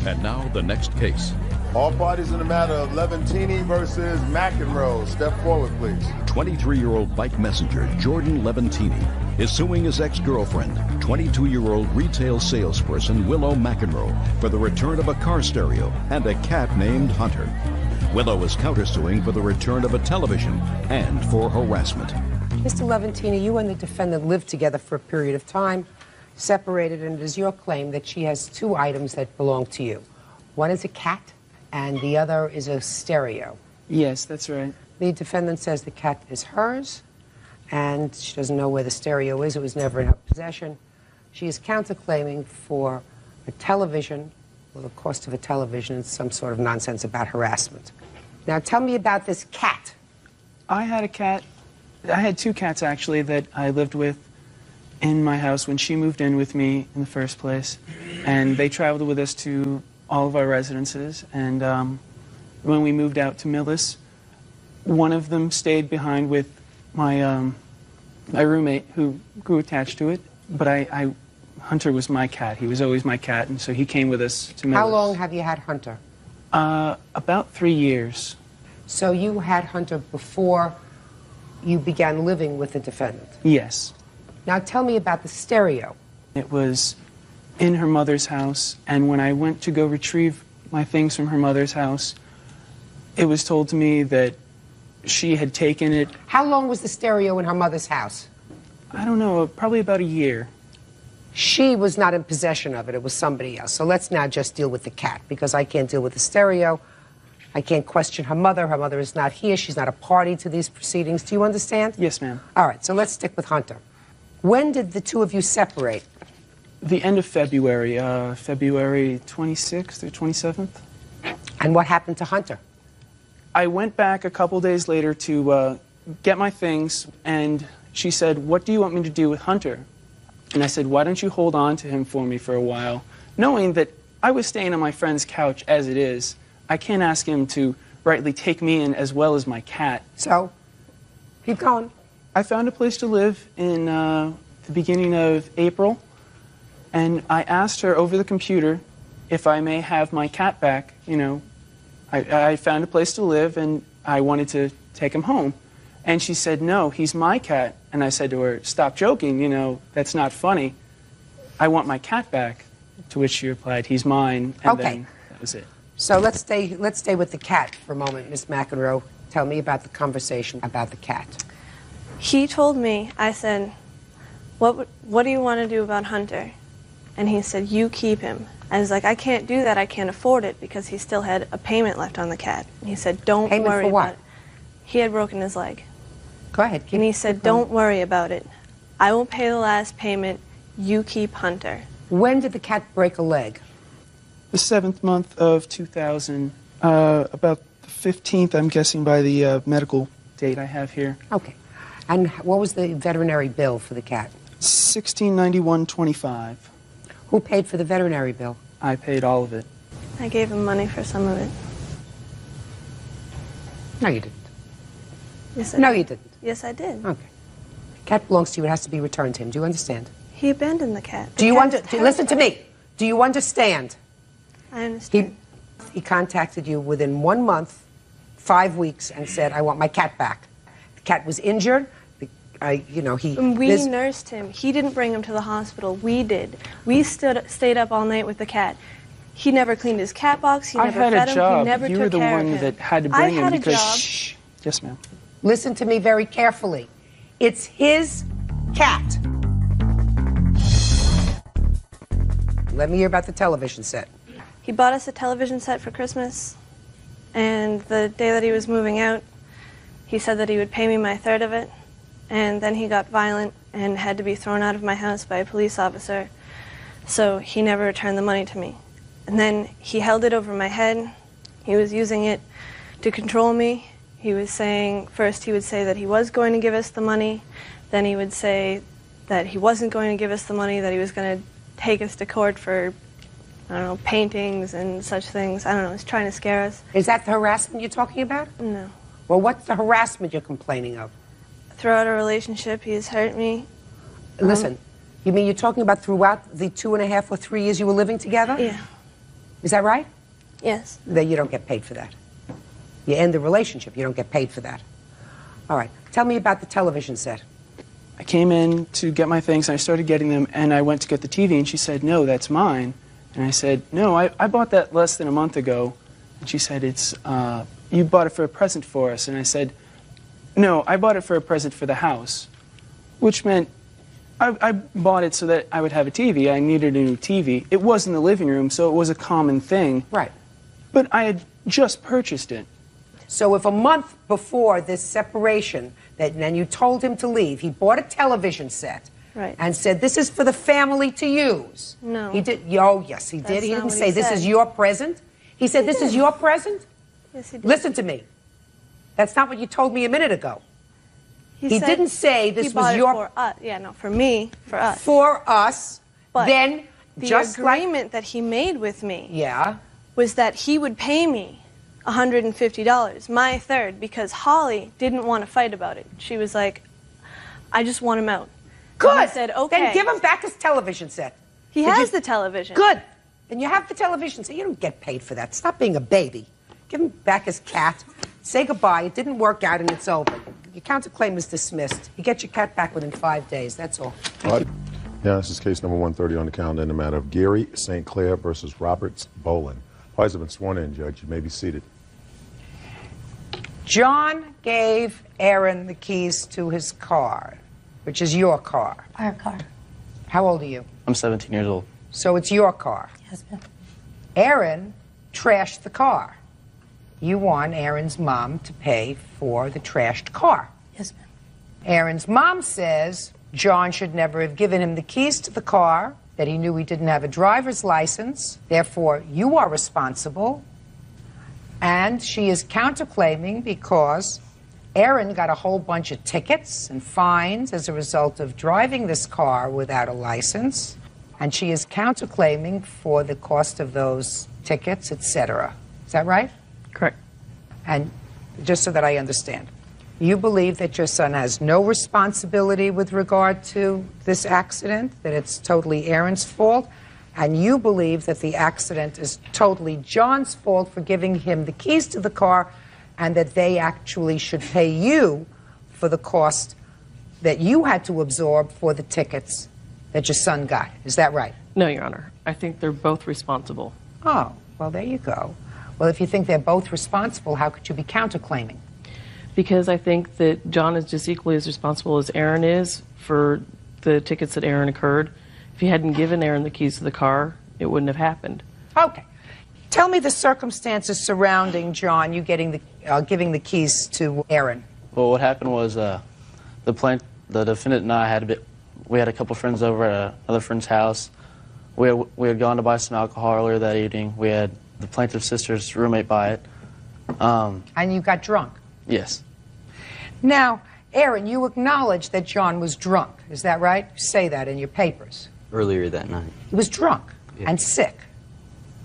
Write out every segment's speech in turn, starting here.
And now the next case. All parties in the matter of Levantini versus McEnroe. Step forward, please. 23-year-old bike messenger Jordan Levantini is suing his ex-girlfriend, 22-year-old retail salesperson Willow McEnroe, for the return of a car stereo and a cat named Hunter. Willow is countersuing for the return of a television and for harassment. Mr. Levantini, you and the defendant lived together for a period of time, separated, and it is your claim that she has two items that belong to you. One is a cat, and the other is a stereo. Yes, that's right. The defendant says the cat is hers, and she doesn't know where the stereo is. It was never in her possession. She is counterclaiming for a television, well, the cost of a television, and some sort of nonsense about harassment. Now, tell me about this cat. I had a cat. I had two cats, actually, that I lived with in my house when she moved in with me in the first place. And they traveled with us to all of our residences. And when we moved out to Millis, one of them stayed behind with my my roommate, who grew attached to it. But Hunter was my cat. He was always my cat, and so he came with us to Millis. How long have you had Hunter? About 3 years. So you had Hunter before you began living with the defendant? Yes. Now tell me about the stereo. It was in her mother's house, and when I went to go retrieve my things from her mother's house, it was told to me that she had taken it. How long was the stereo in her mother's house? I don't know, probably about a year. She was not in possession of it. It was somebody else. So let's now just deal with the cat, because I can't deal with the stereo. I can't question her mother. Her mother is not here. She's not a party to these proceedings. Do you understand? Yes, ma'am. All right, so let's stick with Hunter. When did the two of you separate? The end of February, February 26th or 27th. And what happened to Hunter? I went back a couple days later to get my things, and she said, "What do you want me to do with Hunter?" And I said, "Why don't you hold on to him for me for a while?" Knowing that I was staying on my friend's couch as it is, I can't ask him to rightly take me in as well as my cat. So, keep going. I found a place to live in the beginning of April, and I asked her over the computer if I may have my cat back. You know, I found a place to live, and I wanted to take him home. And she said, "No, he's my cat." And I said to her, "Stop joking, you know, that's not funny. I want my cat back." To which she replied, "He's mine." And Okay. then that was it. So let's stay with the cat for a moment, Miss McEnroe. Tell me about the conversation about the cat. He told me, I said, what do you want to do about Hunter? And he said, "You keep him." I was like, "I can't do that. I can't afford it," because he still had a payment left on the cat. And he said, "Don't Payment worry for what? about it." He had broken his leg. Go ahead. And he said, "Don't worry about it. I will pay the last payment. You keep Hunter." When did the cat break a leg? The 7th month of 2000, about the 15th, I'm guessing, by the medical date I have here. Okay. And what was the veterinary bill for the cat? $1691.25. Who paid for the veterinary bill? I paid all of it. I gave him money for some of it. No, you didn't. Yes, I No, did. you didn't. Yes, I did. Okay. Cat belongs to you. It has to be returned to him. Do you understand? He abandoned the cat. Do you listen to me? Do you understand? I understand. He contacted you within 1 month, 5 weeks, and said, "I want my cat back." The cat was injured. We nursed him. He didn't bring him to the hospital. We did. We stayed up all night with the cat. He never cleaned his cat box. He never fed him. He never You were took the care of one him. that had to bring him I had because. a job. Shh. Yes, ma'am. Listen to me very carefully. It's his cat. Let me hear about the television set. He bought us a television set for Christmas, and the day that he was moving out, he said that he would pay me my third of it, and then he got violent and had to be thrown out of my house by a police officer, so he never returned the money to me. And then he held it over my head. He was using it to control me. He was saying, first he would say that he was going to give us the money, then he would say that he wasn't going to give us the money, that he was going to take us to court for, I don't know, paintings and such things. I don't know, he's trying to scare us. Is that the harassment you're talking about? No. Well, what's the harassment you're complaining of? Throughout our relationship, he has hurt me. Listen, you mean you're talking about throughout the 2.5 or 3 years you were living together? Yeah. Is that right? Yes. Then you don't get paid for that. You end the relationship, you don't get paid for that. All right. Tell me about the television set. I came in to get my things, and I started getting them, and I went to get the TV, and she said, no, that's mine. And I said, no, I bought that less than a month ago. And she said, you bought it for a present for us. And I said, no, I bought it for a present for the house, which meant I bought it so that I would have a TV. I needed a new TV. It was in the living room, so it was a common thing. Right. But I had just purchased it. So if a month before this separation, and you told him to leave, he bought a television set, Right. and said, this is for the family to use. No. He did. Oh, yes, he did. That's He not didn't what say, he this said. is your present. He said, this is your present? Yes, he did. Listen to me. That's not what you told me a minute ago. He said didn't say this he was bought your... it for us. Yeah, no, for me, for us. For us, But then the just like... agreement that he made with me Yeah. was that he would pay me $150, my third, because Holly didn't want to fight about it. She was like, I just want him out. Good. And I said, okay. Then give him back his television set. He Did has you- the television. Good. Then you have the television set. You don't get paid for that. Stop being a baby. Give him back his cat. Say goodbye. It didn't work out and it's over. Your counterclaim is dismissed. You get your cat back within 5 days. That's all. All right. Yeah, this is case number 130 on the calendar in the matter of Gary St. Clair versus Roberts Bolin. Parties have been sworn in, Judge. You may be seated. John gave Aaron the keys to his car, which is your car. Our car. How old are you? I'm 17 years old. So it's your car. Yes, ma'am. Aaron trashed the car. You want Aaron's mom to pay for the trashed car. Yes, ma'am. Aaron's mom says John should never have given him the keys to the car, that he knew he didn't have a driver's license, therefore you are responsible. And she is counterclaiming because Aaron got a whole bunch of tickets and fines as a result of driving this car without a license. And she is counterclaiming for the cost of those tickets, etc. Is that right? Correct. And just so that I understand, you believe that your son has no responsibility with regard to this accident, that it's totally Aaron's fault, and you believe that the accident is totally John's fault for giving him the keys to the car, and that they actually should pay you for the cost that you had to absorb for the tickets that your son got. Is that right? No, Your Honor. I think they're both responsible. Oh, well, there you go. Well, if you think they're both responsible, how could you be counterclaiming? Because I think that John is just equally as responsible as Aaron is for the tickets that Aaron incurred. If he hadn't given Aaron the keys to the car, it wouldn't have happened. Okay. Tell me the circumstances surrounding John, you getting giving the keys to Aaron. Well, what happened was the defendant and I we had a couple friends over at another friend's house. We had gone to buy some alcohol earlier that evening. We had the plaintiff's sister's roommate buy it. And you got drunk. Yes. Now, Aaron, you acknowledge that John was drunk. Is that right? You say that in your papers. Earlier that night. He was drunk Yeah. and sick.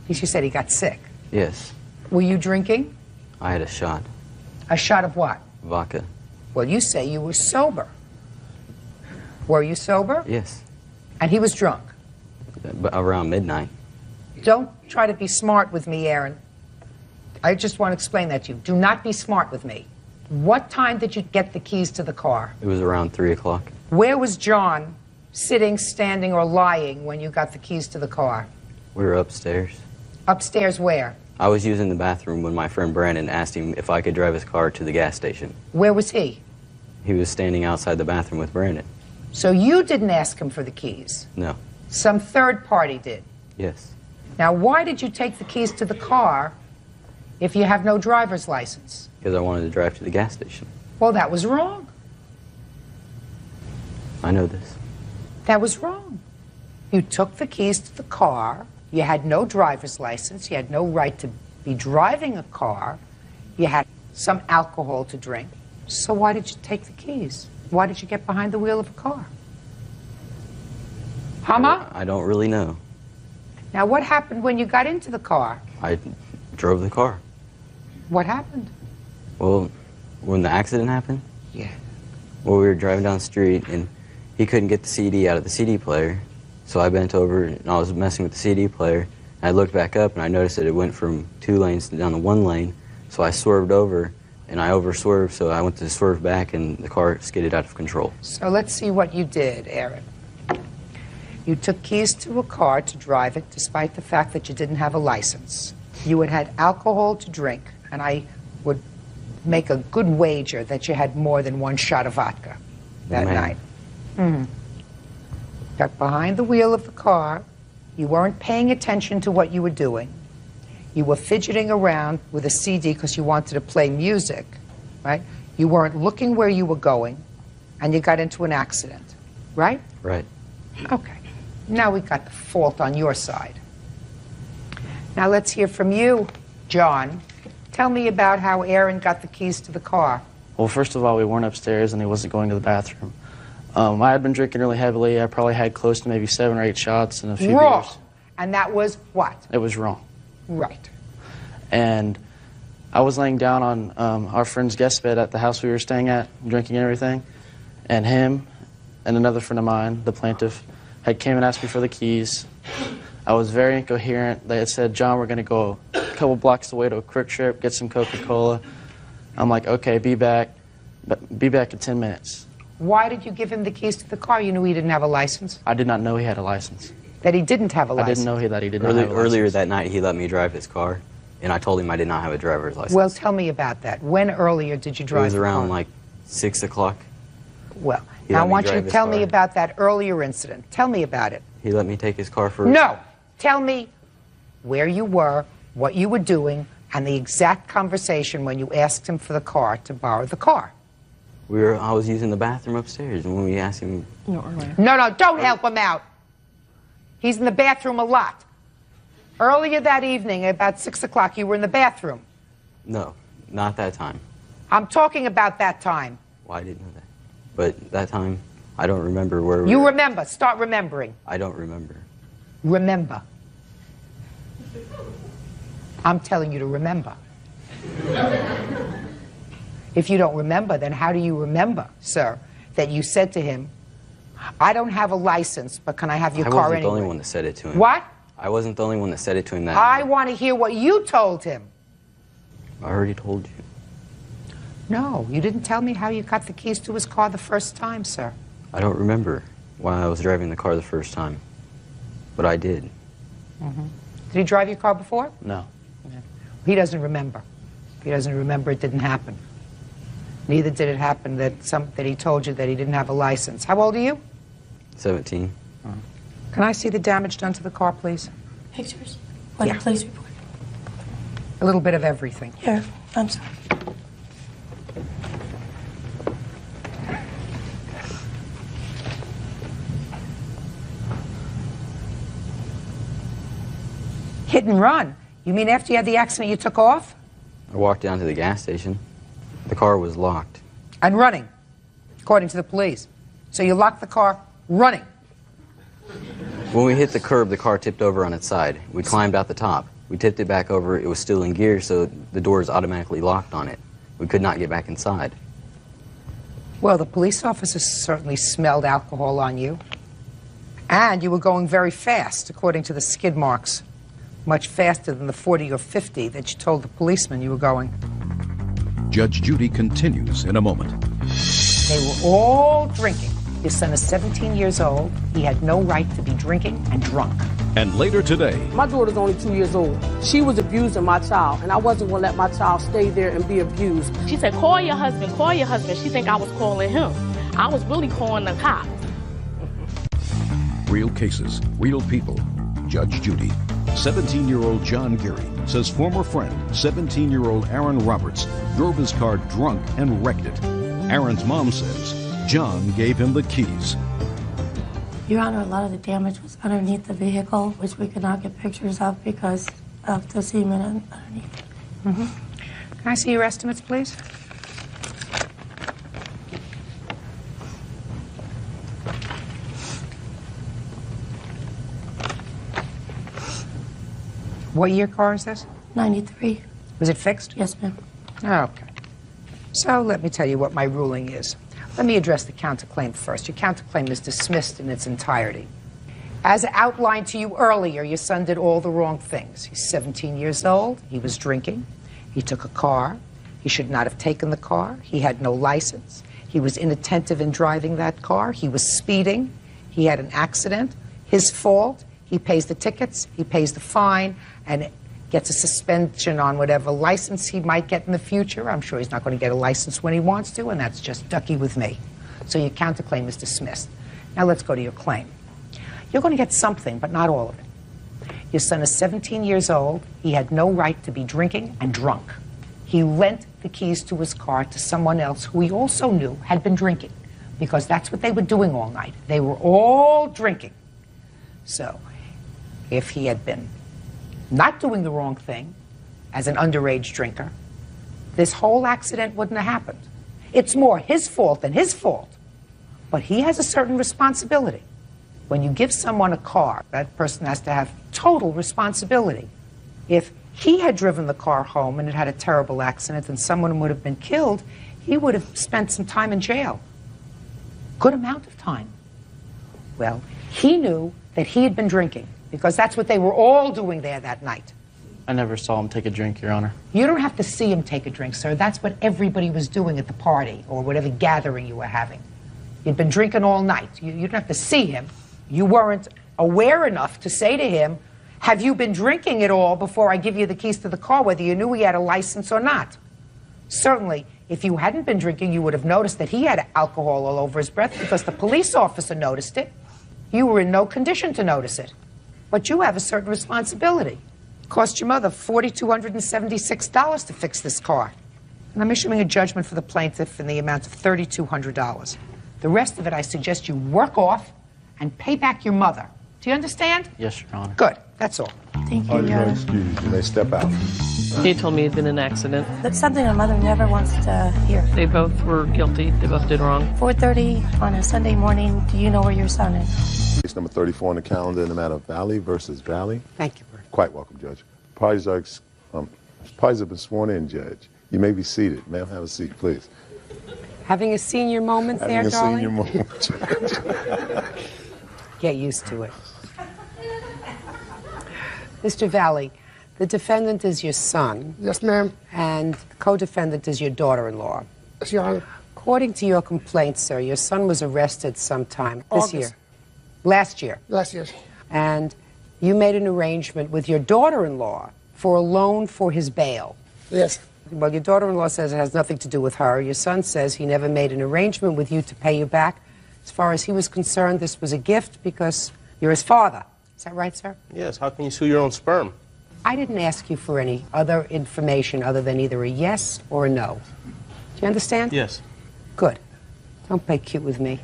You said he got sick. Yes. Were you drinking? I had a shot. A shot of what? Vodka. Well, you say you were sober. Were you sober? Yes. And he was drunk. Around midnight. Don't try to be smart with me, Aaron. I just want to explain that to you. Do not be smart with me. What time did you get the keys to the car? It was around 3 o'clock. Where was John sitting, standing, or lying when you got the keys to the car? We were upstairs. Upstairs where? I was using the bathroom when my friend Brandon asked him if I could drive his car to the gas station. Where was he? He was standing outside the bathroom with Brandon. So you didn't ask him for the keys. No. Some third party did. Yes. Now, why did you take the keys to the car if you have no driver's license? Because I wanted to drive to the gas station. Well, that was wrong. I know this. That was wrong. You took the keys to the car. You had no driver's license. You had no right to be driving a car. You had some alcohol to drink. So why did you take the keys? Why did you get behind the wheel of a car? Hama? I don't really know. Now, what happened when you got into the car? I drove the car. What happened? Well, when the accident happened, Yeah. well, we were driving down the street and he couldn't get the CD out of the CD player. So I bent over and I was messing with the CD player I looked back up and I noticed that it went from 2 lanes down to 1 lane, so I swerved over, and I over-swerved, so I went to swerve back, and the car skidded out of control. So let's see what you did, Aaron. You took keys to a car to drive it, despite the fact that you didn't have a license. You had alcohol to drink, and I would make a good wager that you had more than 1 shot of vodka that night. Got behind the wheel of the car. You weren't paying attention to what you were doing. You were fidgeting around with a CD because you wanted to play music, right? You weren't looking where you were going, and you got into an accident, right? Right. Okay. Now we got the fault on your side. Now let's hear from you, John. Tell me about how Aaron got the keys to the car. Well, first of all, we weren't upstairs and he wasn't going to the bathroom. I had been drinking really heavily. I probably had close to maybe 7 or 8 shots and a few Wrong. beers. And that was what? It was wrong. Right. And I was laying down on our friend's guest bed at the house we were staying at, drinking and everything. And him and another friend of mine, the plaintiff, had came and asked me for the keys. I was very incoherent. They had said, John, we're going to go a couple blocks away to a Quick Trip, get some Coca-Cola. I'm like, okay, be back in 10 minutes. Why did you give him the keys to the car? You knew he didn't have a license? I did not know he had a license. That he didn't have a license? I didn't know that he did not have a license. Earlier that night, he let me drive his car, and I told him I did not have a driver's license. Well, tell me about that. When earlier did you drive the car? It was around like 6 o'clock. Well, He now I let me want you drive to his tell me car. about that earlier incident. Tell me about it. He let me take his car for... No! Tell me where you were, what you were doing, and the exact conversation when you asked him for the car to borrow the car. I was using the bathroom upstairs, and when we asked him... No, don't help him out. He's in the bathroom a lot. Earlier that evening, at about 6 o'clock, you were in the bathroom. No, not that time. I'm talking about that time. Well, I didn't know that. But that time, I don't remember where we You were. remember. Start remembering. I don't remember. Remember. I'm telling you to remember. If you don't remember, then how do you remember, sir, that you said to him, I don't have a license, but can I have your car I wasn't anyway? the only one that said it to him. What? I wasn't the only one that said it to him that I night. want to hear what you told him. I already told you. No, you didn't tell me how you got the keys to his car the first time, sir. I don't remember why I was driving the car the first time, but I did. Did he drive your car before? No. He doesn't remember. If he doesn't remember, it didn't happen. Neither did it happen that he told you that he didn't have a license. How old are you? 17. Can I see the damage done to the car, please? Pictures? What Yeah. the police report? A little bit of everything. Here, I'm sorry. Hit and run. You mean after you had the accident, you took off? I walked down to the gas station. The car was locked. And running, according to the police. So you locked the car running. When we hit the curb, the car tipped over on its side. We climbed out the top. We tipped it back over. It was still in gear, so the doors automatically locked on it. We could not get back inside. Well, the police officers certainly smelled alcohol on you. And you were going very fast, according to the skid marks. Much faster than the 40 or 50 that you told the policeman you were going. Judge Judy continues in a moment. They were all drinking. Your son is 17 years old. He had no right to be drinking and drunk. And later today, My daughter's only 2 years old. She was abusing my child, and I wasn't going to let my child stay there and be abused. She said, call your husband, call your husband. She think I was calling him. I was really calling the cops. real cases, real people. Judge Judy. 17-year-old John Geary says former friend, 17-year-old Aaron Roberts, drove his car drunk and wrecked it. Aaron's mom says John gave him the keys. Your Honor, a lot of the damage was underneath the vehicle, which we could not get pictures of because of the semen underneath. Can I see your estimates, please? What year car is this? 93. Was it fixed? Yes, ma'am. Okay. So let me tell you what my ruling is. Let me address the counterclaim first. Your counterclaim is dismissed in its entirety. As outlined to you earlier, your son did all the wrong things. He's 17 years old. He was drinking. He took a car. He should not have taken the car. He had no license. He was inattentive in driving that car. He was speeding. He had an accident. His fault. He pays the tickets. He pays the fine and gets a suspension on whatever license he might get in the future. I'm sure he's not going to get a license when he wants to, and that's just ducky with me. So your counterclaim is dismissed. Now let's go to your claim. You're going to get something, but not all of it. Your son is 17 years old. He had no right to be drinking and drunk. He lent the keys to his car to someone else who he also knew had been drinking, because that's what they were doing all night. They were all drinking. So if he had been not doing the wrong thing as an underage drinker, this whole accident wouldn't have happened. It's more his fault than his fault. But he has a certain responsibility. When you give someone a car, that person has to have total responsibility. If he had driven the car home and it had a terrible accident and someone would have been killed, he would have spent some time in jail. Good amount of time. Well, he knew that he had been drinking, because that's what they were all doing there that night. I never saw him take a drink, Your Honor. You don't have to see him take a drink, sir. That's what everybody was doing at the party or whatever gathering you were having. You'd been drinking all night. You don't have to see him. You weren't aware enough to say to him, have you been drinking at all before I give you the keys to the car, whether you knew he had a license or not? Certainly, if you hadn't been drinking, you would have noticed that he had alcohol all over his breath, because the police officer noticed it. You were in no condition to notice it. But you have a certain responsibility. It cost your mother $4,276 to fix this car. And I'm issuing a judgment for the plaintiff in the amount of $3,200. The rest of it, I suggest you work off and pay back your mother. Do you understand? Yes, Your Honor. Good. That's all. Thank you, Your Honor. Excuse, you may step out. He told me it had been an accident. That's something my mother never wants to hear. They both were guilty. They both did wrong. 4:30 on a Sunday morning. Do you know where your son is? Case number 34 on the calendar in the matter of Valley versus Valley. Thank you, Bert. Quite welcome, Judge. Parties have been sworn in, Judge. You may be seated. Ma'am, have a seat, please. Having a senior moment there, Having a darling? senior moment, Judge. Get used to it. Mr. Valley, the defendant is your son. Yes, ma'am. And the co-defendant is your daughter-in-law. Yes, Your Honor. According to your complaint, sir, your son was arrested sometime this August. year. Last year. Last year. And you made an arrangement with your daughter-in-law for a loan for his bail. Yes. Well, your daughter-in-law says it has nothing to do with her. Your son says he never made an arrangement with you to pay you back. As far as he was concerned, this was a gift because you're his father. Is that right, sir? Yes. How can you sue your own sperm? I didn't ask you for any other information other than either a yes or a no. Do you understand? Yes. Good. Don't play cute with me.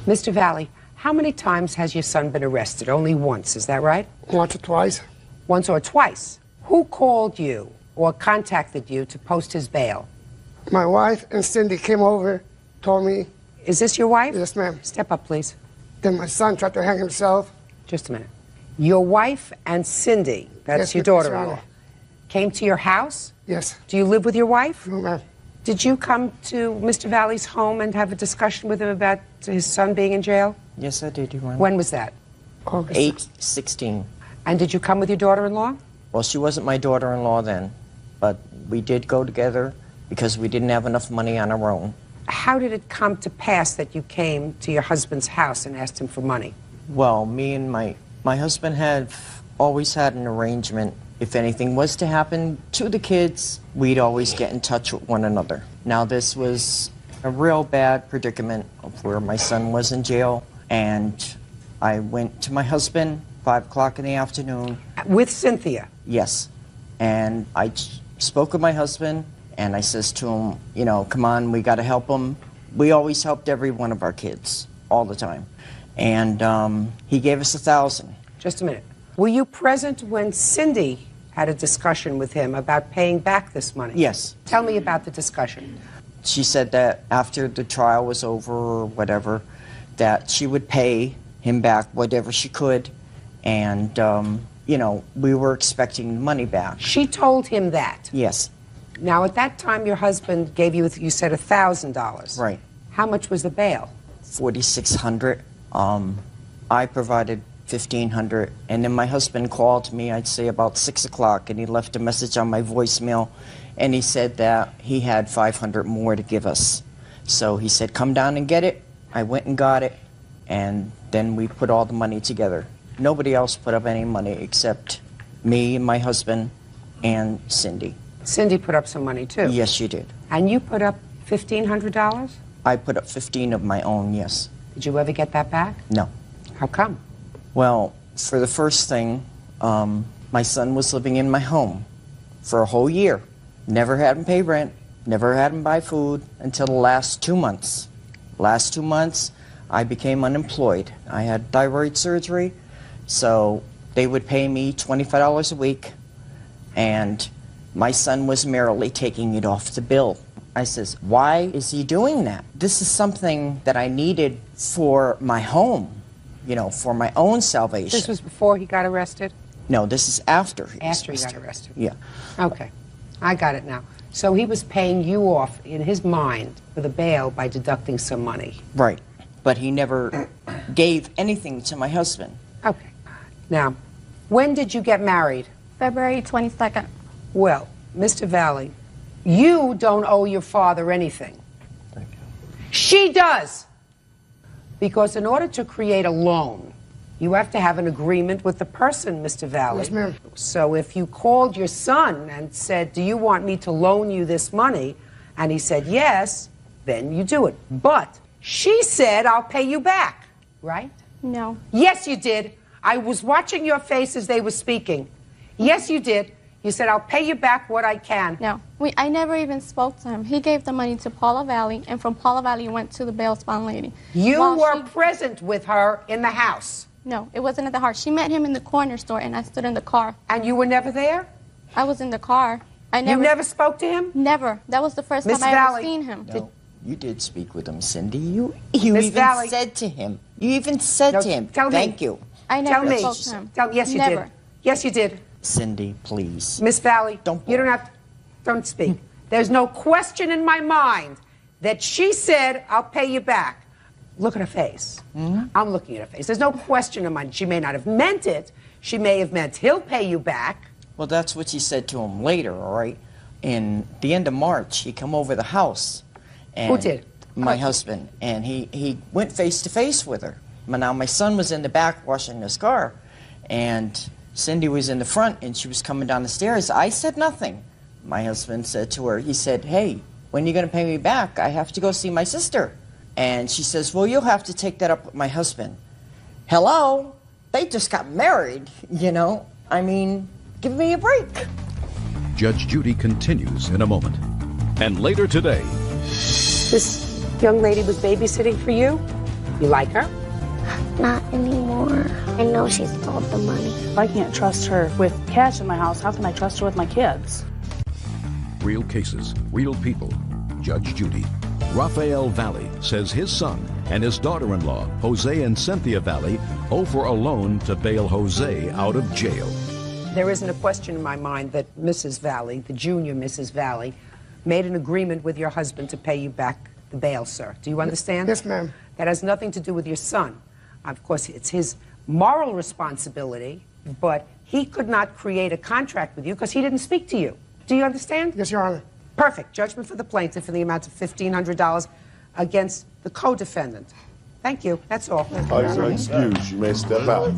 Mr. Valley, how many times has your son been arrested? Only once, is that right? Once or twice. Once or twice. Who called you or contacted you to post his bail? My wife and Cindy came over, told me. Is this your wife? Yes, ma'am. Step up, please. Then my son tried to hang himself. Just a minute. Your wife and Cindy, that's Yes, your Your daughter-in-law, Honor. came to your house? Yes. Do you live with your wife? No, ma'am. Did you come to Mr. Valley's home and have a discussion with him about his son being in jail? Yes, I did, Your Honor. When was that? August. 8/16. And did you come with your daughter-in-law? Well, she wasn't my daughter-in-law then, but we did go together because we didn't have enough money on our own. How did it come to pass that you came to your husband's house and asked him for money? Well, me and my husband have always had an arrangement. If anything was to happen to the kids, we'd always get in touch with one another. Now, this was a real bad predicament of where my son was in jail, and I went to my husband 5 o'clock in the afternoon. With Cynthia? Yes. And I spoke with my husband, and I says to him, you know, come on, we got to help him. We always helped every one of our kids, all the time. And he gave us $1,000. Just a minute. Were you present when Cindy had a discussion with him about paying back this money? Yes. Tell me about the discussion. She said that after the trial was over or whatever, that she would pay him back whatever she could. And, you know, we were expecting the money back. She told him that? Yes. Now, at that time, your husband gave you said $1,000. Right. How much was the bail? $4,600. I provided $1,500, and then my husband called me, I'd say about 6 o'clock, and he left a message on my voicemail, and he said that he had $500 more to give us. So he said, come down and get it. I went and got it, and then we put all the money together. Nobody else put up any money except me and my husband and Cindy. Cindy put up some money, too. Yes, she did. And you put up $1,500? I put up 15 of my own, yes. Did you ever get that back? No. How come? Well, for the first thing, my son was living in my home for a whole year. Never had him pay rent, never had him buy food until the last 2 months. Last 2 months, I became unemployed. I had thyroid surgery, so they would pay me $25 a week, and my son was merrily taking it off the bill. I says, why is he doing that? This is something that I needed for my home, you know, for my own salvation. This was before he got arrested? No, this is after he was After he got arrested. Yeah. Okay. I got it now. So he was paying you off in his mind for the bail by deducting some money. Right. But he never gave anything to my husband. Okay. Now, when did you get married? February 22nd. Well, Mr. Valley, you don't owe your father anything. Thank you. She does. Because in order to create a loan, you have to have an agreement with the person, Mr. Valley. Yes, ma'am. So if you called your son and said, do you want me to loan you this money? And he said yes, then you do it. But she said, I'll pay you back, right? No. Yes, you did. I was watching your face as they were speaking. Yes, you did. You said, I'll pay you back what I can. No. I never even spoke to him. He gave the money to Paula Valley, and from Paula Valley went to the bail bond lady. You were present with her in the house. No, it wasn't at the house. She met him in the corner store, and I stood in the car. And you were never there? I was in the car. You never spoke to him? Never. That was the first Miss time I Valley. ever seen him. No, you did speak with him, Cindy. You Miss even Valley. said to him. You even said to him, tell me. thank you. I never Tell me. spoke to him. Yes, you Never. did. Yes, you did. Cindy, please. Miss Valley, Don't you don't have to, don't speak. There's no question in my mind that she said, I'll pay you back. Look at her face. I'm looking at her face. There's no question in my mind. She may not have meant it. She may have meant he'll pay you back. Well, that's what she said to him later, all right? In the end of March, he come over the house. And Who did? My husband. And he went face to face with her. Now, my son was in the back washing his car, and Cindy was in the front, and she was coming down the stairs. I said nothing. My husband said to her, he said, hey, when are you going to pay me back? I have to go see my sister. And she says, well, you'll have to take that up with my husband. Hello? They just got married, you know? I mean, give me a break. Judge Judy continues in a moment. And later today, This young lady was babysitting for you? You like her? Not anymore. I know she stole the money. If I can't trust her with cash in my house, how can I trust her with my kids? real cases, real people. Judge Judy. Raphael Valley says his son and his daughter-in-law, Jose and Cynthia Valley, owe for a loan to bail Jose out of jail. There isn't a question in my mind that Mrs. Valley, the junior Mrs. Valley, made an agreement with your husband to pay you back the bail, sir. Do you understand? Yes, ma'am. That has nothing to do with your son. Of course, it's his moral responsibility, but he could not create a contract with you because he didn't speak to you. Do you understand? Yes, Your Honor. Perfect. Judgment for the plaintiff in the amount of $1,500 against the co-defendant. Thank you. That's all. You're excused. You may step out.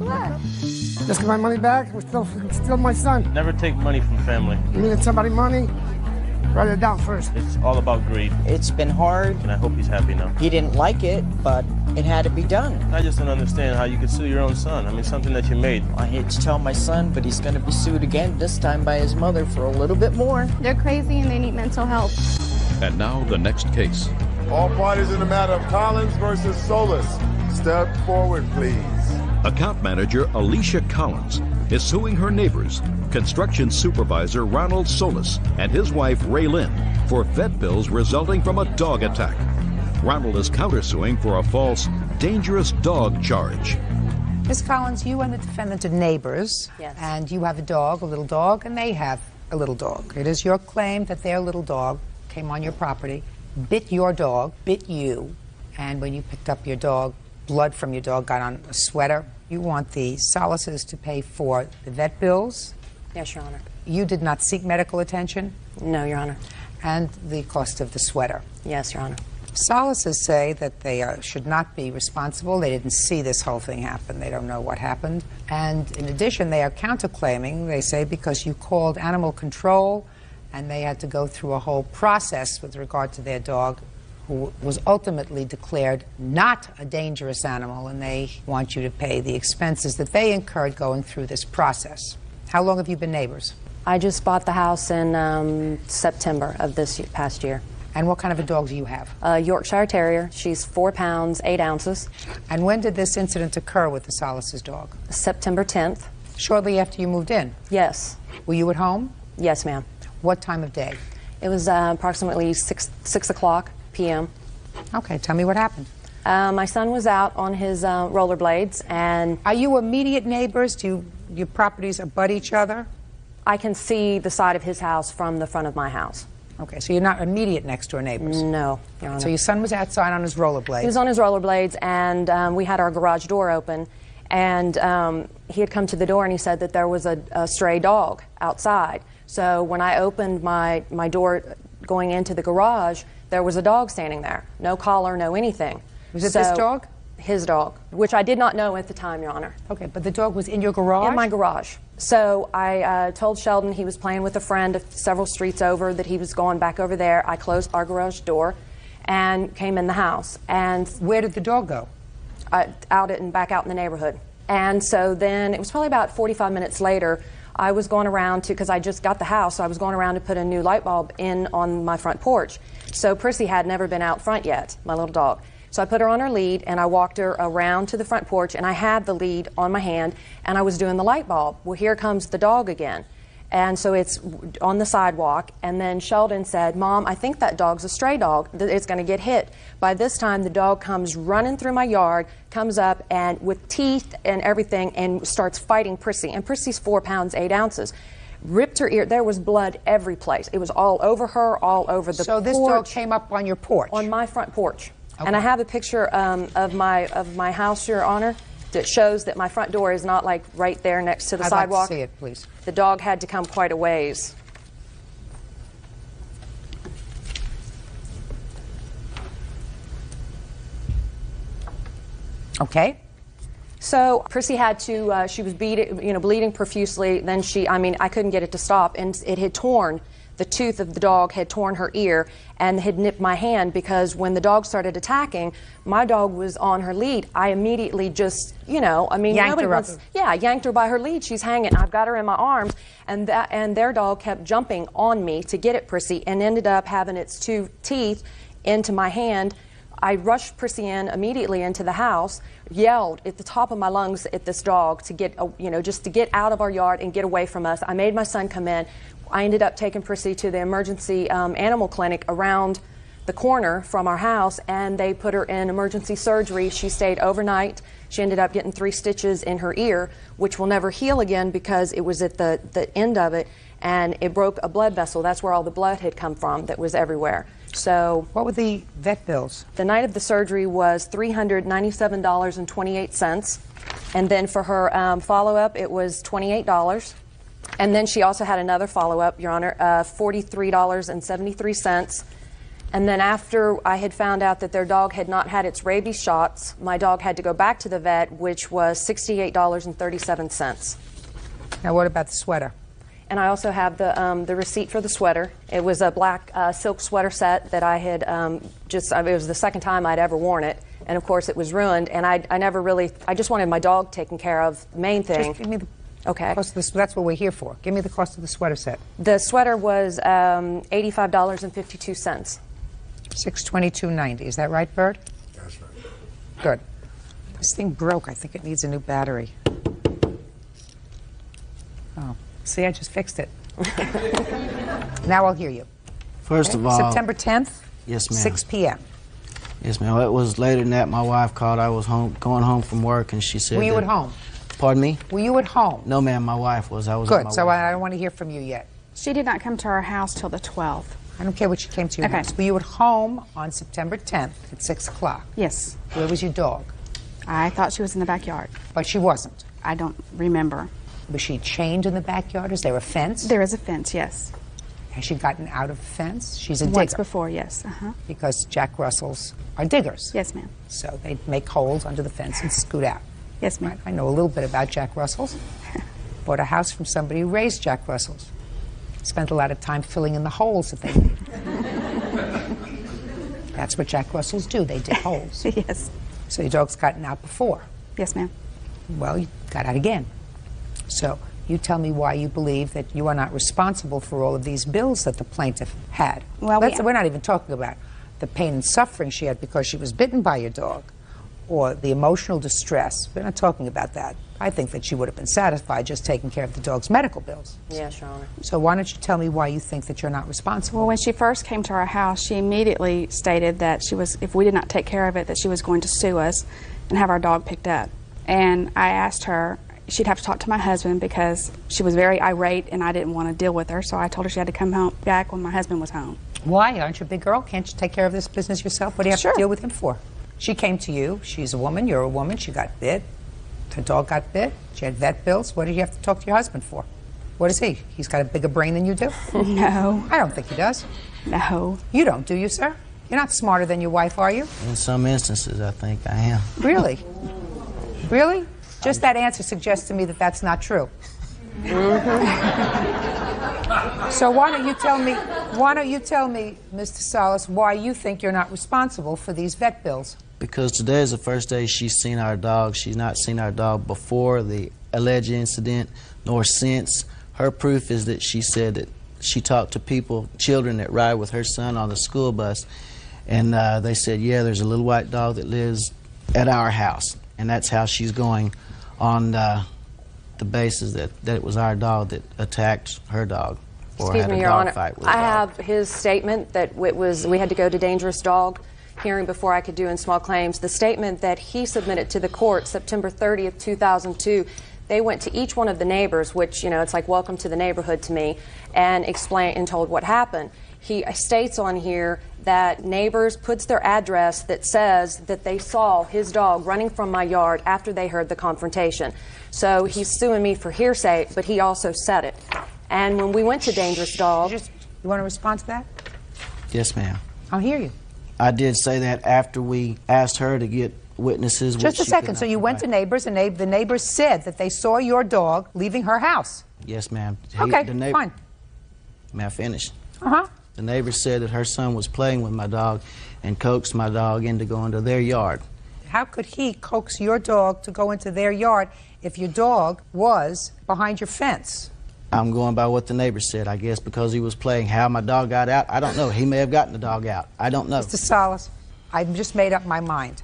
Just get my money back. It was still my son. Never take money from family. You needed somebody money? Write it down first. It's all about greed. It's been hard. And I hope he's happy now. He didn't like it, but it had to be done. I just don't understand how you could sue your own son. I mean, something that you made. I hate to tell my son, but he's going to be sued again, this time by his mother for a little bit more. They're crazy and they need mental help. And now the next case. All parties in the matter of Collins versus Solis. Step forward, please. Account manager Alicia Collins is suing her neighbors, construction supervisor Ronald Solis and his wife Raylyn, for vet bills resulting from a dog attack. Ronald is countersuing for a false, dangerous dog charge. Ms. Collins, you and the defendant are neighbors. Yes. And you have a dog, a little dog, and they have a little dog. It is your claim that their little dog came on your property, bit your dog, bit you, and when you picked up your dog, blood from your dog got on a sweater. You want the Solaces to pay for the vet bills. Yes, Your Honor. You did not seek medical attention. No, Your Honor. And the cost of the sweater. Yes, Your Honor. Solaces say that they should not be responsible. They didn't see this whole thing happen. They don't know what happened. And in addition, they are counterclaiming, they say, because you called animal control and they had to go through a whole process with regard to their dog, who was ultimately declared not a dangerous animal, and they want you to pay the expenses that they incurred going through this process. How long have you been neighbors? I just bought the house in September of this past year. And what kind of a dog do you have? A Yorkshire Terrier. She's 4 pounds, 8 ounces. And when did this incident occur with the Solace's dog? September 10th. Shortly after you moved in? Yes. Were you at home? Yes, ma'am. What time of day? It was approximately 6 o'clock p.m. Okay, tell me what happened. My son was out on his rollerblades, and... Are you immediate neighbors? Do your properties abut each other? I can see the side of his house from the front of my house. Okay, so you're not immediate next-door neighbors? No, Your Honor. So your son was outside on his rollerblades? He was on his rollerblades, and we had our garage door open, and he had come to the door and he said that there was a stray dog outside. So when I opened my door going into the garage, there was a dog standing there. No collar, no anything. Was it this dog? His dog, which I did not know at the time, Your Honor. Okay, but the dog was in your garage? In my garage. So I told Sheldon he was playing with a friend several streets over, that he was going back over there. I closed our garage door and came in the house. And where did the dog go? Out and back out in the neighborhood. And so then it was probably about 45 minutes later, I was going around to, because I just got the house, so I was going around to put a new light bulb in on my front porch. So Prissy had never been out front yet, my little dog. So I put her on her lead, and I walked her around to the front porch, and I had the lead on my hand, and I was doing the light bulb. Well, here comes the dog again. And so it's on the sidewalk, and then Sheldon said, "Mom, I think that dog's a stray dog. It's going to get hit." By this time, the dog comes running through my yard, comes up, and with teeth and everything, and starts fighting Prissy. And Prissy's 4 pounds, 8 ounces. Ripped her ear. There was blood every place. It was all over her, all over the porch. So this dog came up on your porch? On my front porch. Okay. And I have a picture of my house, Your Honor, that shows that my front door is not like right there next to the sidewalk. I'd like to see it, please. The dog had to come quite a ways. Okay. So Prissy had to, she was bleeding profusely. Then I couldn't get it to stop, and it had torn. The tooth of the dog had torn her ear and had nipped my hand, because when the dog started attacking, my dog was on her lead. I immediately just, yanked her up. Yanked her by her lead. She's hanging. I've got her in my arms, and their dog kept jumping on me to get at Prissy, and ended up having its 2 teeth into my hand. I rushed Prissy in immediately into the house, yelled at the top of my lungs at this dog to get, just to get out of our yard and get away from us. I made my son come in. I ended up taking Prissy to the emergency animal clinic around the corner from our house, and they put her in emergency surgery. She stayed overnight. She ended up getting 3 stitches in her ear, which will never heal again because it was at the end of it, and it broke a blood vessel. That's where all the blood had come from that was everywhere. So what were the vet bills? The night of the surgery was $397.28, and then for her follow-up, it was $28. And then she also had another follow-up, Your Honor, $43.73. And then after I had found out that their dog had not had its rabies shots, my dog had to go back to the vet, which was $68.37. Now what about the sweater? And I also have the receipt for the sweater. It was a black silk sweater set that I had it was the second time I'd ever worn it. And of course it was ruined, and I just wanted my dog taken care of, the main thing. Just give me the Okay. cost of this, that's what we're here for. Give me the cost of the sweater set. The sweater was $85.52. $622.90. Is that right, Bird? That's right. Good. This thing broke. I think it needs a new battery. Oh, see, I just fixed it. Now I'll hear you. First of all, September 10th? Yes, ma'am. 6 p.m. Yes, ma'am. It was later than that. My wife called. I was going home from work, and she said, Were you at home? Pardon me? Were you at home? No, ma'am. My wife was. I was. Good. So I don't want to hear from you yet. She did not come to our house till the 12th. I don't care what she came to your house. Were you at home on September 10th at 6 o'clock? Yes. Where was your dog? I thought she was in the backyard. But she wasn't? I don't remember. Was she chained in the backyard? Is there a fence? There is a fence, yes. Has she gotten out of the fence? She's a digger. Once before, yes. Because Jack Russells are diggers. Yes, ma'am. So they make holes under the fence and scoot out. Yes, ma'am. I know a little bit about Jack Russells. Bought a house from somebody who raised Jack Russells. Spent a lot of time filling in the holes that they made. That's what Jack Russells do. They dig holes. Yes. So your dog's gotten out before. Yes, ma'am. Well, you got out again. So you tell me why you believe that you are not responsible for all of these bills that the plaintiff had. Well, we're not even talking about the pain and suffering she had because she was bitten by your dog or the emotional distress. We're not talking about that. I think that she would have been satisfied just taking care of the dog's medical bills. Yes, Your Honor. So why don't you tell me why you think that you're not responsible? Well, when she first came to our house, she immediately stated that she was, if we did not take care of it, that she was going to sue us and have our dog picked up. And I asked her, she'd have to talk to my husband because she was very irate and I didn't want to deal with her, so I told her she had to come home back when my husband was home. Why? Aren't you a big girl? Can't you take care of this business yourself? What do you have to deal with him for? She came to you. She's a woman. You're a woman. She got bit. Her dog got bit. She had vet bills. What did you have to talk to your husband for? What is he? He's got a bigger brain than you do? No. I don't think he does. No. You don't, do you, sir? You're not smarter than your wife, are you? In some instances, I think I am. Really? Really? Just that answer suggests to me that that's not true. So why don't you tell me, Mr. Salas, why you think you're not responsible for these vet bills? Because today is the first day she's seen our dog. She's not seen our dog before the alleged incident, nor since. Her proof is that she said that she talked to people, children that ride with her son on the school bus, and they said, yeah, there's a little white dog that lives at our house. And that's how she's going on the basis that it was our dog that attacked her dog. Excuse me, Your Honor. I have his statement that it was, we had to go to dangerous dog hearing before I could do in small claims. The statement that he submitted to the court September 30th, 2002, they went to each one of the neighbors, which, you know, it's like welcome to the neighborhood to me, and explained and told what happened. He states on here that neighbors puts their address that says that they saw his dog running from my yard after they heard the confrontation. So he's suing me for hearsay, but he also said it. And when we went to dangerous dog... You want to respond to that? Yes, ma'am. I'll hear you. I did say that after we asked her to get witnesses. Just a second. So you went to neighbors, and the neighbors said that they saw your dog leaving her house. Yes, ma'am. Okay, fine. May I finish? Uh-huh. The neighbors said that her son was playing with my dog and coaxed my dog into going to their yard. How could he coax your dog to go into their yard if your dog was behind your fence? I'm going by what the neighbors said. I guess because he was playing. How my dog got out, I don't know. He may have gotten the dog out. I don't know. Mr. Salas, I've just made up my mind.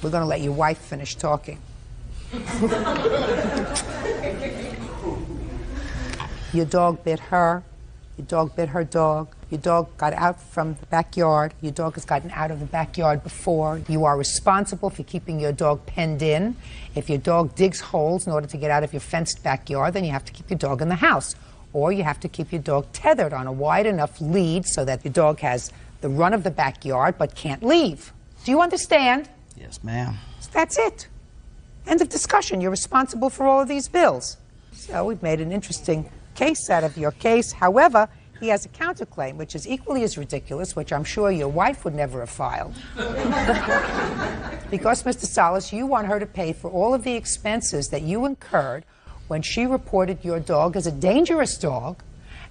We're going to let your wife finish talking. Your dog bit her. Your dog bit her dog. Your dog got out from the backyard. Your dog has gotten out of the backyard before. You are responsible for keeping your dog penned in. If your dog digs holes in order to get out of your fenced backyard, then you have to keep your dog in the house. Or you have to keep your dog tethered on a wide enough lead so that your dog has the run of the backyard but can't leave. Do you understand? Yes, ma'am. That's it. End of discussion. You're responsible for all of these bills. So we've made an interesting case out of your case. However, he has a counterclaim, which is equally as ridiculous, which I'm sure your wife would never have filed. Because, Mr. Salas, you want her to pay for all of the expenses that you incurred when she reported your dog as a dangerous dog,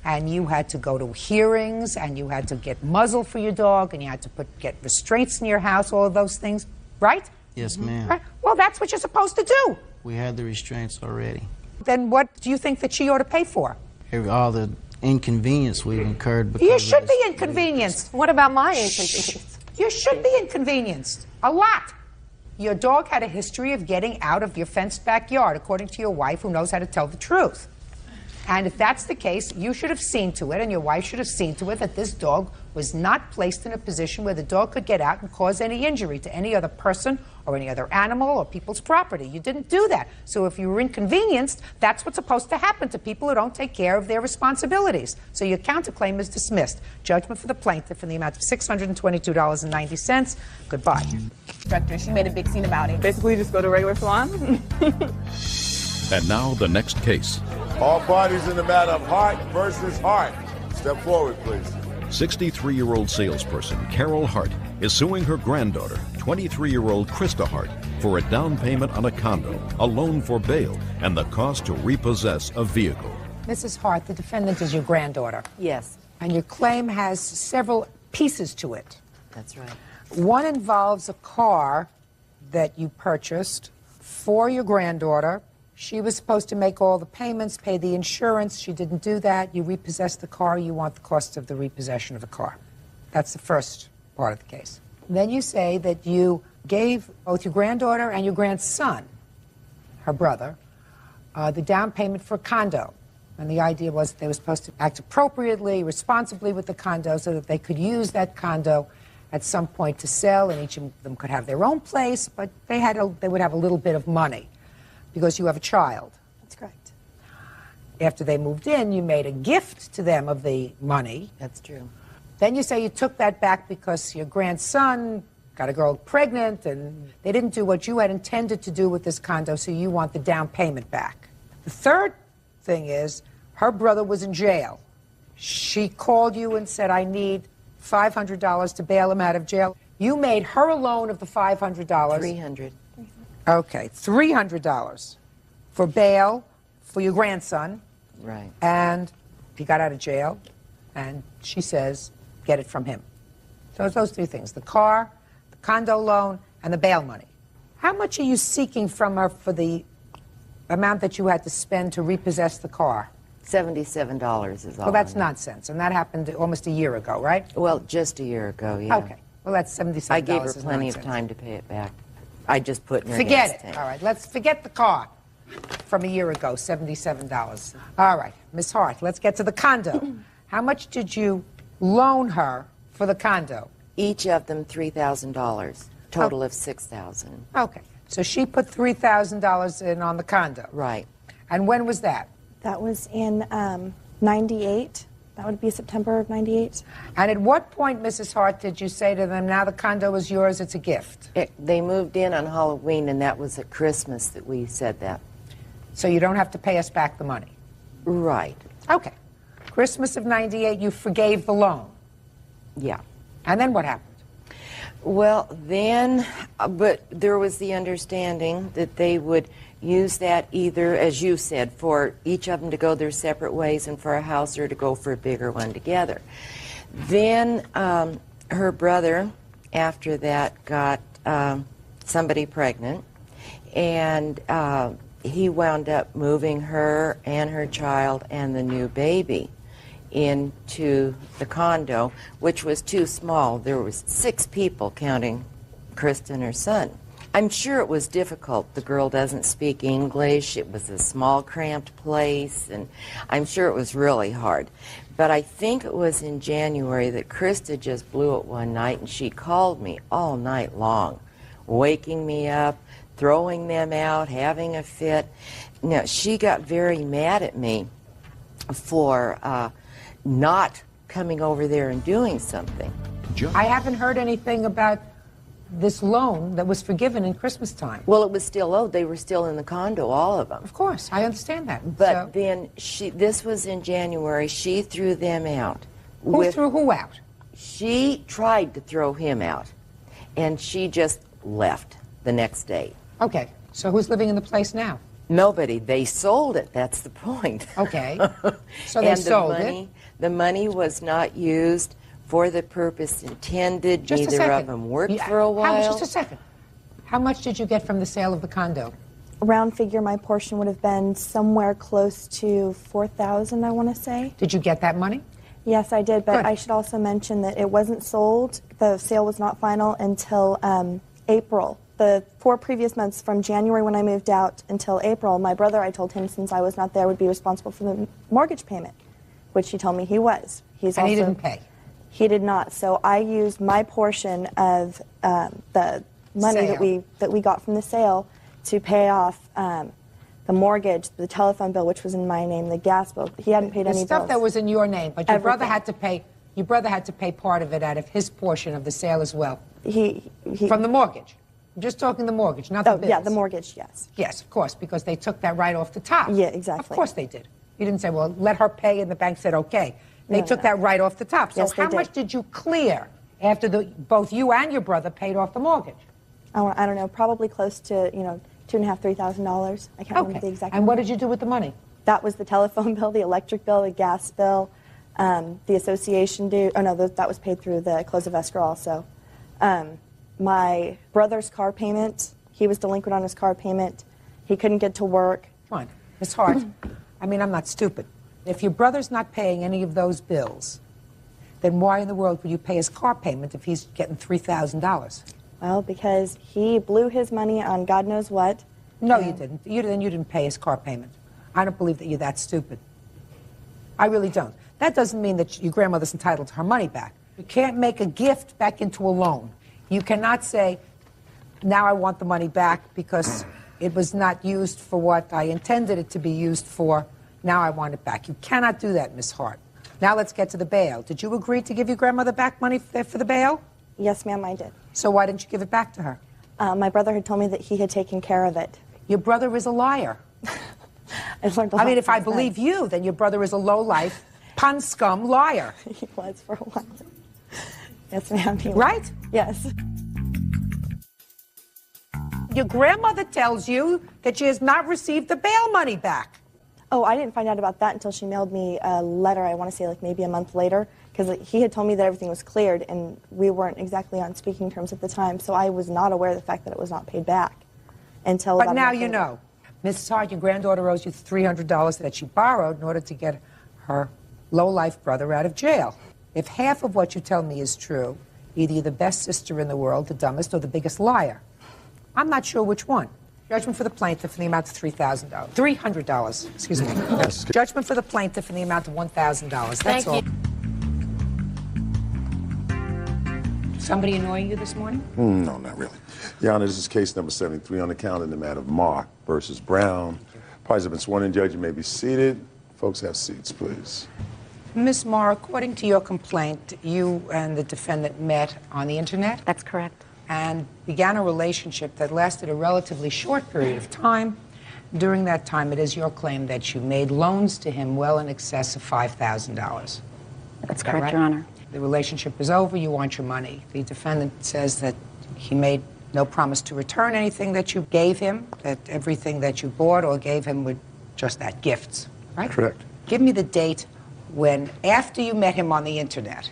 and you had to go to hearings, and you had to get muzzle for your dog, and you had to get restraints in your house, all of those things, right? Yes, ma'am. Right? Well, that's what you're supposed to do. We had the restraints already. Then what do you think that she ought to pay for? All the inconvenience we've incurred because you should be inconvenienced. What about my inconvenience? You should be inconvenienced. A lot. Your dog had a history of getting out of your fenced backyard, according to your wife, who knows how to tell the truth. And if that's the case, you should have seen to it, and your wife should have seen to it, that this dog was not placed in a position where the dog could get out and cause any injury to any other person or any other animal or people's property. You didn't do that. So if you were inconvenienced, that's what's supposed to happen to people who don't take care of their responsibilities. So your counterclaim is dismissed. Judgment for the plaintiff in the amount of $622.90. Goodbye. instructor. She made a big scene about it. Basically, just go to a regular salon. And now the next case. All parties in the matter of Hart versus Hart. Step forward, please. 63-year-old salesperson Carol Hart is suing her granddaughter, 23-year-old Krista Hart, for a down payment on a condo, a loan for bail, and the cost to repossess a vehicle. Mrs. Hart, the defendant is your granddaughter. Yes. And your claim has several pieces to it. That's right. One involves a car that you purchased for your granddaughter. She was supposed to make all the payments, pay the insurance. She didn't do that. You repossessed the car. You want the cost of the repossession of the car. That's the first part of the case. Then you say that you gave both your granddaughter and your grandson, her brother, the down payment for a condo. And the idea was that they were supposed to act appropriately, responsibly with the condo so that they could use that condo at some point to sell, and each of them could have their own place, but they would have a little bit of money because you have a child. That's correct. After they moved in, you made a gift to them of the money. That's true. Then you say you took that back because your grandson got a girl pregnant and they didn't do what you had intended to do with this condo, so you want the down payment back. The third thing is her brother was in jail. She called you and said, I need $500 to bail him out of jail. You made her a loan of the $500. $300. Okay, $300 for bail for your grandson. Right. And he got out of jail, and she says, get it from him. So it's those three things, the car, the condo loan, and the bail money. How much are you seeking from her for the amount that you had to spend to repossess the car? $77 is all. Well, that's nonsense, and that happened almost a year ago, right? Well, just a year ago, yeah. Okay. Well, that's $77. I gave her is plenty nonsense. of time to pay it back. I just put in her Forget gas it. tank. All right, let's forget the car from a year ago, $77. All right, Miss Hart, let's get to the condo. How much did you loan her for the condo? Each of them $3,000, total of $6,000. Okay, so she put $3,000 in on the condo. Right. And when was that? That was in 98. That would be September of 98. And at what point, Mrs. Hart, did you say to them, now the condo is yours, it's a gift? They moved in on Halloween, and that was at Christmas that we said that. So you don't have to pay us back the money? Right. Okay. Christmas of 98, you forgave the loan? Yeah. And then what happened? Well, then, but there was the understanding that they would use that either, as you said, for each of them to go their separate ways and for a house or to go for a bigger one together. Then her brother, after that, got somebody pregnant, and he wound up moving her and her child and the new baby into the condo, which was too small. There was 6 people, counting Krista and her son. I'm sure it was difficult. The girl doesn't speak English. It was a small, cramped place, and I'm sure it was really hard. But I think it was in January that Krista just blew it one night, and she called me all night long, waking me up, throwing them out, having a fit. Now, she got very mad at me for not coming over there and doing something. I haven't heard anything about this loan that was forgiven in Christmas time. Well, it was still owed. They were still in the condo, all of them. Of course, I understand that. But then this was in January. She threw them out. Who threw who out? She tried to throw him out, and she just left the next day. Okay, so who's living in the place now? Nobody. They sold it. That's the point. Okay, so they sold it. The money was not used for the purpose intended. Just Neither of them worked for a while. Just a second. How much did you get from the sale of the condo? Round figure, my portion would have been somewhere close to $4,000, I want to say. Did you get that money? Yes, I did, but Good. I should also mention that it wasn't sold. The sale was not final until April. The 4 previous months, from January when I moved out until April, my brother, I told him since I was not there, would be responsible for the mortgage payment, which he told me he was. And he didn't pay? He did not. So I used my portion of the money that we got from the sale to pay off the mortgage, the telephone bill, which was in my name, the gas bill. He hadn't paid any bills. The stuff that was in your name, but your brother Everything. had to pay. Your brother had to pay part of it out of his portion of the sale as well. He from the mortgage. I'm just talking the mortgage, not the bills. Yeah, the mortgage, yes. Yes, of course, because they took that right off the top. Yeah, exactly. Of course they did. You didn't say, well, let her pay, and the bank said, okay. They took that right off the top. So Yes, they how much did you clear after both you and your brother paid off the mortgage? I don't know, probably close to, $2,500, $3,000. I can't remember the exact And number. what did you do with the money? That was the telephone bill, the electric bill, the gas bill, the association due. Oh, no, that was paid through the close of escrow also. My brother's car payment, he was delinquent on his car payment. He couldn't get to work. Come on, Ms. Hart. I mean, I'm not stupid. If your brother's not paying any of those bills, then why in the world would you pay his car payment if he's getting $3,000? Well, because he blew his money on God knows what. No, you didn't. You didn't pay his car payment. I don't believe that you're that stupid. I really don't. That doesn't mean that your grandmother's entitled to her money back. You can't make a gift back into a loan. You cannot say, now I want the money back because it was not used for what I intended it to be used for. Now I want it back. You cannot do that, Miss Hart. Now let's get to the bail. Did you agree to give your grandmother back money for the bail? Yes, ma'am, I did. So why didn't you give it back to her? My brother had told me that he had taken care of it. Your brother is a liar. I mean, if I believe you, then your brother is a low-life, pun scum liar. He was for a while. Yes, ma'am. Right? Yes. Your grandmother tells you that she has not received the bail money back. Oh, I didn't find out about that until she mailed me a letter, I want to say like maybe a month later, because he had told me that everything was cleared, and we weren't exactly on speaking terms at the time, so I was not aware of the fact that it was not paid back until But about now a month you later. know. Mrs. Hart, your granddaughter owes you $300 that she borrowed in order to get her low-life brother out of jail. If half of what you tell me is true, either you're the best sister in the world, the dumbest, or the biggest liar. I'm not sure which one. Judgment for the plaintiff in the amount of $300. Excuse me. Judgment for the plaintiff in the amount of $1,000. That's all. Somebody annoying you this morning? No, not really. Your Honor, this is case number 73 on the count in the matter of Mark versus Brown. Parties have been sworn in. Judge, you may be seated. Folks, have seats, please. Ms. Marr, according to your complaint, you and the defendant met on the internet? That's correct. And began a relationship that lasted a relatively short period of time. During that time, it is your claim that you made loans to him well in excess of $5,000. That's correct, Your Honor. The relationship is over. You want your money. The defendant says that he made no promise to return anything that you gave him, that everything that you bought or gave him were just that, gifts, right? Correct. Give me the date when, after you met him on the internet,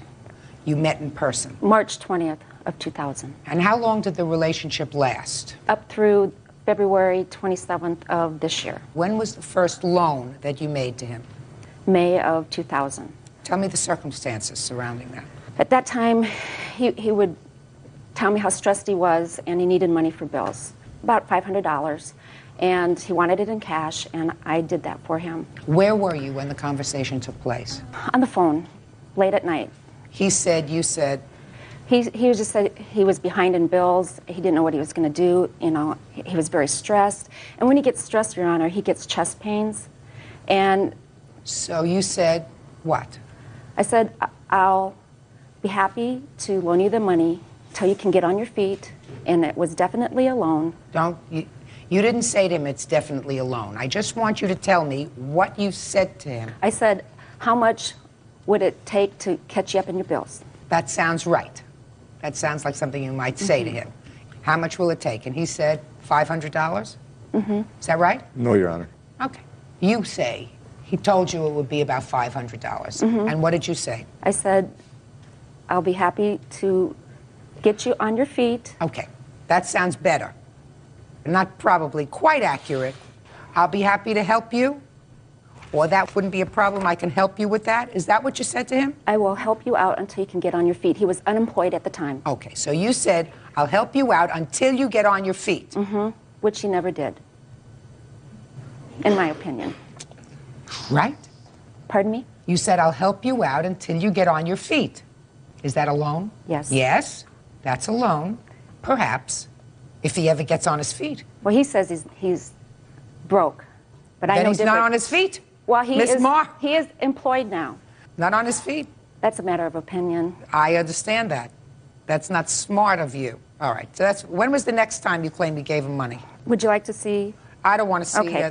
you met in person. March 20th of 2000. And how long did the relationship last? Up through February 27th of this year. When was the first loan that you made to him? May of 2000. Tell me the circumstances surrounding that. At that time, he would tell me how stressed he was and he needed money for bills, about $500. And he wanted it in cash, and I did that for him. Where were you when the conversation took place? On the phone, late at night. He said, you said? He just said he was behind in bills. He didn't know what he was going to do. You know, he was very stressed. And when he gets stressed, Your Honor, he gets chest pains. And so you said what? I said, I'll be happy to loan you the money till you can get on your feet. And it was definitely a loan. You didn't say to him it's definitely a loan. I just want you to tell me what you said to him. I said, how much would it take to catch you up in your bills? That sounds right. That sounds like something you might say to him. How much will it take? And he said $500? Mm-hmm. Is that right? No, Your Honor. Okay. You say he told you it would be about $500. Mm-hmm. And what did you say? I said, I'll be happy to get you on your feet. Okay. That sounds better. Not probably quite accurate. I'll be happy to help you. Or that wouldn't be a problem. I can help you with that. Is that what you said to him? I will help you out until you can get on your feet. He was unemployed at the time. Okay, so you said, I'll help you out until you get on your feet. Mm-hmm. Which he never did, in my opinion. Right? Pardon me? You said, I'll help you out until you get on your feet. Is that a loan? Yes. Yes, that's a loan. Perhaps, if he ever gets on his feet. Well, he says he's broke. But then I know he's different. not on his feet? Well, he is employed now. Not on his feet? That's a matter of opinion. I understand that. That's not smart of you. All right. So when was the next time you claimed you gave him money? Would you like to see? I don't want to see. Okay.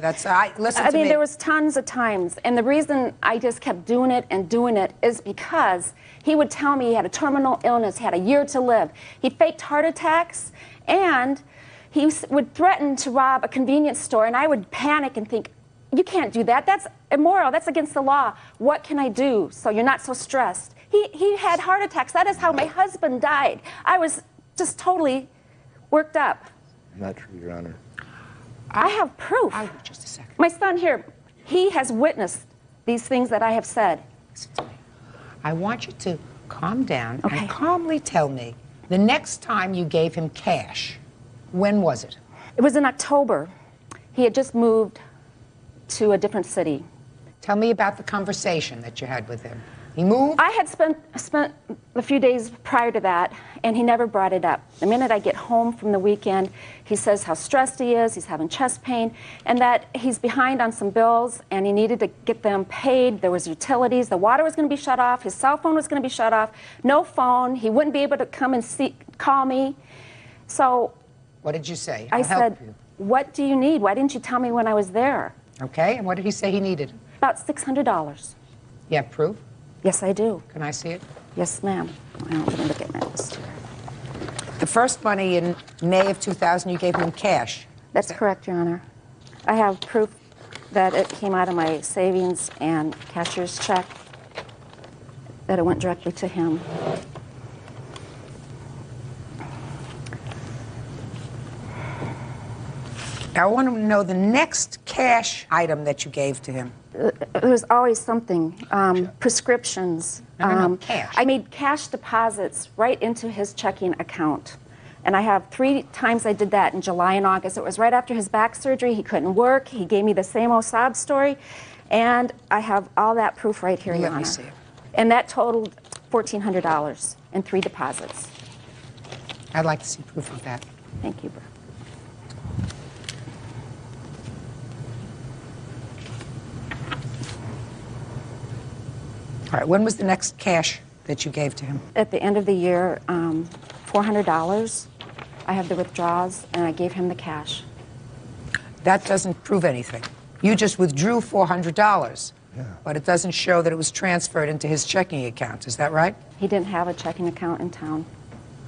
Listen I to mean, me. there was tons of times, and the reason I just kept doing it is because he would tell me he had a terminal illness, he had a year to live. He faked heart attacks, and he would threaten to rob a convenience store, and I would panic and think, you can't do that. That's immoral. That's against the law. What can I do so you're not so stressed? He had heart attacks. That is how my husband died. I was just totally worked up. Not true, Your Honor. I have proof. Just a second. My son here, he has witnessed these things that I have said. Listen to me. I want you to calm down and calmly tell me the next time you gave him cash. When was it? It was in October. He had just moved to a different city. Tell me about the conversation that you had with him. He moved? I had spent a few days prior to that, and he never brought it up. The minute I get home from the weekend, he says how stressed he is, he's having chest pain, and that he's behind on some bills, and he needed to get them paid. There was utilities, the water was going to be shut off, his cell phone was going to be shut off, no phone, he wouldn't be able to come and call me. So what did you say? I said, what do you need? Why didn't you tell me when I was there? Okay, and what did he say he needed? About $600. You have proof? Yes, I do. Can I see it? Yes, ma'am. Well, let me look at my list here. The first money in May of 2000, you gave him cash. That's correct, Your Honor. I have proof that it came out of my savings and cashier's check, that it went directly to him. I want to know the next cash item that you gave to him. There was always something, prescriptions. No, cash. I made cash deposits right into his checking account. And I have 3 times I did that in July and August. It was right after his back surgery. He couldn't work. He gave me the same old sob story. And I have all that proof right here, Your Honor. Let me see it. And that totaled $1,400 in 3 deposits. I'd like to see proof of that. Thank you, Brooke. All right, when was the next cash that you gave to him? At the end of the year, $400. I have the withdrawals, and I gave him the cash. That doesn't prove anything. You just withdrew $400, but it doesn't show that it was transferred into his checking account. Is that right? He didn't have a checking account in town.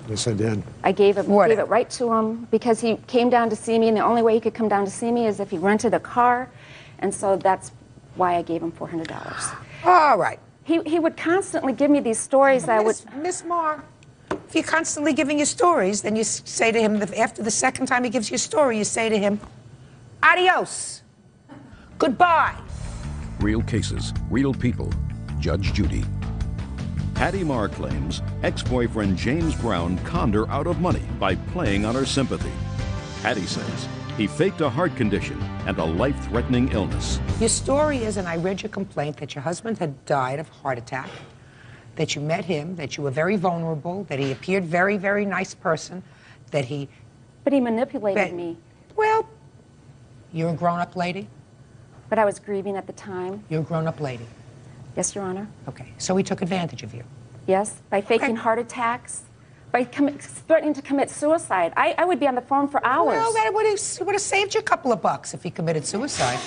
Yes, I did. I gave it right to him because he came down to see me, and the only way he could come down to see me is if he rented a car, and so that's why I gave him $400. All right. He would constantly give me these stories that Miss Marr, if you're constantly giving you stories, then you say to him, after the second time he gives you a story, you say to him, adios, goodbye. Real cases, real people. Judge Judy. Hattie Marr claims ex-boyfriend James Brown conned her out of money by playing on her sympathy. Hattie says he faked a heart condition and a life-threatening illness. Your story is, and I read your complaint, that your husband had died of heart attack, that you met him, that you were very vulnerable, that he appeared very, very nice person, that he... But he manipulated me. Well, you're a grown-up lady? But I was grieving at the time. You're a grown-up lady? Yes, Your Honor. Okay, so he took advantage of you? Yes, by faking heart attacks, by threatening to commit suicide. I would be on the phone for hours. Well, that would have saved you a couple of bucks if he committed suicide.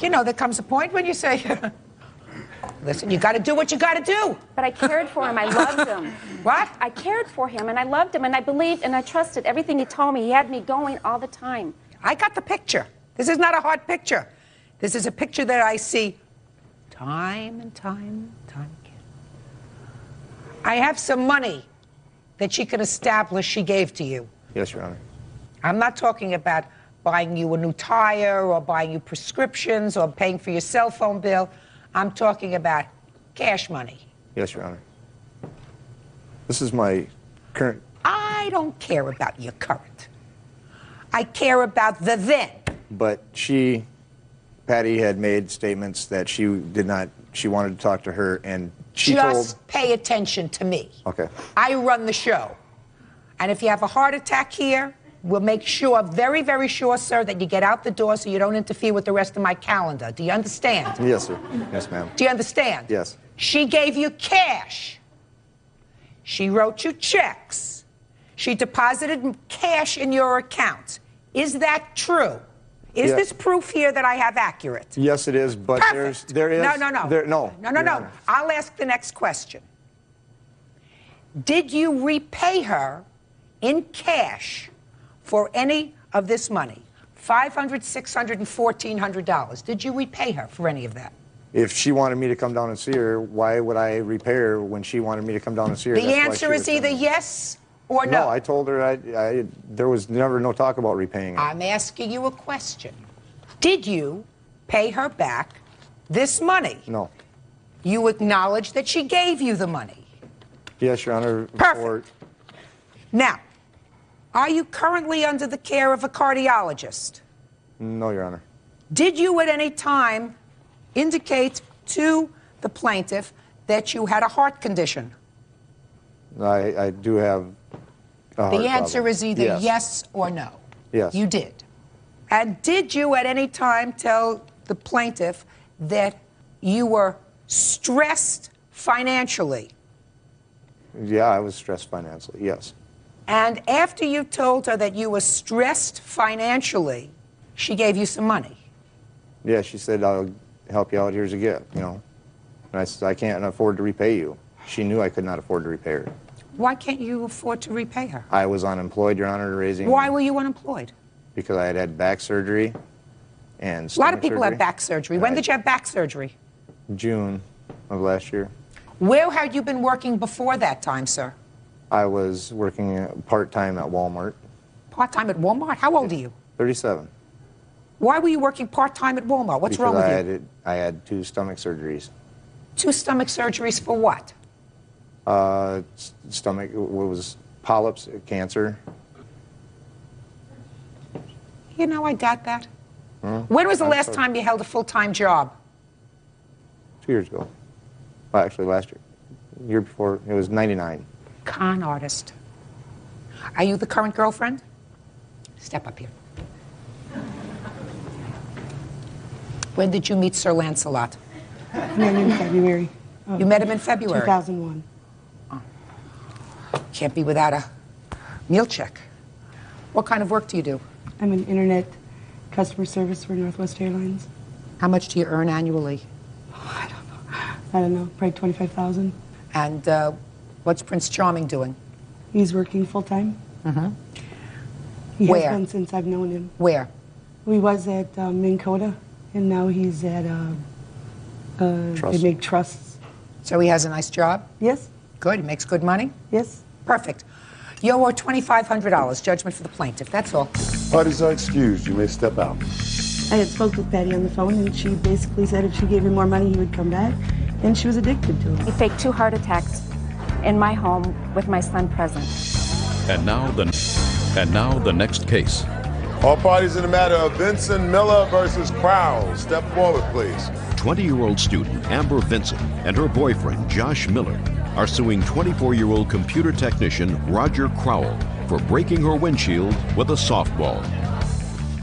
You know, there comes a point when you say, listen, you got to do what you got to do. But I cared for him. I loved him. What? I cared for him, and I loved him, and I believed, and I trusted everything he told me. He had me going all the time. I got the picture. This is not a hard picture. This is a picture that I see time and time again. I have some money that she can establish she gave to you. Yes, Your Honor. I'm not talking about buying you a new tire or buying you prescriptions or paying for your cell phone bill. I'm talking about cash money. Yes, Your Honor. This is my current... I don't care about your current. I care about the then. But Patty had made statements that she wanted to talk to her, and she Just pay attention to me. Okay. I run the show. And if you have a heart attack here, we'll make sure, very, very sure, sir, that you get out the door so you don't interfere with the rest of my calendar. Do you understand? Yes, sir. Yes, ma'am. Do you understand? Yes. She gave you cash. She wrote you checks. She deposited cash in your account. Is that true? Is Yeah. this proof here that I have accurate? Yes, it is, but Perfect. there is... No. No. No. I'll ask the next question. Did you repay her in cash for any of this money? $500, $600, and $1,400. Did you repay her for any of that? If she wanted me to come down and see her, why would I repay her when she wanted me to come down and see her? The That's why answer she is was either coming. yes or no. No, I told her there was never no talk about repaying her. I'm asking you a question. Did you pay her back this money? No. You acknowledge that she gave you the money. Yes, Your Honor. Perfect. Now, are you currently under the care of a cardiologist? No, Your Honor. Did you at any time indicate to the plaintiff that you had a heart condition? I do have a heart The answer problem. is either yes or no. Yes. You did. And did you at any time tell the plaintiff that you were stressed financially? Yeah, I was stressed financially, yes. And after you told her that you were stressed financially, she gave you some money? Yeah, she said, I'll help you out, here's a gift, you know. And I said, I can't afford to repay you. She knew I could not afford to repay her. Why can't you afford to repay her? I was unemployed, Your Honor, raising... Why were you unemployed? Because I had had back surgery and A lot of stomach people surgery. have back surgery. When did you have back surgery? June of last year. Where had you been working before that time, sir? I was working part-time at Walmart. Part-time at Walmart? How old are you? 37. Why were you working part-time at Walmart? What's wrong with you? I had 2 stomach surgeries. 2 stomach surgeries for what? Stomach, what was polyps, cancer. You know, I got that. Hmm? When was the I'm last sorry. time you held a full-time job? 2 years ago. Well, actually, last year. Year before, it was 99. Con artist. Are you the current girlfriend? Step up here. When did you meet Sir Lancelot? I met him in February. You met him in February? 2001. Can't be without a meal check. What kind of work do you do? I'm an internet customer service for Northwest Airlines. How much do you earn annually? I don't know, probably 25,000. And what's Prince Charming doing? He's working full-time. Mm-hmm. He Where? has been since I've known him. Where? He was at Minn Kota, and now he's at, they make trusts. So he has a nice job? Yes. Good, he makes good money? Yes. Perfect. You owe $2,500, judgment for the plaintiff, that's all. Parties are excused. You may step out. I had spoke with Patty on the phone, and she basically said if she gave him more money, he would come back, and she was addicted to He it. faked 2 heart attacks in my home with my son present. And now the next case. All parties in the matter of Vincent Miller versus Crowell. Step forward, please. 20-year-old student Amber Vincent and her boyfriend Josh Miller are suing 24-year-old computer technician Roger Crowell for breaking her windshield with a softball.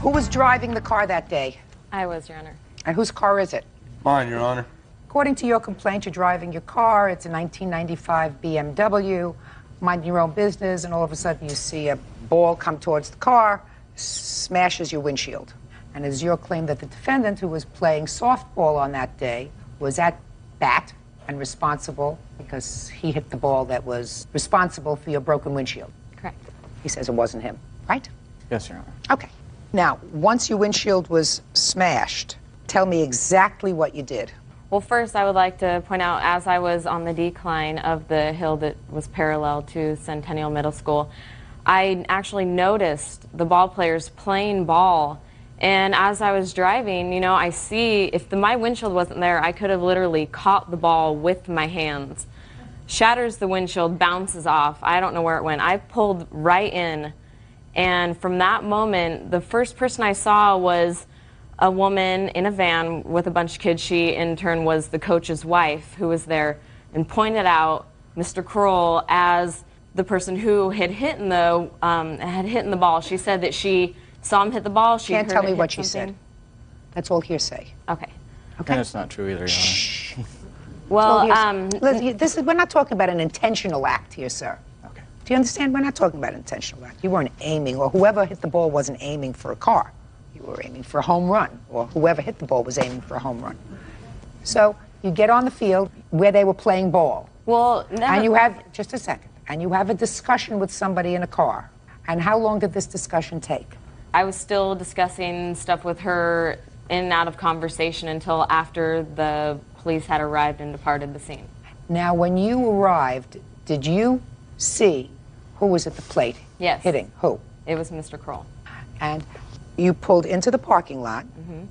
Who was driving the car that day? I was, Your Honor. And whose car is it? Mine, Your Honor. According to your complaint, you're driving your car. It's a 1995 BMW, minding your own business, and all of a sudden you see a ball come towards the car, smashes your windshield. And it is your claim that the defendant, who was playing softball on that day, was at bat and responsible because he hit the ball that was responsible for your broken windshield. Correct. He says it wasn't him, right? Yes, Your Honor. Okay. Now, once your windshield was smashed, tell me exactly what you did. Well, first, I would like to point out, as I was on the decline of the hill that was parallel to Centennial Middle School, I actually noticed the ball players playing ball. And as I was driving, you know, I see if my windshield wasn't there, I could have literally caught the ball with my hands. Shatters the windshield, bounces off. I don't know where it went. I pulled right in. And from that moment, the first person I saw was a woman in a van with a bunch of kids. She, in turn, was the coach's wife who was there and pointed out Mr. Kroll as the person who had hit in the ball. She said that she saw him hit the ball. She Can't heard tell it me hit what she something. said. That's all hearsay. Okay. Okay. And it's not true either, Your Honor. Well, Listen, we're not talking about an intentional act here, sir. Okay. Do you understand? We're not talking about intentional act. You weren't aiming, or whoever hit the ball wasn't aiming for a car. You were aiming for a home run, or whoever hit the ball was aiming for a home run. So you get on the field where they were playing ball. Well, and you have, just a second, and you have a discussion with somebody in a car. And how long did this discussion take? I was still discussing stuff with her in and out of conversation until after the police had arrived and departed the scene. Now, when you arrived, did you see who was at the plate? Yes. Hitting who? It was Mr. Kroll. And you pulled into the parking lot. Mm-hmm.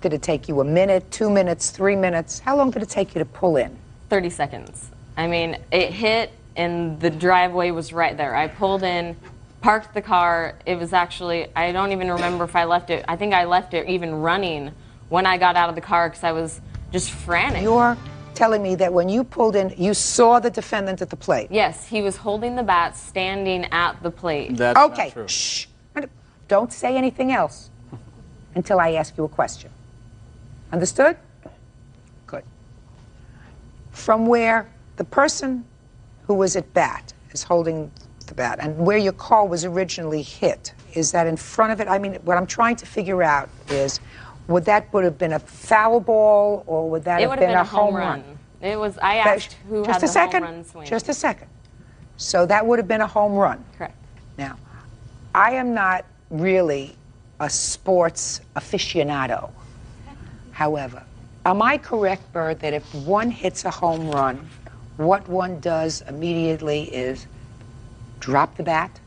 Did it take you a minute, 2 minutes, 3 minutes? How long did it take you to pull in? 30 seconds. I mean, it hit and the driveway was right there. I pulled in, parked the car. It was actually, I don't even remember if I left it. I think I left it even running when I got out of the car because I was just frantic. You're telling me that when you pulled in, you saw the defendant at the plate? Yes, he was holding the bat, standing at the plate. That's okay. Not true. Shh. Don't say anything else until I ask you a question. Understood? Good. From where the person who was at bat is holding the bat and where your car was originally hit, is that in front of it? I mean, what I'm trying to figure out is, would have been a foul ball, or would that have been a home run? It was, I asked who had the home run swing. Just a second. So that would have been a home run. Correct. Now, I am not really a sports aficionado. However, am I correct, Bird, that if one hits a home run, what one does immediately is drop the bat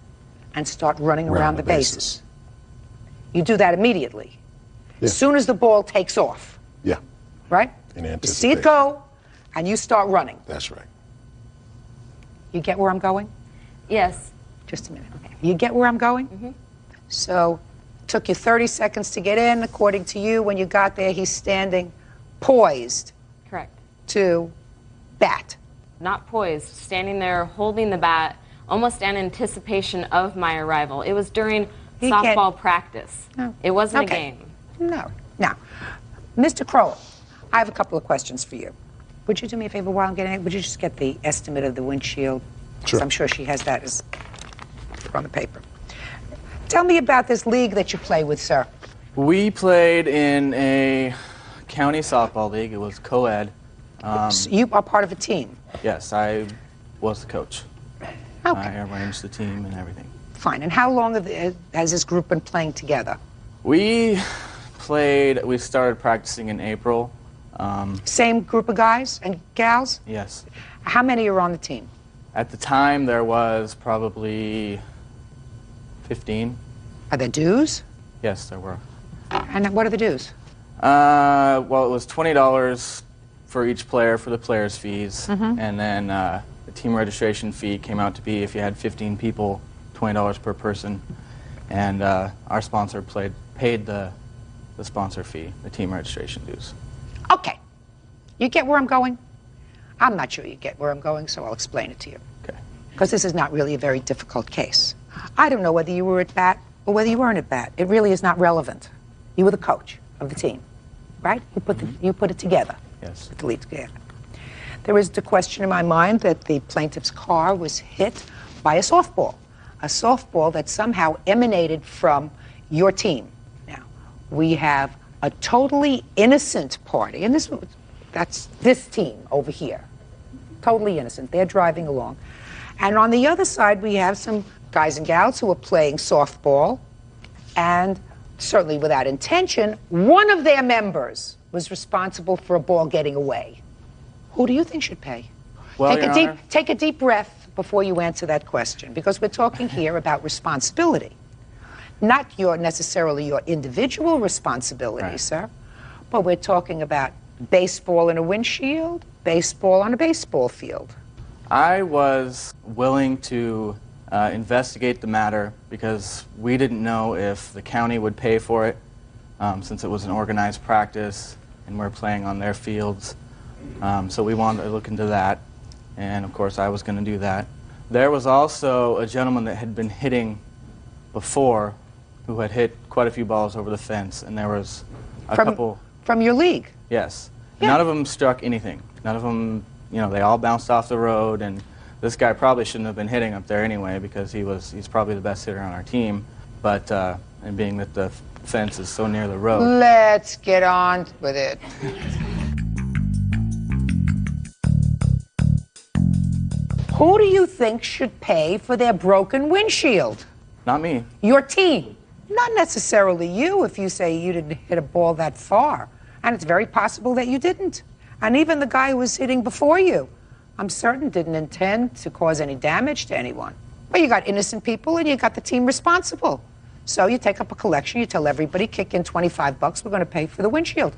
and start running around the bases? You do that immediately. Yeah. As soon as the ball takes off. Yeah. Right? In You anticipation. see it go, and you start running. That's right. You get where I'm going? Yes. Just a minute. You get where I'm going? Mm-hmm. So, took you 30 seconds to get in. According to you, when you got there, he's standing poised. Correct. To bat. Not poised, standing there holding the bat, almost in anticipation of my arrival. It was during softball practice. No. It wasn't Okay. a game. No. Now, Mr. Crowell, I have a couple of questions for you. Would you do me a favor while I'm getting it? Would you just get the estimate of the windshield? Sure. I'm sure she has that as on the paper. Tell me about this league that you play with, sir. We played in a county softball league. It was co-ed. So you are part of a team? Yes, I was the coach. Okay. I arranged the team and everything. Fine. And how long has this group been playing together? We started practicing in April. Same group of guys and gals? Yes. How many are on the team? At the time, there was probably 15. Are there dues? Yes, there were. And what are the dues? Well, it was $20 for each player for the players' fees, and then the team registration fee came out to be, if you had 15 people, $20 per person, and our sponsor paid the sponsor fee, the team registration dues. Okay. You get where I'm going? I'm not sure you get where I'm going, so I'll explain it to you. Okay. Because this is not really a very difficult case. I don't know whether you were at bat or whether you weren't at bat. It really is not relevant. You were the coach of the team, right? You put it together. Yes. Put the lead together. There is the question in my mind that the plaintiff's car was hit by a softball that somehow emanated from your team. Now, we have a totally innocent party, and that's this team over here. Totally innocent. They're driving along. And on the other side, we have some guys and gals who are playing softball, and certainly without intention, one of their members was responsible for a ball getting away. Who do you think should pay? Well, Take a deep breath before you answer that question, because we're talking here about responsibility. Not necessarily your individual responsibility, right, sir, but we're talking about baseball in a windshield, baseball on a baseball field. I was willing to investigate the matter because we didn't know if the county would pay for it, since it was an organized practice and we're playing on their fields. So we wanted to look into that, and of course I was going to do that. There was also a gentleman that had been hitting before who had hit quite a few balls over the fence, and there was a couple... From your league? Yes. Yeah. None of them struck anything. None of them, they all bounced off the road, and This guy probably shouldn't have been hitting up there anyway because he's probably the best hitter on our team. But, and being that the fence is so near the road. Let's get on with it. Who do you think should pay for their broken windshield? Not me. Your team. Not necessarily you if you say you didn't hit a ball that far. And it's very possible that you didn't. And even the guy who was hitting before you, I'm certain didn't intend to cause any damage to anyone. But you got innocent people and you got the team responsible. So you take up a collection, you tell everybody, kick in $25, we're going to pay for the windshield.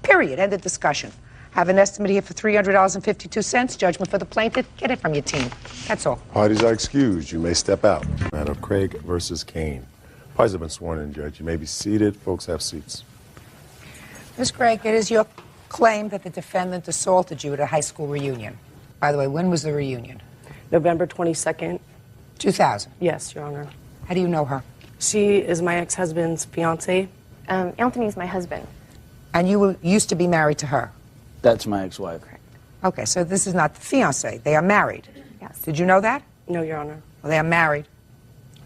Period. End of discussion. Have an estimate here for $300.52. Judgment for the plaintiff. Get it from your team. That's all. Parties are excused. You may step out. Matter of Craig versus Kane. Parties have been sworn in, Judge. You may be seated. Folks have seats. Ms. Craig, it is your claim that the defendant assaulted you at a high school reunion. By the way, when was the reunion? November 22nd. 2000? Yes, Your Honor. How do you know her? She is my ex-husband's fiance. Anthony's my husband. And you used to be married to her? That's my ex-wife. Okay, so this is not the fiance. They are married. Yes. Did you know that? No, Your Honor. Well, they are married.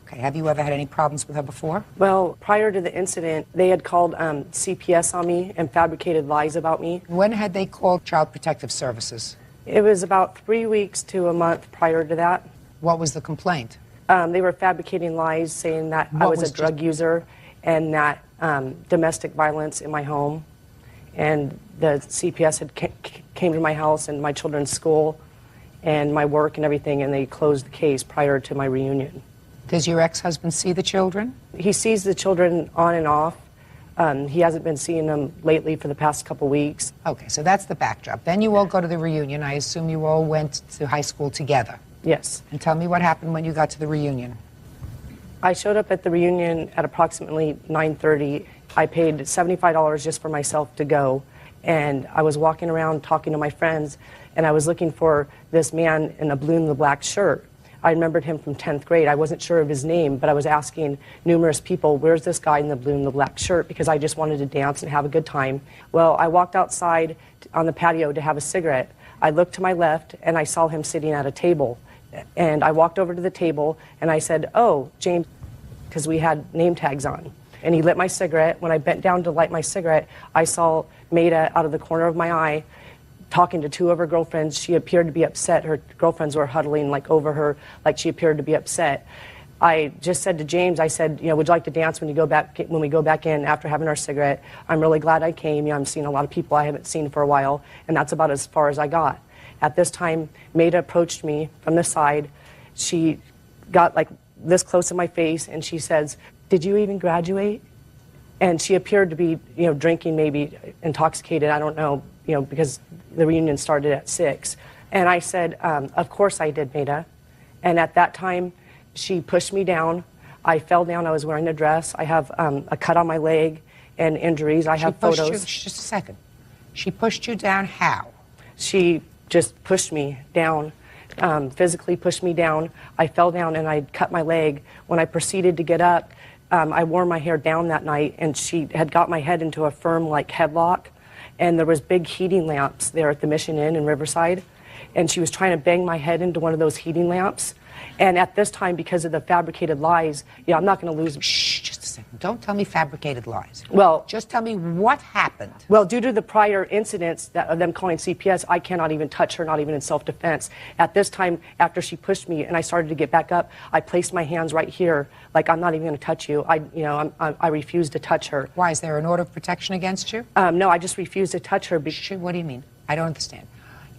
Okay, have you ever had any problems with her before? Well, prior to the incident, they had called CPS on me and fabricated lies about me. When had they called Child Protective Services? It was about 3 weeks to a month prior to that. What was the complaint? They were fabricating lies saying that I was a drug user and that domestic violence in my home. And the CPS had came to my house and my children's school and my work and everything, and they closed the case prior to my reunion. Does your ex-husband see the children? He sees the children on and off. He hasn't been seeing them lately for the past couple weeks. Okay, so that's the backdrop. Then you all go to the reunion. I assume you all went to high school together. Yes. And tell me what happened when you got to the reunion. I showed up at the reunion at approximately 9:30. I paid $75 just for myself to go. And I was walking around talking to my friends, and I was looking for this man in a blue and the black shirt. I remembered him from 10th grade. I wasn't sure of his name, but I was asking numerous people, where's this guy in the blue and the black shirt? Because I just wanted to dance and have a good time. Well, I walked outside on the patio to have a cigarette. I looked to my left, and I saw him sitting at a table. And I walked over to the table, and I said, oh, James, because we had name tags on. And he lit my cigarette. When I bent down to light my cigarette, I saw Maida out of the corner of my eye talking to two of her girlfriends. She appeared to be upset. Her girlfriends were huddling like over her, like she appeared to be upset. I just said to James, I said, you know, would you like to dance when we go back in after having our cigarette? I'm really glad I came. You know, I'm seeing a lot of people I haven't seen for a while, and that's about as far as I got. At this time, Maida approached me from the side. She got like this close to my face, and she says, did you even graduate? And she appeared to be, you know, drinking, maybe intoxicated, I don't know, you know, because the reunion started at 6. And I said, of course I did, Maida. And at that time, she pushed me down. I fell down. I was wearing a dress. I have a cut on my leg and injuries. I have photos. Just a second. She pushed you down how? She just pushed me down, physically pushed me down. I fell down and I cut my leg. When I proceeded to get up, I wore my hair down that night, and she had got my head into a firm like headlock, and there was big heating lamps there at the Mission Inn in Riverside, and she was trying to bang my head into one of those heating lamps. And at this time, because of the fabricated lies, yeah, I'm not going to lose. Shh, just a second. Don't tell me fabricated lies. Well, just tell me what happened. Well, due to the prior incidents of them calling CPS, I cannot even touch her, not even in self-defense. At this time, after she pushed me and I started to get back up, I placed my hands right here, like I'm not even going to touch you. I refused to touch her. Why? Is there an order of protection against you? No, I just refused to touch her. What do you mean? I don't understand.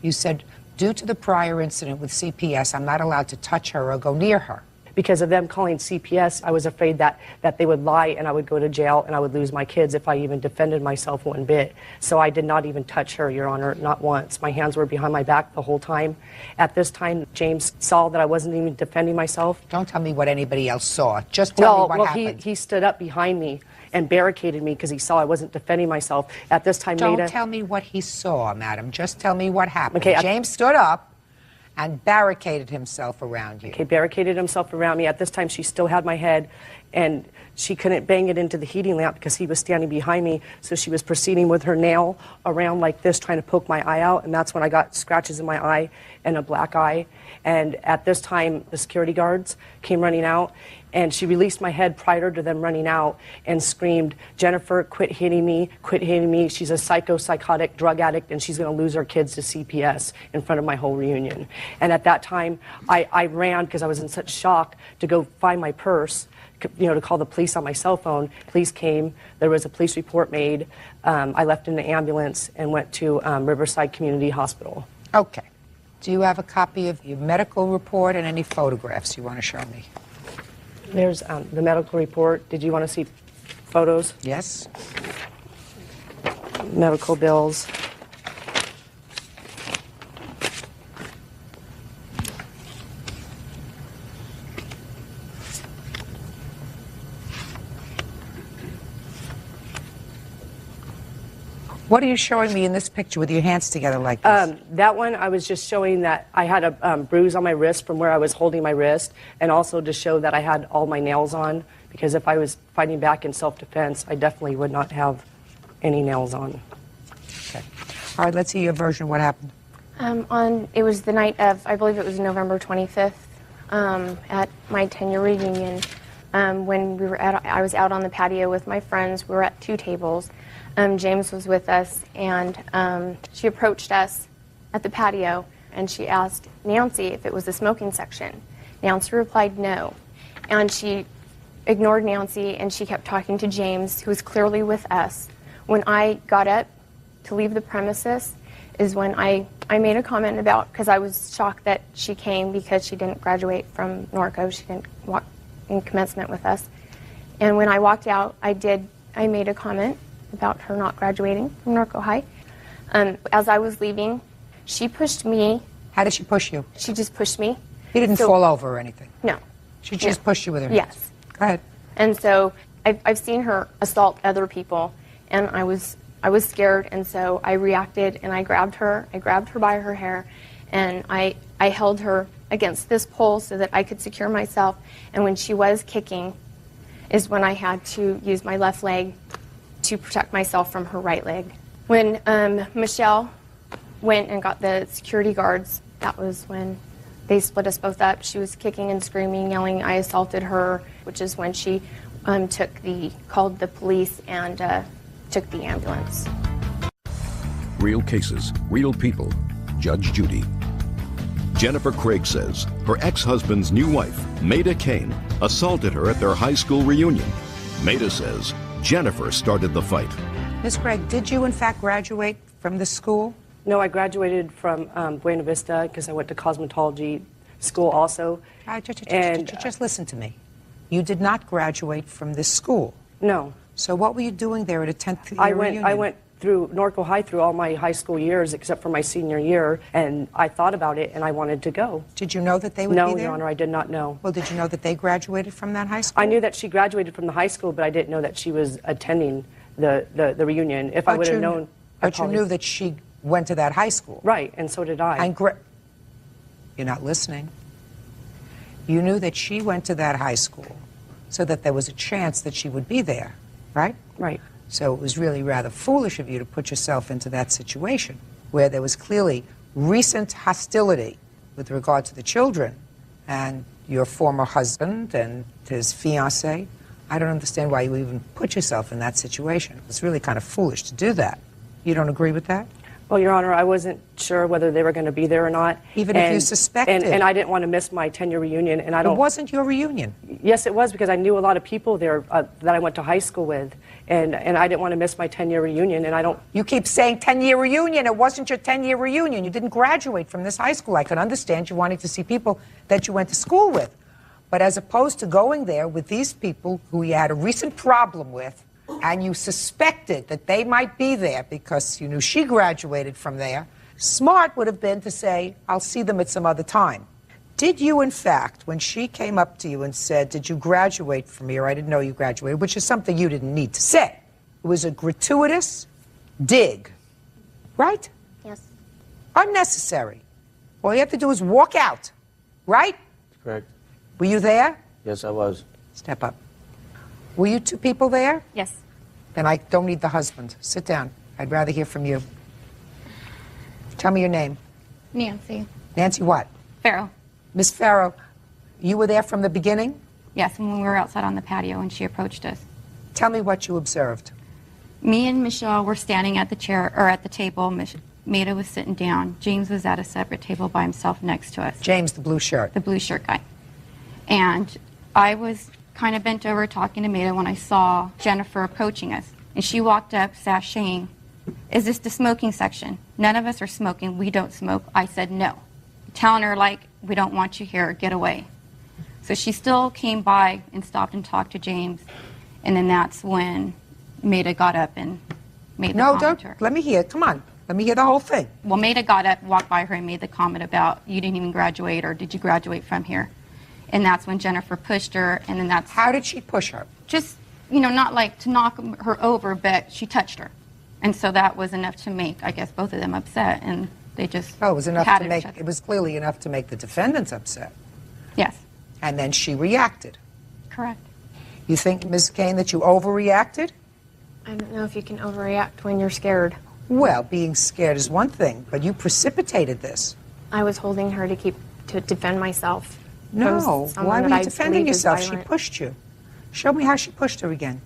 You said, due to the prior incident with CPS, I'm not allowed to touch her or go near her. Because of them calling CPS, I was afraid that they would lie and I would go to jail and I would lose my kids if I even defended myself one bit. So I did not even touch her, Your Honor, not once. My hands were behind my back the whole time. At this time, James saw that I wasn't even defending myself. Don't tell me what anybody else saw. Just tell me what happened. He stood up behind me and barricaded me because he saw I wasn't defending myself. At this time, Don't tell me what he saw, madam. Just tell me what happened. Okay, James stood up and barricaded himself around you. Okay, barricaded himself around me. At this time, she still had my head, and she couldn't bang it into the heating lamp because he was standing behind me, so she was proceeding with her nail around like this, trying to poke my eye out, and that's when I got scratches in my eye and a black eye. And at this time, the security guards came running out, and she released my head prior to them running out and screamed, "Jennifer, quit hitting me, quit hitting me. She's a psychotic drug addict, and she's going to lose her kids to CPS," in front of my whole reunion. And at that time, I ran because I was in such shock to go find my purse, to call the police on my cell phone. Police came. There was a police report made. I left in the ambulance and went to Riverside Community Hospital. Okay. Do you have a copy of your medical report and any photographs you want to show me? There's the medical report. Did you want to see photos? Yes. Medical bills. What are you showing me in this picture with your hands together like this? That one, I was just showing that I had a bruise on my wrist from where I was holding my wrist, and also to show that I had all my nails on, because if I was fighting back in self-defense, I definitely would not have any nails on. Okay. All right, let's hear your version of what happened. It was the night of, I believe it was November 25th, at my 10-year reunion. When I was out on the patio with my friends. We were at 2 tables. James was with us, and she approached us at the patio, and she asked Nancy if it was the smoking section. Nancy replied no, and she ignored Nancy, and she kept talking to James, who was clearly with us. When I got up to leave the premises is when I made a comment about, because I was shocked that she came because she didn't graduate from Norco. She didn't walk in commencement with us. And when I walked out, I made a comment about her not graduating from Norco High. As I was leaving, she pushed me. How did she push you? She just pushed me. You didn't fall over or anything? No. She just pushed you with her hands? Yes. Go ahead. And so I've seen her assault other people, and I was scared, and so I reacted, and I grabbed her by her hair, and I held her against this pole so that I could secure myself. And when she was kicking is when I had to use my left leg to protect myself from her right leg. When Michelle went and got the security guards, that was when they split us both up. She was kicking and screaming, yelling, I assaulted her, which is when she called the police and took the ambulance. Real cases, real people. Judge Judy. Jennifer Craig says her ex-husband's new wife, Maida Kane, assaulted her at their high school reunion. Maida says Jennifer started the fight. Ms. Craig, did you in fact graduate from this school? No, I graduated from Buena Vista because I went to cosmetology school also. Just listen to me. You did not graduate from this school? No. So what were you doing there at a 10th year reunion? I went through Norco High through all my high school years except for my senior year, and I thought about it and I wanted to go. Did you know that they would be there? No, Your Honor, I did not know. Well, did you know that they graduated from that high school? I knew that she graduated from the high school, but I didn't know that she was attending the reunion. If I would have known... But you knew that she went to that high school? Right, and so did I. You're not listening. You knew that she went to that high school so that there was a chance that she would be there, right? Right. So it was really rather foolish of you to put yourself into that situation where there was clearly recent hostility with regard to the children and your former husband and his fiancée. I don't understand why you even put yourself in that situation. It's really kind of foolish to do that. You don't agree with that? Well, Your Honor, I wasn't sure whether they were going to be there or not. Even if you suspected. And I didn't want to miss my 10-year reunion. And I don't. It wasn't your reunion. Yes, it was, because I knew a lot of people there that I went to high school with. And I didn't want to miss my 10-year reunion, and I don't... You keep saying 10-year reunion. It wasn't your 10-year reunion. You didn't graduate from this high school. I could understand you wanting to see people that you went to school with. But as opposed to going there with these people who you had a recent problem with, and you suspected that they might be there because you knew she graduated from there, smart would have been to say, I'll see them at some other time. Did you, in fact, when she came up to you and said, did you graduate from here? I didn't know you graduated, which is something you didn't need to say. It was a gratuitous dig, right? Yes. Unnecessary. All you have to do is walk out, right? Correct. Were you there? Yes, I was. Step up. Were you two people there? Yes. Then I don't need the husband. Sit down. I'd rather hear from you. Tell me your name. Nancy. Nancy what? Farrell. Miss Farrow, you were there from the beginning? Yes, when we were outside on the patio and she approached us. Tell me what you observed. Me and Michelle were standing at the chair, or at the table. Maida was sitting down. James was at a separate table by himself next to us. James, the blue shirt. The blue shirt guy. And I was kind of bent over talking to Maida when I saw Jennifer approaching us. And she walked up, sashaying, "Is this the smoking section? None of us are smoking. We don't smoke." I said no. Telling her, like, "We don't want you here. Get away." So she still came by and stopped and talked to James. And then that's when Maida got up and made the comment. No, don't. Let me hear. Come on. Let me hear the whole thing. Well, Maida got up, walked by her, and made the comment about, "You didn't even graduate," or "Did you graduate from here?" And that's when Jennifer pushed her, and then that's... How did she push her? Just, you know, not like to knock her over, but she touched her. And so that was enough to make, I guess, both of them upset, and they just... Oh, it was enough to patted make... each other. It was clearly enough to make the defendants upset. Yes. And then she reacted. Correct. You think, Ms. Kane, that you overreacted? I don't know if you can overreact when you're scared. Well, being scared is one thing, but you precipitated this. I was holding her to defend myself. No, why were you defending yourself? She pushed you. Show me how she pushed her again.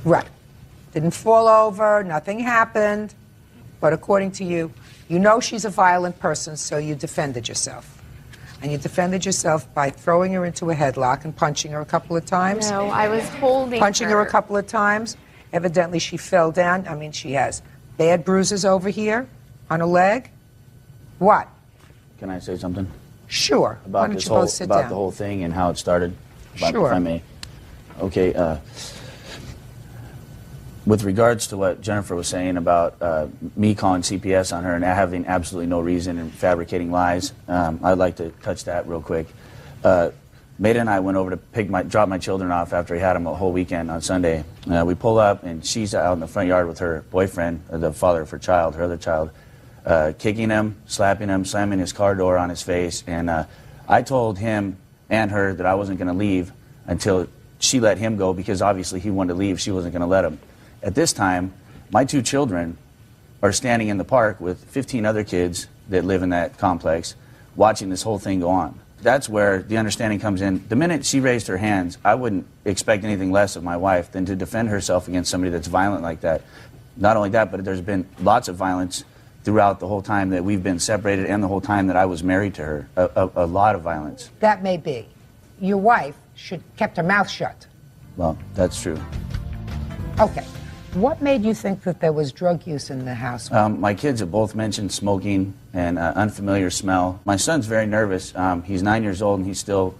Right. Didn't fall over, nothing happened. But according to you, you know she's a violent person, so you defended yourself. And you defended yourself by throwing her into a headlock and punching her a couple of times. No, I was holding Punching her a couple of times. Evidently, she fell down. I mean, she has bad bruises over here on her leg. What? Can I say something? Sure. Why About don't this you whole both sit about down? the whole thing and how it started. Sure. If I may. Okay. With regards to what Jennifer was saying about me calling CPS on her and having absolutely no reason and fabricating lies, I'd like to touch that real quick. Maida and I went over to drop my children off after we had them a whole weekend on Sunday. We pull up and she's out in the front yard with her boyfriend, the father of her child, her other child, kicking him, slapping him, slamming his car door on his face. And I told him and her that I wasn't going to leave until she let him go, because obviously he wanted to leave. She wasn't going to let him. At this time, my two children are standing in the park with 15 other kids that live in that complex watching this whole thing go on. That's where the understanding comes in. The minute she raised her hands, I wouldn't expect anything less of my wife than to defend herself against somebody that's violent like that. Not only that, but there's been lots of violence throughout the whole time that we've been separated and the whole time that I was married to her. A lot of violence. That may be. Your wife should have kept her mouth shut. Well, that's true. Okay. What made you think that there was drug use in the house? My kids have both mentioned smoking and unfamiliar smell. My son's very nervous. He's 9 years old and he's still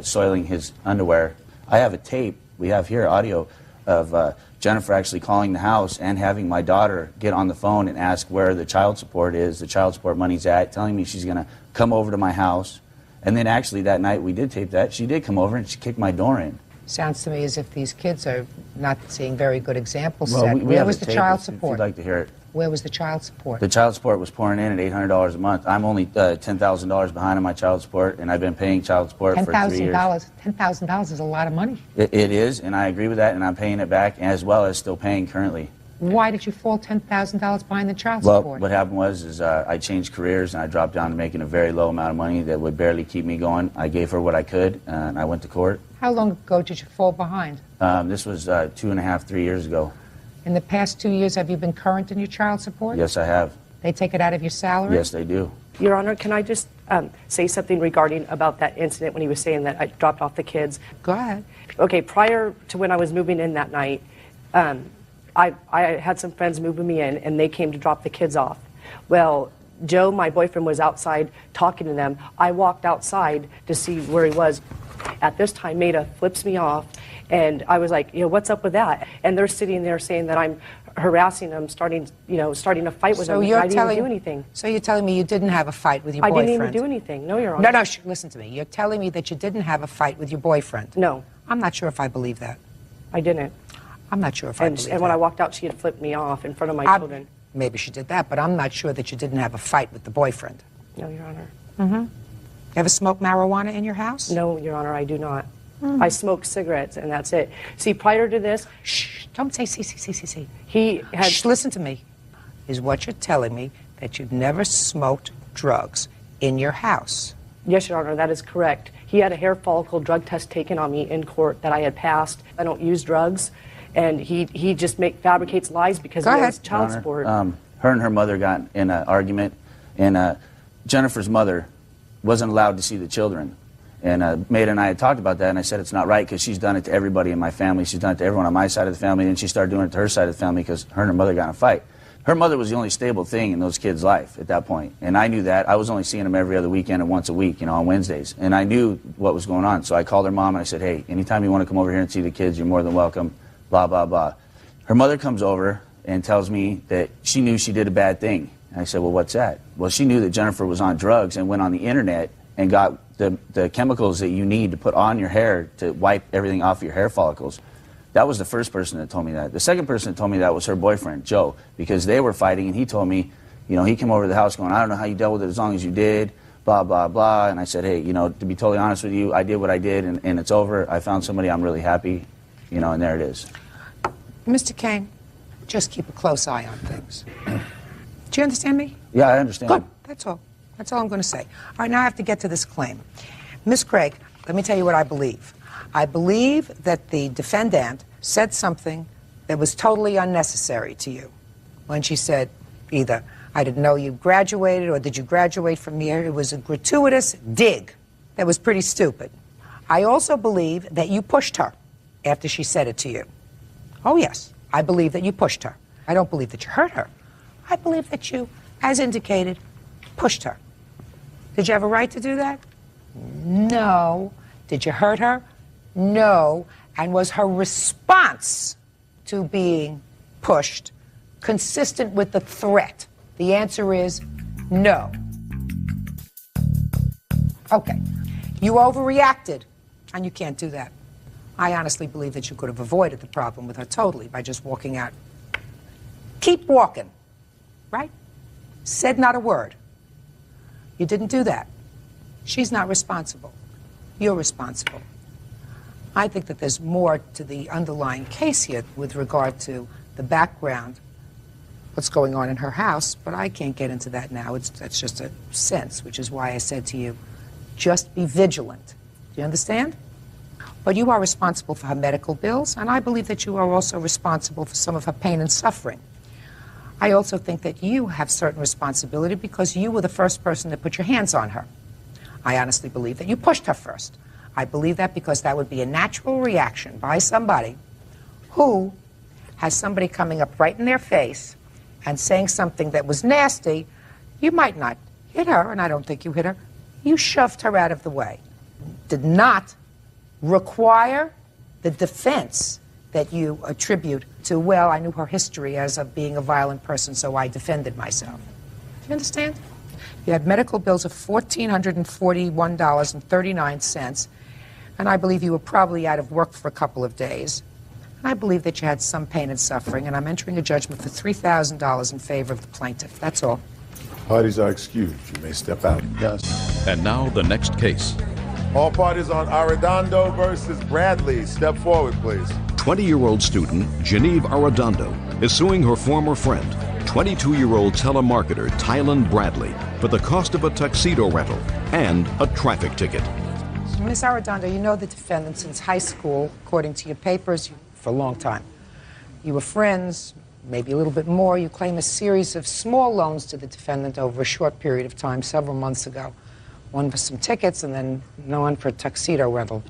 soiling his underwear. I have a tape, we have here audio, of Jennifer actually calling the house and having my daughter get on the phone and ask where the child support is, the child support money's at, telling me she's going to come over to my house. And then actually that night we did tape that. She did come over and she kicked my door in. Sounds to me as if these kids are not seeing very good examples Well, set. we Where have was the the tape child if support? you'd like to hear it. Where was the child support? The child support was pouring in at $800 a month. I'm only $10,000 behind on my child support, and I've been paying child support for 3 years. $10,000 is a lot of money. It is, and I agree with that, and I'm paying it back, as well as still paying currently. Why did you fall $10,000 behind the child Well, support? what happened was I changed careers, and I dropped down to making a very low amount of money that would barely keep me going. I gave her what I could, and I went to court. How long ago did you fall behind? This was 2.5, 3 years ago. In the past 2 years, have you been current in your child support? Yes, I have. They take it out of your salary? Yes, they do. Your Honor, can I just say something regarding about that incident when he was saying that I dropped off the kids? Go ahead. Okay, prior to when I was moving in that night, I had some friends moving me in, and they came to drop the kids off. Well, Joe, my boyfriend, was outside talking to them. I walked outside to see where he was. At this time, Maida flips me off, and I was like, what's up with that? And they're sitting there saying that I'm harassing them, starting a fight with them. I didn't even do anything. So you're telling me you didn't have a fight with your I boyfriend? didn't even do anything. No, Your Honor. No, listen to me. You're telling me that you didn't have a fight with your boyfriend? No. I'm not sure if I believe that. I didn't. I'm not sure if I believe that. And when I walked out, she had flipped me off in front of my children. Maybe she did that, but I'm not sure that you didn't have a fight with the boyfriend. No, Your Honor. Mm-hmm. Ever smoke marijuana in your house? No, Your Honor, I do not. I smoked cigarettes, and that's it. See, prior to this, Shh, don't say see. he had... Shh, listen to me. Is what you're telling me that you've never smoked drugs in your house? Yes, Your Honor, that is correct. He had a hair follicle drug test taken on me in court that I had passed. I don't use drugs, and he just fabricates lies because he has child support. Her and her mother got in an argument, and Jennifer's mother wasn't allowed to see the children. And Maida and I had talked about that, and I said it's not right because she's done it to everybody in my family. She's done it to everyone on my side of the family, and she started doing it to her side of the family because her and her mother got in a fight. Her mother was the only stable thing in those kids' life at that point, and I knew that. I was only seeing them every other weekend and once a week, you know, on Wednesdays, and I knew what was going on. So I called her mom and I said, hey, anytime you want to come over here and see the kids, you're more than welcome, blah, blah, blah. Her mother comes over and tells me that she knew she did a bad thing. And I said, well, what's that? Well, she knew that Jennifer was on drugs and went on the internet and got the chemicals that you need to put on your hair to wipe everything off your hair follicles. That was the first person that told me that. The second person that told me that was her boyfriend, Joe, because they were fighting, and he told me, you know, he came over to the house going, I don't know how you dealt with it as long as you did, blah, blah, blah. And I said, hey, you know, to be totally honest with you, I did what I did, and it's over. I found somebody I'm really happy, you know, and there it is. Mr. Kane, just keep a close eye on things. Do you understand me? Yeah, I understand. Good. That's all. That's all I'm going to say. All right, now I have to get to this claim. Miss Craig, let me tell you what I believe. I believe that the defendant said something that was totally unnecessary to you when she said either, I didn't know you graduated, or did you graduate from here? It was a gratuitous dig that was pretty stupid. I also believe that you pushed her after she said it to you. Oh, yes, I believe that you pushed her. I don't believe that you hurt her. I believe that you, as indicated, pushed her. Did you have a right to do that? No. Did you hurt her? No. And was her response to being pushed consistent with the threat? The answer is no. Okay. You overreacted, and you can't do that. I honestly believe that you could have avoided the problem with her totally by just walking out. Keep walking, right? Said not a word. You didn't do that. She's not responsible. You're responsible. I think that there's more to the underlying case here with regard to the background, what's going on in her house, but I can't get into that now. That's just a sense, which is why I said to you, just be vigilant. Do you understand? But you are responsible for her medical bills, and I believe that you are also responsible for some of her pain and suffering. I also think that you have certain responsibility because you were the first person to put your hands on her. I honestly believe that you pushed her first. I believe that because that would be a natural reaction by somebody who has somebody coming up right in their face and saying something that was nasty. You might not hit her, and I don't think you hit her. You shoved her out of the way. Did not require the defense that you attribute to, well, I knew her history as of being a violent person, so I defended myself. Do you understand? You had medical bills of $1,441.39, and I believe you were probably out of work for a couple of days. And I believe that you had some pain and suffering, and I'm entering a judgment for $3,000 in favor of the plaintiff. That's all. Parties are excused. You may step out. Yes. And now the next case. All parties on Arredondo versus Bradley. Step forward, please. 20-year-old student Genevieve Arredondo is suing her former friend, 22-year-old telemarketer Tylen Bradley, for the cost of a tuxedo rental and a traffic ticket. Miss Arredondo, you know the defendant since high school, according to your papers, for a long time. You were friends, maybe a little bit more. You claim a series of small loans to the defendant over a short period of time, several months ago. One for some tickets and then one for a tuxedo rental.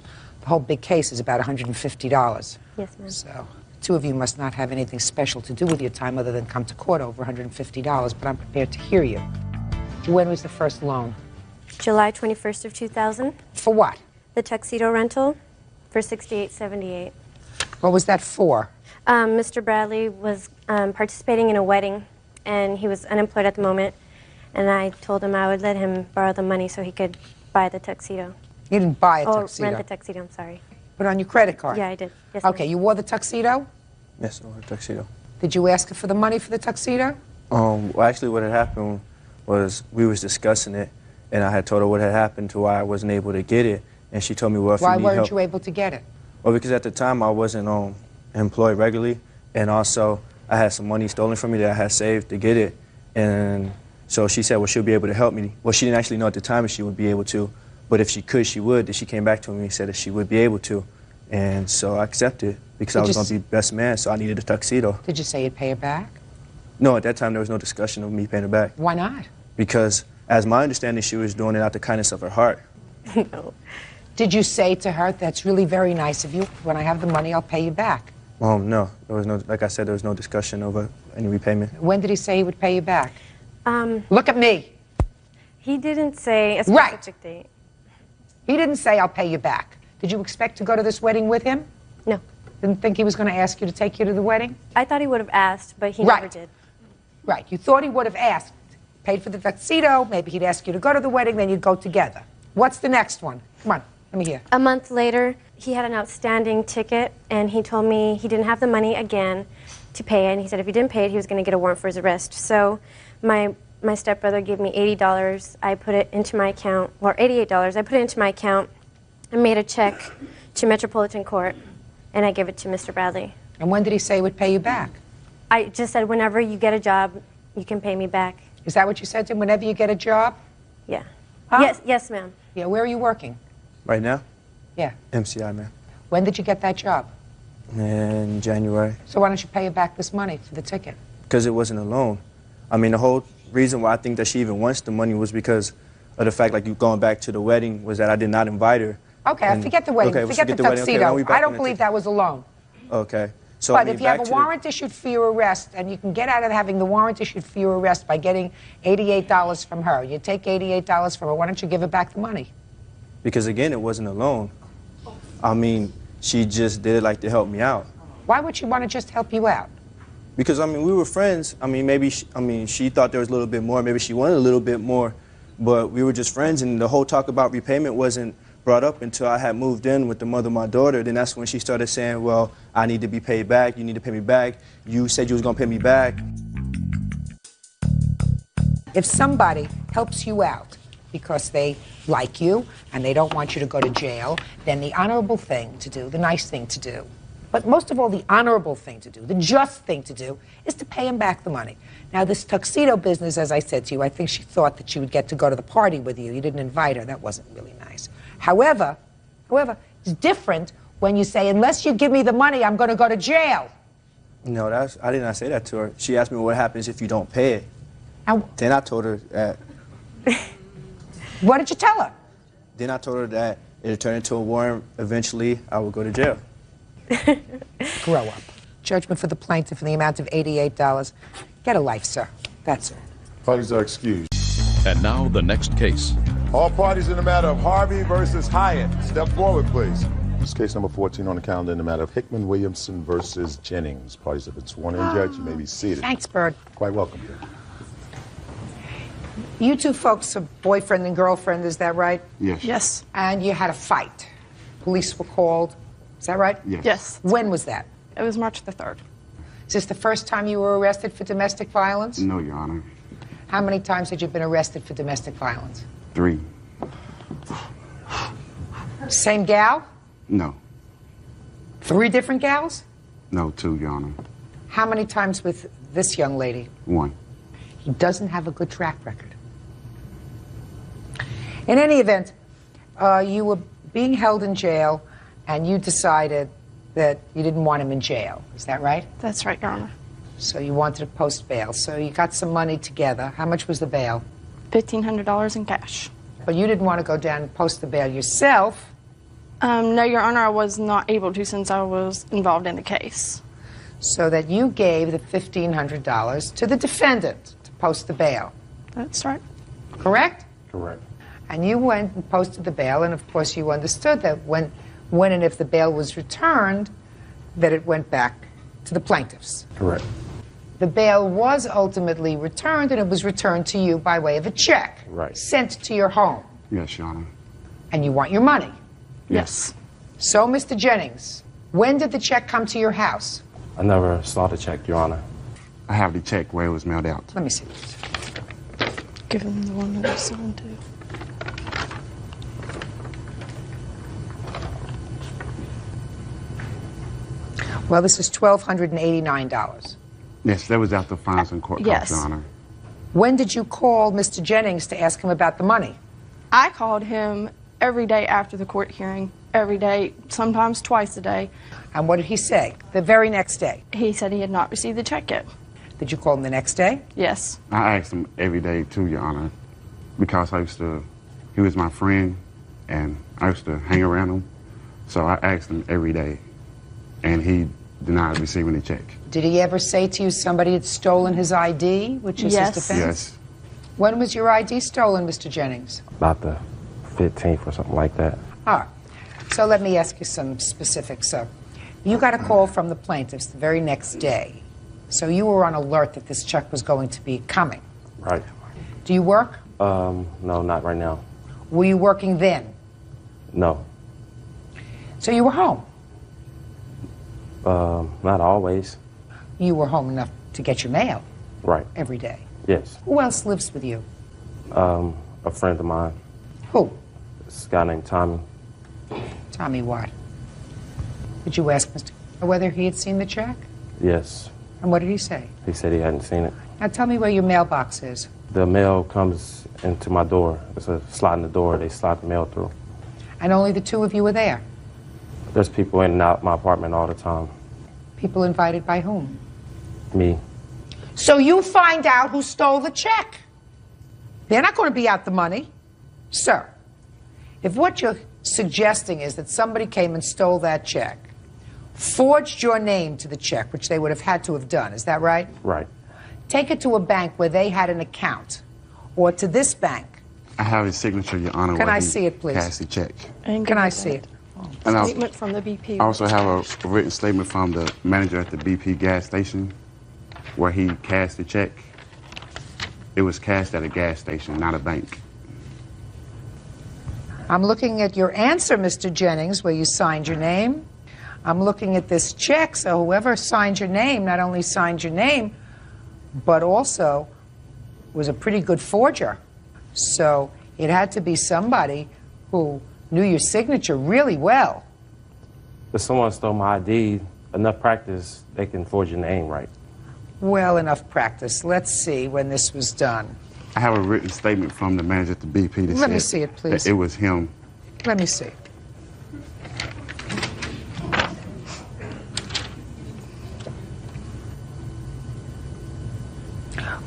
The whole big case is about $150. Yes, ma'am. So, two of you must not have anything special to do with your time other than come to court over $150, but I'm prepared to hear you. When was the first loan? July 21st of 2000. For what? The tuxedo rental for $68.78. What was that for? Mr. Bradley was participating in a wedding, and he was unemployed at the moment, and I told him I would let him borrow the money so he could buy the tuxedo. You didn't buy a tuxedo? Rent the tuxedo, I'm sorry. Put it on your credit card? Yeah, I did. Yes, okay, you wore the tuxedo? Yes, I wore a tuxedo. Did you ask her for the money for the tuxedo? Well, actually what had happened was we was discussing it, and I had told her what had happened to why I wasn't able to get it, And she told me, well, if Why you need weren't help. you able to get it? Well, because at the time I wasn't employed regularly, and also I had some money stolen from me that I had saved to get it. And so she said, well, she'll be able to help me. Well, she didn't actually know at the time if she would be able to, but if she could, she would. And she came back to me and said that she would be able to. And so I accepted because I was going to be best man, so I needed a tuxedo. Did you say you'd pay her back? No, at that time there was no discussion of me paying her back. Why not? Because, as my understanding, she was doing it out the kindness of her heart. No. Did you say to her, that's really very nice of you. When I have the money, I'll pay you back? No. There was no, like I said, there was no discussion over any repayment. When did he say he would pay you back? Look at me. He didn't say a specific date. He didn't say, I'll pay you back. Did you expect to go to this wedding with him? No. Didn't think he was going to ask you to take you to the wedding? I thought he would have asked, but he never did. Right. You thought he would have asked. Paid for the tuxedo, maybe he'd ask you to go to the wedding, then you'd go together. What's the next one? Come on, let me hear. A month later, he had an outstanding ticket, and he told me he didn't have the money again to pay it, and he said if he didn't pay it, he was going to get a warrant for his arrest. So my stepbrother gave me $80. I put it into my account, or $88. I put it into my account and made a check to Metropolitan Court, and I gave it to Mr. Bradley. And when did he say he would pay you back? I just said whenever you get a job, you can pay me back. Is that what you said to him, whenever you get a job? Yeah. Huh? Yes, ma'am. Yeah, where are you working? Right now? Yeah. MCI, man. When did you get that job? In January. So why don't you pay her back this money for the ticket? Because it wasn't a loan. I mean, the whole reason why I think that she even wants the money was because of the fact, like you going back to the wedding, was that I did not invite her. Okay, forget the wedding. Okay, forget the wedding. tuxedo. Okay, I don't believe that was a loan. Okay. So, But I mean, if you have back a to warrant issued for your arrest, and you can get out of having the warrant issued for your arrest by getting $88 from her, you take $88 from her, why don't you give her back the money? Because again, it wasn't a loan. I mean, she just did it like to help me out. Why would she want to just help you out? Because, I mean, we were friends. I mean, maybe, she thought there was a little bit more. Maybe she wanted a little bit more. But we were just friends, and the whole talk about repayment wasn't brought up until I had moved in with the mother of my daughter. Then that's when she started saying, well, I need to be paid back. You need to pay me back. You said you was going to pay me back. If somebody helps you out because they like you and they don't want you to go to jail, then the honorable thing to do, the nice thing to do, but most of all, the honorable thing to do, the just thing to do, is to pay him back the money. Now, this tuxedo business, as I said to you, I think she thought that she would get to go to the party with you. You didn't invite her. That wasn't really nice. However, it's different when you say, unless you give me the money, I'm going to go to jail. No, I did not say that to her. She asked me what happens if you don't pay it. Then I told her that. What did you tell her? Then I told her that it would turn into a warrant. Eventually, I would go to jail. Grow up. Judgment for the plaintiff in the amount of $88. Get a life, sir. That's all. Parties are excused. And now the next case. All parties in the matter of Harvey versus Hyatt. Step forward, please. This is case number 14 on the calendar in the matter of Hickman Williamson versus Jennings. Parties have been sworn in, Judge. You may be seated. Thanks, Bird. Quite welcome. You two folks are boyfriend and girlfriend, is that right? Yes. Yes. And you had a fight. Police were called. Is that right? Yes. Yes. When was that? It was March the 3rd. Is this the first time you were arrested for domestic violence? No, Your Honor. How many times had you been arrested for domestic violence? 3. Same gal? No. 3 different gals? No, 2, Your Honor. How many times with this young lady? 1. He doesn't have a good track record. In any event, you were being held in jail, and you decided that you didn't want him in jail. Is that right? That's right, Your Honor. So you wanted to post bail. So you got some money together. How much was the bail? $1,500 in cash. But you didn't want to go down and post the bail yourself. No, Your Honor, I was not able to since I was involved in the case. So that you gave the $1,500 to the defendant to post the bail. That's right. Correct? Correct. And you went and posted the bail, and of course you understood that when and if the bail was returned, that it went back to the plaintiffs. Correct. The bail was ultimately returned, and it was returned to you by way of a check. Right. Sent to your home. Yes, Your Honor. And you want your money. Yes. So, Mr. Jennings, when did the check come to your house? I never saw the check, Your Honor. I have the check where it was mailed out. Let me see. Give him the one that was signed to. Well, this is $1,289. Yes, that was after fines and court Yes. costs, Your Honor. When did you call Mr. Jennings to ask him about the money? I called him every day after the court hearing, every day, sometimes twice a day. And what did he say the very next day? He said he had not received the check yet. Did you call him the next day? Yes. I asked him every day too, Your Honor, because he was my friend, and I used to hang around him. So I asked him every day, and he denied receiving the check. Did he ever say to you somebody had stolen his ID, which is Yes. his defense? Yes. When was your ID stolen, Mr. Jennings? About the 15th or something like that. All right. So let me ask you some specifics. So you got a call from the plaintiffs the very next day. So you were on alert that this check was going to be coming. Right. Do you work? No, not right now. Were you working then? No. So you were home? Not always. You were home enough to get your mail Right. every day. Yes. Who else lives with you? A friend of mine. Who? This guy named Tommy. Tommy what? Did you ask Mr. whether he had seen the check? Yes. And what did he say? He said he hadn't seen it. Now tell me where your mailbox is. The mail comes into my door. It's a slot in the door. They slide the mail through. And only the two of you were there? There's people in and out my apartment all the time. People invited by whom? Me. So you find out who stole the check. They're not going to be out the money. Sir, if what you're suggesting is that somebody came and stole that check, forged your name to the check, which they would have had to have done, is that right? Right. Take it to a bank where they had an account, or to this bank. I have his signature, Your Honor. Can where I he see it, please? Passed the check. Can I see it? And I Statement from the BP. also have a written statement from the manager at the BP gas station where he cashed the check. It was cashed at a gas station, not a bank. I'm looking at your answer, Mr. Jennings, where you signed your name. I'm looking at this check, so whoever signed your name not only signed your name, but also was a pretty good forger. So it had to be somebody who knew your signature really well. If someone stole my ID, enough practice, they can forge your name right. Well, enough practice. Let's see when this was done. I have a written statement from the manager at the BP that Let me said see it, please. that it was him. Let me see.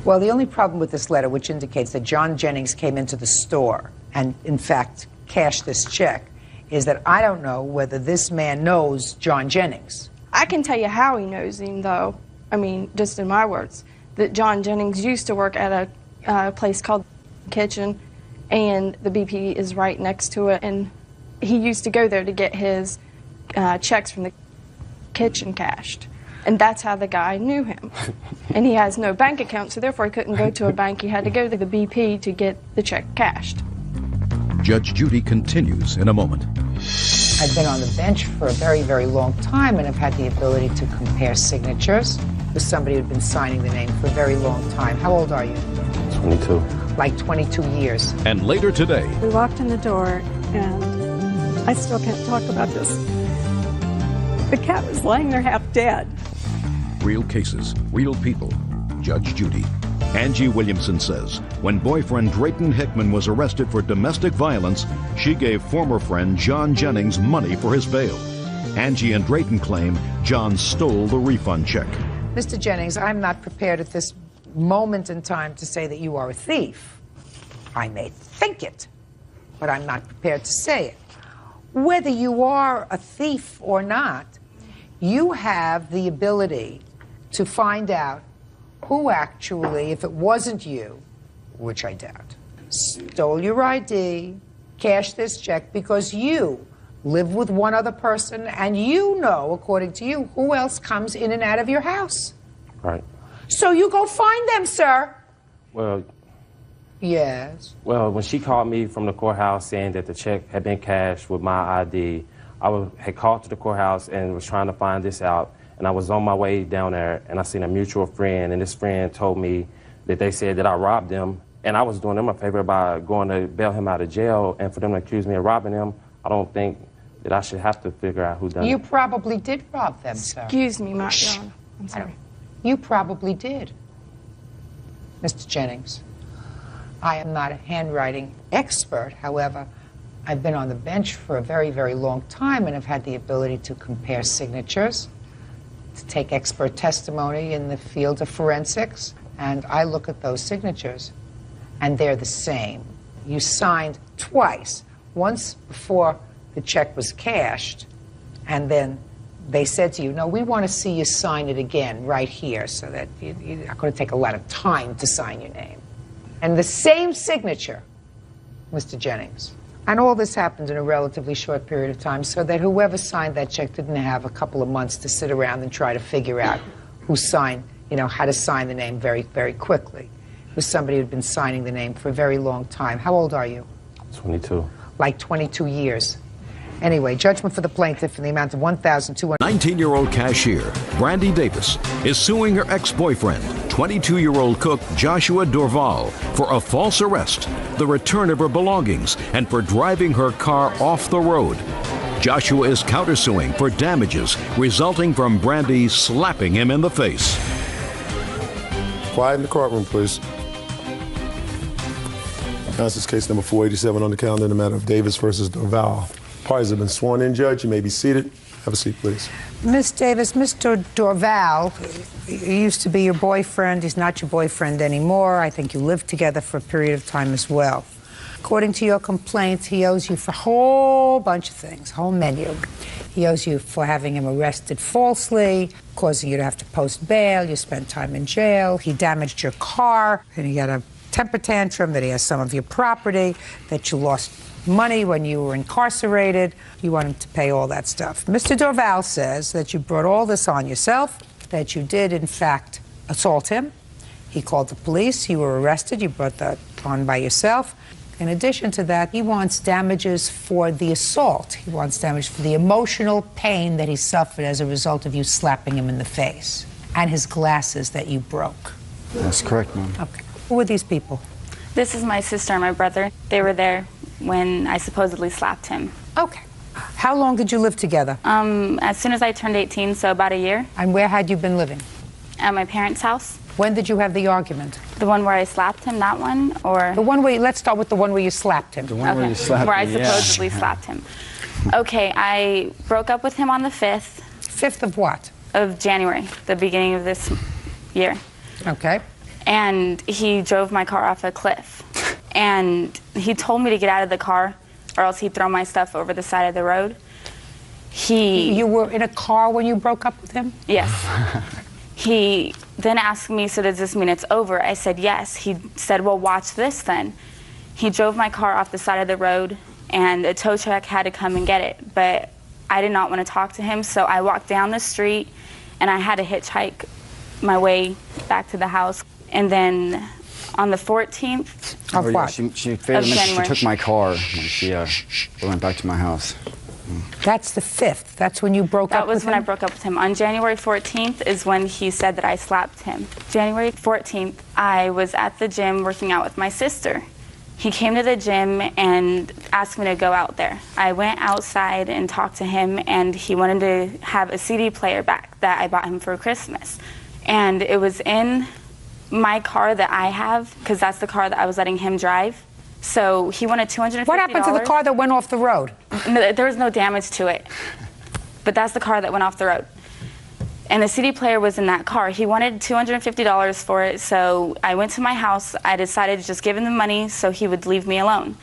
Well, the only problem with this letter, which indicates that John Jennings came into the store and, in fact, cashed this check, is that I don't know whether this man knows John Jennings. I can tell you how he knows him, though. I mean, just in my words, that John Jennings used to work at a place called Kitchen, and the BP is right next to it, and he used to go there to get his checks from the kitchen cashed. And that's how the guy knew him. And he has no bank account, so therefore he couldn't go to a bank. He had to go to the BP to get the check cashed. Judge Judy continues in a moment. I've been on the bench for a very, very long time and have had the ability to compare signatures with somebody who'd been signing the name for a very long time. How old are you? 22. Like 22 years. And later today, We walked in the door, and I still can't talk about this. The cat was lying there half dead. real cases, real people. Judge Judy. Angie Williamson says when boyfriend Drayton Hickman was arrested for domestic violence, she gave former friend John Jennings money for his bail. Angie and Drayton claim John stole the refund check. Mr. Jennings, I'm not prepared at this moment in time to say that you are a thief. I may think it, but I'm not prepared to say it. Whether you are a thief or not, you have the ability to find out who actually, if it wasn't you, which I doubt, stole your ID, cashed this check, because you live with one other person and you know, according to you, who else comes in and out of your house. Right. So you go find them, sir. Well, yes. Well, when she called me from the courthouse saying that the check had been cashed with my ID, had called to the courthouse and was trying to find this out. And I was on my way down there, and I seen a mutual friend, and this friend told me that they said that I robbed them, and I was doing them a favor by going to bail him out of jail, and for them to accuse me of robbing him, I don't think that I should have to figure out who done You it. probably did rob them, sir. Excuse me, Your Honor. I'm sorry. You probably did, Mr. Jennings. I am not a handwriting expert. However, I've been on the bench for a very, very long time and have had the ability to compare signatures, to take expert testimony in the field of forensics, and I look at those signatures, and they're the same. You signed twice, once before the check was cashed, and then they said to you, no, we want to see you sign it again right here, so that you're going to take a lot of time to sign your name. And the same signature, Mr. Jennings. And all this happened in a relatively short period of time, so that whoever signed that check didn't have a couple of months to sit around and try to figure out who signed, how to sign the name very, very quickly. It was somebody who'd been signing the name for a very long time. How old are you? 22. Like 22 years. Anyway, judgment for the plaintiff in the amount of $1,200. 19-year-old cashier Brandy Davis is suing her ex-boyfriend, 22-year-old cook Joshua Dorval, for a false arrest, the return of her belongings, and for driving her car off the road. Joshua is countersuing for damages resulting from Brandy slapping him in the face. Quiet in the courtroom, please. This is case number 487 on the calendar in the matter of Davis versus Dorval. Parties have been sworn in, Judge. You may be seated. Have a seat, please. Miss Davis, Mr. Dorval used to be your boyfriend. He's not your boyfriend anymore. I think you lived together for a period of time as well. According to your complaint, he owes you for a whole bunch of things, a whole menu. He owes you for having him arrested falsely, causing you to have to post bail. You spent time in jail. He damaged your car, and he had a temper tantrum that he has some of your property, that you lost money when you were incarcerated. You want him to pay all that stuff. Mr. Dorval says that you brought all this on yourself, that you did, in fact, assault him. He called the police. You were arrested. You brought that on by yourself. In addition to that, he wants damages for the assault. He wants damage for the emotional pain that he suffered as a result of you slapping him in the face, and his glasses that you broke. That's correct, ma'am. Okay. Who were these people? This is my sister and my brother. They were there when I supposedly slapped him. Okay. How long did you live together? As soon as I turned 18, so about a year. And where had you been living? At my parents' house. When did you have the argument? The one where I slapped him, that one, or? The one where, let's start with the one where you slapped him. The one where you slapped him, where I supposedly slapped him. Okay, I broke up with him on the 5th. 5th of what? Of January, the beginning of this year. Okay. And he drove my car off a cliff. And he told me to get out of the car or else he'd throw my stuff over the side of the road. You were in a car when you broke up with him? Yes. He then asked me, so does this mean it's over? I said yes. He said, well, watch this then. He drove my car off the side of the road, and a tow truck had to come and get it. But I did not want to talk to him, so I walked down the street, and I had to hitchhike my way back to the house. And then on the 14th of what? She took my car, and she went back to my house. That's the 5th. That's when you broke up with him? That was when I broke up with him. On January 14th is when he said that I slapped him. January 14th, I was at the gym working out with my sister. He came to the gym and asked me to go out there. I went outside and talked to him, and he wanted to have a CD player back that I bought him for Christmas. And it was in my car that I have, because that's the car that I was letting him drive. So he wanted $250. What happened to the car that went off the road? No, there was no damage to it. But that's the car that went off the road. And the CD player was in that car. He wanted $250 for it, so I went to my house. I decided to just give him the money so he would leave me alone.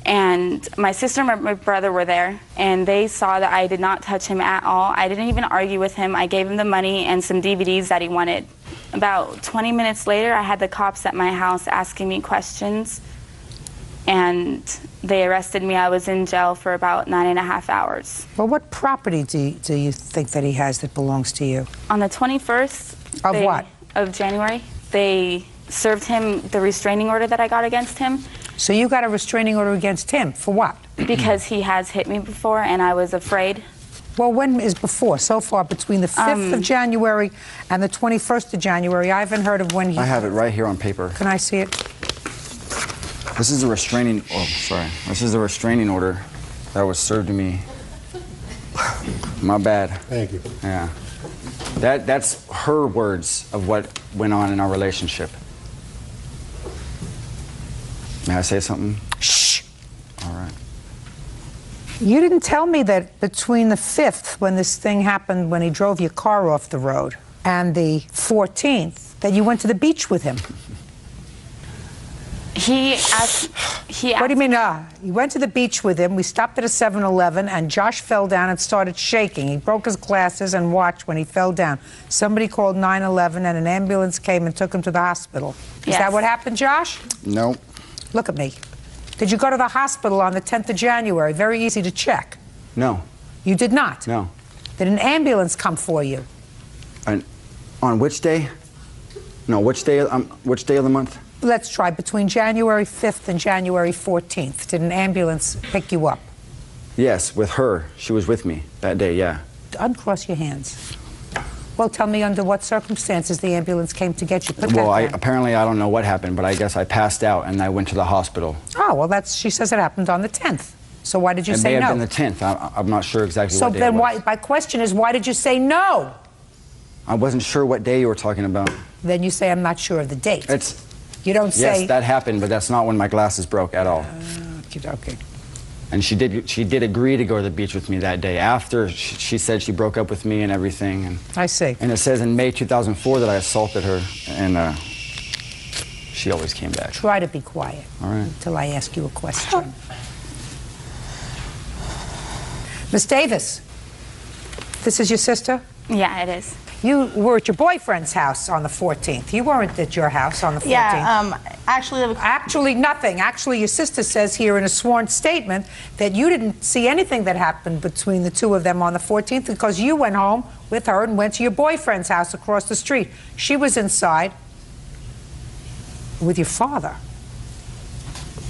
And my sister and my brother were there, and they saw that I did not touch him at all. I didn't even argue with him. I gave him the money and some DVDs that he wanted. About 20 minutes later, I had the cops at my house asking me questions, and they arrested me. I was in jail for about 9.5 hours. Well, what property do you think that he has that belongs to you? On the 21st of what? Of January, they served him the restraining order that I got against him. So you got a restraining order against him for what? Because he has hit me before, and I was afraid. Well, when is before? So far, between the 5th of January and the 21st of January, I haven't heard of when he... I have it right here on paper. Can I see it? This is a restraining... Oh, sorry. This is a restraining order that was served to me My bad. Thank you. Yeah. That's her words of what went on in our relationship. May I say something? Shh. All right. You didn't tell me that between the 5th, when this thing happened, when he drove your car off the road, and the 14th, that you went to the beach with him. He asked. What do you mean? You went to the beach with him. We stopped at a 7-Eleven, and Josh fell down and started shaking. He broke his glasses and watch when he fell down. Somebody called 911, and an ambulance came and took him to the hospital. Is that what happened, Josh? No. Look at me. Did you go to the hospital on the 10th of January? Very easy to check. No. You did not? No. Did an ambulance come for you? On which day? No, which day of the month? Let's try between January 5th and January 14th. Did an ambulance pick you up? Yes, with her. She was with me that day, yeah. Uncross your hands. Well, tell me under what circumstances the ambulance came to get you. Put Well, that down. apparently I don't know what happened, but I guess I passed out and I went to the hospital. Oh, well, she says it happened on the 10th. So why did you say no? It may have been the 10th. I'm not sure exactly what day it was. So then my question is, why did you say no? I wasn't sure what day you were talking about. Then you say, I'm not sure of the date. You don't say... Yes, that happened, but that's not when my glasses broke at all. Okay. And she did agree to go to the beach with me that day. After she said she broke up with me and everything. And I see. And it says in May 2004 that I assaulted her, and she always came back. Try to be quiet. All right. Until I ask you a question. Miss Davis, this is your sister? Yeah, it is. You were at your boyfriend's house on the 14th. You weren't at your house on the 14th. Yeah, Actually, nothing. Actually, your sister says here in a sworn statement that you didn't see anything that happened between the two of them on the 14th because you went home with her and went to your boyfriend's house across the street. She was inside with your father.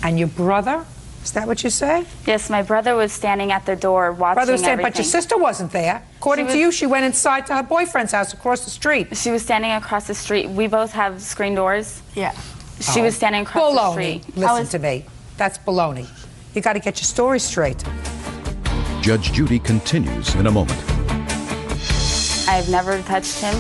And your brother? Is that what you say? Yes, my brother was standing at the door watching everything. But your sister wasn't there. According to you, she went inside to her boyfriend's house across the street. She was standing across the street. We both have screen doors. Yeah. She was standing across the street. Listen to me. That's baloney. You got to get your story straight. Judge Judy continues in a moment. I've never touched him.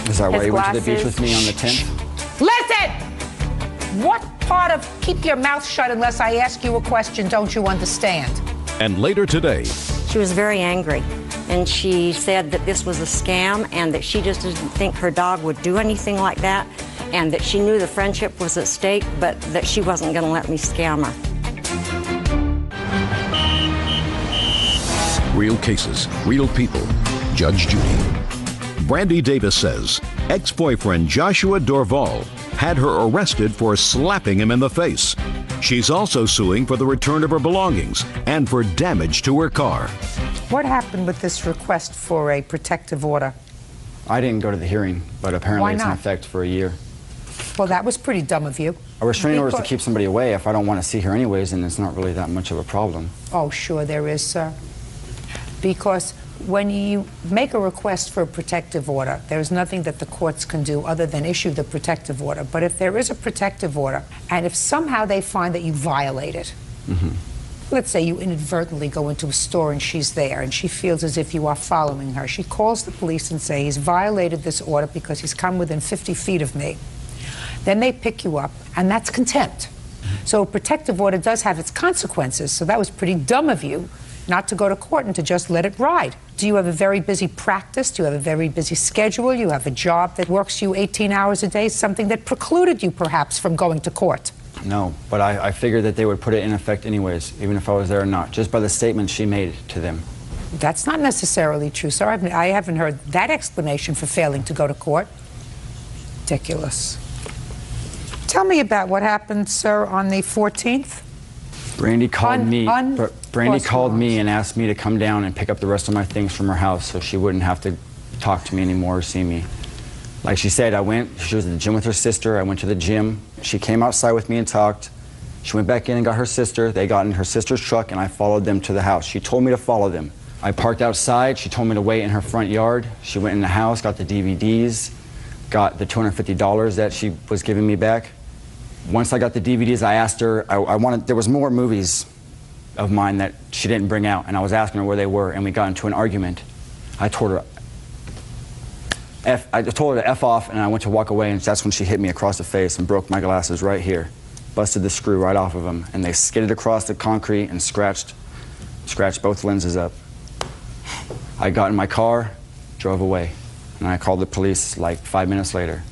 Is that why you went to the beach with me on the 10th? Listen! What part of keep your mouth shut unless I ask you a question don't you understand? And later today. She was very angry, and she said that this was a scam and that she just didn't think her dog would do anything like that, and that she knew the friendship was at stake, but that she wasn't going to let me scam her. Real cases, real people. Judge Judy. Brandy Davis says ex-boyfriend Joshua Dorval had her arrested for slapping him in the face. She's also suing for the return of her belongings and for damage to her car. What happened with this request for a protective order? I didn't go to the hearing, but apparently it's in effect for a year. Well, that was pretty dumb of you. A restraining order is to keep somebody away. If I don't want to see her anyways, then it's not really that much of a problem. Oh, sure there is, sir. Because when you make a request for a protective order, there's nothing that the courts can do other than issue the protective order. But if there is a protective order, and if somehow they find that you violate it, let's say you inadvertently go into a store and she's there and she feels as if you are following her, she calls the police and says he's violated this order because he's come within 50 feet of me. Then they pick you up, and that's contempt. So a protective order does have its consequences, so that was pretty dumb of you not to go to court and to just let it ride. Do you have a very busy practice? Do you have a very busy schedule? You have a job that works you 18 hours a day, something that precluded you perhaps from going to court? No, but I figured that they would put it in effect anyways, even if I was there or not, just by the statement she made to them. That's not necessarily true, sir. I haven't heard that explanation for failing to go to court. Ridiculous. Tell me about what happened, sir, on the 14th. Brandy called me and asked me to come down and pick up the rest of my things from her house so she wouldn't have to talk to me anymore or see me. Like she said, she was at the gym with her sister. I went to the gym. She came outside with me and talked. She went back in and got her sister. They got in her sister's truck and I followed them to the house. She told me to follow them. I parked outside. She told me to wait in her front yard. She went in the house, got the DVDs, got the $250 that she was giving me back. Once I got the DVDs, I asked her, there was more movies of mine that she didn't bring out, and I was asking her where they were, and we got into an argument. I told her I told her to F off, and I went to walk away, and that's when she hit me across the face and broke my glasses right here. Busted the screw right off of them, and they skidded across the concrete and scratched both lenses up. I got in my car, drove away, and I called the police like 5 minutes later.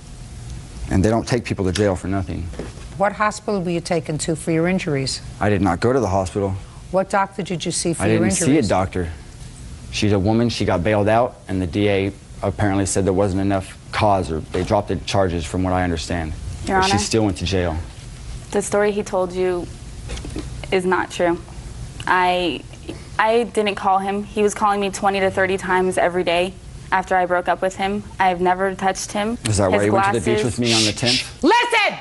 And they don't take people to jail for nothing. What hospital were you taken to for your injuries? I did not go to the hospital. What doctor did you see for your injuries? I didn't see a doctor. She's a woman, she got bailed out, and the DA apparently said there wasn't enough cause, or they dropped the charges from what I understand. Your But she Honor? still went to jail. The story he told you is not true. I didn't call him. He was calling me 20 to 30 times every day after I broke up with him. I've never touched him. Is that why you went to the beach with me on the 10th? Listen!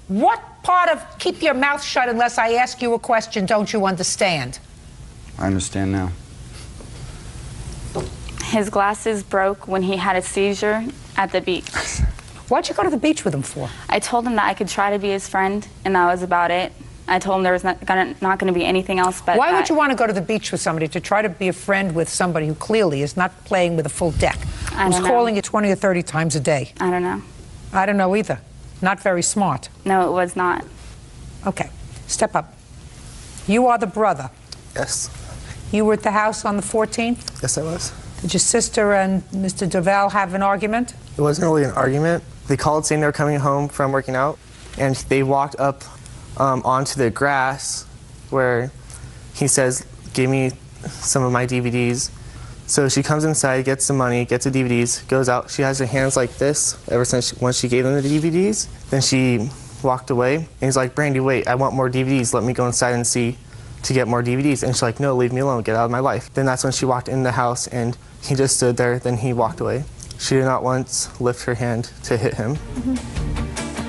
What part of keep your mouth shut unless I ask you a question don't you understand? I understand now. His glasses broke when he had a seizure at the beach. Why'd you go to the beach with him for? I told him that I could try to be his friend, and that was about it. I told him there was not going to be anything else but Why that. would you want to go to the beach with somebody to try to be a friend with somebody who clearly is not playing with a full deck? Who's calling you 20 or 30 times a day? I don't know. I don't know either. Not very smart. No, it was not. Okay, step up. You are the brother. Yes. You were at the house on the 14th? Yes, I was. Did your sister and Mr. Duval have an argument? It wasn't really an argument. They called saying they were coming home from working out, and they walked up onto the grass where he says, "Give me some of my DVDs." So she comes inside, gets the money, gets the DVDs, goes out. She has her hands like this ever since once she gave them the DVDs. Then she walked away, and he's like, "Brandy, wait, I want more DVDs. Let me go inside and see to get more DVDs." And she's like, "No, leave me alone. Get out of my life." Then that's when she walked in the house, and he just stood there. Then he walked away. She did not once lift her hand to hit him.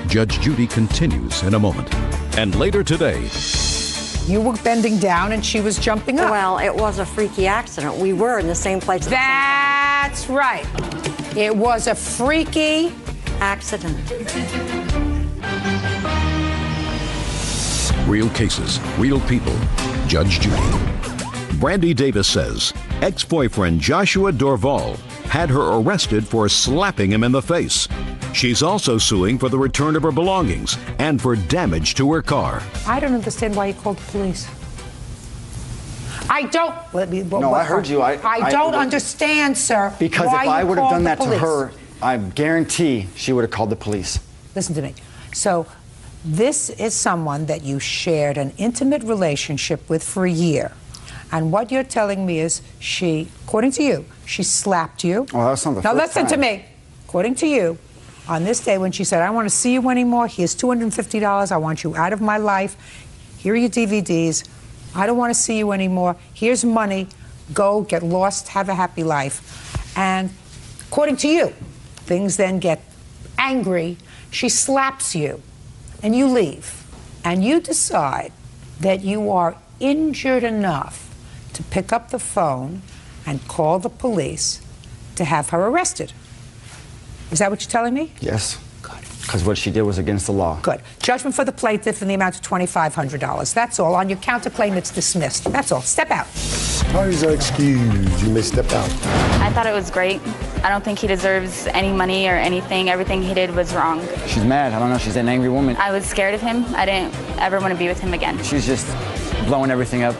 Judge Judy continues in a moment. And later today, you were bending down and she was jumping up. Well, it was a freaky accident. We were in the same place. That's right. It was a freaky accident. real cases, real people. Judge Judy. Brandy Davis says ex-boyfriend Joshua Dorval had her arrested for slapping him in the face. She's also suing for the return of her belongings and for damage to her car. I don't understand why you called the police. I don't. No, I heard you. I don't understand, sir. Because why if I would have done that to police. her, I guarantee she would have called the police. Listen to me. So, this is someone that you shared an intimate relationship with for a year. And what you're telling me is she, according to you, she slapped you. Well, that's not the now first listen to time. me. According to you, on this day when she said, I don't want to see you anymore, here's $250, I want you out of my life, here are your DVDs, I don't want to see you anymore, here's money, go, get lost, have a happy life. And according to you, things then get angry, she slaps you, and you leave. And you decide that you are injured enough to pick up the phone and call the police to have her arrested. Is that what you're telling me? Yes. Good. Because what she did was against the law. Good. Judgment for the plaintiff in the amount of $2,500. That's all. On your counterclaim, it's dismissed. That's all. Step out. Parties are excused. You may step out. I thought it was great. I don't think he deserves any money or anything. Everything he did was wrong. She's mad. I don't know. She's an angry woman. I was scared of him. I didn't ever want to be with him again. She's just blowing everything up,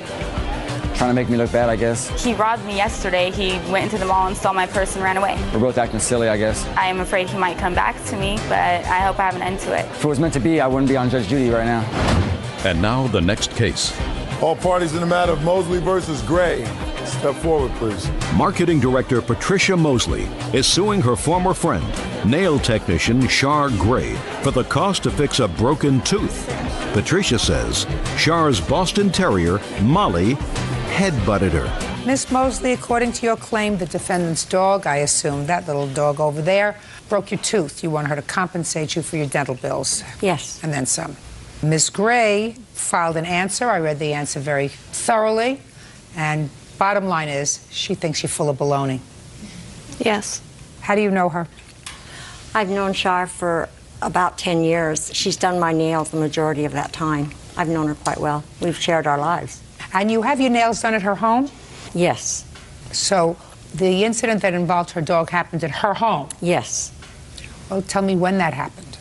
trying to make me look bad, I guess. He robbed me yesterday. He went into the mall and stole my purse and ran away. We're both acting silly, I guess. I am afraid he might come back to me, but I hope I have an end to it. If it was meant to be, I wouldn't be on Judge Judy right now. And now the next case. All parties in the matter of Mosley versus Gray. Step forward, please. Marketing director Patricia Mosley is suing her former friend, nail technician Shar Gray, for the cost to fix a broken tooth. Patricia says Shar's Boston Terrier, Molly, headbutted her. Miss Mosley, according to your claim, the defendant's dog, I assume that little dog over there, broke your tooth. You want her to compensate you for your dental bills. Yes. And then some. Miss Gray filed an answer. I read the answer very thoroughly. And bottom line is, she thinks you're full of baloney. Yes. How do you know her? I've known Shar for about 10 years. She's done my nails the majority of that time. I've known her quite well. We've shared our lives. And you have your nails done at her home? Yes. So the incident that involved her dog happened at her home? Yes. Well, tell me when that happened.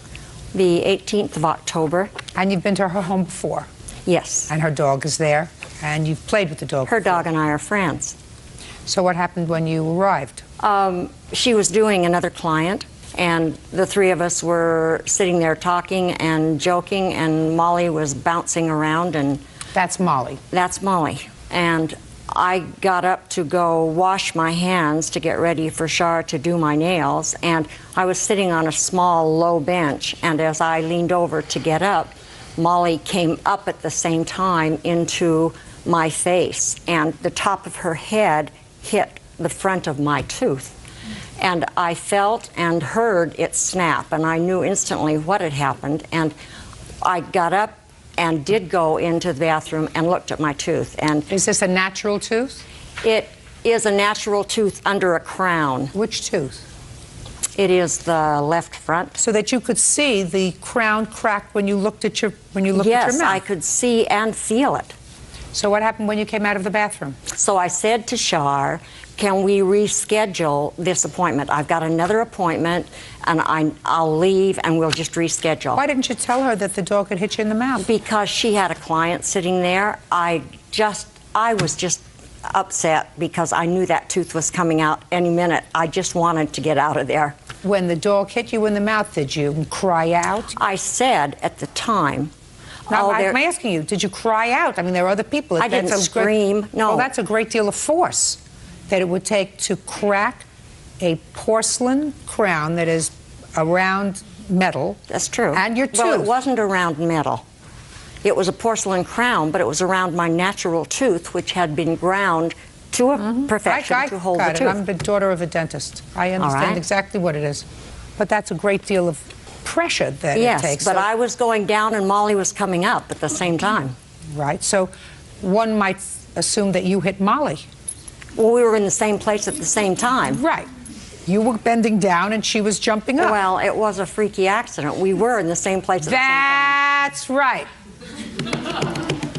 The 18th of October. And you've been to her home before? Yes. And her dog is there? And you've played with the dog Her before? dog and I are friends. So what happened when you arrived? She was doing another client, and the three of us were sitting there talking and joking, and Molly was bouncing around. And that's Molly? That's Molly. And I got up to go wash my hands to get ready for Shar to do my nails, and I was sitting on a small, low bench, and as I leaned over to get up, Molly came up at the same time into my face, and the top of her head hit the front of my tooth. And I felt and heard it snap, and I knew instantly what had happened, and I got up and did go into the bathroom and looked at my tooth. And is this a natural tooth? It is a natural tooth under a crown. Which tooth? It is the left front. So that you could see the crown crack when you looked at your at your mouth. Yes, I could see and feel it. So what happened when you came out of the bathroom? So I said to Shar, can we reschedule this appointment? I've got another appointment, and I'll leave, and we'll just reschedule. Why didn't you tell her that the dog had hit you in the mouth? Because she had a client sitting there. I was just upset because I knew that tooth was coming out any minute. I just wanted to get out of there. When the dog hit you in the mouth, did you cry out? I said at the time. Now, I'm asking you, did you cry out? I mean, there are other people. I didn't scream, no. Well, that's a great deal of force that it would take to crack a porcelain crown that is around metal. That's true. And your tooth. Well, it wasn't around metal. It was a porcelain crown, but it was around my natural tooth, which had been ground to a perfection to hold the tooth. I'm the daughter of a dentist. I understand exactly what it is. But that's a great deal of pressure that it takes. Yes, but I was going down and Molly was coming up at the same time. Right. So one might assume that you hit Molly. Well, we were in the same place at the same time. Right. You were bending down and she was jumping up. Well, it was a freaky accident. We were in the same place at the same time. That's right.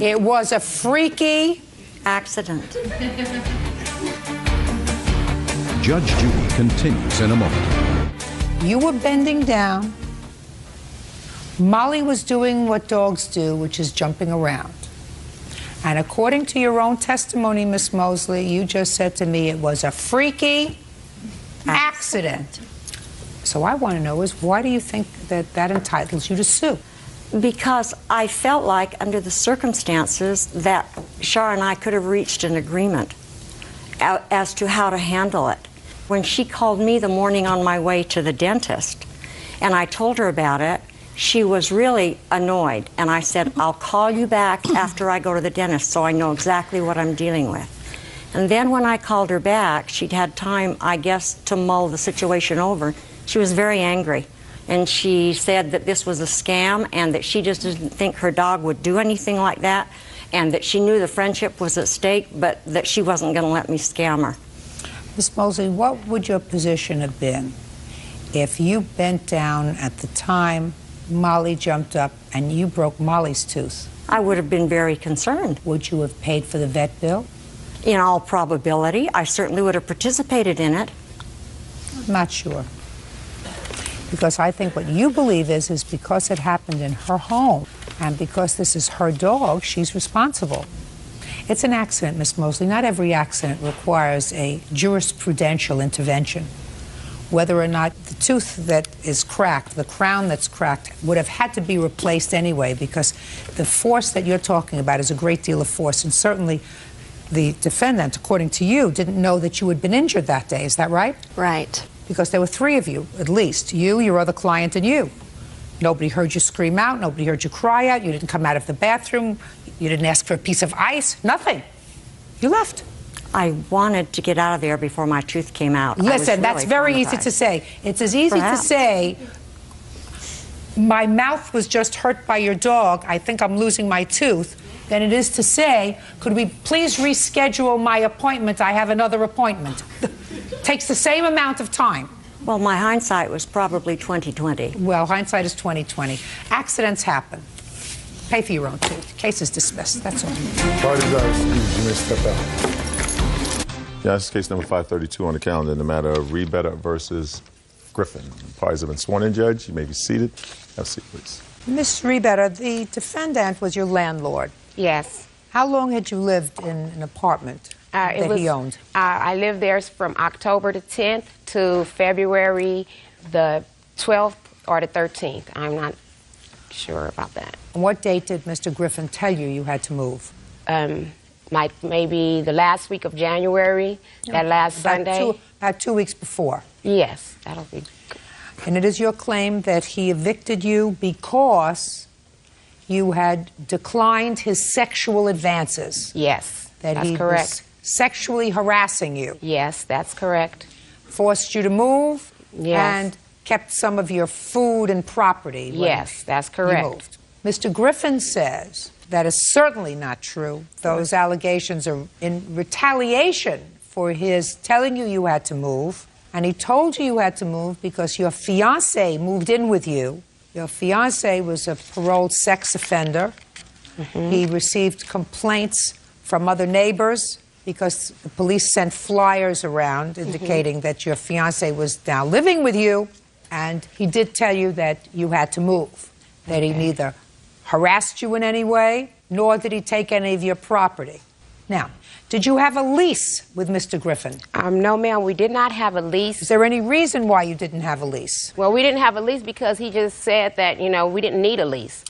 It was a freaky accident. Judge Judy continues in a moment. You were bending down. Molly was doing what dogs do, which is jumping around. And according to your own testimony, Miss Mosley, you just said to me it was a freaky accident. So I want to know is why do you think that that entitles you to sue? Because I felt like under the circumstances that Shar and I could have reached an agreement as to how to handle it. When she called me the morning on my way to the dentist and I told her about it, she was really annoyed, and I said, I'll call you back after I go to the dentist so I know exactly what I'm dealing with. And then when I called her back, she'd had time, I guess, to mull the situation over. She was very angry, and she said that this was a scam and that she just didn't think her dog would do anything like that, and that she knew the friendship was at stake, but that she wasn't going to let me scam her. Miss Mosley, what would your position have been if you bent down at the time Molly jumped up and you broke Molly's tooth? I would have been very concerned. Would you have paid for the vet bill? In all probability, I certainly would have participated in it. I'm not sure. Because I think what you believe is because it happened in her home and because this is her dog, she's responsible. It's an accident, Miss Mosley. Not every accident requires a jurisprudential intervention. Whether or not the tooth that is cracked, the crown that's cracked, would have had to be replaced anyway because the force that you're talking about is a great deal of force. And certainly the defendant, according to you, didn't know that you had been injured that day. Is that right? Right. Because there were three of you, at least. You, your other client, and you. Nobody heard you scream out. Nobody heard you cry out. You didn't come out of the bathroom. You didn't ask for a piece of ice. Nothing. You left. I wanted to get out of there before my tooth came out. Listen, that's very easy to say. It's as easy to say, my mouth was just hurt by your dog, I think I'm losing my tooth, than it is to say, could we please reschedule my appointment? I have another appointment. Takes the same amount of time. Well, my hindsight was probably 20/20. Well, hindsight is 20/20. Accidents happen. Pay for your own tooth. Case is dismissed. That's all. Parties are excused. You may step out. Yeah, this is case number 532 on the calendar in the matter of Rebetta versus Griffin. Parties have been sworn in, Judge. You may be seated. Have a seat, please. Miss Rebetta, the defendant was your landlord. Yes. How long had you lived in an apartment that he owned? I lived there from October the 10th to February the 12th or the 13th. I'm not sure about that. And what date did Mr. Griffin tell you you had to move? Like maybe the last week of January, that last Sunday. About 2 weeks before. Yes, that'll be good. And it is your claim that he evicted you because you had declined his sexual advances. Yes, that that's he correct. Was sexually harassing you. Yes, that's correct. Forced you to move. Yes. And kept some of your food and property. Yes, that's correct. You moved. Mr. Griffin says that is certainly not true. Those allegations are in retaliation for his telling you had to move. And he told you had to move because your fiancé moved in with you. Your fiancé was a paroled sex offender. Mm-hmm. He received complaints from other neighbors because the police sent flyers around indicating that your fiancé was now living with you. And he did tell you that you had to move, that he neither harassed you in any way, nor did he take any of your property. Now, did you have a lease with Mr. Griffin? No, ma'am, we did not have a lease. Is there any reason why you didn't have a lease? Well, we didn't have a lease because he just said that, you know, we didn't need a lease.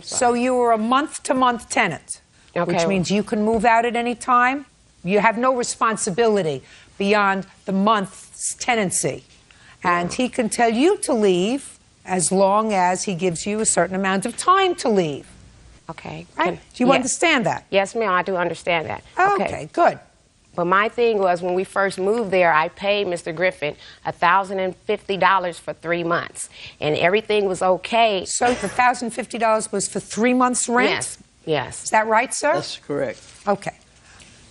So you were a month-to-month tenant, which means you can move out at any time. You have no responsibility beyond the month's tenancy. And he can tell you to leave as long as he gives you a certain amount of time to leave. Okay. Right? Do you understand that? Yes, ma'am, I do understand that. Okay, good. But my thing was when we first moved there, I paid Mr. Griffin $1,050 for 3 months. And everything was okay. So the $1,050 was for 3 months' rent? Yes. Yes. Is that right, sir? That's correct. Okay.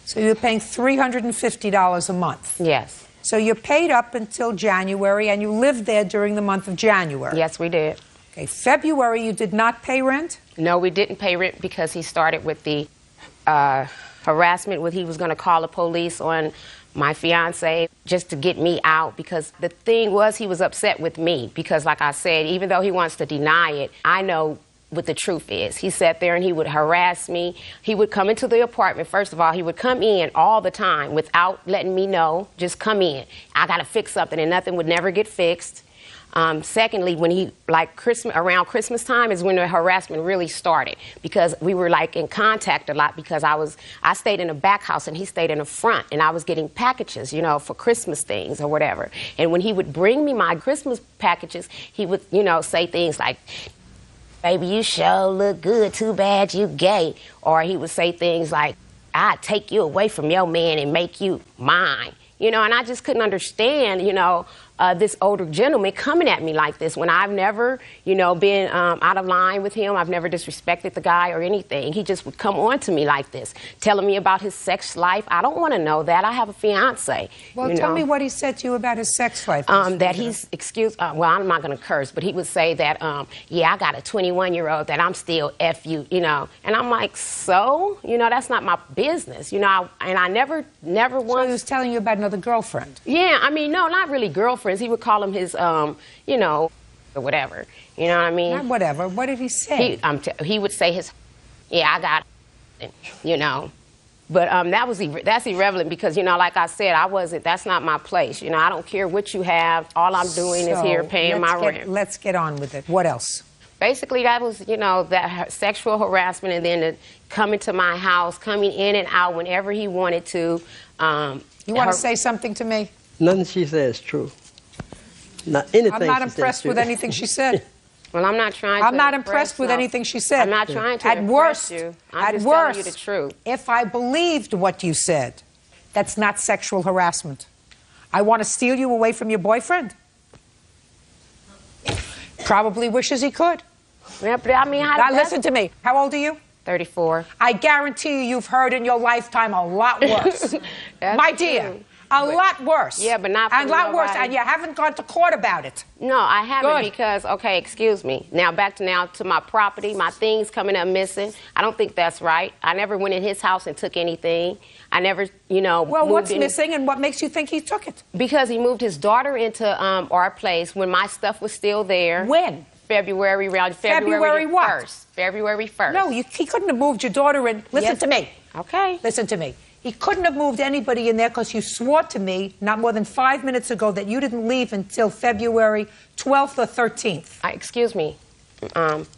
So you're paying $350 a month? Yes. So you paid up until January, and you lived there during the month of January? Yes, we did. Okay, February you did not pay rent? No, we didn't pay rent because he started with the harassment where he was going to call the police on my fiance just to get me out, because the thing was he was upset with me because, like I said, even though he wants to deny it, I know what the truth is. He sat there and he would harass me. He would come into the apartment. First of all, he would come in all the time without letting me know. Just come in. I got to fix something, and nothing would never get fixed. Secondly, when he, around Christmas time is when the harassment really started, because we were in contact a lot, because I stayed in the back house and he stayed in the front, and I was getting packages, for Christmas things or whatever. And when he would bring me my Christmas packages, he would, say things like, "Baby, you sure look good, too bad you gay." Or he would say things like, "I'd take you away from your man and make you mine." And I just couldn't understand, this older gentleman coming at me like this when I've never, been out of line with him. I've never disrespected the guy or anything. He just would come on to me like this, telling me about his sex life. I don't want to know that. I have a fiance. Well, tell me what he said to you about his sex life. That he's, well, I'm not going to curse, but he would say that, yeah, I got a 21-year-old that I'm still F you, And I'm like, so? That's not my business, and I never once. So he was telling you about another girlfriend? Yeah, no, not really girlfriends. He would call them his, or whatever. You know what I mean? Not whatever. What did he say? He would say his, yeah, I got it, But that's irrelevant because, like I said, that's not my place. I don't care what you have. All I'm doing is here paying my rent. Let's get on with it. What else? Basically, that was, that sexual harassment, and then coming to my house, coming in and out whenever he wanted to. You want to say something to me? Nothing she says is true. Not anything. I'm not impressed with anything she said. Well, I'm not trying to. I'm not impressed with anything she said. I'm not trying to impress you. I'm just telling you the truth. If I believed what you said, that's not sexual harassment. I want to steal you away from your boyfriend. Probably wishes he could. Yeah, but now listen to me. How old are you? 34. I guarantee you've heard in your lifetime a lot worse. My dear, A lot worse. Yeah, but not a from lot worse, nobody. and you haven't gone to court about it. No, I haven't Good. because, okay, excuse me. Now, back to my property, my things coming up missing. I don't think that's right. I never went in his house and took anything. I never, Well, moved what's in. missing and what makes you think he took it? Because he moved his daughter into our place when my stuff was still there. When? February, around February what? 1st. February 1st. No, he couldn't have moved your daughter in. Listen Yes. to me. Okay. Listen to me. He couldn't have moved anybody in there because you swore to me not more than 5 minutes ago that you didn't leave until February 12th or 13th. Excuse me.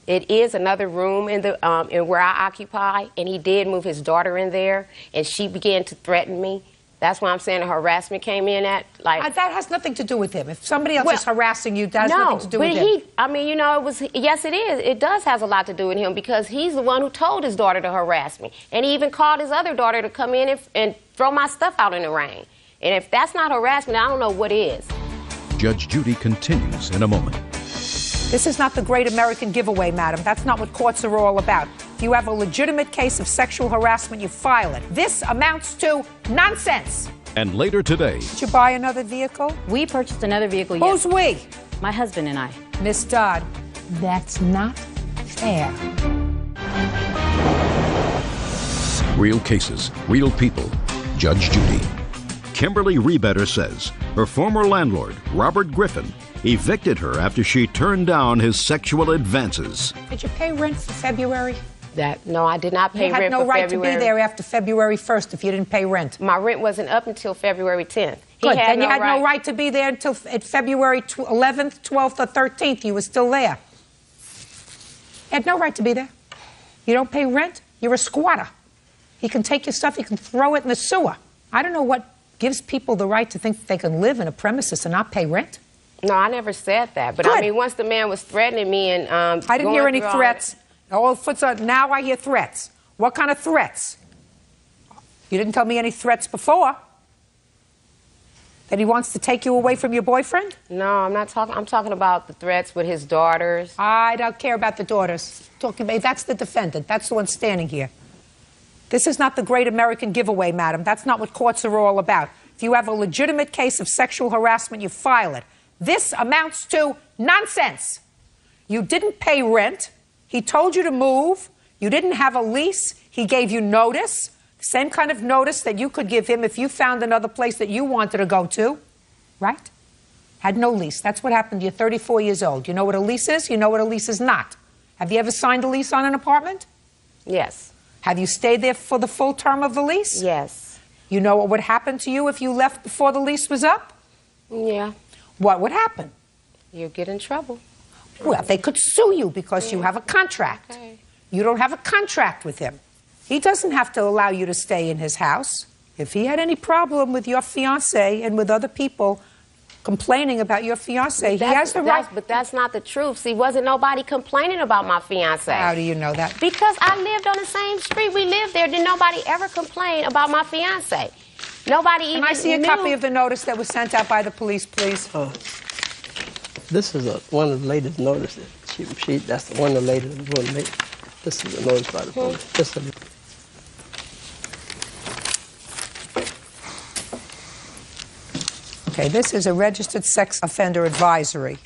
It is another room in the in where I occupy, and he did move his daughter in there, and she began to threaten me. That's why I'm saying the harassment came in at That has nothing to do with him. If somebody else is harassing you, that has nothing to do with him. it was. Yes, it is. It does has a lot to do with him because he's the one who told his daughter to harass me, and he even called his other daughter to come in and throw my stuff out in the rain. And if that's not harassment, I don't know what is. Judge Judy continues in a moment. This is not the great American giveaway, madam. That's not what courts are all about. If you have a legitimate case of sexual harassment, you file it. This amounts to nonsense. And later today, Did you buy another vehicle? We purchased another vehicle, Who's yes. we? My husband and I. Miss Dodd, that's not fair. real cases, real people. Judge Judy. Kimberly Rebetter says her former landlord, Robert Griffin, evicted her after she turned down his sexual advances. Did you pay rent for February? No, I did not pay You rent had no for right February. to be there after February 1st if you didn't pay rent. My rent wasn't up until February 10th. Good, then you had no right to be there until February 11th, 12th, or 13th. You were still there. You had no right to be there. You don't pay rent, you're a squatter. He can take your stuff, he can throw it in the sewer. I don't know what gives people the right to think that they can live in a premises and not pay rent. No, I never said that. But Good. I mean, once the man was threatening me and I didn't hear any threats. Now I hear threats. What kind of threats? You didn't tell me any threats before. That he wants to take you away from your boyfriend? No, I'm not talking. I'm talking about the threats with his daughters. I don't care about the daughters. Talking about, that's the defendant. That's the one standing here. This is not the great American giveaway, madam. That's not what courts are all about. If you have a legitimate case of sexual harassment, you file it. This amounts to nonsense. You didn't pay rent. He told you to move. You didn't have a lease. He gave you notice. Same kind of notice that you could give him if you found another place that you wanted to go to. Right? Had no lease. That's what happened. You're 34 years old. You know what a lease is? You know what a lease is not. Have you ever signed a lease on an apartment? Yes. Have you stayed there for the full term of the lease? Yes. You know what would happen to you if you left before the lease was up? Yeah. What would happen? You'd get in trouble. Well, they could sue you because you have a contract. Okay. You don't have a contract with him. He doesn't have to allow you to stay in his house. If he had any problem with your fiancé and with other people complaining about your fiancé, he has the right. But that's not the truth. See, wasn't nobody complaining about my fiancé. How do you know that? Because I lived on the same street. We lived there. Did nobody ever complain about my fiancé? Nobody even Can I see a knew. copy of the notice that was sent out by the police, please? This is one of the latest notices. That's the one of the latest one made. This is a notice by the police. This is Okay, this is a registered sex offender advisory.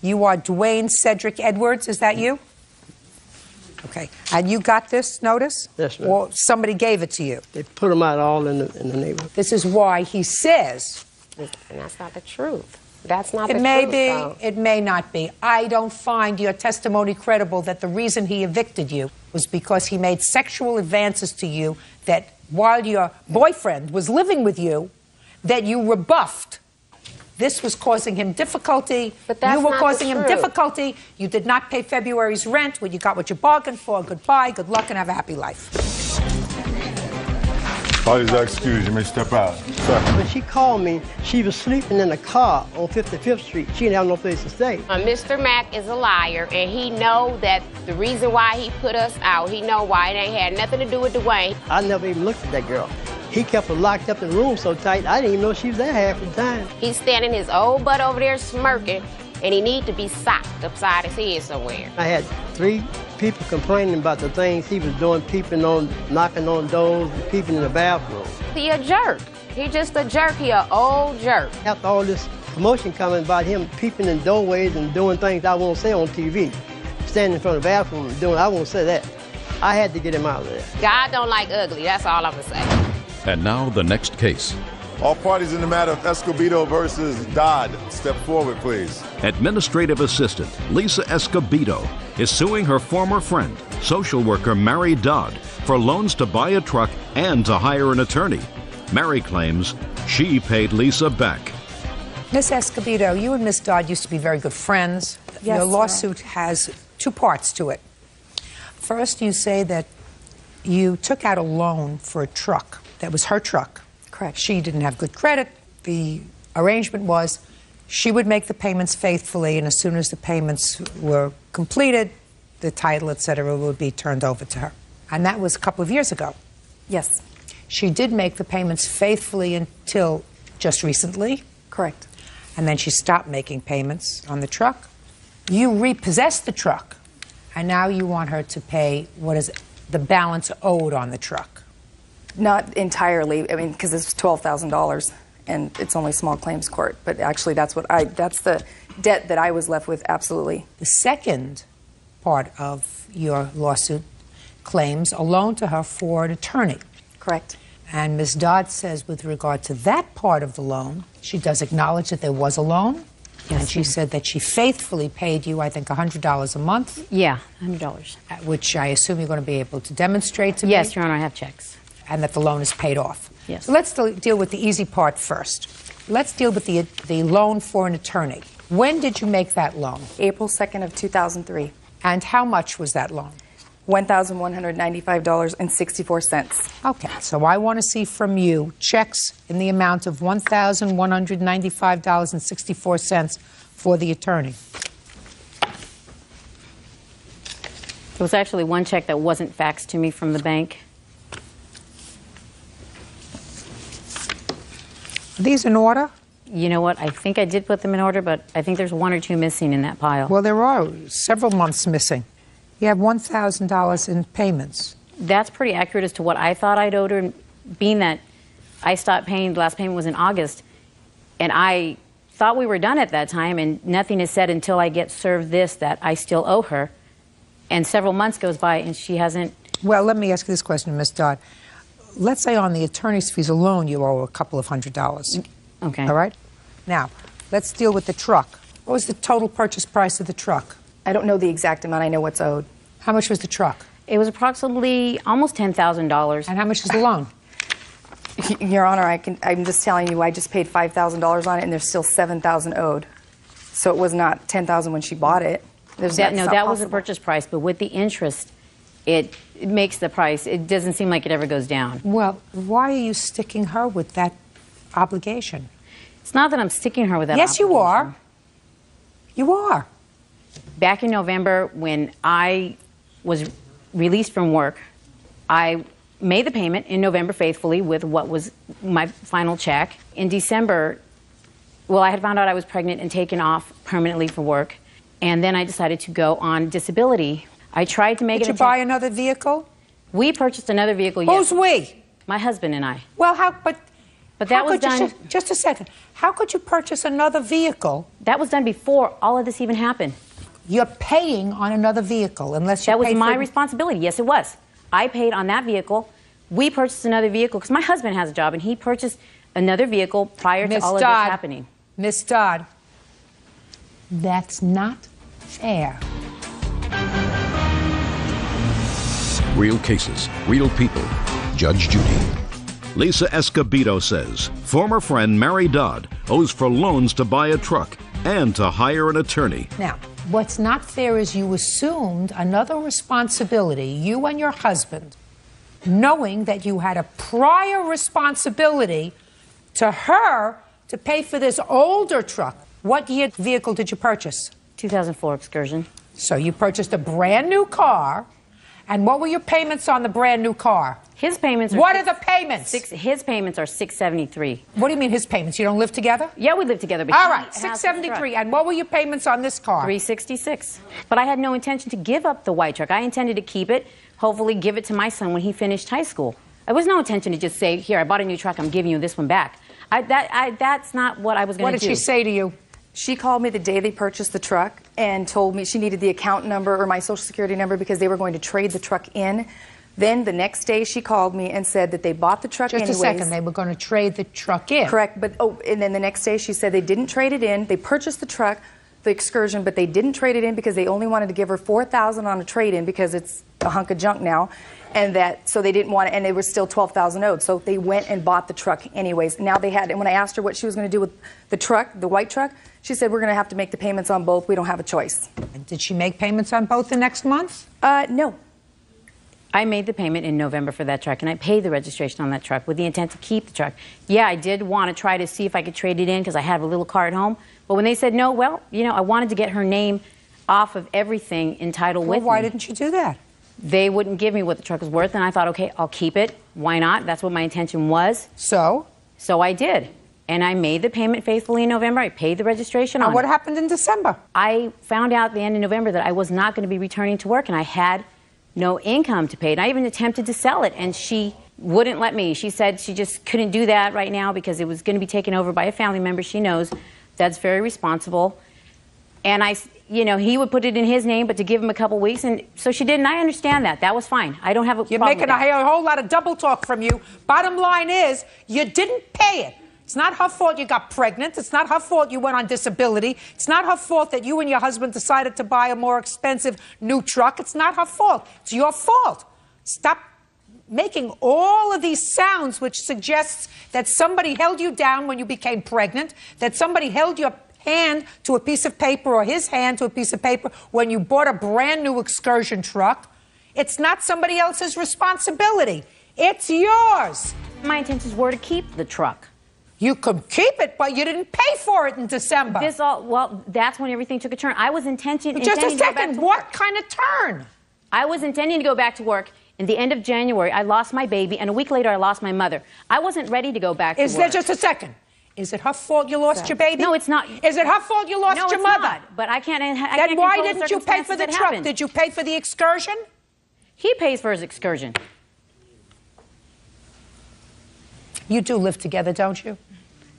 You are Dwayne Cedric Edwards, is that you? Okay, and you got this notice? Yes, ma'am. Or somebody gave it to you? They put them out all in the neighborhood. This is why he says. And that's not the truth. That's not It the may truth. be, though. it may not be. I don't find your testimony credible that the reason he evicted you was because he made sexual advances to you that while your boyfriend was living with you, that you rebuffed. This was causing him difficulty. But that's you were not causing the him truth. difficulty. You did not pay February's rent. Well, you got what you bargained for. Goodbye, good luck, and have a happy life. Parties are excused. You may step out. Sir. When she called me, she was sleeping in a car on 55th Street. She didn't have no place to stay. Mr. Mack is a liar, and he know that the reason why he put us out, he know why it ain't had nothing to do with Dwayne. I never even looked at that girl. He kept her locked up in the room so tight, I didn't even know she was there half the time. He's standing his old butt over there smirking, and he need to be socked upside his head somewhere. I had 3 people complaining about the things he was doing, peeping on, knocking on doors, peeping in the bathroom. He a jerk. He just a jerk. He an old jerk. After all this commotion coming about him peeping in doorways and doing things I won't say on TV, standing in front of the bathroom and doing, I won't say that. I had to get him out of there. God don't like ugly. That's all I'm gonna say. And now the next case. All parties in the matter of Escobedo versus Dodd, step forward, please. Administrative assistant Lisa Escobedo is suing her former friend, social worker Mary Dodd, for loans to buy a truck and to hire an attorney. Mary claims she paid Lisa back. Miss Escobedo, you and Miss Dodd used to be very good friends. Yes, Your lawsuit has two parts to it. First, you say that you took out a loan for a truck that was her truck. Correct. She didn't have good credit. The arrangement was she would make the payments faithfully, and as soon as the payments were completed, the title, etc., would be turned over to her. And that was a couple of years ago. Yes. She did make the payments faithfully until just recently. Correct. And then she stopped making payments on the truck. You repossessed the truck, and now you want her to pay what is the balance owed on the truck. Not entirely, I mean, because it's $12,000 and it's only small claims court, but actually that's the debt that I was left with, absolutely. The second part of your lawsuit claims a loan to her for an attorney. Correct. And Ms. Dodd says with regard to that part of the loan, she does acknowledge that there was a loan. Yes, and she said that she faithfully paid you, I think, $100 a month. Yeah, $100. Which I assume you're going to be able to demonstrate to me. Yes, Your Honor, I have checks. And that the loan is paid off. Yes. So let's deal with the easy part first. Let's deal with the loan for an attorney. When did you make that loan? April 2nd of 2003. And how much was that loan? $1,195.64. Okay, so I want to see from you checks in the amount of $1,195.64 for the attorney. There was actually one check that wasn't faxed to me from the bank. Are these in order? You know what? I think I did put them in order, but I think there's one or two missing in that pile. Well, there are several months missing. You have $1,000 in payments. That's pretty accurate as to what I thought I'd owed her, being that I stopped paying, the last payment was in August, and I thought we were done at that time, and nothing is said until I get served this that I still owe her. And several months goes by, and she hasn't... Well, let me ask you this question, Ms. Dodd. Let's say on the attorney's fees alone you owe a couple of $100. Okay. All right? Now, let's deal with the truck. What was the total purchase price of the truck? I don't know the exact amount. I know what's owed. How much was the truck? It was approximately almost $10,000. And how much was the loan? Your Honor, I'm just telling you, I just paid $5,000 on it, and there's still $7,000 owed. So it was not $10,000 when she bought it. That was the purchase price, but with the interest, it makes the price. It doesn't seem like it ever goes down. Well, why are you sticking her with that obligation? It's not that I'm sticking her with that obligation. Yes, you are. You are. Back in November, when I was released from work, I made the payment in November faithfully with what was my final check. In December, well, I had found out I was pregnant and taken off permanently for work, and then I decided to go on disability. I tried to make it. Did you buy another vehicle? We purchased another vehicle, yes. Who's we? My husband and I. Well, But that was done... Just a second. How could you purchase another vehicle? That was done before all of this even happened. You're paying on another vehicle unless you That was my responsibility. Yes, it was. I paid on that vehicle. We purchased another vehicle because my husband has a job, and he purchased another vehicle prior to all of this happening. Miss Dodd, that's not fair. Real cases, real people. Judge Judy. Lisa Escobedo says former friend Mary Dodd owes for loans to buy a truck and to hire an attorney. Now, what's not fair is you assumed another responsibility, you and your husband, knowing that you had a prior responsibility to her to pay for this older truck. What year vehicle did you purchase? 2004 Excursion. So you purchased a brand new car, and what were your payments on the brand new car? His payments are... What are the payments? His payments are $673. What do you mean his payments? You don't live together? Yeah, we live together. But all right, $673. And what were your payments on this car? $366. But I had no intention to give up the white truck. I intended to keep it, hopefully give it to my son when he finished high school. There was no intention to just say, here, I bought a new truck, I'm giving you this one back. That's not what I was going to do. What did she say to you? She called me the day they purchased the truck and told me she needed the account number or my social security number because they were going to trade the truck in. Then the next day she called me and said that they bought the truck anyways. Just a second, they were going to trade the truck in. Correct, but and then the next day she said they didn't trade it in. They purchased the truck, the Excursion, but they didn't trade it in because they only wanted to give her $4,000 on a trade-in because it's a hunk of junk now. And so they didn't want it, and they were still $12,000 owed. So they went and bought the truck anyways. Now they had, and when I asked her what she was going to do with the truck, the white truck, she said, we're going to have to make the payments on both. We don't have a choice. And did she make payments on both the next month? No. I made the payment in November for that truck, and I paid the registration on that truck with the intent to keep the truck. Yeah, I did want to try to see if I could trade it in because I have a little car at home. But when they said no, well, I wanted to get her name off of everything entitled with me. Why didn't you do that? They wouldn't give me what the truck was worth, and I thought, okay, I'll keep it. Why not? That's what my intention was. So? So I did. And I made the payment faithfully in November. I paid the registration on it. And what happened in December? I found out at the end of November that I was not going to be returning to work, and I had no income to pay. And I even attempted to sell it, and she wouldn't let me. She said she just couldn't do that right now because it was going to be taken over by a family member she knows that's very responsible. And he would put it in his name, but to give him a couple weeks. And so she did, and I understand that. That was fine. I don't have a problem with that. You're making a whole lot of double talk from you. Bottom line is, you didn't pay it. It's not her fault you got pregnant. It's not her fault you went on disability. It's not her fault that you and your husband decided to buy a more expensive new truck. It's not her fault. It's your fault. Stop making all of these sounds which suggests that somebody held you down when you became pregnant, that somebody held your hand to a piece of paper or his hand to a piece of paper when you bought a brand new Excursion truck. It's not somebody else's responsibility. It's yours. My intentions were to keep the truck. You could keep it, but you didn't pay for it in December. That's when everything took a turn. I was intending Just a to go back second, to what work. kind of turn? I was intending to go back to work. In the end of January, I lost my baby, and a week later, I lost my mother. I wasn't ready to go back to work. Is there just a second? Is it her fault you lost your baby? No, it's not. Is it her fault you lost your mother? Not, but I can't. Then why didn't you pay for the truck? Happened. Did you pay for the Excursion? He pays for his Excursion. You do live together, don't you?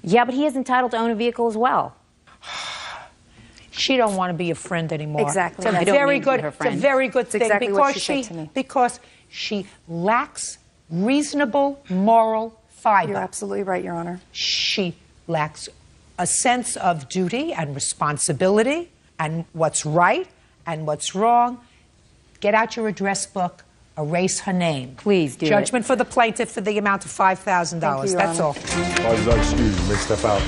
Yeah, but he is entitled to own a vehicle as well. She don't want to be your friend anymore. Exactly. It's a very good thing exactly because what she said to me. because she lacks reasonable moral fiber. You're absolutely right, Your Honor. She lacks a sense of duty and responsibility and what's right and what's wrong. Get out your address book. Erase her name. Please do. Judgment for the plaintiff for the amount of $5,000. That's all. Excuse me, may step out.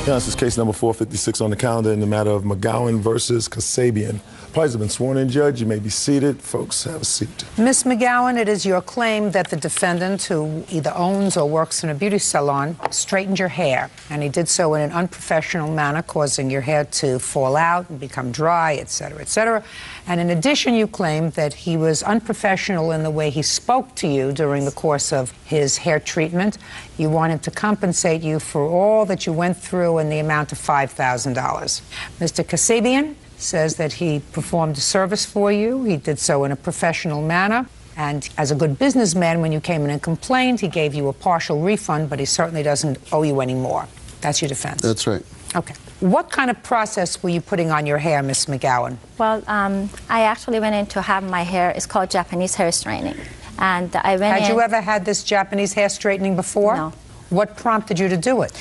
This is case number 456 on the calendar in the matter of McGowan versus Kasabian. Parties have been sworn in, Judge. You may be seated. Folks, have a seat. Ms. McGowan, it is your claim that the defendant, who either owns or works in a beauty salon, straightened your hair, and he did so in an unprofessional manner, causing your hair to fall out and become dry, et cetera, et cetera. And in addition, you claim that he was unprofessional in the way he spoke to you during the course of his hair treatment. You want him to compensate you for all that you went through in the amount of $5,000. Mr. Kasabian says that he performed a service for you. He did so in a professional manner. And as a good businessman, when you came in and complained, he gave you a partial refund, but he certainly doesn't owe you any more. That's your defense. That's right. Okay. What kind of process were you putting on your hair, Miss McGowan? Well, I actually went in to have my hair, it's called Japanese hair straightening. And I went in. Had you ever had this Japanese hair straightening before? No. What prompted you to do it?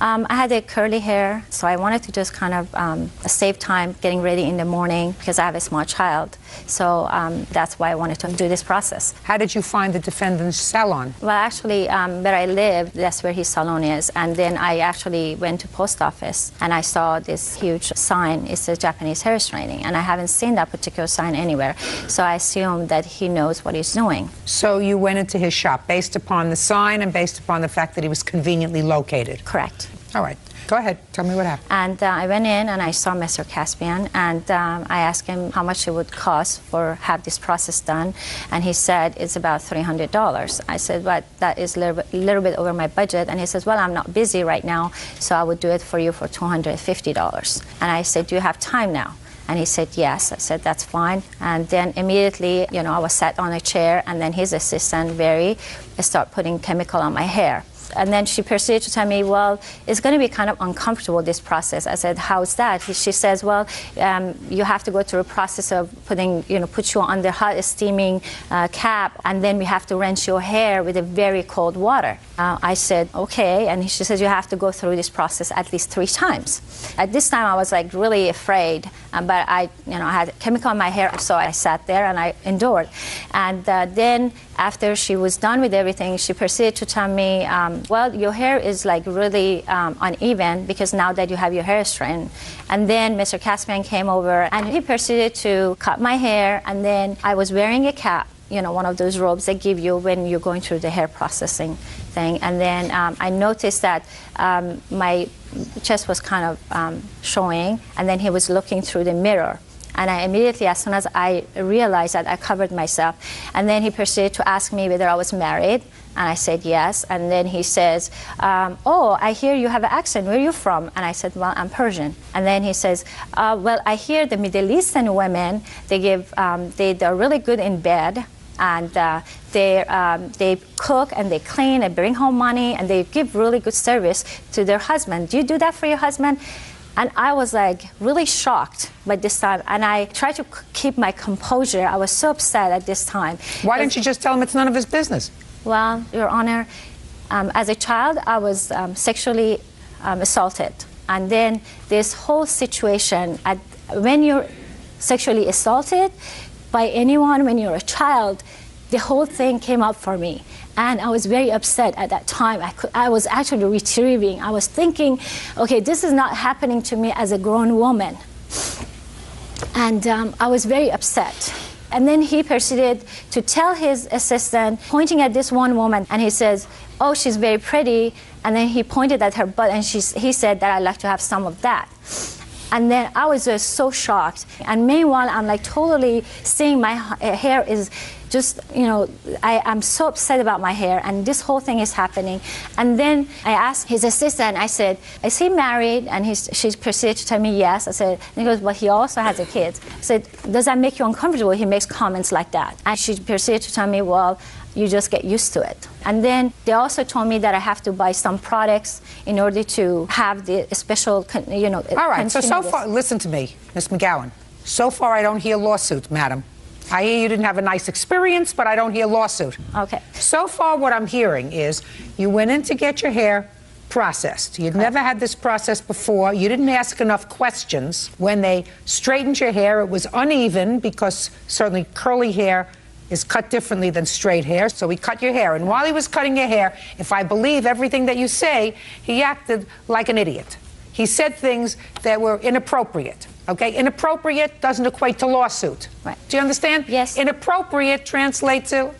I had a curly hair, so I wanted to just kind of save time getting ready in the morning because I have a small child. So that's why I wanted to do this process. How did you find the defendant's salon? Well, actually, where I live, that's where his salon is. And then I actually went to post office and I saw this huge sign. It says Japanese hair straightening. And I haven't seen that particular sign anywhere. So I assume that he knows what he's doing. So you went into his shop based upon the sign and based upon the fact that he was conveniently located? Correct. All right. Go ahead. Tell me what happened. And I went in and I saw Mr. Caspian and I asked him how much it would cost for have this process done, and he said it's about $300. I said, but that is a little bit over my budget, and he says, well, I'm not busy right now, so I would do it for you for $250. And I said, do you have time now? And he said, yes. I said, that's fine. And then immediately, you know, I was sat on a chair, and then his assistant, Barry, started putting chemical on my hair. And then she proceeded to tell me, well, it's going to be kind of uncomfortable, this process. I said, how's that? She says, well, you have to go through a process of putting, you know, put you under hot steaming cap, and then we have to rinse your hair with a very cold water. I said, okay. And she says, you have to go through this process at least 3 times. At this time, I was like really afraid, but I had chemical in my hair, so I sat there and I endured. And then after she was done with everything, she proceeded to tell me, well, your hair is like really uneven because now that you have your hair straightened. And then Mr. Caspian came over and he proceeded to cut my hair, and then I was wearing a cap, you know, one of those robes they give you when you're going through the hair processing thing. And then I noticed that my chest was kind of showing, and then he was looking through the mirror. And I immediately, as soon as I realized that, I covered myself. And then he proceeded to ask me whether I was married. And I said yes. And then he says, oh, I hear you have an accent. Where are you from? And I said, well, I'm Persian. And then he says, well, I hear the Middle Eastern women, they're really good in bed. And they cook and they clean and bring home money, and they give really good service to their husband. Do you do that for your husband? And I was like really shocked by this time, and I tried to keep my composure. I was so upset at this time. Why didn't you just tell him it's none of his business? Well, Your Honor, as a child, I was sexually assaulted. And then this whole situation, when you're sexually assaulted by anyone, when you're a child, the whole thing came up for me. And I was very upset at that time. I was actually retrieving. I was thinking, okay, this is not happening to me as a grown woman. And I was very upset. And then he proceeded to tell his assistant, pointing at this one woman, and he says, oh, she's very pretty. And then he pointed at her butt, and he said that I'd like to have some of that. And then I was just so shocked. And meanwhile, I'm like totally seeing my hair is just, you know, I'm so upset about my hair, and this whole thing is happening. And then I asked his assistant, I said, is he married? And she proceeded to tell me yes. I said, and he goes, well, he also has a kid. I said, does that make you uncomfortable? He makes comments like that. And she proceeded to tell me, well, you just get used to it. And then they also told me that I have to buy some products in order to have the special, you know. All right, so far, listen to me, Ms. McGowan. So far, I don't hear lawsuit, madam. I hear you didn't have a nice experience, but I don't hear lawsuit. Okay. So far, what I'm hearing is you went in to get your hair processed. You'd never had this process before. You didn't ask enough questions. When they straightened your hair, it was uneven because certainly curly hair is cut differently than straight hair. So he cut your hair. And while he was cutting your hair, if I believe everything that you say, he acted like an idiot. He said things that were inappropriate. Okay, inappropriate doesn't equate to lawsuit. Right. Do you understand? Yes. Inappropriate translates to,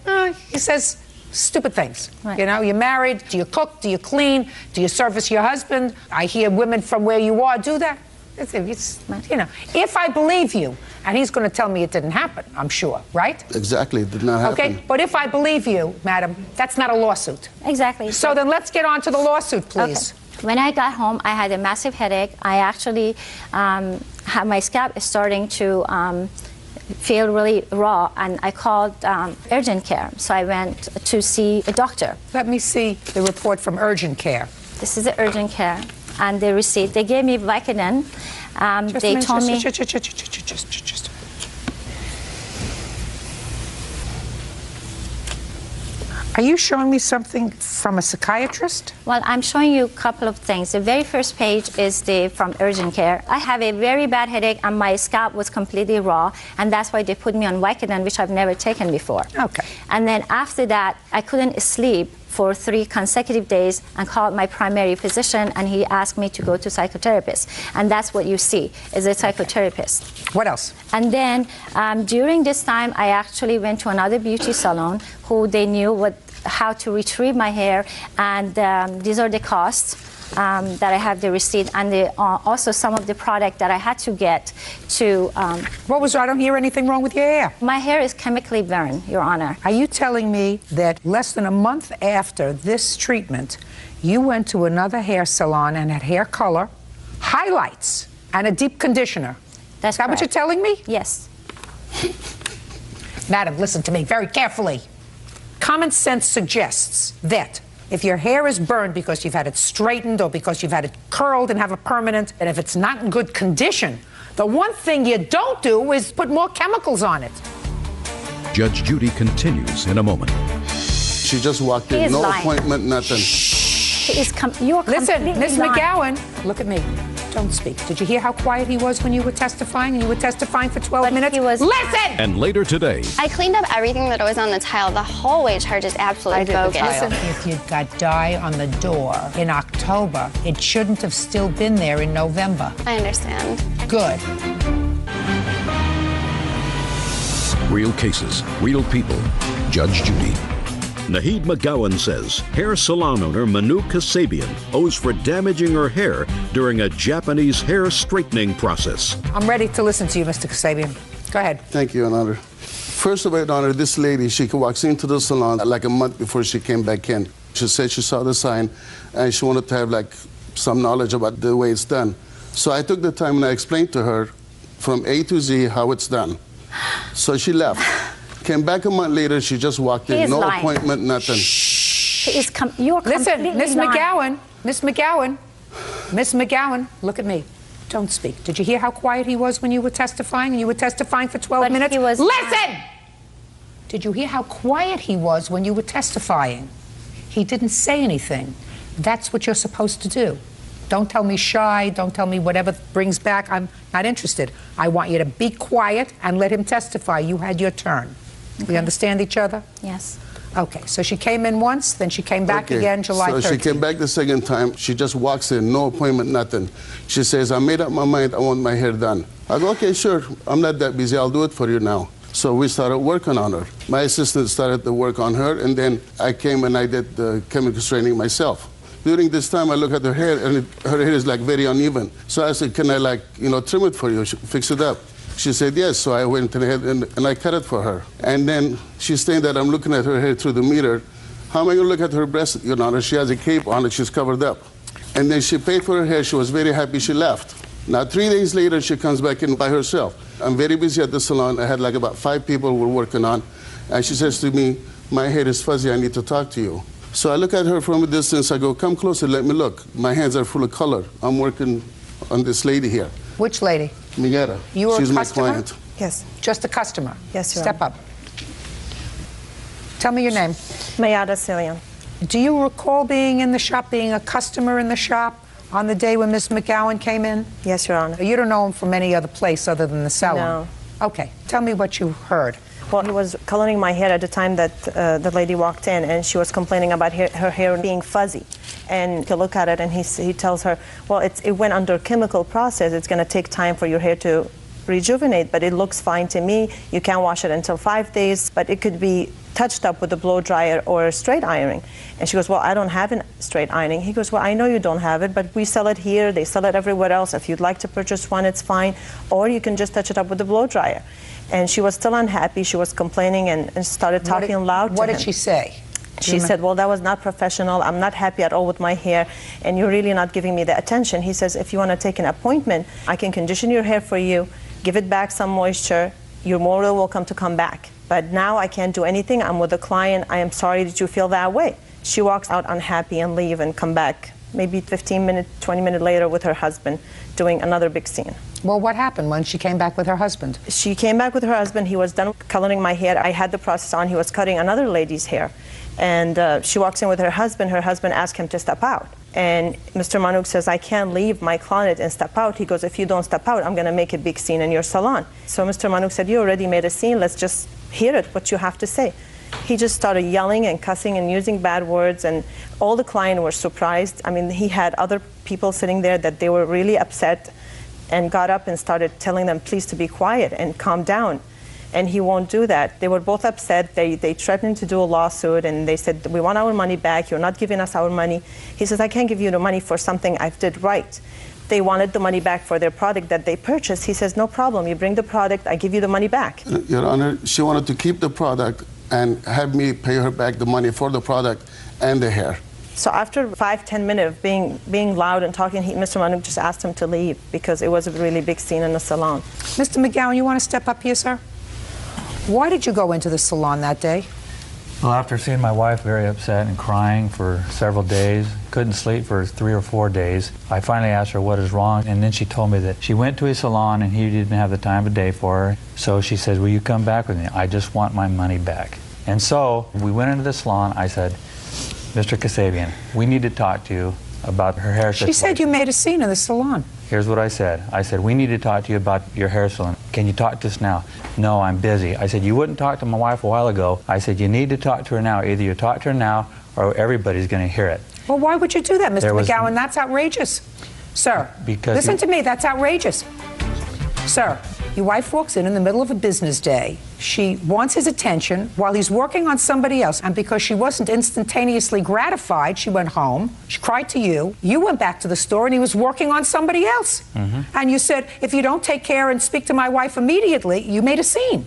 he says stupid things. Right. You know, you're married, do you cook, do you clean, do you service your husband? I hear women from where you are do that. You know, if I believe you, and he's going to tell me it didn't happen, I'm sure, right? Exactly, it did not happen. Okay, but if I believe you, madam, that's not a lawsuit. Exactly. So then let's get on to the lawsuit, please. Okay. When I got home, I had a massive headache. I actually had my scalp starting to feel really raw, and I called urgent care. So I went to see a doctor. Let me see the report from urgent care. This is the urgent care, and the receipt. They gave me Vicodin. They told me. Just. Are you showing me something from a psychiatrist? Well, I'm showing you a couple of things. The very first page is from urgent care. I have a very bad headache, and my scalp was completely raw, and that's why they put me on Vicodin, which I've never taken before. Okay. And then after that, I couldn't sleep for 3 consecutive days, and called my primary physician, and he asked me to go to psychotherapist. And that's what you see, is a psychotherapist. What else? And then during this time, I actually went to another beauty salon who they knew how to retrieve my hair, and these are the costs that I have the receipt, and also some of the product that I had to get to. I don't hear anything wrong with your hair. My hair is chemically burned, Your Honor. Are you telling me that less than a month after this treatment, you went to another hair salon and had hair color, highlights, and a deep conditioner? That's Is that what you're correct. telling me? Yes. Madam, listen to me very carefully. Common sense suggests that if your hair is burned because you've had it straightened or because you've had it curled and have a permanent, and if it's not in good condition, the one thing you don't do is put more chemicals on it. Judge Judy continues in a moment. She just walked He in, is no lying. appointment, nothing. You're Listen, completely Miss lying. McGowan, look at me. Don't speak. Did you hear how quiet he was when you were testifying? And you were testifying for 12 minutes? Listen! And later today, I cleaned up everything that was on the tile. The hallway charge is absolutely bogus. Listen, If you'd got dye on the door in October, it shouldn't have still been there in November. I understand. Good. real cases, real people. Judge Judy. Naheed McGowan says hair salon owner Manu Kasabian owes for damaging her hair during a Japanese hair straightening process. I'm ready to listen to you, Mr. Kasabian. Go ahead. Thank you, Your Honor. First of all, Your Honor, this lady, she walks into the salon like a month before she came back in. She said she saw the sign and she wanted to have like some knowledge about the way it's done. So I took the time and I explained to her from A to Z how it's done. So she left. Came back a month later, she just walked in, no lying. appointment, nothing. You're Listen, completely Miss lying. McGowan, Miss McGowan, look at me. Don't speak. Did you hear how quiet he was when you were testifying? And you were testifying for 12 minutes? Listen! Did you hear how quiet he was when you were testifying? He didn't say anything. That's what you're supposed to do. Don't tell me shy, don't tell me whatever brings back. I'm not interested. I want you to be quiet and let him testify. You had your turn. We understand each other? Yes. Okay, so she came in once, then she came back Okay, again July 13th. So she came back the second time. She just walks in, no appointment, nothing. She says, I made up my mind, I want my hair done. I go, okay, sure, I'm not that busy, I'll do it for you now. So we started working on her. My assistant started to work on her, and then I came and I did the chemical straightening myself. During this time, I look at her hair, and her hair is like very uneven. So I said, can I trim it for you, fix it up? She said yes, so I went ahead and I cut it for her. And then she's saying that I'm looking at her hair through the mirror. How am I going to look at her breast, Your Honor? She has a cape on it, she's covered up. And then she paid for her hair, she was very happy, she left. Now 3 days later, she comes back in by herself. I'm very busy at the salon, I had like about 5 people we're working on. And she says to me, my hair is fuzzy, I need to talk to you. So I look at her from a distance, I go, come closer, let me look. My hands are full of color. I'm working on this lady here. Which lady? Miguera. You were She's a my customer? client. Yes. Just a customer? Yes, Your Step up. Tell me your name. Mayada Cillian. Do you recall being in the shop, being a customer in the shop on the day when Miss McGowan came in? Yes, Your Honor. You don't know him from any other place other than the salon? No. Okay. Tell me what you heard. Well, he was coloring my hair at the time that the lady walked in, and she was complaining about her hair being fuzzy. And to look at it, and he tells her, well, it went under chemical process. It's going to take time for your hair to rejuvenate, but it looks fine to me. You can't wash it until 5 days, but it could be touched up with a blow dryer or straight ironing. And she goes, well, I don't have a straight ironing. He goes, well, I know you don't have it, but we sell it here. They sell it everywhere else. If you'd like to purchase one, it's fine. Or you can just touch it up with a blow dryer. And she was still unhappy. She was complaining and started talking loud to him. What did she say? She said, well, that was not professional. I'm not happy at all with my hair, and you're really not giving me the attention. He says, if you want to take an appointment, I can condition your hair for you, give it back some moisture. You're more than welcome to come back. But now I can't do anything. I'm with a client. I am sorry that you feel that way. She walks out unhappy and leave and come back maybe 15 minutes, 20 minutes later with her husband doing another big scene. Well, what happened when she came back with her husband? She came back with her husband. He was done coloring my hair. I had the process on. He was cutting another lady's hair. And she walks in with her husband. Her husband asks him to step out. And Mr. Manouk says, I can't leave my client and step out. He goes, if you don't step out, I'm going to make a big scene in your salon. So Mr. Manouk said, you already made a scene. Let's just hear it, what you have to say. He just started yelling and cussing and using bad words, and all the clients were surprised. I mean, he had other people sitting there that they were really upset and got up and started telling them, please, to be quiet and calm down. And he won't do that. They were both upset. They threatened to do a lawsuit, and they said, we want our money back. You're not giving us our money. He says, I can't give you the money for something I did right. They wanted the money back for their product that they purchased. He says, no problem. You bring the product. I give you the money back. Your Honor, she wanted to keep the product and have me pay her back the money for the product and the hair. So after 5-10 minutes of being loud and talking, Mr. Manouk just asked him to leave because it was a really big scene in the salon. Mr. McGowan, you want to step up here, sir? Why did you go into the salon that day? Well, after seeing my wife very upset and crying for several days, couldn't sleep for 3 or 4 days, I finally asked her what is wrong, and then she told me that she went to his salon and he didn't have the time of day for her. So she said, will you come back with me? I just want my money back. And so we went into the salon. I said, Mr. Kasabian, we need to talk to you about her hair situation. She said you made a scene in the salon. Here's what I said. I said, we need to talk to you about your hair salon. Can you talk to us now? No, I'm busy. I said, you wouldn't talk to my wife a while ago. I said, you need to talk to her now. Either you talk to her now or everybody's going to hear it. Well, why would you do that, Mr. McGowan? That's outrageous. Sir, listen to me. That's outrageous. Sir, your wife walks in the middle of a business day. She wants his attention while he's working on somebody else. And because she wasn't instantaneously gratified, she went home. She cried to you. You went back to the store and he was working on somebody else. And you said, if you don't take care and speak to my wife immediately, you made a scene.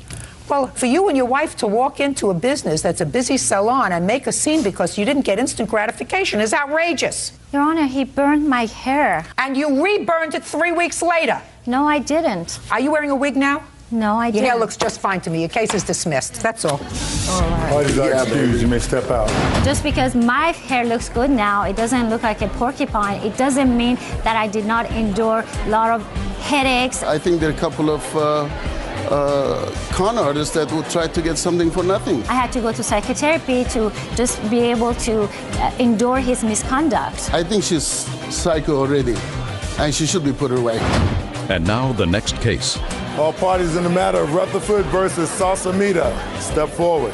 Well, for you and your wife to walk into a business that's a busy salon and make a scene because you didn't get instant gratification is outrageous. Your Honor, he burned my hair. And you reburned it 3 weeks later. No, I didn't. Are you wearing a wig now? No, I didn't. Your hair looks just fine to me. Your case is dismissed. That's all. All right. Parties are excused. You may step out. Just because my hair looks good now, it doesn't look like a porcupine. It doesn't mean that I did not endure a lot of headaches. I think there are a couple of con artists that would try to get something for nothing. I had to go to psychotherapy to just be able to endure his misconduct. I think she's psycho already, and she should be put away. And now the next case. All parties in the matter of Rutherford versus Sausalito. Step forward.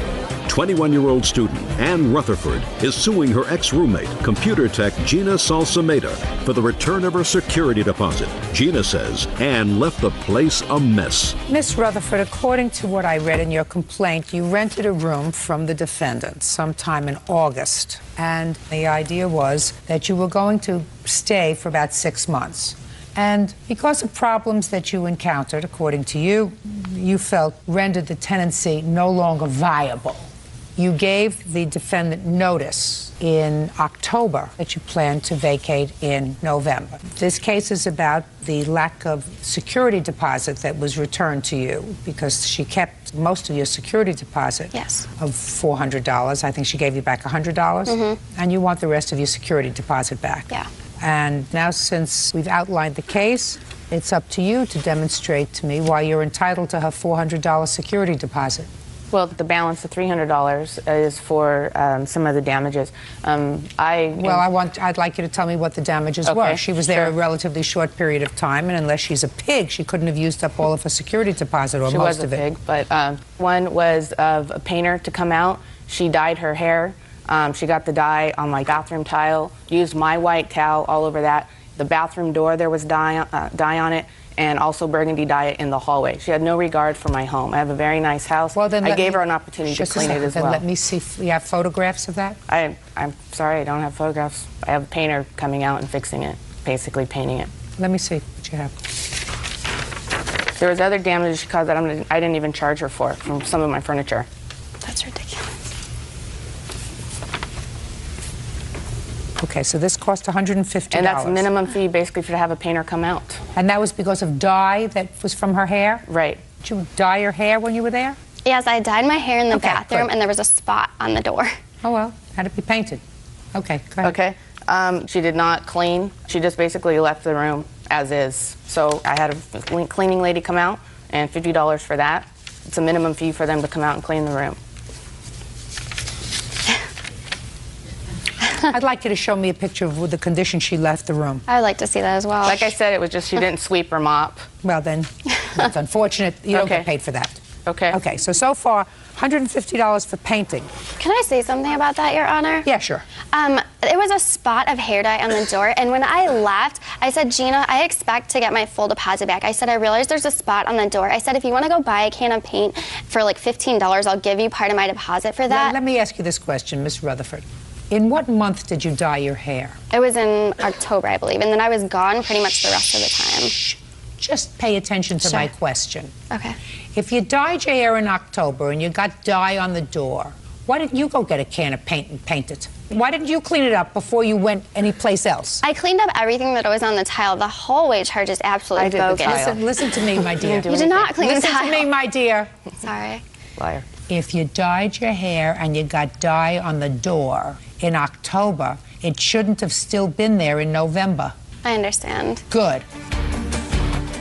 21-year-old student Ann Rutherford is suing her ex-roommate, computer tech Gina Salsameda, for the return of her security deposit. Gina says Ann left the place a mess. Miss Rutherford, according to what I read in your complaint, you rented a room from the defendant sometime in August. And the idea was that you were going to stay for about 6 months. And because of problems that you encountered, according to you, you felt rendered the tenancy no longer viable. You gave the defendant notice in October that you planned to vacate in November. This case is about the lack of security deposit that was returned to you because she kept most of your security deposit of $400. I think she gave you back $100. And you want the rest of your security deposit back. Yeah. And now, since we've outlined the case, it's up to you to demonstrate to me why you're entitled to her $400 security deposit. Well, the balance of $300 is for some of the damages. I'd like you to tell me what the damages were. She was there a relatively short period of time, and unless she's a pig, she couldn't have used up all of her security deposit or most of it. She was a pig, but one was of a painter to come out. She dyed her hair. She got the dye on my bathroom tile, used my white towel all over that. The bathroom door, there was dye on it, and also burgundy dye in the hallway. She had no regard for my home. I have a very nice house. Well, then I gave her an opportunity to clean it as well. Let me see if you have photographs of that. I'm sorry, I don't have photographs. I have a painter coming out and fixing it, basically painting it. Let me see what you have. There was other damage she caused that I didn't even charge her for, from some of my furniture. That's ridiculous. Okay, so this cost $150. And that's minimum fee, basically, for to have a painter come out. And that was because of dye that was from her hair? Right. Did you dye your hair when you were there? Yes, I dyed my hair in the bathroom, and there was a spot on the door. Oh, well, had it be painted. Okay, go ahead. Okay. She did not clean. She just basically left the room as is. So I had a cleaning lady come out, and $50 for that. It's a minimum fee for them to come out and clean the room. I'd like you to show me a picture of the condition she left the room. I'd like to see that as well. Like I said, it was just she didn't sweep or mop. Well, then, that's unfortunate. You don't get paid for that. Okay. Okay, so far, $150 for painting. Can I say something about that, Your Honor? Yeah, sure. There was a spot of hair dye on the door, and when I left, I said, Gina, I expect to get my full deposit back. I said, I realize there's a spot on the door. I said, if you want to go buy a can of paint for like $15, I'll give you part of my deposit for that. Let me ask you this question, Miss Rutherford. In what month did you dye your hair? It was in October, I believe, and then I was gone pretty much the rest of the time. Just pay attention to my question. Okay. If you dyed your hair in October and you got dye on the door, Why didn't you go get a can of paint and paint it? Why didn't you clean it up before you went anyplace else? I cleaned up everything that was on the tile. The hallway charge is absolutely bogus. Listen to me, my dear. You did not clean the Listen tile. to me, my dear. Sorry. Liar. If you dyed your hair and you got dye on the door in October, it shouldn't have still been there in November. I understand. Good.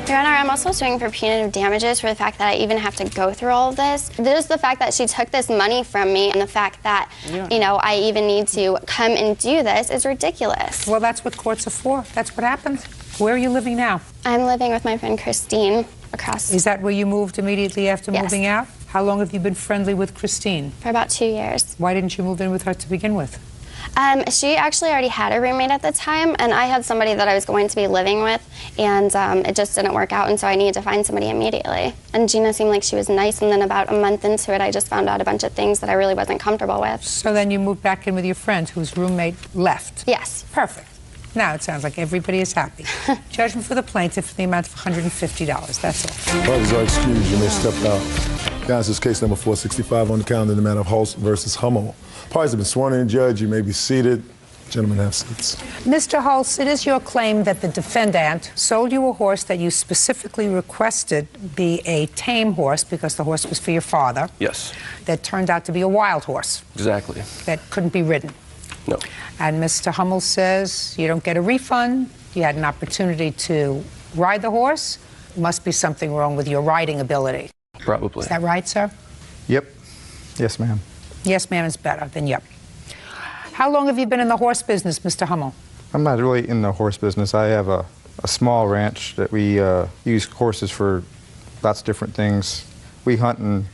Your Honor, I'm also suing for punitive damages for the fact that I even have to go through all of this. Just the fact that she took this money from me and the fact that, you know, I even need to come and do this is ridiculous. Well, that's what courts are for. That's what happens. Where are you living now? I'm living with my friend Christine across. Is that where you moved immediately after Yes. moving out? How long have you been friendly with Christine? For about 2 years. Why didn't you move in with her to begin with? She actually already had a roommate at the time, and I had somebody that I was going to be living with, and it just didn't work out, and so I needed to find somebody immediately. And Gina seemed like she was nice, and then about a month into it, I just found out a bunch of things that I really wasn't comfortable with. So then you moved back in with your friend whose roommate left? Yes. Perfect. Now it sounds like everybody is happy. Judgment for the plaintiff in the amount of $150. That's all. Parties are excused. You may step out. Guys, this is case number 465 on the calendar in the matter of Hulse versus Hummel. Parties have been sworn in. Judge, you may be seated. Gentlemen, have seats. Mr. Hulse, it is your claim that the defendant sold you a horse that you specifically requested be a tame horse because the horse was for your father. Yes. That turned out to be a wild horse. Exactly. That couldn't be ridden. No. And Mr. Hummel says you don't get a refund. You had an opportunity to ride the horse. Must be something wrong with your riding ability. Probably. Is that right, sir? Yep. Yes, ma'am. Yes, ma'am is better than yep. How long have you been in the horse business, Mr. Hummel? I'm not really in the horse business. I have a small ranch that we use horses for lots of different things. We hunt and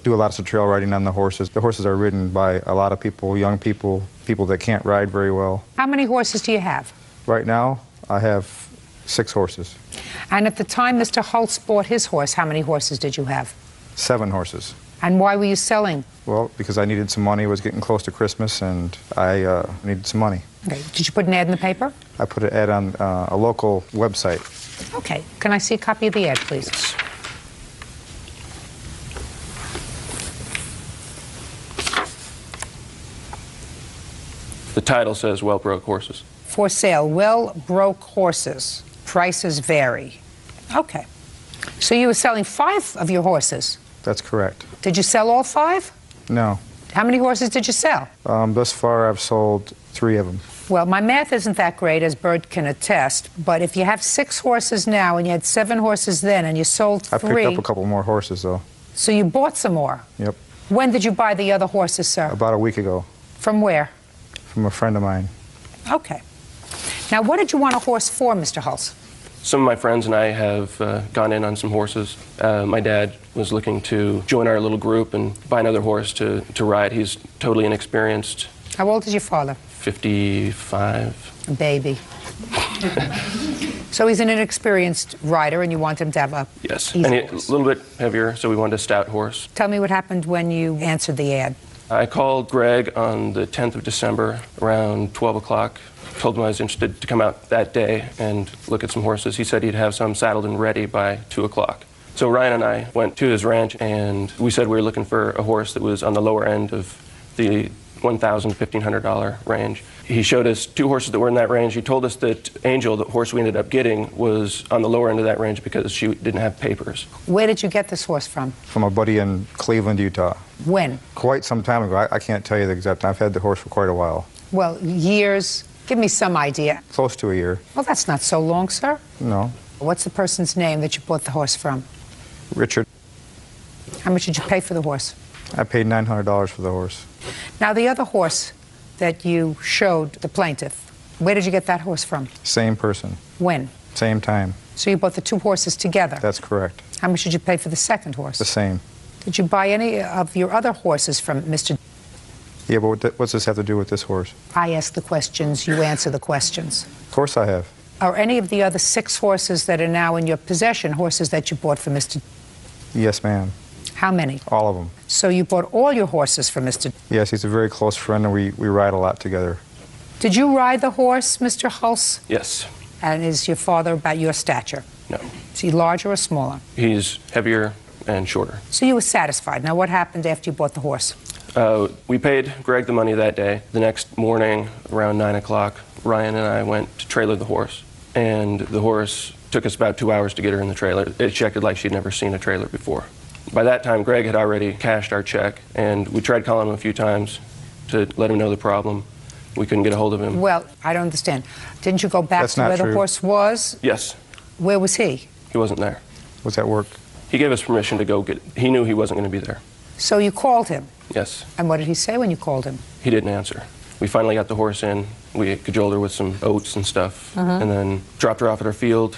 do lots of trail riding on the horses. The horses are ridden by a lot of people, young people, people that can't ride very well. How many horses do you have? Right now, I have 6 horses. And at the time Mr. Hulse bought his horse, how many horses did you have? 7 horses. And why were you selling? Well, because I needed some money. It was getting close to Christmas, and I needed some money. Okay. Did you put an ad in the paper? I put an ad on a local website. Okay. Can I see a copy of the ad, please? The title says Well Broke Horses. For sale, well broke horses. Prices vary. Okay. So you were selling 5 of your horses? That's correct. Did you sell all 5? No. How many horses did you sell? Thus far, I've sold 3 of them. Well, my math isn't that great, as Bert can attest, but if you have 6 horses now and you had 7 horses then and you sold 3... I picked up a couple more horses, though. So you bought some more? Yep. When did you buy the other horses, sir? About a week ago. From where? From a friend of mine. Okay. Now, what did you want a horse for, Mr. Hulse? Some of my friends and I have gone in on some horses. My dad was looking to join our little group and buy another horse to ride. He's totally inexperienced. How old is your father? 55. A baby. So he's an inexperienced rider, and you want him to have a Yes, easy and a horse. little bit heavier, so we wanted a stout horse. Tell me what happened when you answered the ad. I called Greg on the 10th of December around 12 o'clock. Told him I was interested to come out that day and look at some horses. He said he'd have some saddled and ready by 2 o'clock. So Ryan and I went to his ranch, and we said we were looking for a horse that was on the lower end of the $1,000, $1,500 range. He showed us 2 horses that were in that range. He told us that Angel, the horse we ended up getting, was on the lower end of that range because she didn't have papers. Where did you get this horse from? From a buddy in Cleveland, Utah. When? Quite some time ago. I can't tell you the exact time. I've had the horse for quite a while. Well, years. Give me some idea. Close to a year. Well, that's not so long, sir. No. What's the person's name that you bought the horse from? Richard. How much did you pay for the horse? I paid $900 for the horse. Now, the other horse that you showed the plaintiff, where did you get that horse from? Same person. When? Same time. So you bought the 2 horses together? That's correct. How much did you pay for the second horse? The same. Did you buy any of your other horses from Mr. Yeah, but what's this have to do with this horse? I ask the questions, you answer the questions. Of course I have. Are any of the other 6 horses that are now in your possession horses that you bought from Mr. Yes, ma'am. How many? All of them. So you bought all your horses from Mr. Yes, he's a very close friend, and we ride a lot together. Did you ride the horse, Mr. Hulse? Yes. And is your father about your stature? No. Is he larger or smaller? He's heavier and shorter. So you were satisfied. Now, what happened after you bought the horse? We paid Greg the money that day. The next morning, around 9 o'clock, Ryan and I went to trailer the horse. And the horse took us about 2 hours to get her in the trailer. She acted like she'd never seen a trailer before. By that time, Greg had already cashed our check, and we tried calling him a few times to let him know the problem. We couldn't get a hold of him. Well, I don't understand. Didn't you go back to where the horse was? Yes. Where was he? He wasn't there. Was at work? He gave us permission to go get. He knew he wasn't going to be there. So you called him? Yes. And what did he say when you called him? He didn't answer. We finally got the horse in. We cajoled her with some oats and stuff, and then dropped her off at our field.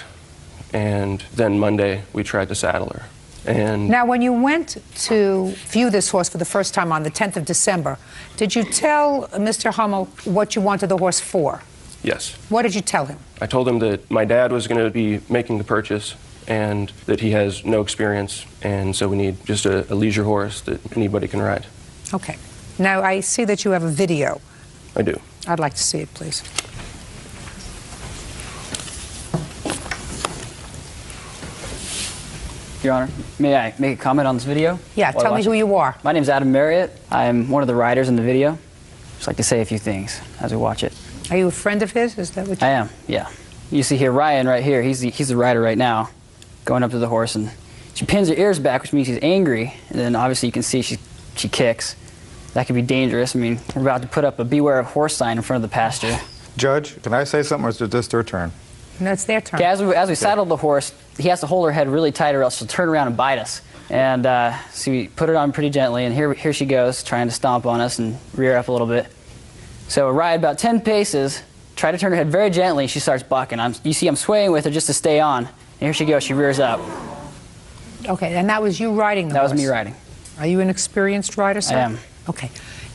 And then Monday, we tried to saddle her. And now, when you went to view this horse for the first time on the 10th of December, did you tell Mr. Hummel what you wanted the horse for? Yes. What did you tell him? I told him that my dad was going to be making the purchase and that he has no experience, and so we need just a leisure horse that anybody can ride. Okay. Now, I see that you have a video. I do. I'd like to see it, please. Your Honor, may I make a comment on this video? Yeah, tell me who you are. My name's Adam Marriott. I'm one of the riders in the video. Just like to say a few things as we watch it. Are you a friend of his? Is that what you... I am, yeah. You see here Ryan right here, he's the rider right now, going up to the horse, and she pins her ears back, which means she's angry, and then obviously you can see she kicks. That could be dangerous. I mean, we're about to put up a beware of horse sign in front of the pasture. Judge, can I say something, or is it just their turn? No, it's their turn. Okay, as we saddle the horse, he has to hold her head really tight or else she'll turn around and bite us. And so we put it on pretty gently, and here she goes, trying to stomp on us and rear up a little bit. So we ride about 10 paces, try to turn her head very gently, she starts bucking. You see I'm swaying with her just to stay on. And here she goes, she rears up. Okay, and that was you riding the horse? That was me riding. Are you an experienced rider, sir? I am. Okay,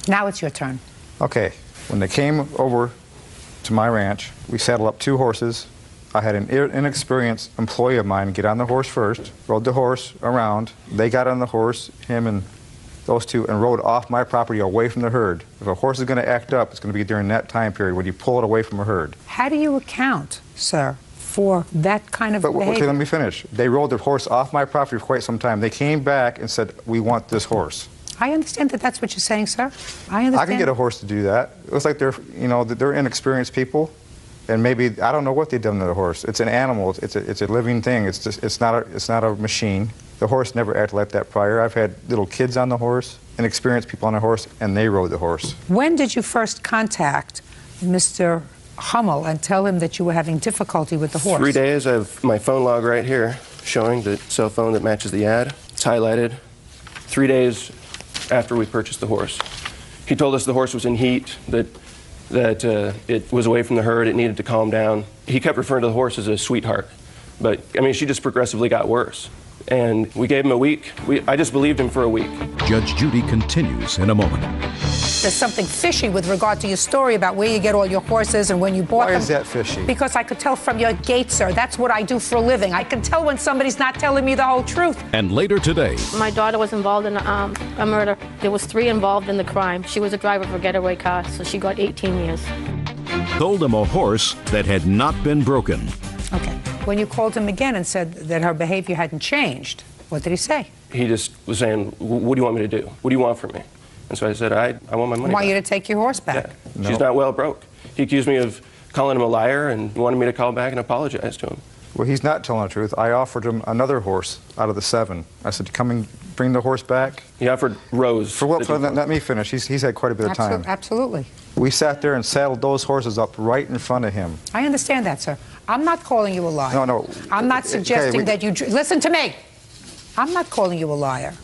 now it's your turn. Okay, when they came over to my ranch, we saddled up 2 horses. I had an inexperienced employee of mine get on the horse first, rode the horse around. They got on the horse, him and those 2, and rode off my property away from the herd. If a horse is going to act up, it's going to be during that time period when you pull it away from a herd. How do you account, sir, for that kind of behavior? Okay, let me finish. They rode the horse off my property for quite some time. They came back and said, we want this horse. I understand that that's what you're saying, sir. I understand. I can get a horse to do that. It looks like they're inexperienced people. And maybe, I don't know what they've done to the horse. It's an animal. It's a living thing. It's not a machine. The horse never acted like that prior. I've had little kids on the horse, inexperienced people on the horse, and they rode the horse. When did you first contact Mr. Hummel and tell him that you were having difficulty with the horse? 3 days. I have my phone log right here showing the cell phone that matches the ad. It's highlighted. 3 days after we purchased the horse. He told us the horse was in heat, that it was away from the herd, it needed to calm down. He kept referring to the horse as a sweetheart, but I mean, she just progressively got worse. And we gave him a week. I just believed him for a week. Judge Judy continues in a moment. There's something fishy with regard to your story about where you get all your horses and when you bought them. Why is that fishy? Because I could tell from your gait, sir. That's what I do for a living. I can tell when somebody's not telling me the whole truth. And later today. My daughter was involved in a murder. There was 3 involved in the crime. She was a driver of a getaway car, so she got 18 years. Sold him a horse that had not been broken. Okay. When you called him again and said that her behavior hadn't changed, what did he say? He just was saying, what do you want me to do? What do you want from me? And so I said, I want my money I want back. you to take your horse back. Yeah. No. She's not well broke. He accused me of calling him a liar and wanted me to call back and apologize to him. Well, he's not telling the truth. I offered him another horse out of the 7. I said, come and bring the horse back. He offered Rose. For what? Let me finish. He's had quite a bit of time. Absolutely. We sat there and saddled those horses up right in front of him. I understand that, sir. I'm not calling you a liar. No. I'm not suggesting that you... Listen to me. I'm not calling you a liar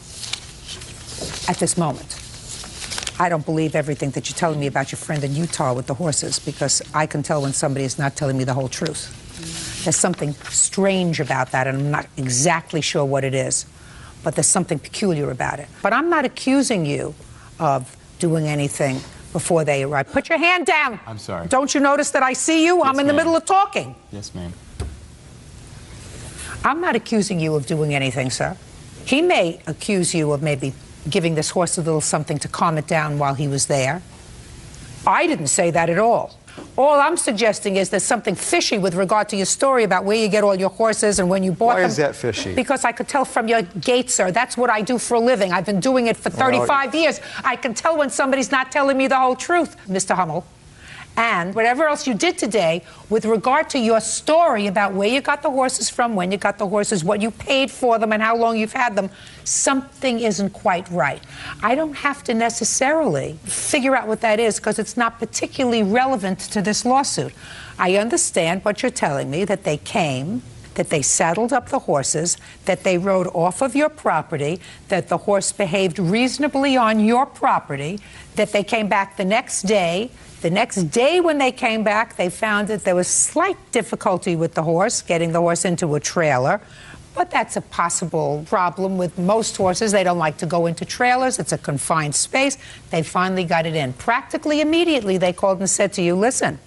at this moment. I don't believe everything that you're telling me about your friend in Utah with the horses, because I can tell when somebody is not telling me the whole truth. There's something strange about that, and I'm not exactly sure what it is, but there's something peculiar about it. But I'm not accusing you of doing anything before they arrive. Put your hand down. I'm sorry. Don't you notice that I see you? Yes, I'm in the middle of talking. Yes, ma'am. I'm not accusing you of doing anything, sir. He may accuse you of maybe giving this horse a little something to calm it down while he was there. I didn't say that at all. All I'm suggesting is there's something fishy with regard to your story about where you get all your horses and when you bought them. Why is that fishy? Because I could tell from your gait, sir. That's what I do for a living. I've been doing it for 35 years. I can tell when somebody's not telling me the whole truth, Mr. Hummel. And whatever else you did today with regard to your story about where you got the horses from, when you got the horses, what you paid for them, and how long you've had them, something isn't quite right. I don't have to necessarily figure out what that is because it's not particularly relevant to this lawsuit. I understand what you're telling me, that they came, that they saddled up the horses, that they rode off of your property, that the horse behaved reasonably on your property, that they came back the next day. The next day when they came back, they found that there was slight difficulty with the horse, getting the horse into a trailer. But that's a possible problem with most horses. They don't like to go into trailers. It's a confined space. They finally got it in. Practically immediately, they called and said to you, listen,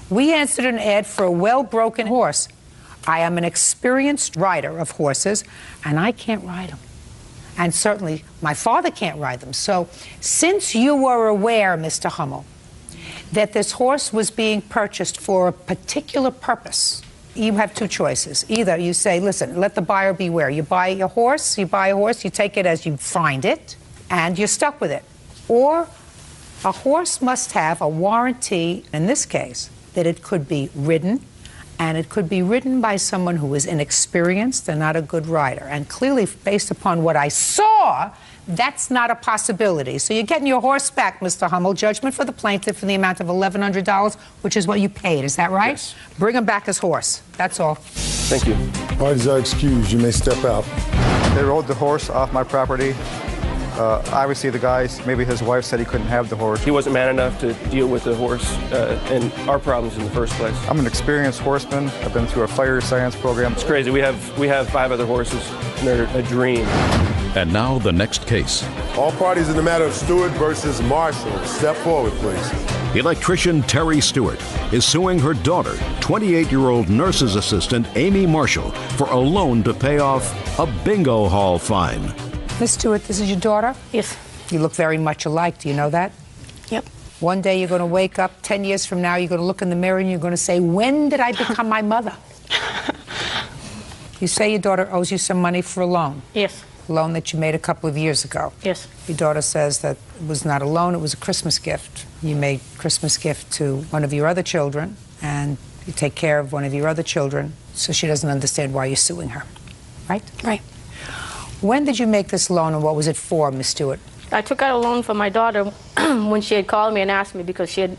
we answered an ad for a well-broken horse. I am an experienced rider of horses, and I can't ride them. And certainly, my father can't ride them. So since you were aware, Mr. Hummel, that this horse was being purchased for a particular purpose, you have two choices. Either you say, listen, let the buyer beware. You buy a horse, you take it as you find it, and you're stuck with it. Or a horse must have a warranty, in this case, that it could be ridden, and it could be ridden by someone who is inexperienced and not a good rider. And clearly, based upon what I saw, that's not a possibility. So you're getting your horse back, Mr. Hummel. Judgment for the plaintiff in the amount of $1,100, which is what you paid. Is that right? Yes. Bring him back his horse. That's all. Thank you. Parties are excused. You may step out. They rode the horse off my property. Obviously, the guy, maybe his wife said he couldn't have the horse. He wasn't man enough to deal with the horse and our problems in the first place. I'm an experienced horseman. I've been through a fire science program. It's crazy. We have 5 other horses, and they're a dream. And now the next case. All parties in the matter of Stewart versus Marshall. Step forward, please. Electrician Terry Stewart is suing her daughter, 28-year-old nurse's assistant Amy Marshall, for a loan to pay off a bingo hall fine. Miss Stewart, this is your daughter? Yes. You look very much alike. Do you know that? Yep. One day you're going to wake up, 10 years from now, you're going to look in the mirror and you're going to say, when did I become my mother? You say your daughter owes you some money for a loan. Yes. A loan that you made a couple of years ago. Yes. Your daughter says that it was not a loan, it was a Christmas gift. You made a Christmas gift to one of your other children, and you take care of one of your other children, so she doesn't understand why you're suing her. Right? Right. When did you make this loan, and what was it for, Miss Stewart? I took out a loan for my daughter when she had called me and asked me because she had...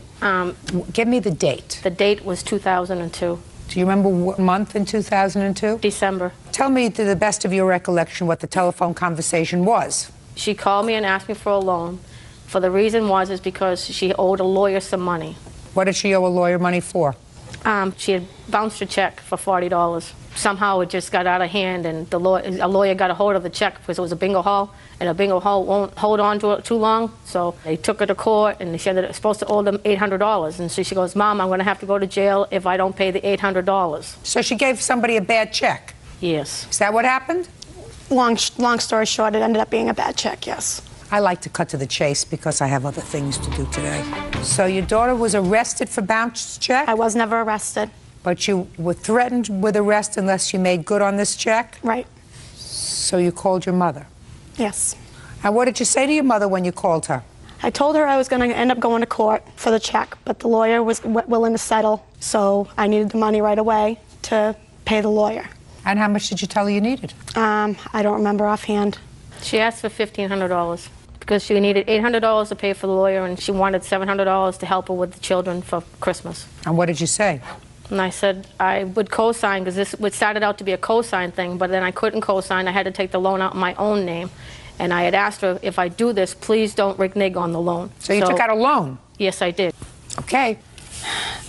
Give me the date. The date was 2002. Do you remember what month in 2002? December. Tell me, to the best of your recollection, what the telephone conversation was. She called me and asked me for a loan. For the reason is because she owed a lawyer some money. What did she owe a lawyer money for? She had bounced a check for $40. Somehow it just got out of hand, and a lawyer got a hold of the check because it was a bingo hall, and a bingo hall won't hold on to it too long. So they took her to court, and they said that it was supposed to owe them $800. And so she goes, Mom, I'm going to have to go to jail if I don't pay the $800. So she gave somebody a bad check? Yes. Is that what happened? Long story short, it ended up being a bad check, yes. I like to cut to the chase because I have other things to do today. So your daughter was arrested for bounced check? I was never arrested. But you were threatened with arrest unless you made good on this check? Right. So you called your mother? Yes. And what did you say to your mother when you called her? I told her I was going to end up going to court for the check, but the lawyer was willing to settle, so I needed the money right away to pay the lawyer. And how much did you tell her you needed? I don't remember offhand. She asked for $1,500 because she needed $800 to pay for the lawyer, and she wanted $700 to help her with the children for Christmas. And what did you say? And I said I would co-sign because this started out to be a co-sign thing, but then I couldn't co-sign. I had to take the loan out in my own name. And I had asked her, if I do this, please don't renege on the loan. So you took out a loan? Yes, I did. Okay.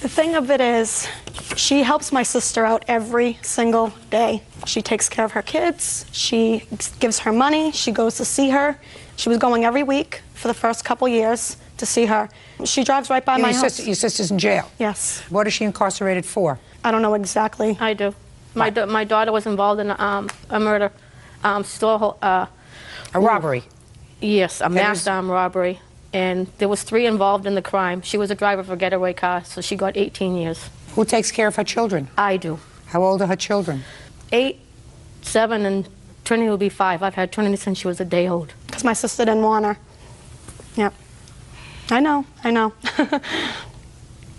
The thing of it is, she helps my sister out every single day. She takes care of her kids. She gives her money. She goes to see her. She was going every week for the first couple years to see her. She drives right by my house. Your sister's in jail? Yes. What is she incarcerated for? I don't know exactly. I do. My daughter was involved in a murder, a robbery? Yes, a mass armed robbery. and there was 3 involved in the crime. She was a driver of a getaway car, so she got 18 years. Who takes care of her children? I do. How old are her children? 8, 7, and Trinity will be 5. I've had Trinity since she was a day old. Because my sister didn't want her. Yep. I know.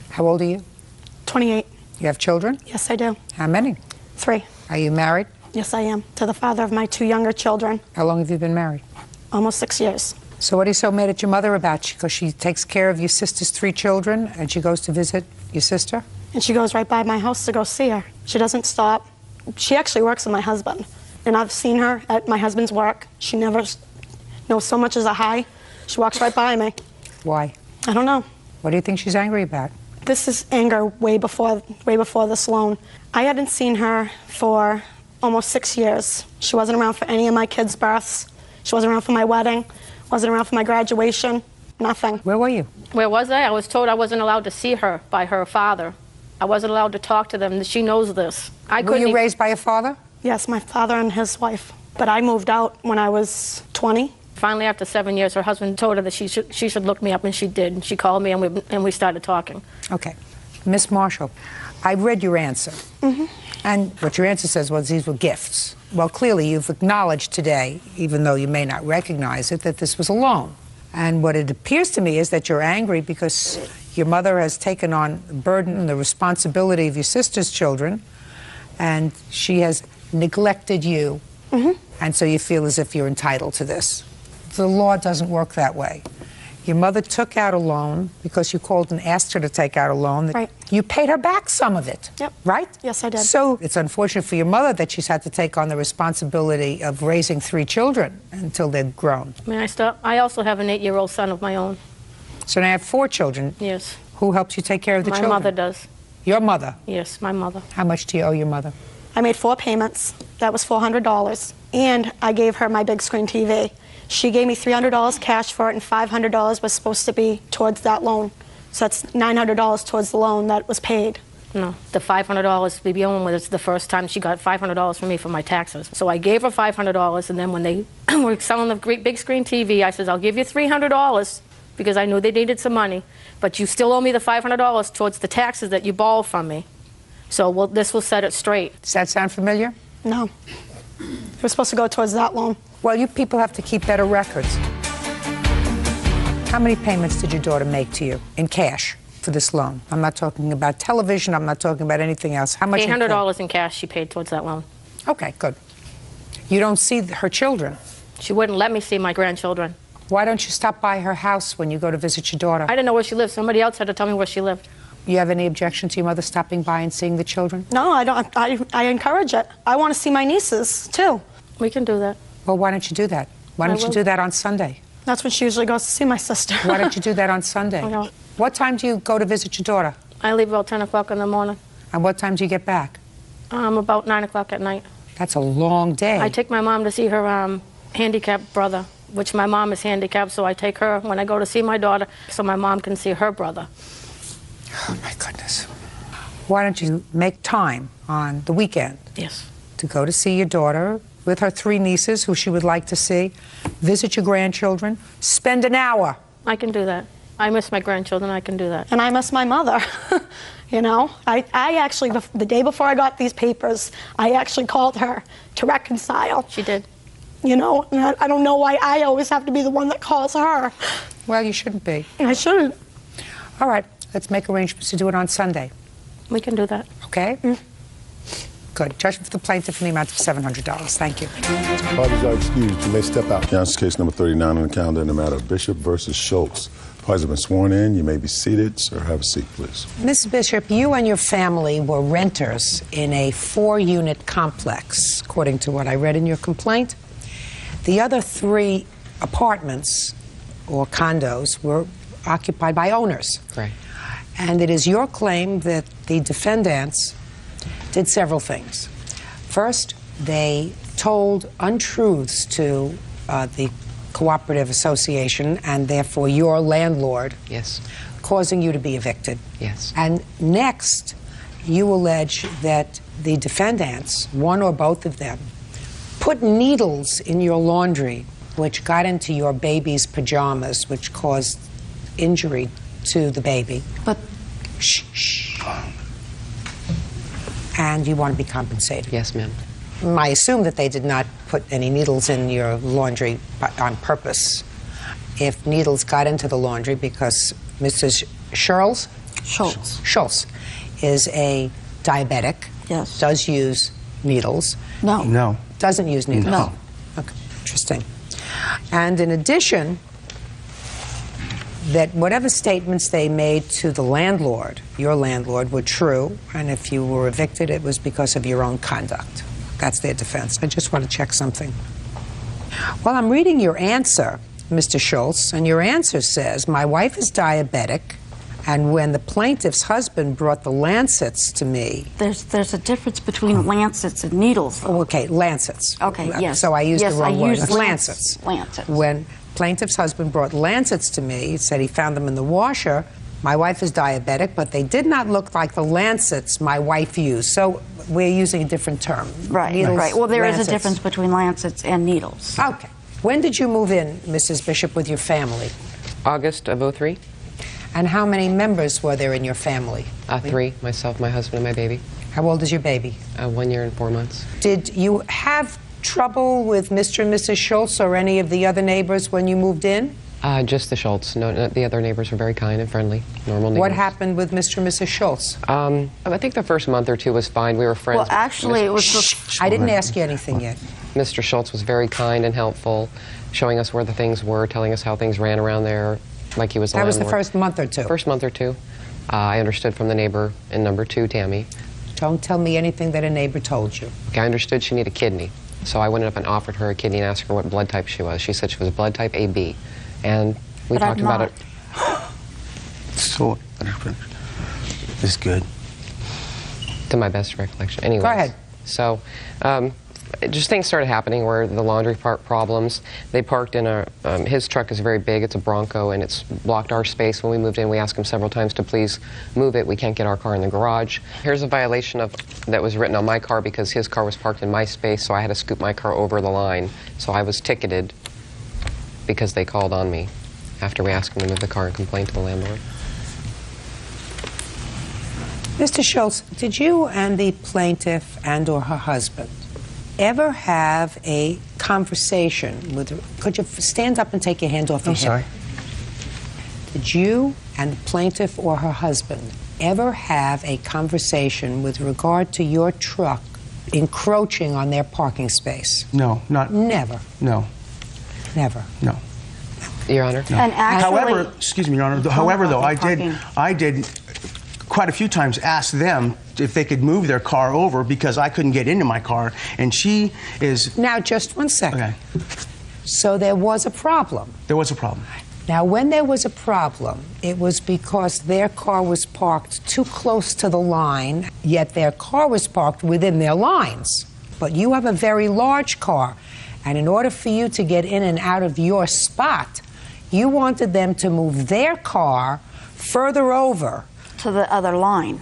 How old are you? 28. You have children? Yes, I do. How many? 3. Are you married? Yes, I am. To the father of my 2 younger children. How long have you been married? Almost 6 years. So what are you so mad at your mother about? Because she takes care of your sister's 3 children and she goes to visit your sister? And she goes right by my house to go see her. She doesn't stop. She actually works with my husband. And I've seen her at my husband's work. She never knows so much as a hi. She walks right by me. Why? I don't know. What do you think she's angry about? This is anger way before this loan. I hadn't seen her for almost 6 years. She wasn't around for any of my kids' births. She wasn't around for my wedding. Wasn't around for my graduation. Nothing. Where were you? Where was I? I was told I wasn't allowed to see her by her father. I wasn't allowed to talk to them. She knows this. Were you raised by your father? Yes, my father and his wife. But I moved out when I was 20. Finally, after 7 years, her husband told her that she should look me up, and she did. And she called me, and we started talking. Okay. Miss Marshall, I read your answer. Mm-hmm. And what your answer says was these were gifts. Well, clearly you've acknowledged today, even though you may not recognize it, that this was a loan. And what it appears to me is that you're angry because your mother has taken on the burden and the responsibility of your sister's children, and she has neglected you. Mm-hmm. And so you feel as if you're entitled to this. The law doesn't work that way. Your mother took out a loan because you called and asked her to take out a loan. Right. You paid her back some of it. Yep. Right? Yes, I did. So it's unfortunate for your mother that she's had to take on the responsibility of raising 3 children until they're grown. May I stop? I also have an 8-year-old son of my own. So now you have 4 children. Yes. Who helps you take care of the children? My mother does. Your mother? Yes, my mother. How much do you owe your mother? I made 4 payments. That was $400. And I gave her my big screen TV. She gave me $300 cash for it, and $500 was supposed to be towards that loan. So that's $900 towards the loan that was paid. No, the $500 we begin with, it's the first time she got $500 from me for my taxes. So I gave her $500, and then when they were selling the big screen TV, I said, I'll give you $300 because I knew they needed some money, but you still owe me the $500 towards the taxes that you borrowed from me. So this will set it straight. Does that sound familiar? No. It was supposed to go towards that loan. Well, you people have to keep better records. How many payments did your daughter make to you in cash for this loan? I'm not talking about television. I'm not talking about anything else. How much? $800 in cash she paid towards that loan. Okay, good. You don't see her children? She wouldn't let me see my grandchildren. Why don't you stop by her house when you go to visit your daughter? I didn't know where she lived. Somebody else had to tell me where she lived. You have any objection to your mother stopping by and seeing the children? No, I don't. I encourage it. I want to see my nieces, too. We can do that. Well, why don't you do that? Why don't you do that on Sunday? That's when she usually goes to see my sister. Why don't you do that on Sunday? Okay. What time do you go to visit your daughter? I leave about 10 o'clock in the morning. And what time do you get back? About 9 o'clock at night. That's a long day. I take my mom to see her handicapped brother, which my mom is handicapped, so I take her when I go to see my daughter so my mom can see her brother. Oh, my goodness. Why don't you make time on the weekend? Yes. To go to see your daughter with her 3 nieces who she would like to see, visit your grandchildren, spend an hour. I can do that. I miss my grandchildren. I can do that. And I miss my mother. You know, I actually, the day before I got these papers, I actually called her to reconcile. She did. You know, and I don't know why I always have to be the one that calls her. Well, you shouldn't be. I shouldn't. All right, let's make arrangements to do it on Sunday. We can do that. Okay? Good. Judgment for the plaintiff in the amount of $700. Thank you. Parties are excused. You may step out. Now, this is case number 39 on the calendar in the matter of Bishop versus Schultz. Parties have been sworn in. You may be seated. Sir, have a seat, please. Mrs. Bishop, you and your family were renters in a 4-unit complex, according to what I read in your complaint. The other 3 apartments or condos were occupied by owners. Right. And it is your claim that the defendants did several things. First, they told untruths to the cooperative association and therefore your landlord. Yes. Causing you to be evicted. Yes. And next, you allege that the defendants, one or both of them, put needles in your laundry which got into your baby's pajamas, which caused injury to the baby. But shh. And you want to be compensated. Yes, ma'am. I assume that they did not put any needles in your laundry on purpose. If needles got into the laundry because Mrs. Schultz is a diabetic, yes, does use needles. No. Doesn't use needles? No. Okay, interesting. And in addition, that whatever statements they made to the landlord, your landlord, were true, and if you were evicted, it was because of your own conduct. That's their defense. I just want to check something. Well, I'm reading your answer, Mr. Schultz, and your answer says, my wife is diabetic, and when the plaintiff's husband brought the lancets to me... There's a difference between lancets and needles. Oh, okay, lancets. Okay, yes. So I used the wrong word. Used lancets. Lancets. When plaintiff's husband brought lancets to me, he said he found them in the washer. My wife is diabetic, but they did not look like the lancets my wife used. So we're using a different term. Right, needles, right. Well, there lancets. is a difference between lancets and needles. Okay. When did you move in, Mrs. Bishop, with your family? August of '03. And how many members were there in your family? 3, myself, my husband, and my baby. How old is your baby? 1 year and 4 months. Did you have trouble with Mr. and Mrs. Schultz or any of the other neighbors when you moved in? Just the Schultz. No, the other neighbors were very kind and friendly, normal neighbors. What happened with Mr. and Mrs. Schultz? I think the first month or two was fine. We were friends. Well, actually, it was... I didn't ask you anything yet. Mr. Schultz was very kind and helpful, showing us where the things were, telling us how things ran around there, like he was a landlord. That was the first month or two? First month or two. I understood from the neighbor in number 2, Tammy. Don't tell me anything that a neighbor told you. Okay, I understood she needed a kidney. So I went up and offered her a kidney and asked her what blood type she was. She said she was blood type AB. And we talked about it. So, it's good. To my best recollection. Anyways. Go ahead. So, just things started happening where the laundry part problems. They parked in a, his truck is very big, it's a Bronco, and it's blocked our space. When we moved in, we asked him several times to please move it. We can't get our car in the garage. Here's a violation that was written on my car because his car was parked in my space, so I had to scoop my car over the line. So I was ticketed because they called on me after we asked them to move the car and complained to the landlord. Mr. Schultz, did you and the plaintiff and or her husband ever have a conversation with... Could you stand up and take your hand off your hip? I'm sorry? Did you and the plaintiff or her husband ever have a conversation with regard to your truck encroaching on their parking space? No, not... Never? No. Never? No. Your Honor? No. And actually... However, excuse me, Your Honor, however, though, I did quite a few times ask them if they could move their car over because I couldn't get into my car, and she is... Now, just 1 second. Okay. So there was a problem? There was a problem. Now, when there was a problem, it was because their car was parked too close to the line, yet their car was parked within their lines. But you have a very large car, and in order for you to get in and out of your spot, you wanted them to move their car further over. To the other line.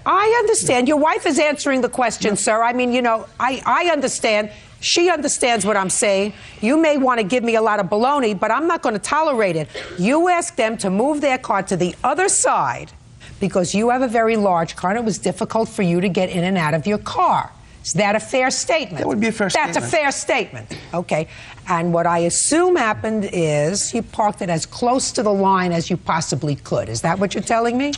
I understand. Your wife is answering the question, sir. I mean, you know, I understand. She understands what I'm saying. You may want to give me a lot of baloney, but I'm not going to tolerate it. You asked them to move their car to the other side because you have a very large car and it was difficult for you to get in and out of your car. Is that a fair statement? That would be a fair statement. That's a fair statement. Okay. And what I assume happened is you parked it as close to the line as you possibly could. Is that what you're telling me?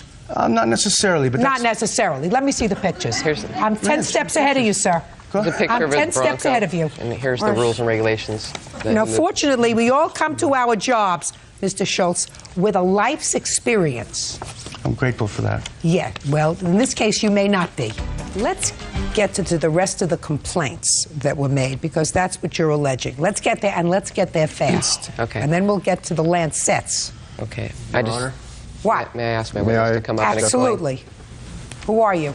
Not necessarily, but Not necessarily. Let me see the pictures. I'm 10 steps ahead of you, sir. There's a picture I'm of his 10 steps Bronco, ahead of you. And here's the rules and regulations. You know, fortunately, we all come to our jobs, Mr. Schultz, with a life's experience. I'm grateful for that. Yeah, well, in this case, you may not be. Let's get to the rest of the complaints that were made, because that's what you're alleging. Let's get there, and let's get there fast. Okay. And then we'll get to the Lancets. Okay. Your Honor? What? May I ask my witness to come up and explain? Absolutely. Who are you?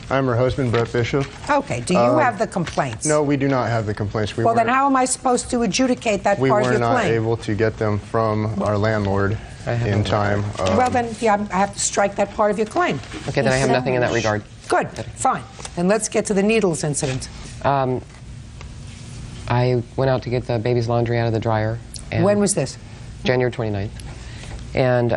I'm her husband, Brett Bishop. Okay. Do you have the complaints? No, we do not have the complaints. Well, then how am I supposed to adjudicate that part of We your were not claim? able to get them from our landlord in time. Well, then, yeah, I have to strike that part of your claim. Okay, then I have nothing in that regard. Good. Fine. And let's get to the needles incident. I went out to get the baby's laundry out of the dryer. And When was this? January 29th. And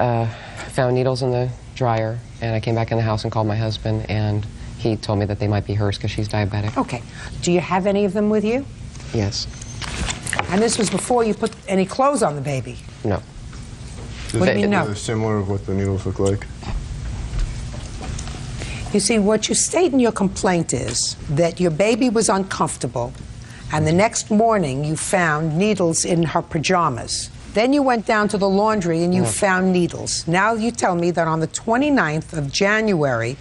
found needles in the dryer, and I came back in the house and called my husband, and he told me that they might be hers because she's diabetic. Okay. Do you have any of them with you? Yes. And this was before you put any clothes on the baby? No. What do you mean no? Similar of what the needles look like. You see, what you state in your complaint is that your baby was uncomfortable, and the next morning you found needles in her pajamas. Then you went down to the laundry and you found needles. Now you tell me that on the 29th of January,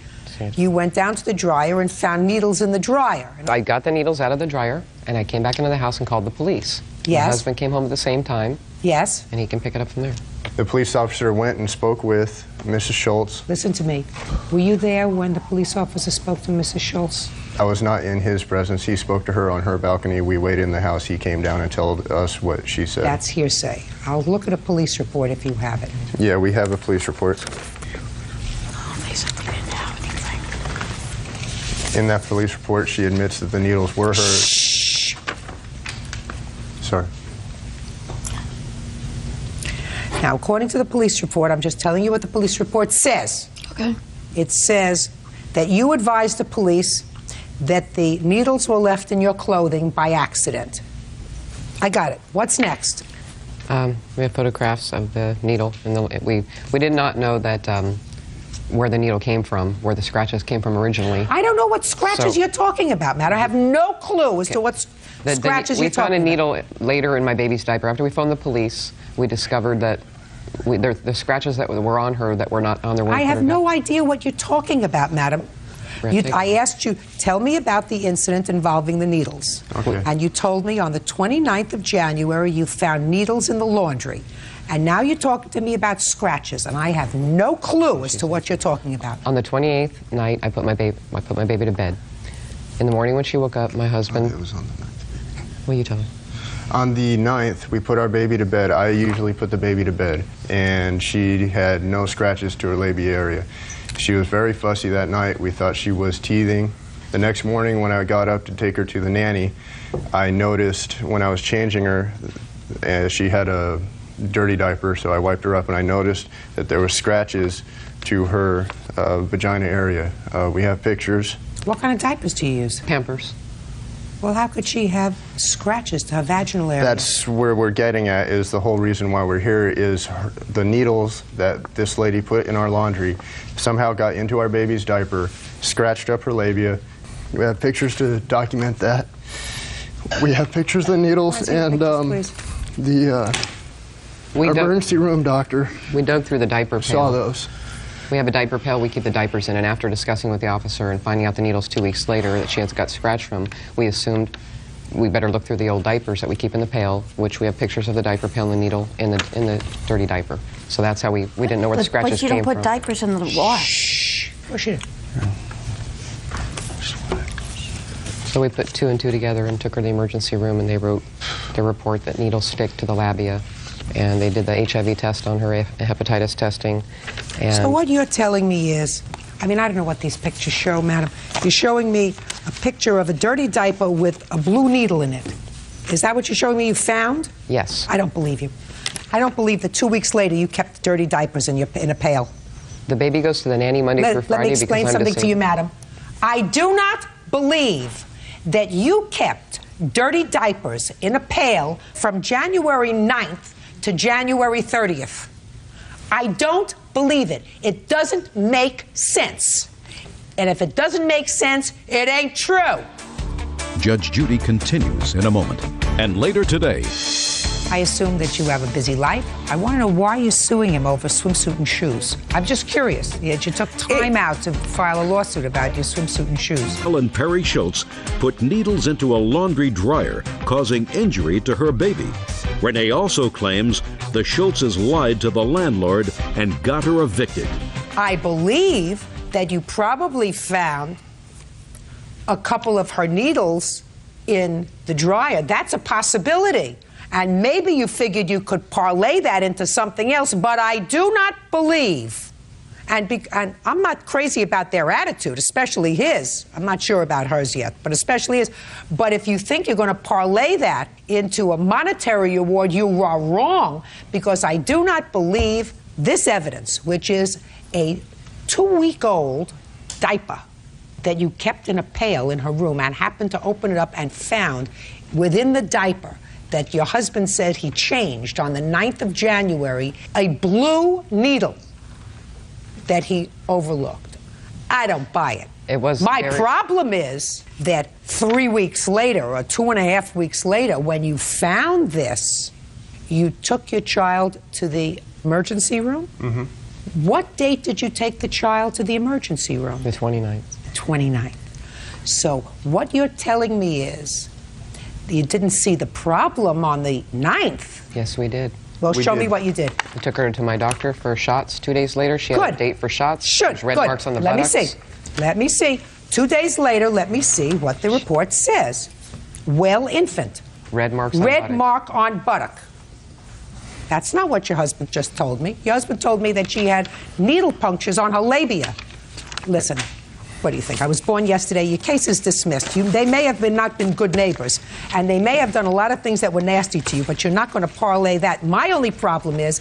you went down to the dryer and found needles in the dryer. I got the needles out of the dryer, and I came back into the house and called the police. Yes. My husband came home at the same time. Yes. And he can pick it up from there. The police officer went and spoke with Mrs. Schultz. Listen to me. Were you there when the police officer spoke to Mrs. Schultz? I was not in his presence. He spoke to her on her balcony. We waited in the house. He came down and told us what she said. That's hearsay. I'll look at a police report if you have it. Yeah, we have a police report. They said they didn't have anything. In that police report, she admits that the needles were hers. Shh. Sorry. Now, according to the police report, I'm just telling you what the police report says. Okay. It says that you advised the police that the needles were left in your clothing by accident. I got it. What's next? We have photographs of the needle, and we did not know that where the needle came from, where the scratches came from originally. I don't know what scratches you're talking about, Matt. I have no clue as to what scratches you're talking about. We found a needle later in my baby's diaper. After we phoned the police, we discovered that the scratches that were on her that were not on their way. I have no idea what you're talking about, madam. I asked you, tell me about the incident involving the needles. Okay. And you told me on the 29th of January you found needles in the laundry. And now you're talking to me about scratches, and I have no clue as to what you're talking about. On the 28th night, I put my baby to bed. In the morning when she woke up, my husband... It was on the 9th. What are you telling me? On the 9th, we put our baby to bed. I usually put the baby to bed, and she had no scratches to her labia area. She was very fussy that night. We thought she was teething. The next morning when I got up to take her to the nanny, I noticed when I was changing her, she had a dirty diaper, so I wiped her up and I noticed that there were scratches to her vagina area. We have pictures. What kind of diapers do you use? Pampers. Well, how could she have scratches to her vaginal area? That's where we're getting at, is the whole reason why we're here is the needles that this lady put in our laundry somehow got into our baby's diaper, scratched up her labia. We have pictures to document that. We have pictures of the needles and our emergency room doctor. We dug through the diaper pail. Saw those. We have a diaper pail we keep the diapers in, and after discussing with the officer and finding out the needles 2 weeks later that she has got scratched from, we assumed we better look through the old diapers that we keep in the pail, which we have pictures of the diaper pail and the needle in the dirty diaper. So that's how we didn't know where the scratches came from. But you don't put diapers in the wash. Shh. Push it. So we put 2 and 2 together and took her to the emergency room, and they wrote the report that needles stick to the labia. And they did the HIV test on her, hepatitis testing. And So what you're telling me is, I mean, I don't know what these pictures show, madam. You're showing me a picture of a dirty diaper with a blue needle in it. Is that what you're showing me you found? Yes. I don't believe you. I don't believe that 2 weeks later you kept dirty diapers in a pail. The baby goes to the nanny Monday through Friday. Let me explain something to you, madam. I do not believe that you kept dirty diapers in a pail from January 9th to January 30th. I don't believe it. It doesn't make sense. And if it doesn't make sense, it ain't true. Judge Judy continues in a moment. And later today, I assume that you have a busy life. I want to know why you're suing him over swimsuit and shoes. I'm just curious. Yet you took time out to file a lawsuit about your swimsuit and shoes. Ellen Perry Schultz put needles into a laundry dryer, causing injury to her baby. Renee also claims the Schultzes lied to the landlord and got her evicted. I believe that you probably found a couple of her needles in the dryer. That's a possibility. And maybe you figured you could parlay that into something else, but I do not believe, And I'm not crazy about their attitude, especially his. I'm not sure about hers yet, but especially his. But if you think you're going to parlay that into a monetary award, you are wrong, because I do not believe this evidence, which is a 2-week-old diaper that you kept in a pail in her room and happened to open it up and found within the diaper that your husband said he changed on the 9th of January, a blue needle that he overlooked. I don't buy it. It was My problem is that 3 weeks later, or 2.5 weeks later, when you found this, you took your child to the emergency room? Mm-hmm. What date did you take the child to the emergency room? The 29th. 29th. So what you're telling me is you didn't see the problem on the 9th. Yes, we did. Well, show me what you did. We took her to my doctor for shots. 2 days later, she had a date for shots. Should. Red Good. marks on the Let buttocks. me see. Let me see. 2 days later, let me see what the report says. Well, infant. Red marks on Red buttock. mark on buttock. That's not what your husband just told me. Your husband told me that she had needle punctures on her labia. Listen, what do you think? I was born yesterday. Your case is dismissed. They may have not been good neighbors, and they may have done a lot of things that were nasty to you, but you're not going to parlay that. My only problem is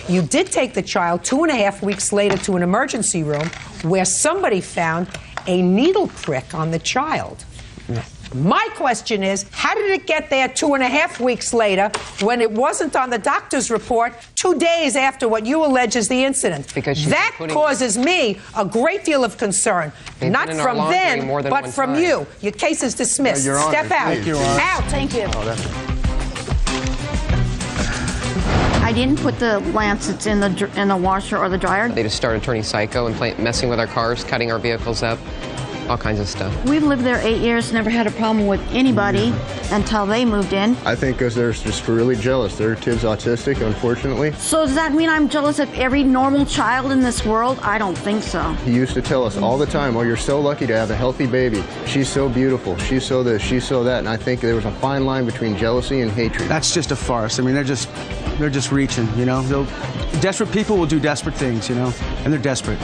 you did take the child 2.5 weeks later to an emergency room where somebody found a needle prick on the child. Yeah. My question is, how did it get there 2.5 weeks later when it wasn't on the doctor's report 2 days after what you allege is the incident? Because that causes me a great deal of concern. They've Not been in our from laundry them, more than but one from time. you. Your case is dismissed. Your Honor, Step out. thank you, Your Honor. Out. Thank you. Oh, that's I didn't put the lancets in the washer or the dryer. They just started turning psycho and messing with our cars, cutting our vehicles up, all kinds of stuff. We've lived there 8 years, never had a problem with anybody until they moved in. I think because they're just really jealous. Their kid's autistic, unfortunately. So does that mean I'm jealous of every normal child in this world? I don't think so. He used to tell us all the time, oh, you're so lucky to have a healthy baby. She's so beautiful. She's so this, she's so that. And I think there was a fine line between jealousy and hatred. That's just a farce. I mean, they're just reaching, you know. Desperate people will do desperate things, you know, and they're desperate.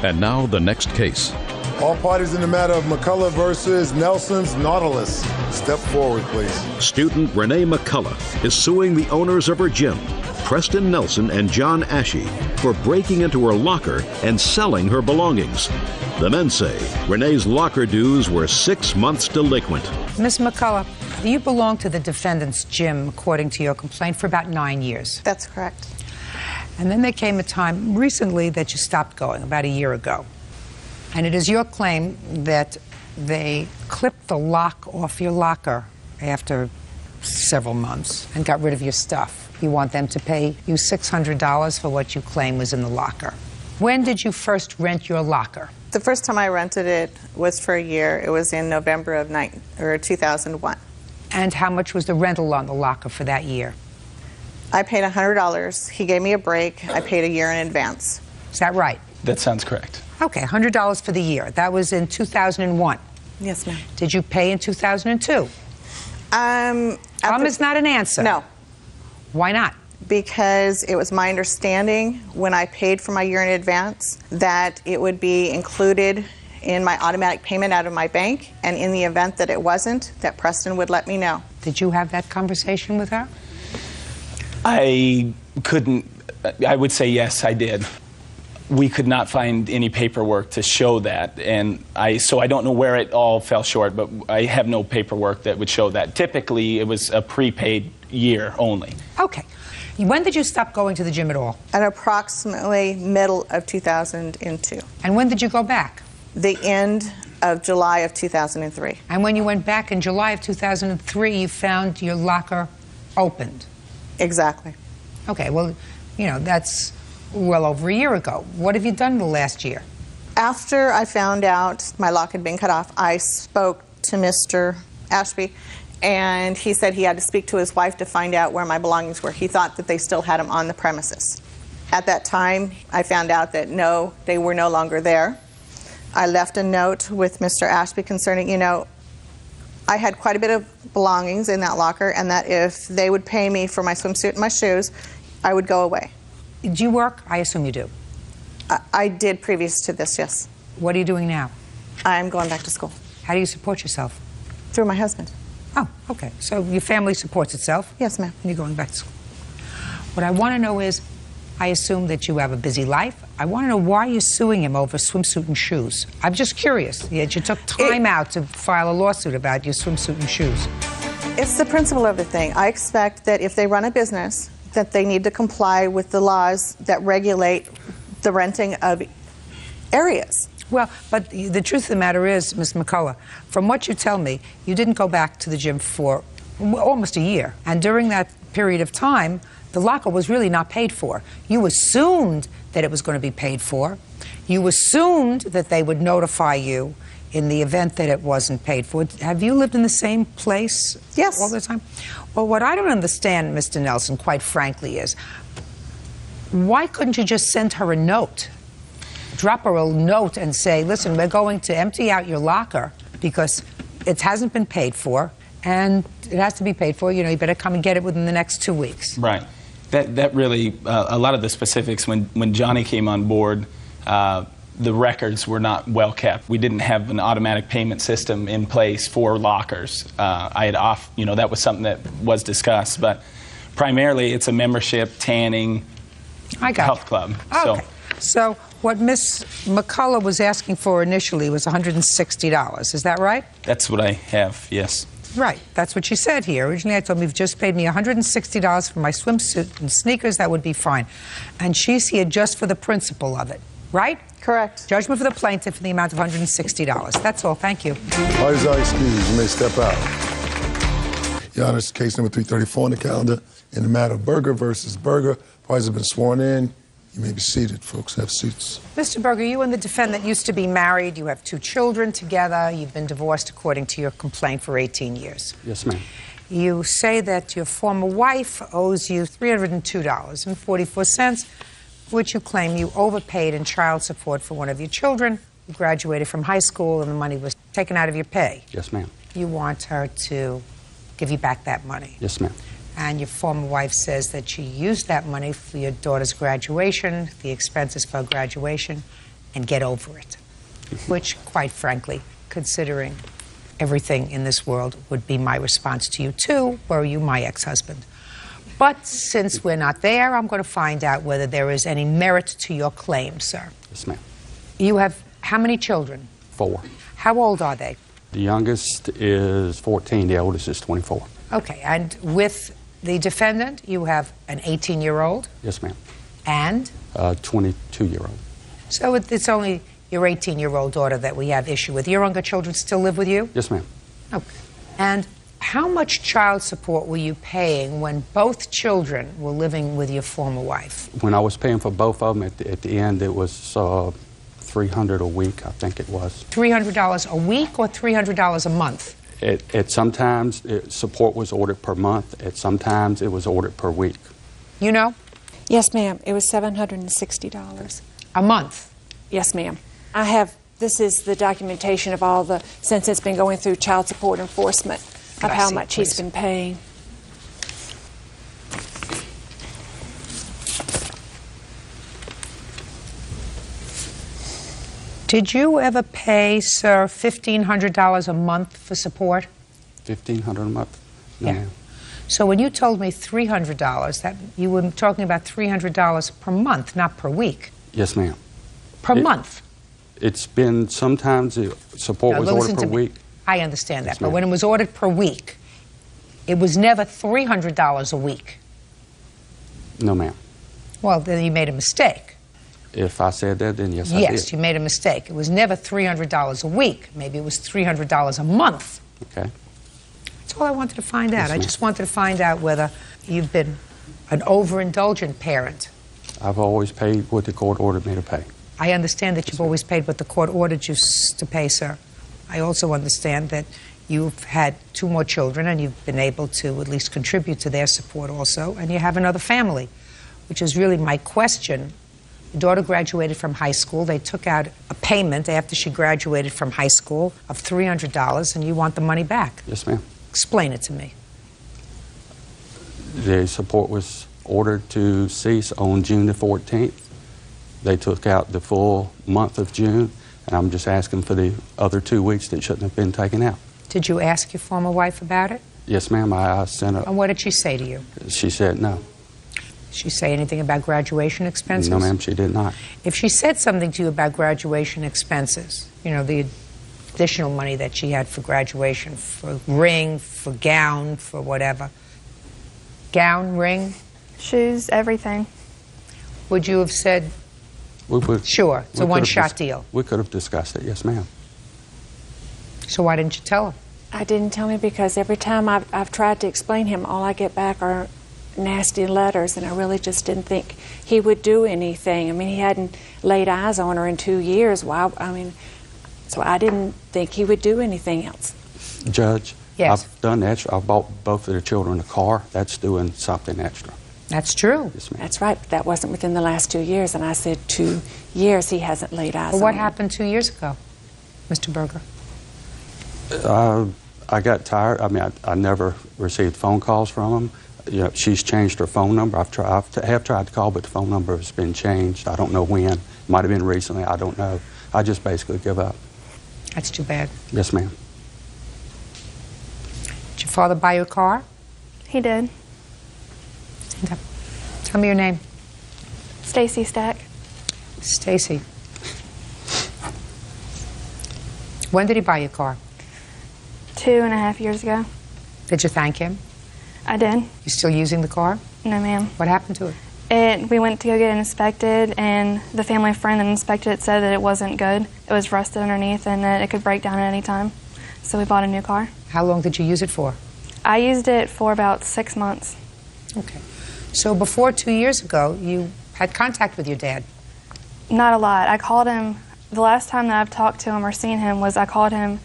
And now the next case. All parties in the matter of McCullough versus Nelson's Nautilus. Step forward, please. Student Renee McCullough is suing the owners of her gym, Preston Nelson and John Ashey, for breaking into her locker and selling her belongings. The men say Renee's locker dues were 6 months delinquent. Ms. McCullough, you belong to the defendant's gym, according to your complaint, for about 9 years. That's correct. And then there came a time recently that you stopped going, about a year ago. And it is your claim that they clipped the lock off your locker after several months and got rid of your stuff. You want them to pay you $600 for what you claim was in the locker. When did you first rent your locker? The first time I rented it was for a year. It was in November of 2001. And how much was the rental on the locker for that year? I paid $100. He gave me a break. I paid a year in advance. Is that right? That sounds correct. Okay, $100 for the year. That was in 2001. Yes, ma'am. Did you pay in 2002? Is not an answer. No. Why not? Because it was my understanding when I paid for my year in advance that it would be included in my automatic payment out of my bank, and in the event that it wasn't, that Preston would let me know. Did you have that conversation with her? I would say yes, I did. We could not find any paperwork to show that, and so I don't know where it all fell short, but I have no paperwork that would show that. Typically, it was a prepaid year only. Okay. When did you stop going to the gym at all? At approximately middle of 2002. And when did you go back? The end of July of 2003. And when you went back in July of 2003, you found your locker opened? Exactly. Okay, well, you know, that's well over a year ago. What have you done in the last year? After I found out my lock had been cut off, I spoke to Mr. Ashby, and he said he had to speak to his wife to find out where my belongings were. He thought that they still had them on the premises. At that time, I found out that no, they were no longer there. I left a note with Mr. Ashby concerning, you know, I had quite a bit of belongings in that locker, and that if they would pay me for my swimsuit and my shoes, I would go away. Do you work? I assume you do. I did previous to this, yes. What are you doing now? I'm going back to school. How do you support yourself? Through my husband. Oh, okay. So your family supports itself? Yes, ma'am. And you're going back to school. What I want to know is, I assume that you have a busy life. I want to know why you're suing him over swimsuit and shoes. I'm just curious. You took time out to file a lawsuit about your swimsuit and shoes. It's the principle of the thing. I expect that if they run a business, that they need to comply with the laws that regulate the renting of areas. Well, but the truth of the matter is, Ms. McCullough, from what you tell me, you didn't go back to the gym for almost a year. And during that period of time, the locker was really not paid for. You assumed that it was going to be paid for. You assumed that they would notify you in the event that it wasn't paid for. Have you lived in the same place all the time? Well, what I don't understand, Mr. Nelson, quite frankly, is why couldn't you just send her a note? Drop her a note and say, listen, we're going to empty out your locker because it hasn't been paid for, and it has to be paid for. You know, you better come and get it within the next 2 weeks. Right. That really, a lot of the specifics, when Johnny came on board, the records were not well kept. We didn't have an automatic payment system in place for lockers. That was something that was discussed, but primarily it's a membership, tanning, health club. Okay. So what Ms. McCullough was asking for initially was $160. Is that right? That's what I have, yes. Right. That's what she said here. Originally, I told him, you've just paid me $160 for my swimsuit and sneakers. That would be fine. And she's here just for the principle of it, right? Correct. Judgment for the plaintiff in the amount of $160. That's all. Thank you. All is our excuse. You may step out. Your Honor, this is case number 334 on the calendar. In the matter of Berger versus Berger, parties have been sworn in. You may be seated, folks. Have seats. Mr. Berger, you and the defendant used to be married. You have 2 children together. You've been divorced according to your complaint for 18 years. Yes, ma'am. You say that your former wife owes you $302.44, which you claim you overpaid in child support for one of your children. You graduated from high school and the money was taken out of your pay. Yes, ma'am. You want her to give you back that money. Yes, ma'am. And your former wife says that she used that money for your daughter's graduation, the expenses for graduation, and get over it. Which, quite frankly, considering everything in this world, would be my response to you, too, were you my ex-husband. But since we're not there, I'm going to find out whether there is any merit to your claim, sir. Yes, ma'am. You have how many children? 4. How old are they? The youngest is 14. The oldest is 24. Okay, and with the defendant, you have an 18-year-old? Yes, ma'am. And? 22-year-old. So it's only your 18-year-old daughter that we have issue with. Your younger children still live with you? Yes, ma'am. Okay. And how much child support were you paying when both children were living with your former wife? When I was paying for both of them, at the end, it was $300 a week, I think it was. $300 a week or $300 a month? Sometimes support was ordered per month. Sometimes it was ordered per week. You know? Yes, ma'am. It was $760. A month? Yes, ma'am. This is the documentation of all the, since it's been going through child support enforcement, of how much he's been paying. Did you ever pay, sir, $1,500 a month for support? $1,500 a month? No, Yeah. ma'am. So when you told me $300, that you were talking about $300 per month, not per week. Yes, ma'am. Per month. It's been, sometimes support Now, was listen ordered to per me. week. I understand that, Yes, but ma'am. when it was ordered per week, it was never $300 a week. No, ma'am. Well, then you made a mistake. If I said that, then yes, I did. Yes, you made a mistake. It was never $300 a week. Maybe it was $300 a month. Okay. That's all I wanted to find out. Yes, I ma'am. just wanted to find out whether you've been an overindulgent parent. I've always paid what the court ordered me to pay. I understand that you've always paid what the court ordered you to pay, sir. I also understand that you've had 2 more children and you've been able to at least contribute to their support also, and you have another family, which is really my question. Your daughter graduated from high school. They took out a payment after she graduated from high school of $300, and you want the money back. Yes, ma'am. Explain it to me. The support was ordered to cease on June the 14th. They took out the full month of June, and I'm just asking for the other 2 weeks that shouldn't have been taken out. Did you ask your former wife about it? Yes, ma'am. I sent her. And what did she say to you? She said no. Did she say anything about graduation expenses? No, ma'am, she did not. If she said something to you about graduation expenses, you know, the additional money that she had for graduation, for ring, for gown, for whatever. Gown, ring? Shoes, everything. Would you have said, sure, it's a one-shot deal? We could have discussed it, yes, ma'am. So why didn't you tell her? I didn't tell him because every time I've tried to explain him, all I get back are nasty letters, and I really just didn't think he would do anything. I mean, he hadn't laid eyes on her in 2 years. So I didn't think he would do anything else. Judge, yes. I've done extra. I bought both of the children a car. That's doing something extra. That's true. Yes, ma'am. That's right, but that wasn't within the last 2 years, and I said 2 years he hasn't laid eyes Well, on what her. happened 2 years ago, Mr. Berger? I got tired. I mean, I never received phone calls from him. You know, she's changed her phone number. I have tried to call, but the phone number has been changed. I don't know when. Might have been recently. I don't know. I just basically give up. That's too bad. Yes, ma'am. Did your father buy you a car? He did. Stand up. Tell me your name. Stacy Stack. Stacy. When did he buy you a car? 2.5 years ago. Did you thank him? I did. You still using the car? No, ma'am. What happened to it? We went to go get it inspected, and the family friend that inspected it said that it wasn't good. It was rusted underneath and that it could break down at any time. So we bought a new car. How long did you use it for? I used it for about 6 months. Okay. So before 2 years ago, you had contact with your dad? Not a lot. I called him. The last time that I've talked to him or seen him was I called him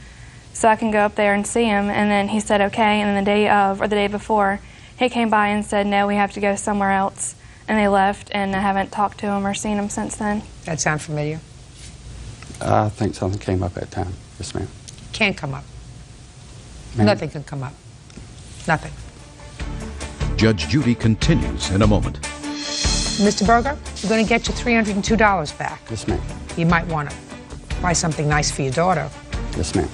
so I can go up there and see him, and then he said okay, and then the day of, or the day before, he came by and said, no, we have to go somewhere else, and they left, and I haven't talked to him or seen him since then. That sound familiar? I think something came up at that time. Yes, ma'am. Can't come up. Nothing can come up. Nothing. Judge Judy continues in a moment. Mr. Berger, you're going to get your $302 back. Yes, ma'am. You might want to buy something nice for your daughter. Yes, ma'am.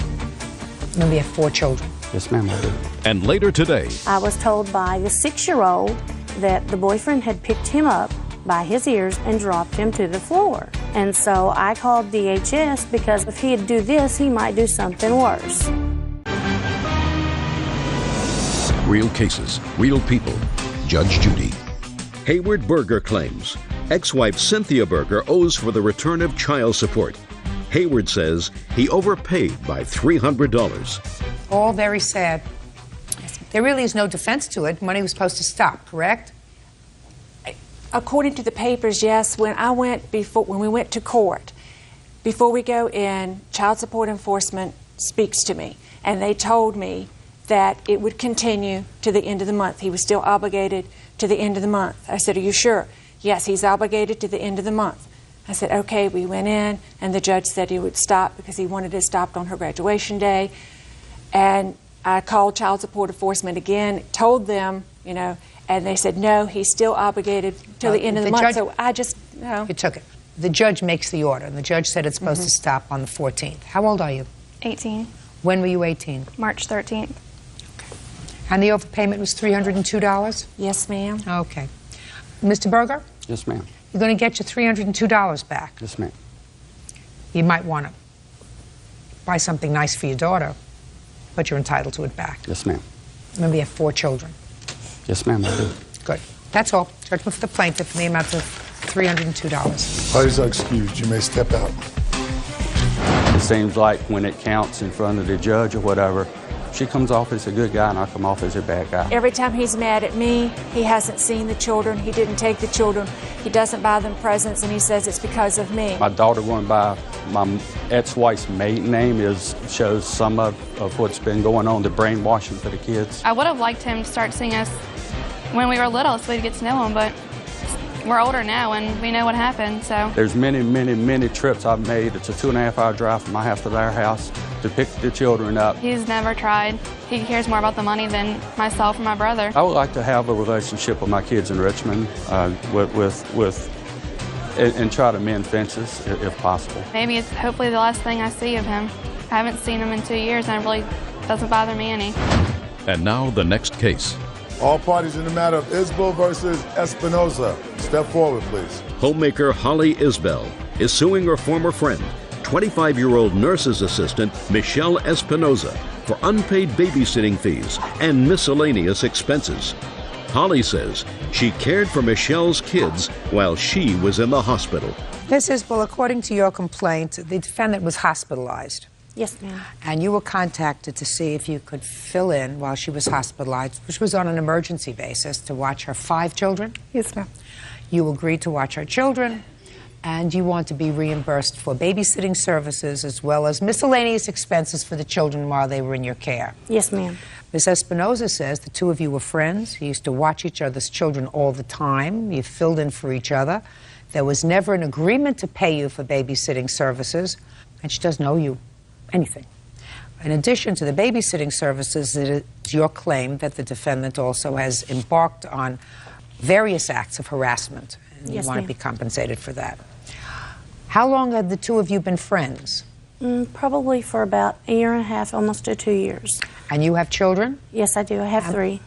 Maybe you have 4 children. Yes, ma'am, I do. And later today, I was told by the 6-year-old that the boyfriend had picked him up by his ears and dropped him to the floor. And so I called DHS because if he'd do this, he might do something worse. real cases, real people. Judge Judy. Hayward Berger claims ex-wife Cynthia Berger owes for the return of child support. Hayward says he overpaid by $300. All very sad. There really is no defense to it. Money was supposed to stop, correct? According to the papers, yes. When we went to court, before we go in, child support enforcement speaks to me, and they told me that it would continue to the end of the month. He was still obligated to the end of the month. I said, "Are you sure?" "Yes, he's obligated to the end of the month." I said, "Okay." We went in, and the judge said he would stop because he wanted it stopped on her graduation day. And I called child support enforcement again, told them, you know, and they said, no, he's still obligated till the end of the month. So I just, no. You took it. The judge makes the order, and the judge said it's supposed to stop on the 14th. How old are you? 18. When were you 18? March 13th. And the overpayment was $302? Yes, ma'am. Okay. Mr. Berger? Yes, ma'am. You're going to get your $302 back. Yes, ma'am. You might want to buy something nice for your daughter, but you're entitled to it back. Yes, ma'am. Remember, you have 4 children. Yes, ma'am, I do. Good. That's all. Judgment for the plaintiff in the amount of $302. Parties are excused. You may step out. It seems like when it counts in front of the judge or whatever, she comes off as a good guy and I come off as a bad guy. Every time he's mad at me, he hasn't seen the children, he didn't take the children, he doesn't buy them presents, and he says it's because of me. My daughter going by my ex-wife's maiden name shows some of what's been going on, the brainwashing for the kids. I would have liked him to start seeing us when we were little so we'd get to know him, but we're older now and we know what happened, so. There's many, many, many trips I've made. It's a 2.5-hour drive from my house to their house to pick the children up. He's never tried. He cares more about the money than myself and my brother. I would like to have a relationship with my kids in Richmond, with and try to mend fences if possible. Maybe it's hopefully the last thing I see of him. I haven't seen him in 2 years, and it really doesn't bother me any. And now the next case. All parties in the matter of Isbell versus Espinoza. Step forward, please. Homemaker Holly Isbell is suing her former friend, 25-year-old nurse's assistant Michelle Espinoza, for unpaid babysitting fees and miscellaneous expenses. Holly says she cared for Michelle's kids while she was in the hospital. Ms. Isbell, according to your complaint, the defendant was hospitalized. Yes, ma'am. And you were contacted to see if you could fill in while she was hospitalized, which was on an emergency basis, to watch her 5 children? Yes, ma'am. You agreed to watch her children, and you want to be reimbursed for babysitting services as well as miscellaneous expenses for the children while they were in your care. Yes, ma'am. Ms. Espinoza says the two of you were friends. You used to watch each other's children all the time. You filled in for each other. There was never an agreement to pay you for babysitting services, and she doesn't owe you anything. In addition to the babysitting services, it is your claim that the defendant also has embarked on various acts of harassment, and Yes, you want ma'am. to be compensated for that. How long have the two of you been friends? Probably for about a year and a half, almost to 2 years. And you have children? Yes, I do. I have 3.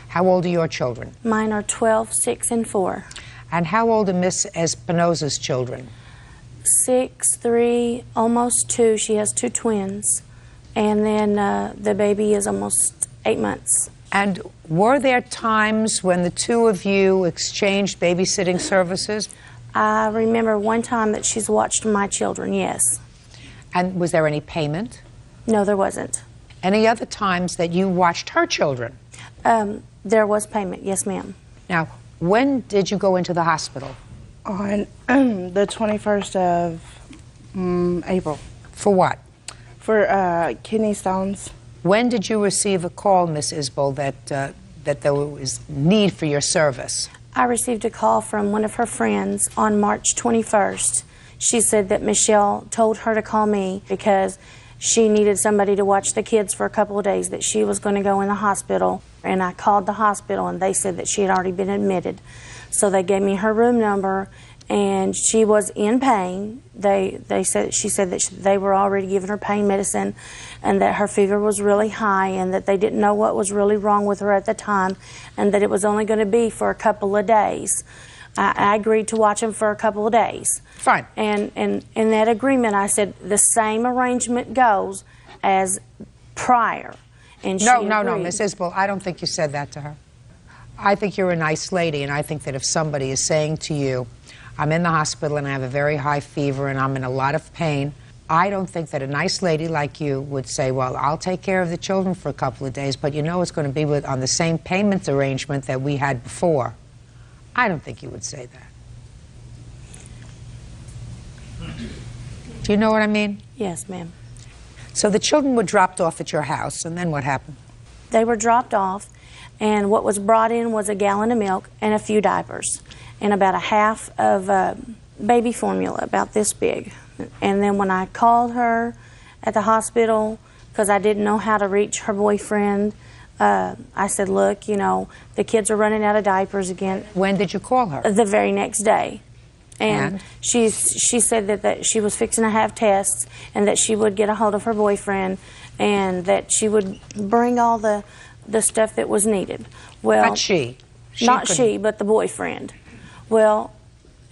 How old are your children? Mine are 12, 6, and 4. And how old are Miss Espinoza's children? 6, 3, almost 2. She has 2 twins. And then the baby is almost 8 months. And were there times when the two of you exchanged babysitting services? I remember one time that she's watched my children, yes. And was there any payment? No, there wasn't. Any other times that you watched her children? There was payment, yes, ma'am. Now, when did you go into the hospital? On the 21st of April. For what? For kidney stones. When did you receive a call, Miss Isbell, that there was need for your service? I received a call from one of her friends on March 21st. She said that Michelle told her to call me because she needed somebody to watch the kids for a couple of days, that she was going to go in the hospital. And I called the hospital, and they said that she had already been admitted. So they gave me her room number, and she was in pain. She said that they were already giving her pain medicine, and that her fever was really high, and that they didn't know what was really wrong with her at the time, and that it was only going to be for a couple of days. I agreed to watch them for a couple of days. Fine. And in that agreement, I said the same arrangement goes as prior. And No, she no, agreed. Miss Isbell, I don't think you said that to her. I think you're a nice lady, and I think that if somebody is saying to you, I'm in the hospital and I have a very high fever and I'm in a lot of pain, I don't think that a nice lady like you would say, well, I'll take care of the children for a couple of days, but you know it's going to be on the same payment arrangement that we had before. I don't think you would say that. Do you know what I mean? Yes, ma'am. So the children were dropped off at your house, and then what happened? They were dropped off, and what was brought in was a gallon of milk and a few diapers and about a half of baby formula, about this big. And then when I called her at the hospital, because I didn't know how to reach her boyfriend, I said, look, you know, the kids are running out of diapers again. When did you call her? The very next day. And? She said that she was fixing to have tests, and that she would get a hold of her boyfriend, and that she would bring all the stuff that was needed. Well, Not she. Not she, but the boyfriend. Well,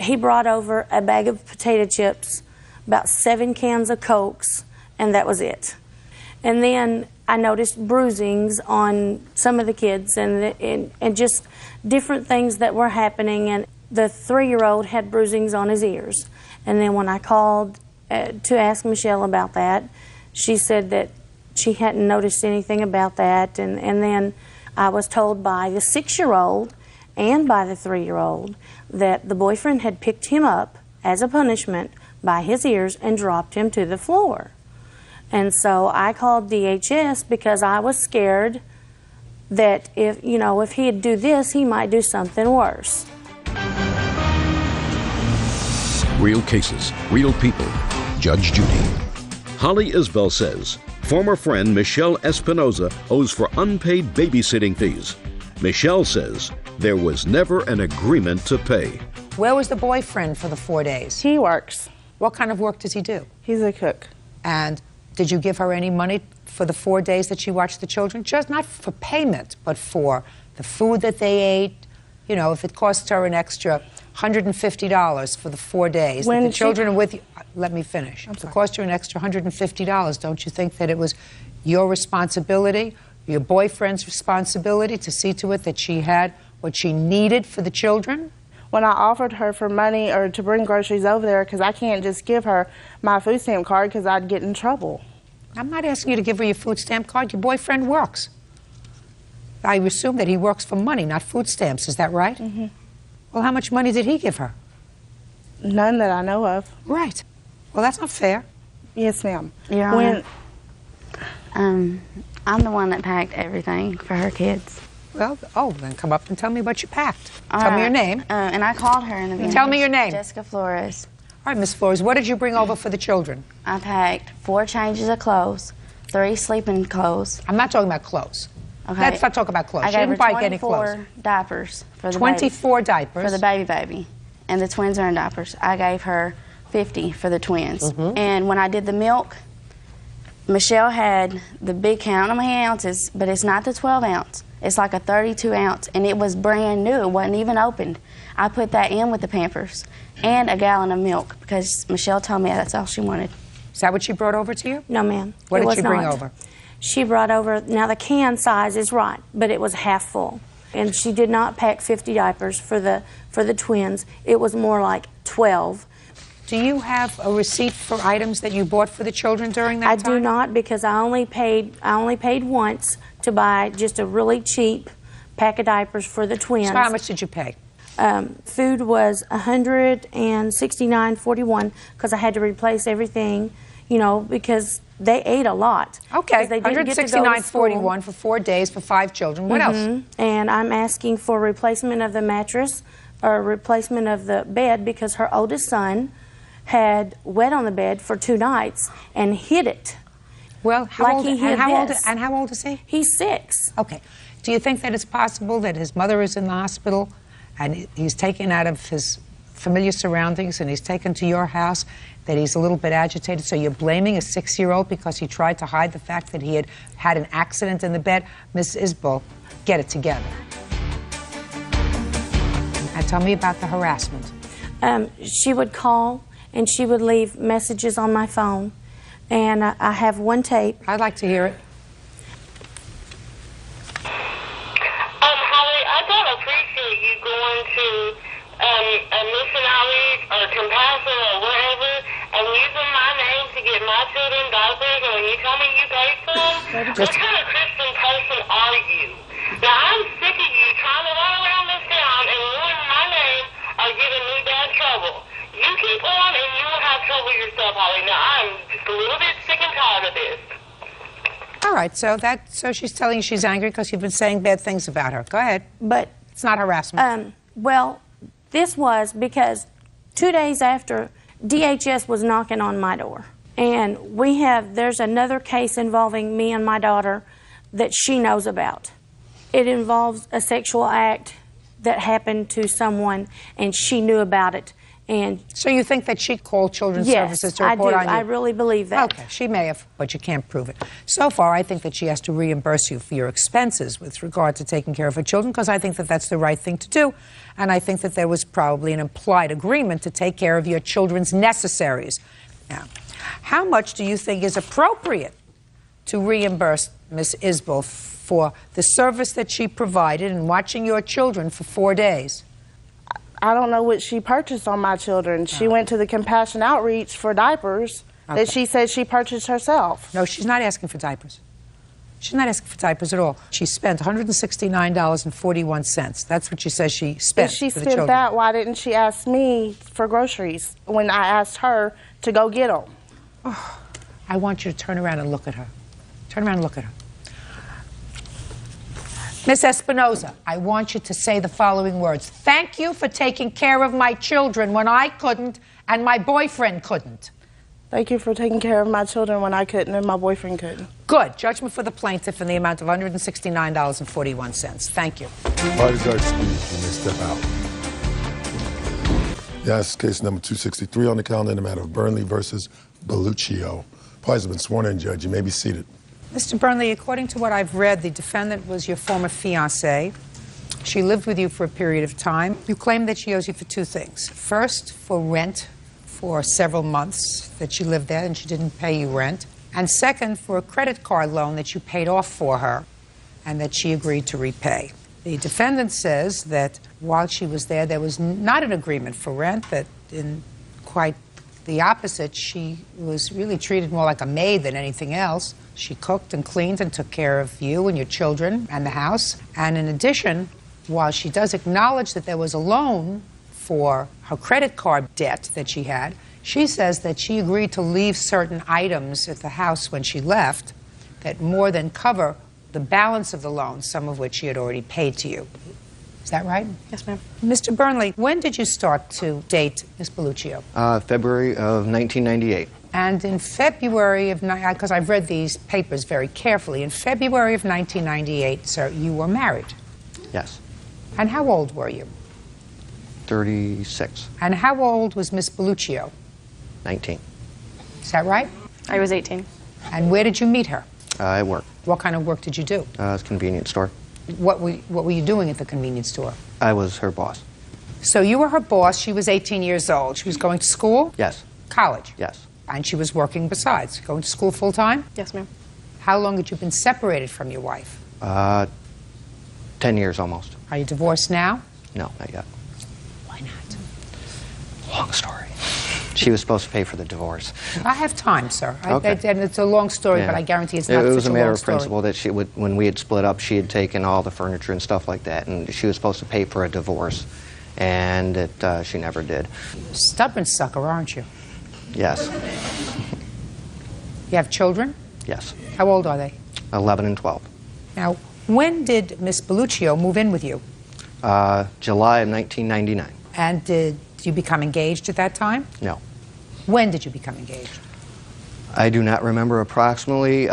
he brought over a bag of potato chips, about 7 cans of Cokes, and that was it. And then I noticed bruisings on some of the kids, and just different things that were happening. And the 3-year-old had bruisings on his ears. And then when I called to ask Michelle about that, she said that she hadn't noticed anything about that. And then I was told by the 6-year-old and by the 3-year-old that the boyfriend had picked him up as a punishment by his ears and dropped him to the floor. And so I called DHS because I was scared that if he'd do this, he might do something worse. Real cases, real people. Judge Judy. Holly Isbell says former friend Michelle Espinoza owes for unpaid babysitting fees. Michelle says there was never an agreement to pay. Where was the boyfriend for the 4 days? He works. What kind of work does he do? He's a cook. And did you give her any money for the 4 days that she watched the children? Just not for payment, but for the food that they ate. You know, if it costs her an extra $150 for the 4 days, When that the she- children are with you. Let me finish. If it cost her an extra $150, don't you think that it was your responsibility, your boyfriend's responsibility to see to it that she had what she needed for the children? When I offered her for money or to bring groceries over there, because I can't just give her my food stamp card because I'd get in trouble. I'm not asking you to give her your food stamp card. Your boyfriend works. I assume that he works for money, not food stamps. Is that right? Mm-hmm. Well, how much money did he give her? None that I know of. Right. Well, that's not fair. Yes, ma'am. Your Honor, I'm the one that packed everything for her kids. Well, then come up and tell me what you packed. Tell me your name. And I called her in the beginning. Tell me your name. Jessica Flores. All right, Miss Flores, what did you bring over for the children? I packed 4 changes of clothes, 3 sleeping clothes. I'm not talking about clothes. Okay. Let's not talk about clothes. I She gave didn't her buy any clothes. 24 diapers for the 24 babies. diapers? For the baby. And the twins are in diapers. I gave her 50 for the twins. Mm-hmm. And when I did the milk, Michelle had the big count. I don't know how many ounces, but it's not the 12 ounce. It's like a 32 ounce, and it was brand new. It wasn't even opened. I put that in with the Pampers and a gallon of milk because Michelle told me that's all she wanted. Is that what she brought over to you? No, ma'am. What It did was she bring not. over? She brought over, now the can size is right, but it was half full. And she did not pack 50 diapers for the twins. It was more like 12. Do you have a receipt for items that you bought for the children during that I time? do not, because I only paid once to buy just a really cheap pack of diapers for the twins. So how much did you pay? Food was $169.41 because I had to replace everything, you know, because they ate a lot. Okay, They didn't get to go to school. $169.41 for 4 days for 5 children. What else? And I'm asking for replacement of the mattress or replacement of the bed because her oldest son had wet on the bed for 2 nights and hid it. Well, how old is he? He's 6. Okay. Do you think that it's possible that his mother is in the hospital and he's taken out of his familiar surroundings and he's taken to your house, that he's a little bit agitated, so you're blaming a 6-year-old because he tried to hide the fact that he had had an accident in the bed? Miss Isbell, get it together. Now tell me about the harassment. She would call and she would leave messages on my phone. And I have one tape. I'd like to hear it. Holly, I don't appreciate you going to Mission Outreach or Compassion or wherever and using my name to get my children diapers, and when you tell me you paid for them, what kind of Christian person are you? Now, I'm sick of you trying to run around this town and ruin my name or giving me bad trouble. You keep on and you will have trouble yourself, Holly. Now, I'm just a little bit sick and tired of this. All right, so she's telling you she's angry because you've been saying bad things about her. Go ahead. But it's not harassment. Well, this was because 2 days after, DHS was knocking on my door. And there's another case involving me and my daughter that she knows about. It involves a sexual act that happened to someone, and she knew about it. And so you think that she called Children's Services to report on you? I really believe that. Okay, she may have, but you can't prove it. So far, I think that she has to reimburse you for your expenses with regard to taking care of her children, because I think that that's the right thing to do. And I think that there was probably an implied agreement to take care of your children's necessaries. Now, how much do you think is appropriate to reimburse Ms. Isbell for the service that she provided in watching your children for 4 days? I don't know what she purchased on my children. She went to the Compassion Outreach for diapers that she said she purchased herself. No, she's not asking for diapers. She's not asking for diapers at all. She spent $169.41. That's what she says she spent If she for the children. spent that, why didn't she ask me for groceries when I asked her to go get them? Oh, I want you to turn around and look at her. Turn around and look at her. Miss Espinoza, I want you to say the following words. Thank you for taking care of my children when I couldn't and my boyfriend couldn't. Thank you for taking care of my children when I couldn't and my boyfriend couldn't. Good. Judgment for the plaintiff in the amount of $169.41. Thank you. Parties are excused. You may step out. Yes, case number 263 on the calendar in the matter of Burnley versus Belluccio. Parties have been sworn in, Judge. You may be seated. Mr. Burnley, according to what I've read, the defendant was your former fiancée. She lived with you for a period of time. You claim that she owes you for two things. First, for rent for several months that she lived there and she didn't pay you rent. And second, for a credit card loan that you paid off for her and that she agreed to repay. The defendant says that while she was there was not an agreement for rent, that in quite the opposite, she was really treated more like a maid than anything else. She cooked and cleaned and took care of you and your children and the house. And in addition, while she does acknowledge that there was a loan for her credit card debt that she had, she says that she agreed to leave certain items at the house when she left that more than cover the balance of the loan, some of which she had already paid to you. Is that right? Yes, ma'am. Mr. Burnley, when did you start to date Ms. Belluccio? February of 1998. And in February of, because I've read these papers very carefully, in February of 1998, sir, you were married. Yes. And how old were you? 36. And how old was Miss Belluccio? 19. Is that right? I was 18. And where did you meet her? At work. What kind of work did you do? It's a convenience store. What were you doing at the convenience store? I was her boss. So you were her boss. She was 18 years old. She was going to school? Yes. College? Yes. And she was working besides, going to school full time? Yes, ma'am. How long had you been separated from your wife? 10 years almost. Are you divorced now? No, not yet. Why not? Long story. She was supposed to pay for the divorce. I have time, sir. Okay. And it's a long story, Yeah. but I guarantee it's not It such was a a matter long of story. principle that she would, when we had split up, she had taken all the furniture and stuff like that, and she was supposed to pay for a divorce, and she never did. Stubborn sucker, aren't you? Yes. You have children? Yes. How old are they? 11 and 12. Now, when did Miss Belluccio move in with you? July of 1999. And did you become engaged at that time? No. When did you become engaged? I do not remember approximately.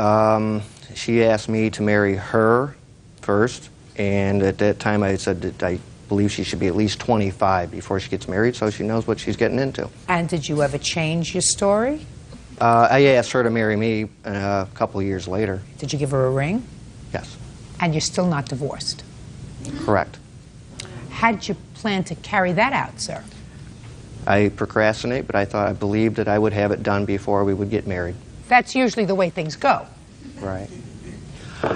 She asked me to marry her first, and at that time I said that I believe she should be at least 25 before she gets married, so she knows what she's getting into. And did you ever change your story? I asked her to marry me a couple of years later. Did you give her a ring? Yes. And you're still not divorced? Correct. How did you plan to carry that out, sir? I procrastinate, but I believed that I would have it done before we would get married. That's usually the way things go. Right.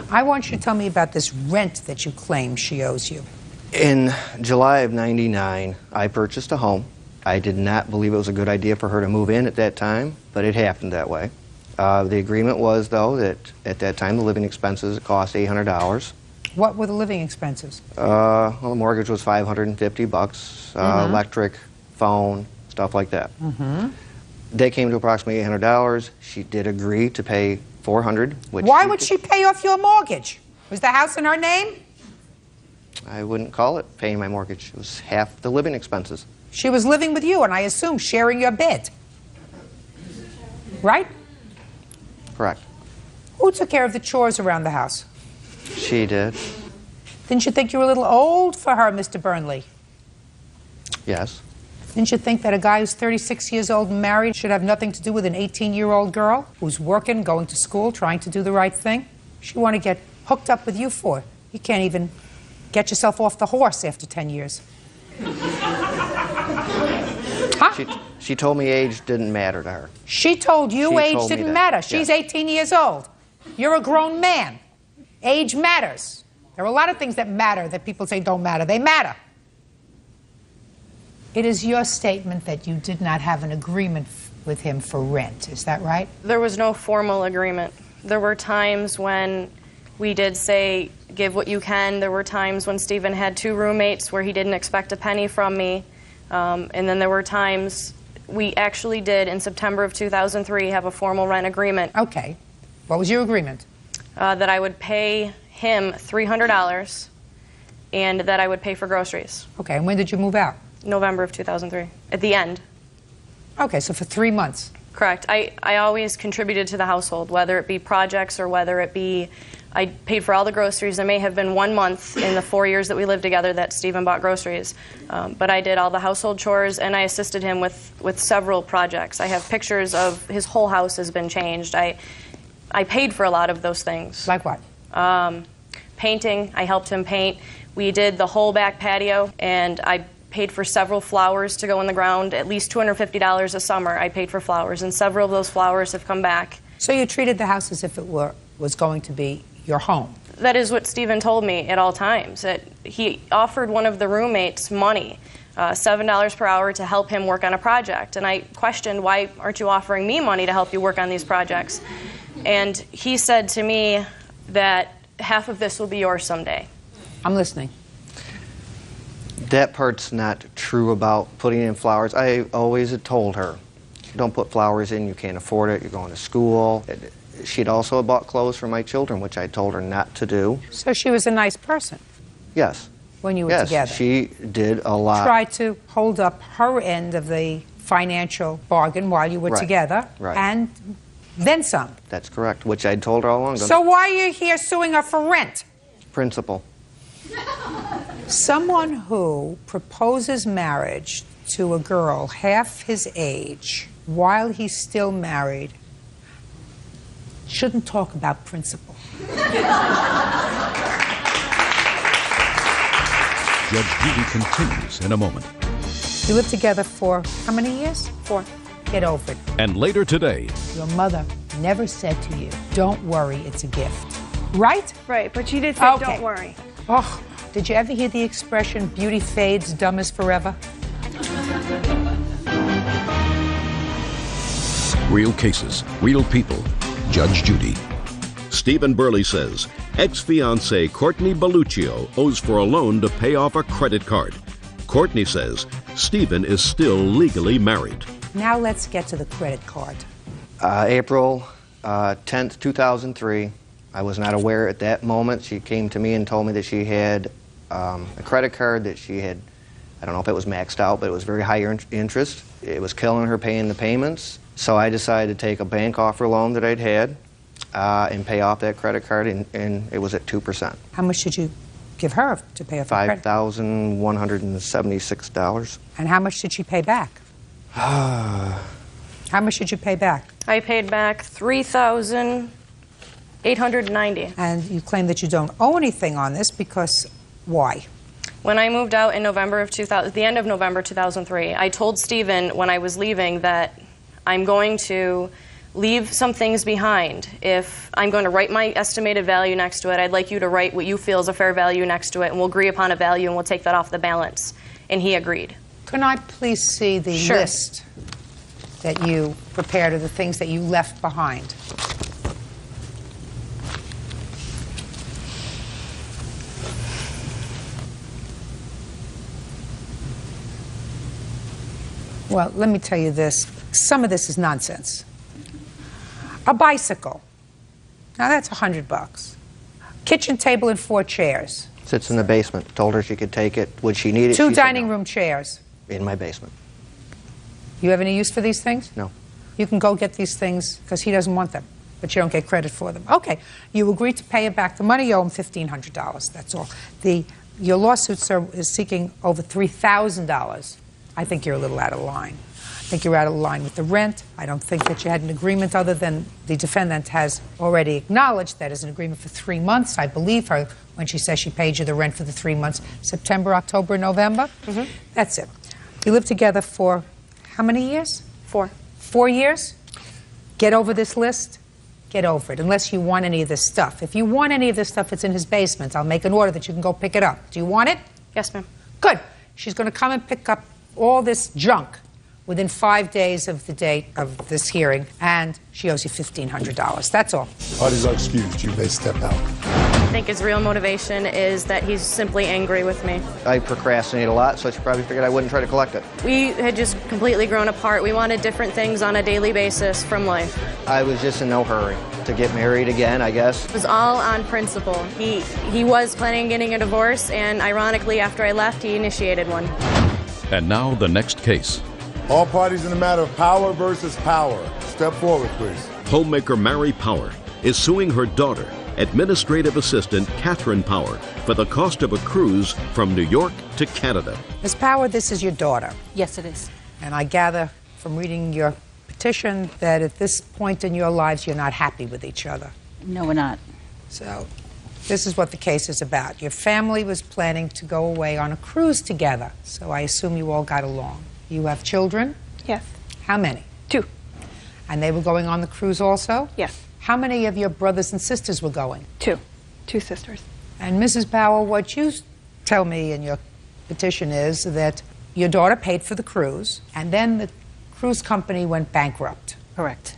I want you to tell me about this rent that you claim she owes you. In July of '99, I purchased a home. I did not believe it was a good idea for her to move in at that time, but it happened that way. The agreement was, though, that at that time the living expenses cost $800. What were the living expenses? Well, the mortgage was $550, electric, phone, stuff like that. Mm-hmm. They came to approximately $800. She did agree to pay $400. Which Why would she pay off your mortgage? Was the house in her name? I wouldn't call it paying my mortgage. It was half the living expenses. She was living with you, and I assume sharing your bed. Right? Correct. Who took care of the chores around the house? She did. Didn't you think you were a little old for her, Mr. Burnley? Yes. Didn't you think that a guy who's 36 years old and married should have nothing to do with an 18-year-old girl who's working, going to school, trying to do the right thing? She want to get hooked up with you for? You can't even get yourself off the horse after 10 years. Huh? She told me age didn't matter to her. She told you She age told me didn't that. matter. She's Yes. 18 years old. You're a grown man. Age matters. There are a lot of things that matter that people say don't matter. They matter. It is your statement that you did not have an agreement with him for rent. Is that right? There was no formal agreement. There were times when we did say, give what you can. There were times when Stephen had 2 roommates where he didn't expect a penny from me. And then there were times we actually did, in September of 2003, have a formal rent agreement. Okay. What was your agreement? That I would pay him $300 and that I would pay for groceries. Okay, and when did you move out? November of 2003, at the end. Okay, so for 3 months. Correct. I always contributed to the household, whether it be projects or whether it be I paid for all the groceries. There may have been 1 month in the 4 years that we lived together that Stephen bought groceries. But I did all the household chores, and I assisted him with several projects. I have pictures of his whole house has been changed. I paid for a lot of those things. Like what? Painting. I helped him paint. We did the whole back patio, and I paid for several flowers to go in the ground, at least $250 a summer. I paid for flowers, and several of those flowers have come back. So you treated the house as if it was going to be your home? That is what Stephen told me at all times. That he offered one of the roommates money, $7 per hour, to help him work on a project. And I questioned, why aren't you offering me money to help you work on these projects? And he said to me that half of this will be yours someday. I'm listening. That part's not true about putting in flowers. I always had told her, don't put flowers in, you can't afford it, you're going to school. She'd also bought clothes for my children, which I told her not to do. So she was a nice person? Yes. When you were together? Yes, she did a lot. Try to hold up her end of the financial bargain while you were together, and then some. That's correct, which I told her all along. So why are you here suing her for rent? Principal. Someone who proposes marriage to a girl half his age while he's still married shouldn't talk about principle. Judge Judy continues in a moment. You lived together for how many years? 4. Get over it. And later today, Your mother never said to you, don't worry, it's a gift. Right? Right, but she did say, don't worry. Oh, did you ever hear the expression, beauty fades, dumb is forever? real cases, real people. Judge Judy. Stephen Burley says ex-fiancée Courtney Belluccio owes for a loan to pay off a credit card. Courtney says Stephen is still legally married. Now let's get to the credit card. April 10th, 2003. I was not aware at that moment. She came to me and told me that she had a credit card that she had, I don't know if it was maxed out, but it was very high interest. It was killing her paying the payments. So I decided to take a bank offer loan that I'd had and pay off that credit card, and it was at 2%. How much did you give her to pay off the credit? $5,176. And how much did she pay back? How much did you pay back? I paid back $3,890. And you claim that you don't owe anything on this because why? When I moved out in November of the end of November 2003, I told Stephen when I was leaving that I'm going to leave some things behind. If I'm going to write my estimated value next to it, I'd like you to write what you feel is a fair value next to it, and we'll agree upon a value, and we'll take that off the balance. And he agreed. Can I please see the list that you prepared of the things that you left behind? Well, let me tell you this. Some of this is nonsense. A bicycle. Now that's $100. Kitchen table and 4 chairs. Sits in the basement. Told her she could take it. Would she need it? 2 dining room chairs. In my basement. You have any use for these things? No. You can go get these things because he doesn't want them, but you don't get credit for them. Okay. You agreed to pay it back. The money you owe him $1,500. That's all. Your lawsuit, sir, is seeking over $3,000. I think you're a little out of line. I think you're out of line with the rent. I don't think that you had an agreement other than the defendant has already acknowledged that is an agreement for 3 months. I believe her when she says she paid you the rent for the 3 months, September, October, November. Mm-hmm. That's it. You lived together for how many years? 4. 4 years? Get over this list. Get over it, unless you want any of this stuff. If you want any of this stuff, it's in his basement. I'll make an order that you can go pick it up. Do you want it? Yes, ma'am. Good. She's going to come and pick up all this junk within 5 days of the date of this hearing, and she owes you $1,500. That's all. Parties are excused. You may step out. I think his real motivation is that he's simply angry with me. I procrastinate a lot, so she probably figured I wouldn't try to collect it. We had just completely grown apart. We wanted different things on a daily basis from life. I was just in no hurry to get married again, I guess. It was all on principle. He was planning on getting a divorce, and ironically, after I left, he initiated one. And now the next case. All parties in the matter of Power versus Power. Step forward, please. Homemaker Mary Power is suing her daughter, administrative assistant Catherine Power, for the cost of a cruise from New York to Canada. Ms. Power, this is your daughter. Yes, it is. And I gather from reading your petition that at this point in your lives you're not happy with each other. No, we're not. So this is what the case is about. Your family was planning to go away on a cruise together, so I assume you all got along. You have children? Yes. How many? 2. And they were going on the cruise also? Yes. How many of your brothers and sisters were going? 2. 2 sisters. And Mrs. Power, what you tell me in your petition is that your daughter paid for the cruise, and then the cruise company went bankrupt. Correct.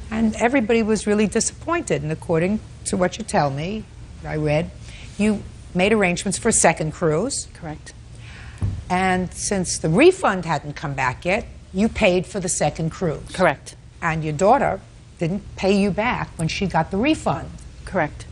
And everybody was really disappointed, and according to what you tell me, I read, you made arrangements for a second cruise. Correct. And since the refund hadn't come back yet, you paid for the second cruise. Correct. And your daughter didn't pay you back when she got the refund. Correct.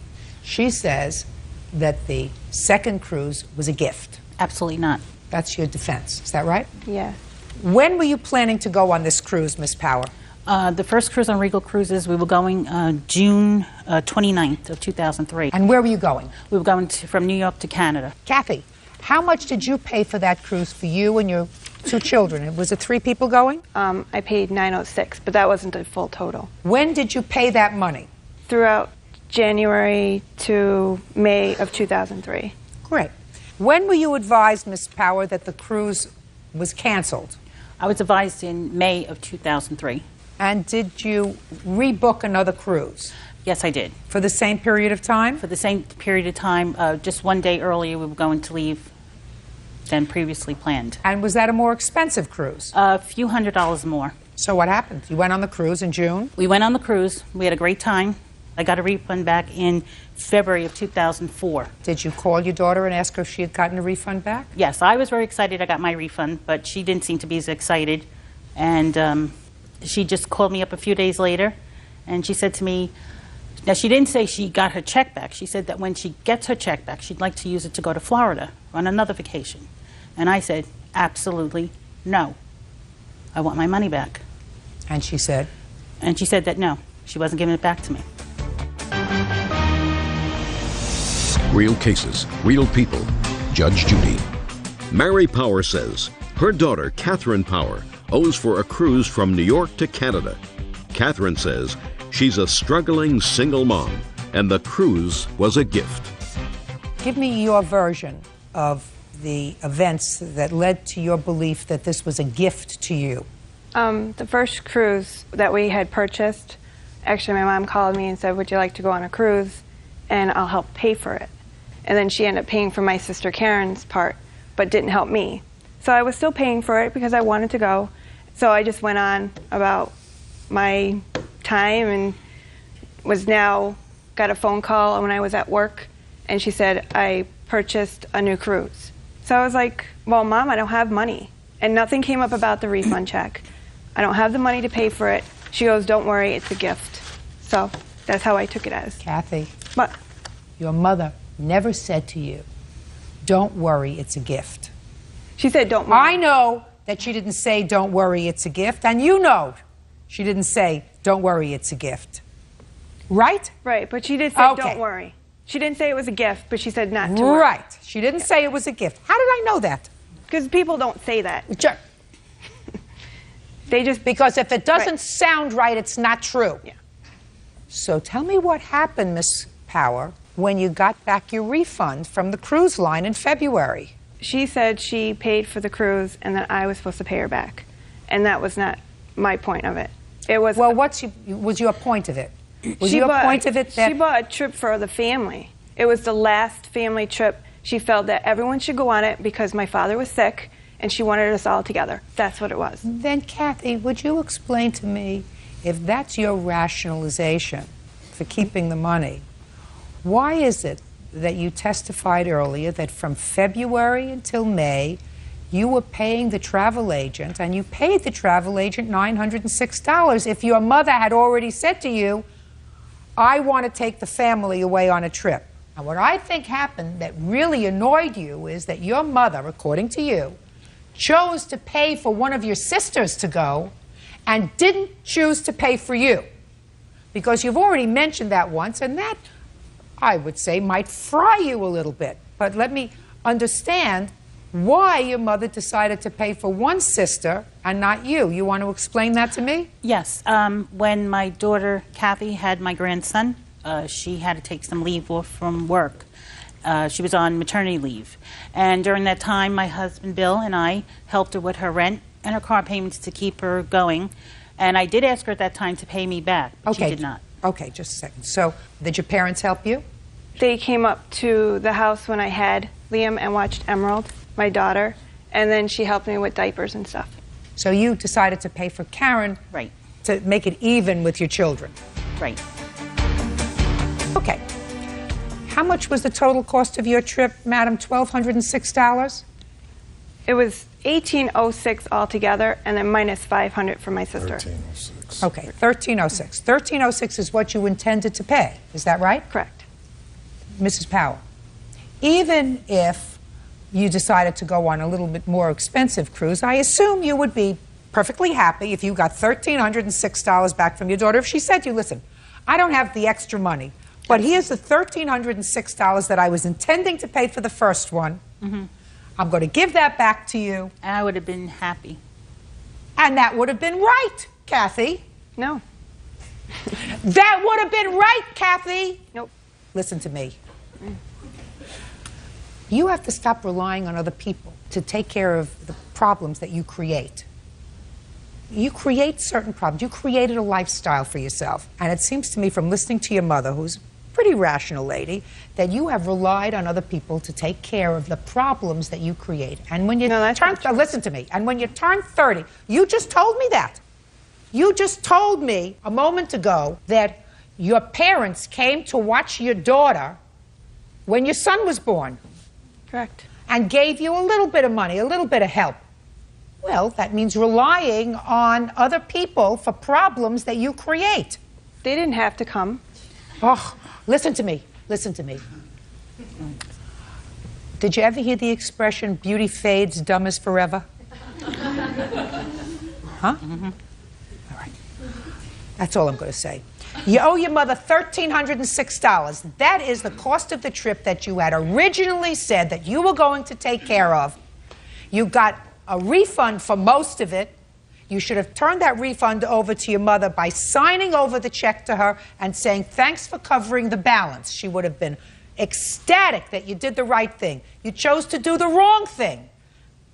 She says that the second cruise was a gift. Absolutely not. That's your defense. Is that right? Yes. When were you planning to go on this cruise, Miss Power? The first cruise on Regal Cruises, we were going June 29th of 2003. And where were you going? We were going from New York to Canada. Kathy, how much did you pay for that cruise for you and your 2 children? Was it 3 people going? I paid $906, but that wasn't a full total. When did you pay that money? Throughout January to May of 2003. Great. When were you advised, Miss Power, that the cruise was canceled? I was advised in May of 2003. And did you rebook another cruise? Yes, I did. For the same period of time? For the same period of time. Just one day earlier, we were going to leave than previously planned. And was that a more expensive cruise? A few $100s more. So what happened? You went on the cruise in June? We went on the cruise. We had a great time. I got a refund back in February of 2004. Did you call your daughter and ask her if she had gotten a refund back? Yes, I was very excited I got my refund, but she didn't seem to be as excited. And she just called me up a few days later, and she said to me, now she didn't say she got her check back. She said that when she gets her check back, she'd like to use it to go to Florida on another vacation. And I said, absolutely no. I want my money back. And she said? And she said that no, she wasn't giving it back to me. Real cases, real people. Judge Judy. Mary Power says her daughter, Catherine Power, owes for a cruise from New York to Canada. Catherine says she's a struggling single mom, and the cruise was a gift. Give me your version of the events that led to your belief that this was a gift to you. The first cruise that we had purchased, actually my mom called me and said, would you like to go on a cruise and I'll help pay for it. And then she ended up paying for my sister Karen's part, but didn't help me. So I was still paying for it because I wanted to go. So I just went on about my time and got a phone call when I was at work, and she said, I purchased a new cruise. So I was like, well, Mom, I don't have money. And nothing came up about the refund check. I don't have the money to pay for it. She goes, don't worry, it's a gift. So that's how I took it as. Kathy, what? Your mother never said to you, don't worry, it's a gift. She said, don't worry. I know that she didn't say, don't worry, it's a gift, and you know she didn't say, don't worry, it's a gift. Right? Right, but she did say, don't worry. She didn't say it was a gift, but she said not to worry. Right. She didn't say it was a gift. How did I know that? Because people don't say that. Sure. They just... Because if it doesn't sound right, it's not true. Yeah. So tell me what happened, Miss Power, when you got back your refund from the cruise line in February. She said she paid for the cruise and that I was supposed to pay her back. And that was not my point of it. It was... Well, was your point of it? Was your point of it that... She bought a trip for the family. It was the last family trip. She felt that everyone should go on it because my father was sick and she wanted us all together. That's what it was. Then, Kathy, would you explain to me, if that's your rationalization for keeping the money, why is it that you testified earlier that from February until May, you were paying the travel agent, and you paid the travel agent $906 if your mother had already said to you, I want to take the family away on a trip? And what I think happened that really annoyed you is that your mother, according to you, chose to pay for one of your sisters to go and didn't choose to pay for you. Because you've already mentioned that once, and that, I would say, might fry you a little bit. But let me understand why your mother decided to pay for one sister and not you. You want to explain that to me? Yes. When my daughter, Kathy, had my grandson, she had to take some leave off from work. She was on maternity leave. And during that time, my husband, Bill, and I helped her with her rent and her car payments to keep her going. And I did ask her at that time to pay me back, but she did not. Okay, just a second. So, did your parents help you? They came up to the house when I had Liam and watched Emerald, my daughter, and then she helped me with diapers and stuff. So you decided to pay for Karen right. to make it even with your children? Right. Okay. How much was the total cost of your trip, madam? $1,206? It was $1,806 altogether, and then minus $500 for my sister. $1,306. Okay, $1,306. $1,306 is what you intended to pay. Is that right? Correct. Mrs. Power, even if you decided to go on a little bit more expensive cruise, I assume you would be perfectly happy if you got $1,306 back from your daughter. If she said to you, listen, I don't have the extra money, but here's the $1,306 that I was intending to pay for the first one. Mm-hmm. I'm going to give that back to you. And I would have been happy. And that would have been right, Kathy. No. That would have been right, Kathy. Nope. Listen to me. You have to stop relying on other people to take care of the problems that you create. You create certain problems. You created a lifestyle for yourself. And it seems to me from listening to your mother, who's a pretty rational lady, that you have relied on other people to take care of the problems that you create. And when you listen to me, and when you turn 30, you just told me that. You just told me a moment ago that your parents came to watch your daughter when your son was born. Correct. And gave you a little bit of money, a little bit of help. Well, that means relying on other people for problems that you create. They didn't have to come. Oh, listen to me. Listen to me. Did you ever hear the expression, beauty fades, dumb is forever? Huh? Mm-hmm. All right. That's all I'm going to say. You owe your mother $1,306. That is the cost of the trip that you had originally said that you were going to take care of. You got a refund for most of it. You should have turned that refund over to your mother by signing over the check to her and saying, thanks for covering the balance. She would have been ecstatic that you did the right thing. You chose to do the wrong thing.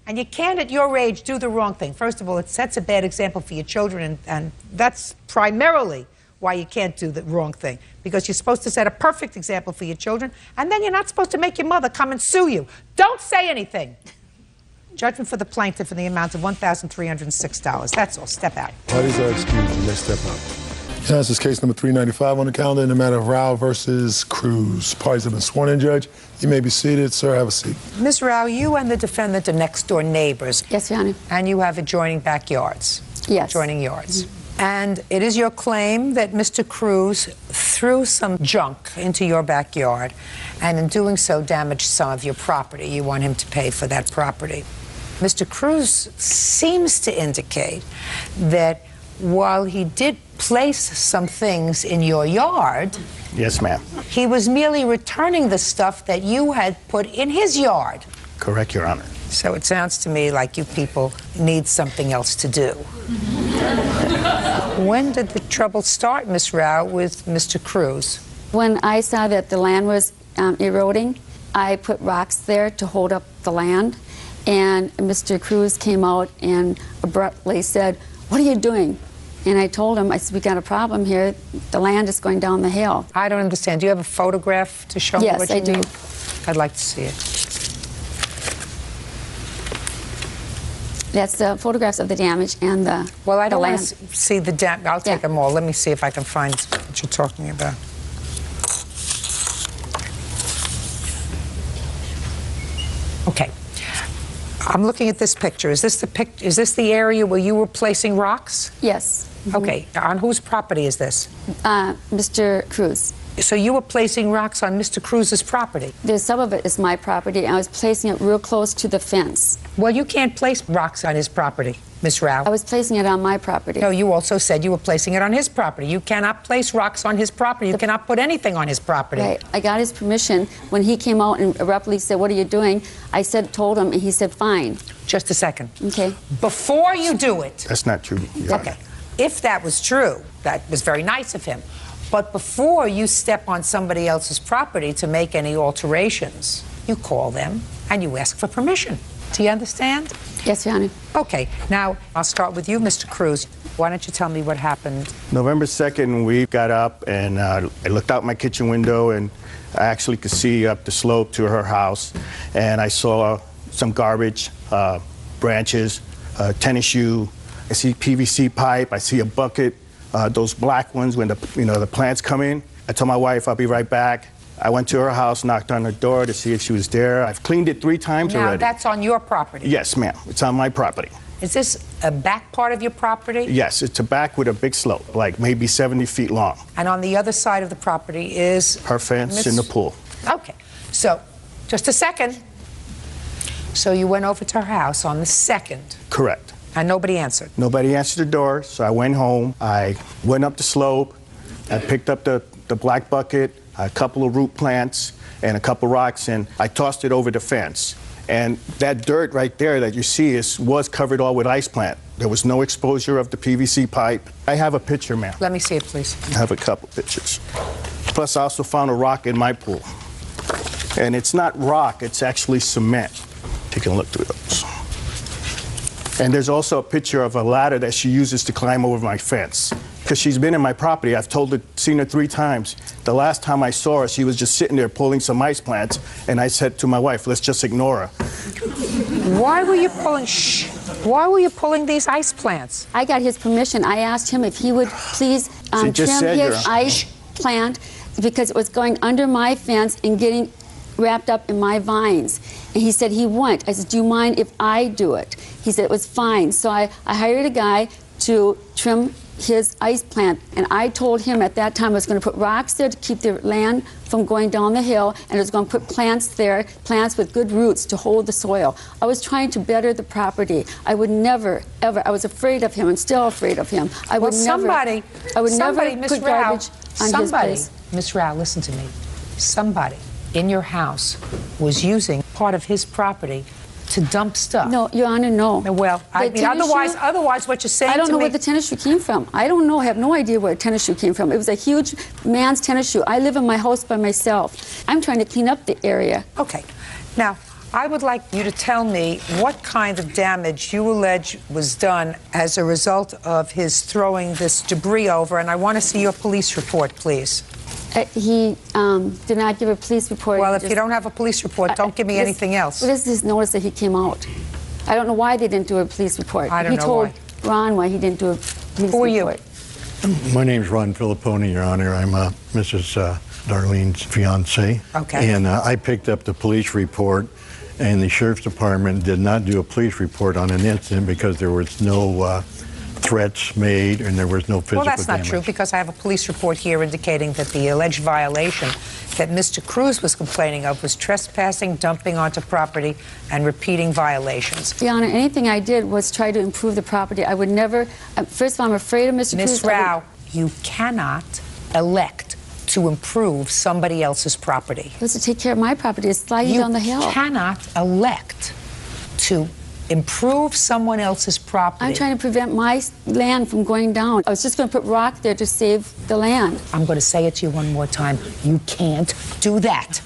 And you can't, at your age, do the wrong thing. First of all, it sets a bad example for your children, and that's primarily why you can't do the wrong thing. Because you're supposed to set a perfect example for your children, and then you're not supposed to make your mother come and sue you. Don't say anything. Judgment for the plaintiff in the amount of $1,306. That's all. Step out. Parties are excused. You may step out. Yes, this is case number 395 on the calendar in the matter of Rao versus Cruz. Parties have been sworn in, Judge. You may be seated. Sir, have a seat. Ms. Rao, you and the defendant are next-door neighbors. Yes, Your Honor. And you have adjoining backyards. Yes. Adjoining yards. And it is your claim that Mr. Cruz threw some junk into your backyard and in doing so damaged some of your property. You want him to pay for that property. Mr. Cruz seems to indicate that while he did place some things in your yard, Yes, ma'am. he was merely returning the stuff that you had put in his yard. Correct, Your Honor. So it sounds to me like you people need something else to do. When did the trouble start, Miss Rao, with Mr. Cruz? When I saw that the land was eroding, I put rocks there to hold up the land, and Mr. Cruz came out and abruptly said, "What are you doing?" And I told him, I said, "We got a problem here. The land is going down the hill." I don't understand. Do you have a photograph to show me Yes, what you I do. mean? I'd like to see it. That's the photographs of the damage and the Well, I don't want land. to see the damage. I'll take them all. Let me see if I can find what you're talking about. Okay. I'm looking at this picture. Is this the Is this the area where you were placing rocks? Yes. Okay. On whose property is this? Mr. Cruz. So you were placing rocks on Mr. Cruz's property? There's some of it is my property, and I was placing it real close to the fence. Well, you can't place rocks on his property, Miss Rao. I was placing it on my property. No, you also said you were placing it on his property. You cannot place rocks on his property. You cannot put anything on his property. Right. I got his permission. When he came out and abruptly said, "What are you doing?" I told him, and he said, "Fine." Just a second. Okay. Before you do it. That's not true. Okay. If that was true, that was very nice of him. But before you step on somebody else's property to make any alterations, you call them and you ask for permission. Do you understand? Yes, Your Honor. Okay. Now, I'll start with you, Mr. Cruz. Why don't you tell me what happened? November 2nd, we got up and I looked out my kitchen window and I actually could see up the slope to her house. And I saw some garbage, branches, tennis shoe. I see PVC pipe. I see a bucket. Those black ones when the plants come in. I told my wife I'll be right back. I went to her house, knocked on her door to see if she was there. I've cleaned it 3 times now, already. That's on your property? Yes, ma'am. It's on my property. Is this a back part of your property? Yes, it's a back with a big slope, like maybe 70 feet long. And on the other side of the property is? Her fence in the pool. Okay. So, just a second. So you went over to her house on the 2nd? Correct. And nobody answered? Nobody answered the door, so I went home. I went up the slope. I picked up the black bucket, a couple of root plants, and a couple rocks, and I tossed it over the fence. And that dirt right there that you see was covered all with ice plant. There was no exposure of the PVC pipe. I have a picture, ma'am. Let me see it, please. I have a couple pictures. Plus, I also found a rock in my pool. And it's not rock, it's actually cement. You can look through those. And there's also a picture of a ladder that she uses to climb over my fence. Because she's been in my property. I've seen her 3 times. The last time I saw her, she was just sitting there pulling some ice plants, and I said to my wife, let's just ignore her. Why were you pulling these ice plants? I got his permission. I asked him if he would please trim his ice plant because it was going under my fence and getting wrapped up in my vines. And he said he wouldn't. I said, do you mind if I do it? He said it was fine. So I hired a guy to trim his ice plant, and I told him at that time I was going to put rocks there to keep the land from going down the hill, and I was going to put plants there, plants with good roots to hold the soil. I was trying to better the property. I would never, ever, I was afraid of him and still afraid of him. I would never put garbage on his place. Miss Rao, listen to me. Somebody in your house was using part of his property to dump stuff. No, Your Honor, no. Well, I mean, otherwise what you're saying to me... I don't know where the tennis shoe came from. I don't know. I have no idea where a tennis shoe came from. It was a huge man's tennis shoe. I live in my house by myself. I'm trying to clean up the area. Okay. Now, I would like you to tell me what kind of damage you allege was done as a result of his throwing this debris over, and I want to see your police report, please. He did not give a police report. Well, if you don't have a police report, don't give me anything else. What is this notice that he came out? I don't know why they didn't do a police report. I don't know why. He told Ron why he didn't do a police report. Who are you? My name's Ron Filipponi, Your Honor. I'm Mrs. Darlene's fiance. Okay. And I picked up the police report, and the Sheriff's Department did not do a police report on an incident because there was no threats made and there was no physical damage. Well, that's not true because I have a police report here indicating that the alleged violation that Mr. Cruz was complaining of was trespassing, dumping onto property, and repeating violations. Your Honor, anything I did was try to improve the property. I would never... first of all, I'm afraid of Mr. Cruz. Ms. Rao, you cannot elect to improve somebody else's property. It was to take care of my property. It's sliding down the hill. You cannot elect to improve someone else's property. I'm trying to prevent my land from going down. I was just going to put rock there to save the land. I'm going to say it to you one more time. You can't do that.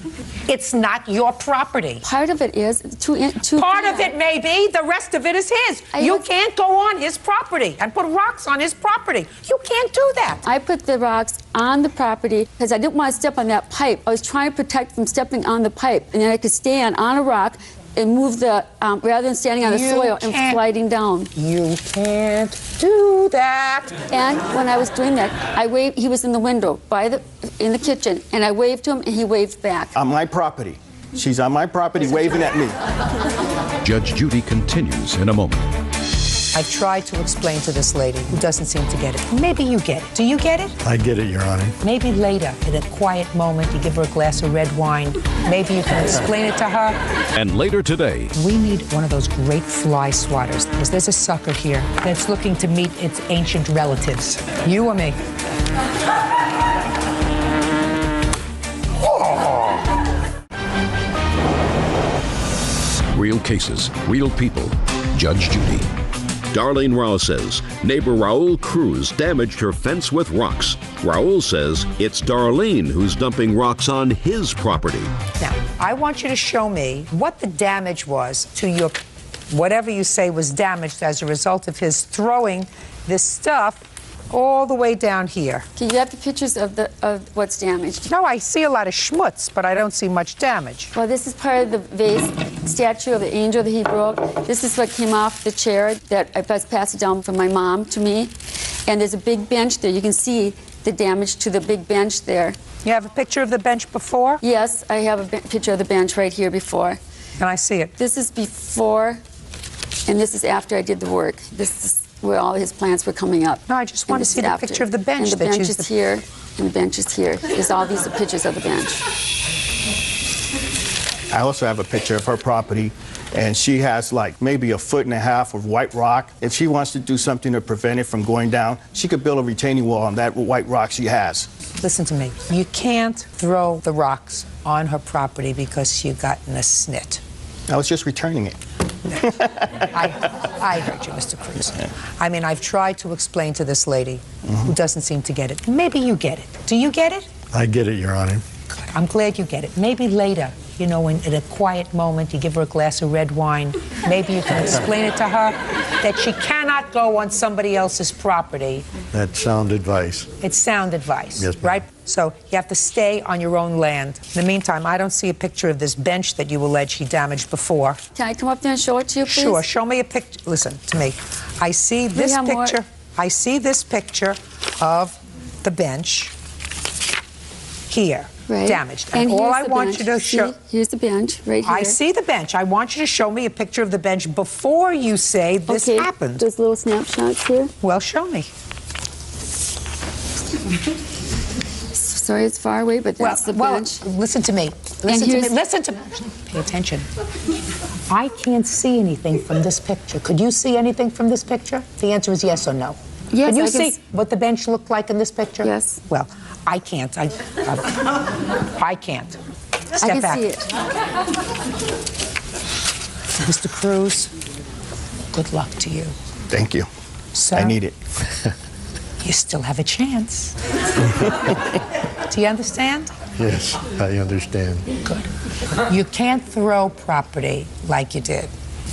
It's not your property. Part of it is. Part of it may be. The rest of it is his. You can't go on his property and put rocks on his property. You can't do that. I put the rocks on the property because I didn't want to step on that pipe. I was trying to protect from stepping on the pipe, and then I could stand on a rock and move the, rather than standing on the soil and sliding down. You can't do that. And when I was doing that, I waved, he was in the window in the kitchen, and I waved to him and he waved back. On my property. She's on my property waving at me. Judge Judy continues in a moment. I've tried to explain to this lady who doesn't seem to get it. Maybe you get it. Do you get it? I get it, Your Honor. Maybe later, in a quiet moment, you give her a glass of red wine. Maybe you can explain it to her. And later today, We need one of those great fly swatters, because there's a sucker here that's looking to meet its ancient relatives. You or me? real cases, real people. Judge Judy. Darlene Rao says neighbor Raul Cruz damaged her fence with rocks. Raul says it's Darlene who's dumping rocks on his property. Now, I want you to show me what the damage was to your, whatever you say was damaged as a result of his throwing this stuff all the way down here. Okay, you have the pictures of what's damaged. No, I see a lot of schmutz, but I don't see much damage. Well, this is part of the vase statue of the angel that he broke. This is what came off the chair that I passed it down from my mom to me. And there's a big bench there. You can see the damage to the big bench there. You have a picture of the bench before? Yes, I have a picture of the bench right here before. And I see it. This is before, and this is after I did the work. This is where all his plants were coming up. No, I just want to see the picture of the bench. And the bench is here, and the bench is here. There's all these pictures of the bench. I also have a picture of her property, and she has like maybe 1.5 feet of white rock. If she wants to do something to prevent it from going down, she could build a retaining wall on that white rock she has. Listen to me. You can't throw the rocks on her property because you got in a snit. I was just returning it. I heard you, Mr. Cruz. I mean, I've tried to explain to this lady who doesn't seem to get it. Maybe you get it. Do you get it? I get it, Your Honor. Good. I'm glad you get it. Maybe later, you know, in a quiet moment, you give her a glass of red wine. Maybe you can explain it to her that she cannot go on somebody else's property. That's sound advice. It's sound advice, Yes, ma'am. right? So you have to stay on your own land. In the meantime, I don't see a picture of this bench that you allege he damaged before. Can I come up there and show it to you, please? Sure. Show me a picture. Listen to me. I see this picture. I see this picture of the bench here, right. damaged. And all I want you to show. Here's the bench, right here. I see the bench. I want you to show me a picture of the bench before you say this happened. There's little snapshots here. Well, show me. Sorry, it's far away, but that's the bench. Listen to me. Listen to me. Listen to me. Pay attention. I can't see anything from this picture. Could you see anything from this picture? The answer is yes or no. Yes, Can you I see what the bench looked like in this picture? Yes. Well, I can't. I can't. Step I can back. see it. Mr. Cruz, good luck to you. Thank you. Sir, I need it. You still have a chance. Do you understand? Yes, I understand. Good. You can't throw property like you did.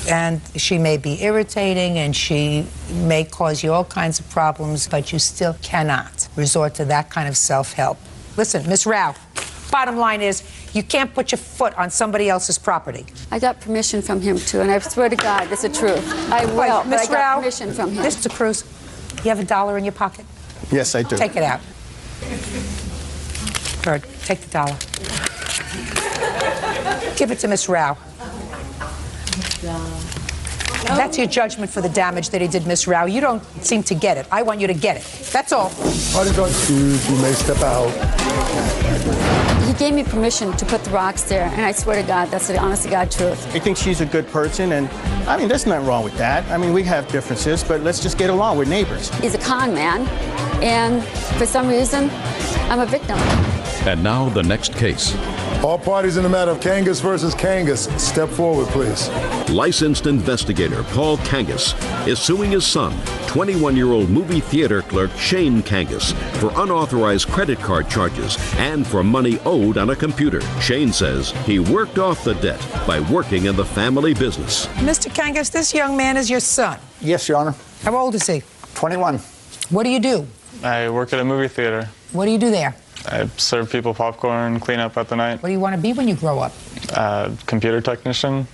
And she may be irritating and she may cause you all kinds of problems, but you still cannot resort to that kind of self-help. Listen, Miss Rao, bottom line is you can't put your foot on somebody else's property. I got permission from him, too, and I swear to God, that's the truth. I will, but I got permission from him. Mr. Cruz, you have $1 in your pocket? Yes, I do. Take it out. Bird, take the $1. Give it to Miss Rao. That's your judgment for the damage that he did, Miss Rao. You don't seem to get it. I want you to get it. That's all. Party's excused. You may step out. He gave me permission to put the rocks there, and I swear to God, that's the honest to God truth. I think she's a good person, and I mean, there's nothing wrong with that. I mean, we have differences, but let's just get along. We're neighbors. He's a con man, and for some reason, I'm a victim. And now the next case. All parties in the matter of Kangas versus Kangas, step forward, please. Licensed investigator Paul Kangas is suing his son, 21-year-old movie theater clerk Shane Kangas, for unauthorized credit card charges and for money owed on a computer. Shane says he worked off the debt by working in the family business. Mr. Kangas, this young man is your son. Yes, Your Honor. How old is he? 21. What do you do? I work at a movie theater. What do you do there? I serve people popcorn, clean up at the night. What do you want to be when you grow up? Computer technician.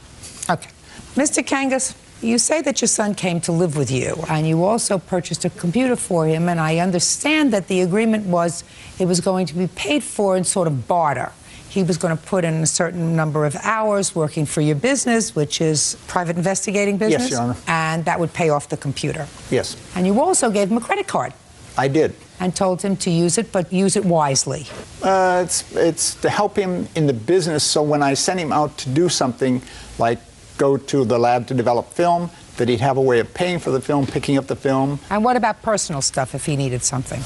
Okay. Mr. Kangas, you say that your son came to live with you, and you also purchased a computer for him, and I understand that the agreement was it was going to be paid for in sort of barter. He was going to put in a certain number of hours working for your business, which is private investigating business. Yes, Your Honor. And that would pay off the computer. Yes. And you also gave him a credit card. I did. And told him to use it, but use it wisely. It's to help him in the business, so when I sent him out to do something like go to the lab to develop film, that he'd have a way of paying for the film, picking up the film. And what about personal stuff if he needed something?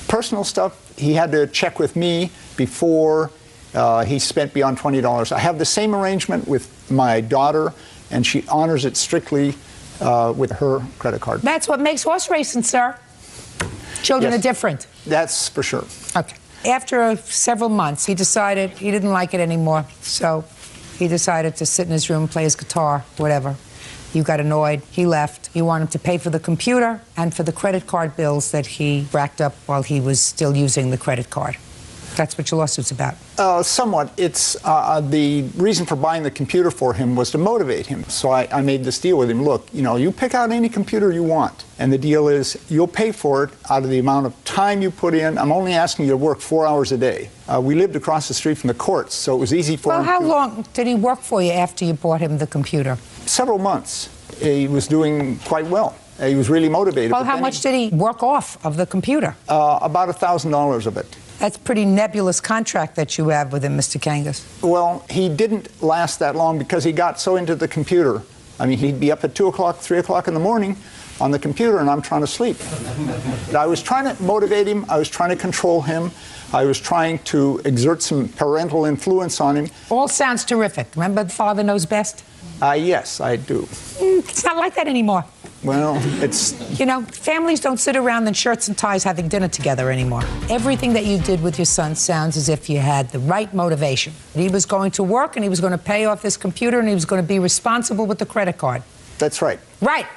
Personal stuff, he had to check with me before he spent beyond $20. I have the same arrangement with my daughter, and she honors it strictly with her credit card. That's what makes horse racing, sir. Children Yes. are different. That's for sure. Okay. After several months, he decided he didn't like it anymore, so he decided to sit in his room, play his guitar, whatever. You got annoyed. He left. You wanted to pay for the computer and for the credit card bills that he racked up while he was still using the credit card. That's what your lawsuit's about. Somewhat. It's the reason for buying the computer for him was to motivate him. So I made this deal with him. Look, you pick out any computer you want, and the deal is you'll pay for it out of the amount of time you put in. I'm only asking you to work 4 hours a day. We lived across the street from the courts, so it was easy for him. Well, how long did he work for you after you bought him the computer? Several months. He was doing quite well. He was really motivated. Well, how much did he work off of the computer? About $1,000 of it. That's a pretty nebulous contract that you have with him, Mr. Kangas. Well, he didn't last that long because he got so into the computer. I mean, he'd be up at 2 o'clock, 3 o'clock in the morning on the computer, and I'm trying to sleep. I was trying to motivate him. I was trying to control him. I was trying to exert some parental influence on him. All sounds terrific. Remember, the father knows best? Yes, I do. It's not like that anymore. Well, it's... Families don't sit around in shirts and ties having dinner together anymore. Everything that you did with your son sounds as if you had the right motivation. He was going to work, and he was going to pay off this computer, and he was going to be responsible with the credit card. That's right. Right.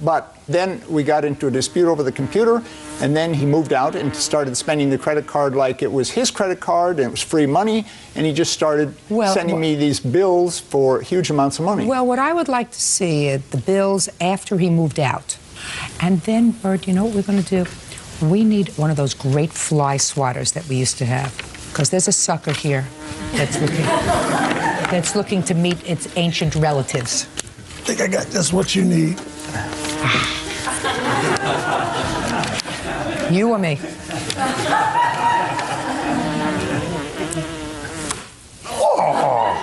But then we got into a dispute over the computer, and then he moved out and started spending the credit card like it was his credit card, and it was free money, and he just started sending me these bills for huge amounts of money. Well, what I would like to see is the bills after he moved out. And then, Bert, you know what we're going to do? We need one of those great fly swatters that we used to have, because there's a sucker here that's looking to meet its ancient relatives. I think I got just what you need. You or me? Oh!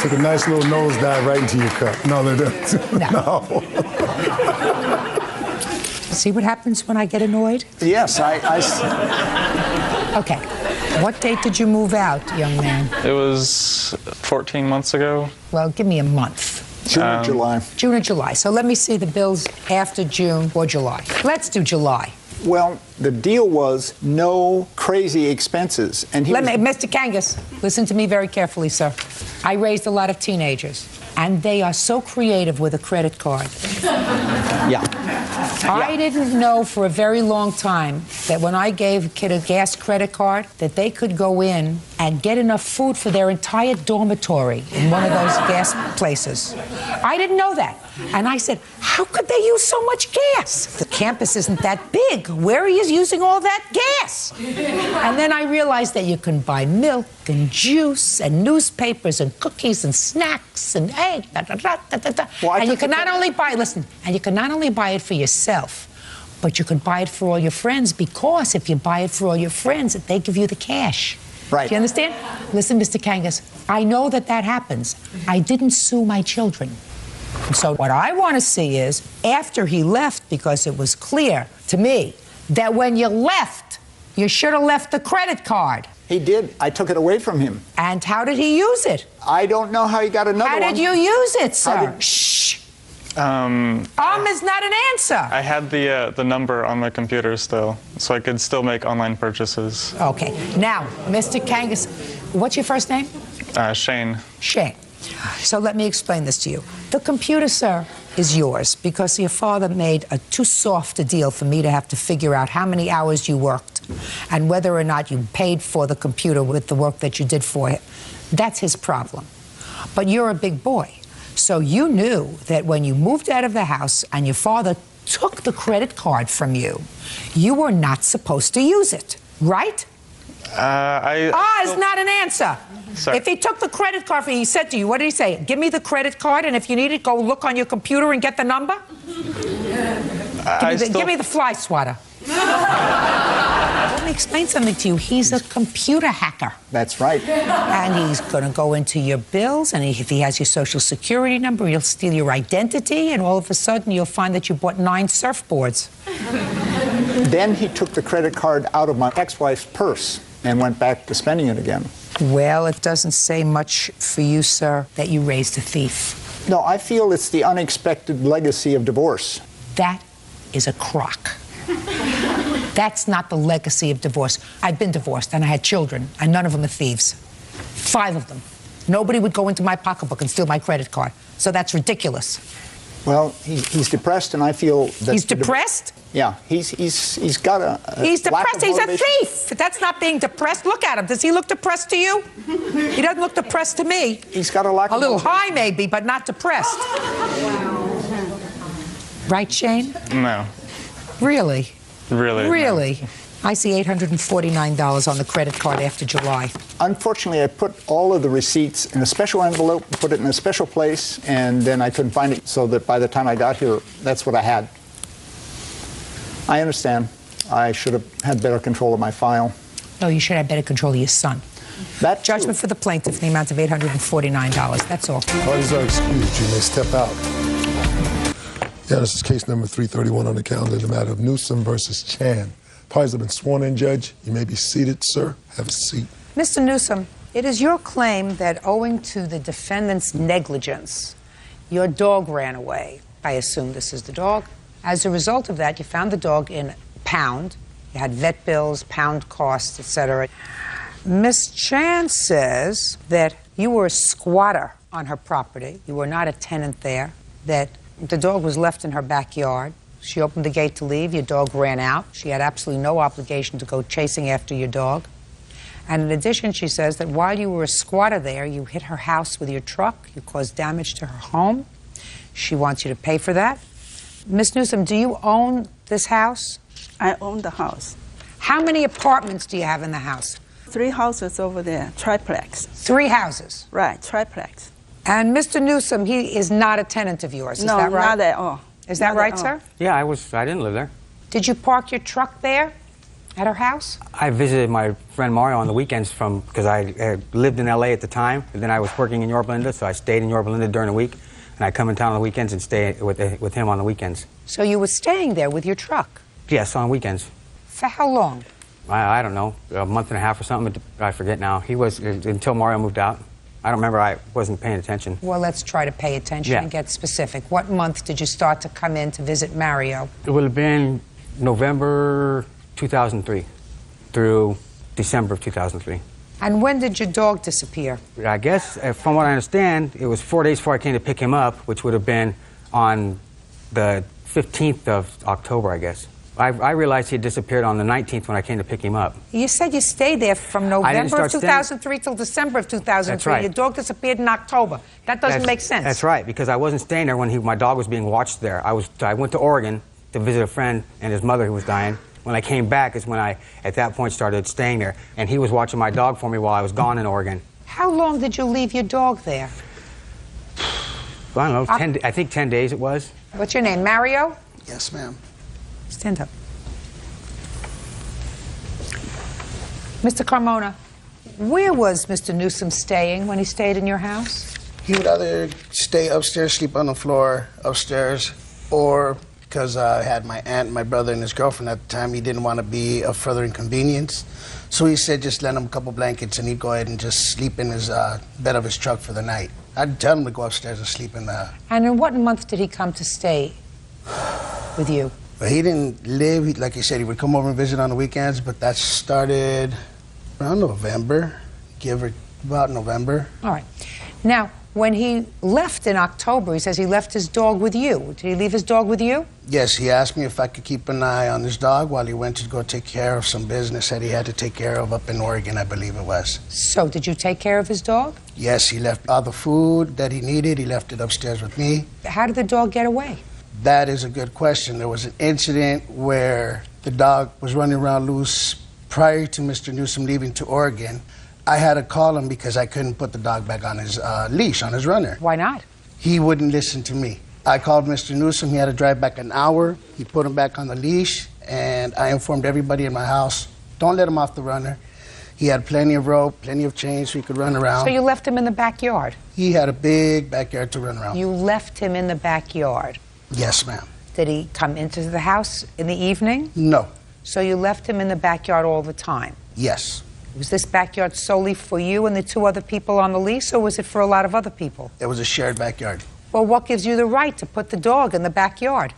Took a nice little nosedive right into your cup. No, they don't. No. See what happens when I get annoyed? Yes, Okay. What date did you move out, young man? It was 14 months ago. Well, give me a month. June or July. June or July. So let me see the bills after June or July. Let's do July. Well, the deal was no crazy expenses. And Mr. Kangas, listen to me very carefully, sir. I raised a lot of teenagers, and they are so creative with a credit card. Yeah. I didn't know for a very long time that when I gave a kid a gas credit card, that they could go in and get enough food for their entire dormitory in one of those gas places. I didn't know that. And I said, how could they use so much gas? The campus isn't that big. Where are you using all that gas? And then I realized that you can buy milk and juice and newspapers and cookies and snacks and eggs. And you can not only buy, listen, and you can not only buy it for yourself, but you can buy it for all your friends, because if you buy it for all your friends, they give you the cash. Right. Do you understand? Listen, Mr. Kangas, I know that happens. I didn't sue my children. So what I want to see is, after he left, because it was clear to me that when you left, you should have left the credit card. He did. I took it away from him. And how did he use it? I don't know how he got another one. How did you use it, sir? Shh. Is not an answer. I had the number on my computer still, so I could still make online purchases. Okay. Now, Mr. Kangas, what's your first name? Shane. Shane. So let me explain this to you. The computer, sir, is yours because your father made a too soft a deal for me to have to figure out how many hours you worked and whether or not you paid for the computer with the work that you did for him. That's his problem. But you're a big boy. So you knew that when you moved out of the house and your father took the credit card from you, you were not supposed to use it, right? Is not an answer. Sorry. If he took the credit card, he said to you, what did he say? Give me the credit card, and if you need it, go look on your computer and get the number? Give me the fly swatter. Let me explain something to you. He's a computer hacker. That's right. And he's going to go into your bills, and if he has your social security number, he'll steal your identity, and all of a sudden you'll find that you bought 9 surfboards. Then he took the credit card out of my ex-wife's purse and went back to spending it again. Well, it doesn't say much for you, sir, that you raised a thief. No, I feel it's the unexpected legacy of divorce. That is a crock. That's not the legacy of divorce. I've been divorced, and I had children, and none of them are thieves. 5 of them. Nobody would go into my pocketbook and steal my credit card. So that's ridiculous. Well, he's depressed, and I feel that... He's depressed? Yeah, he's got a He's lack depressed. of He's a motivation. thief. That's not being depressed. Look at him. Does he look depressed to you? He doesn't look depressed to me. He's got a lack of A little motivation. high, maybe, but not depressed. Right, Shane? No. Really? Really? Really? I see $849 on the credit card after July. Unfortunately, I put all of the receipts in a special envelope, put it in a special place, and then I couldn't find it, so that by the time I got here, that's what I had. I understand. I should have had better control of my file. No, you should have better control of your son. That Judgment for the plaintiff in the amount of $849. That's all. Parties are excused. You may step out. Yeah, this is case number 331 on the calendar, the matter of Newsom versus Chan. Parties have been sworn in, Judge. You may be seated, sir. Have a seat. Mr. Newsom, it is your claim that owing to the defendant's negligence, your dog ran away. I assume this is the dog. As a result of that, you found the dog in pound. You had vet bills, pound costs, etc. Miss Chan says that you were a squatter on her property. You were not a tenant there, that the dog was left in her backyard. She opened the gate to leave. Your dog ran out. She had absolutely no obligation to go chasing after your dog. And in addition, she says that while you were a squatter there, you hit her house with your truck. You caused damage to her home. She wants you to pay for that. Miss Newsom, do you own this house? I own the house. How many apartments do you have in the house? 3 houses over there, triplex. 3 houses? Right, triplex. And Mr. Newsom, he is not a tenant of yours, is that right? No, not at all. Is that Not right, at all. sir? Yeah, I didn't live there. Did you park your truck there at her house? I visited my friend Mario on the weekends because I lived in LA at the time, and then I was working in Yorba Linda, so I stayed in Yorba Linda during the week, and I come in town on the weekends and stay with him on the weekends. So you were staying there with your truck? Yes, on weekends. For how long? I don't know, a month and a half or something, I forget now. He was, until Mario moved out. I don't remember, I wasn't paying attention. Well, let's try to pay attention and get specific. What month did you start to come in to visit Mario? It would have been November 2003 through December of 2003. And when did your dog disappear? I guess, from what I understand, it was 4 days before I came to pick him up, which would have been on the 15th of October, I guess. I realized he had disappeared on the 19th when I came to pick him up. You said you stayed there from November of 2003 till December of 2003. That's right. Your dog disappeared in October. That doesn't make sense. That's right, because I wasn't staying there when my dog was being watched there. I went to Oregon to visit a friend and his mother who was dying. When I came back is when I, at that point, started staying there. And he was watching my dog for me while I was gone in Oregon. How long did you leave your dog there? I don't know, I think 10 days it was. What's your name, Mario? Yes, ma'am. Stand up. Mr. Carmona, where was Mr. Newsom staying when he stayed in your house? He would either stay upstairs, sleep on the floor upstairs, or because I had my aunt, my brother, and his girlfriend at the time, he didn't want to be a further inconvenience. So he said just lend him a couple blankets and he'd go ahead and just sleep in his bed of his truck for the night. I'd tell him to go upstairs and sleep in the... And in what month did he come to stay with you? But he didn't live, like he said, he would come over and visit on the weekends, but that started around November, about November. All right. Now, when he left in October, he says he left his dog with you. Did he leave his dog with you? Yes, he asked me if I could keep an eye on his dog while he went to go take care of some business that he had to take care of up in Oregon, I believe it was. So, did you take care of his dog? Yes, he left all the food that he needed. He left it upstairs with me. How did the dog get away? That is a good question. There was an incident where the dog was running around loose prior to Mr. Newsom leaving to Oregon, I had to call him because I couldn't put the dog back on his leash, on his runner. Why not? He wouldn't listen to me. I called Mr. Newsom. He had to drive back an hour. He put him back on the leash, and I informed everybody in my house, don't let him off the runner. He had plenty of rope, plenty of chains, so he could run around. So you left him in the backyard? He had a big backyard to run around. You left him in the backyard? Yes, ma'am. Did he come into the house in the evening? No. So you left him in the backyard all the time? Yes. Was this backyard solely for you and the 2 other people on the lease, or was it for a lot of other people? It was a shared backyard. Well, what gives you the right to put the dog in the backyard?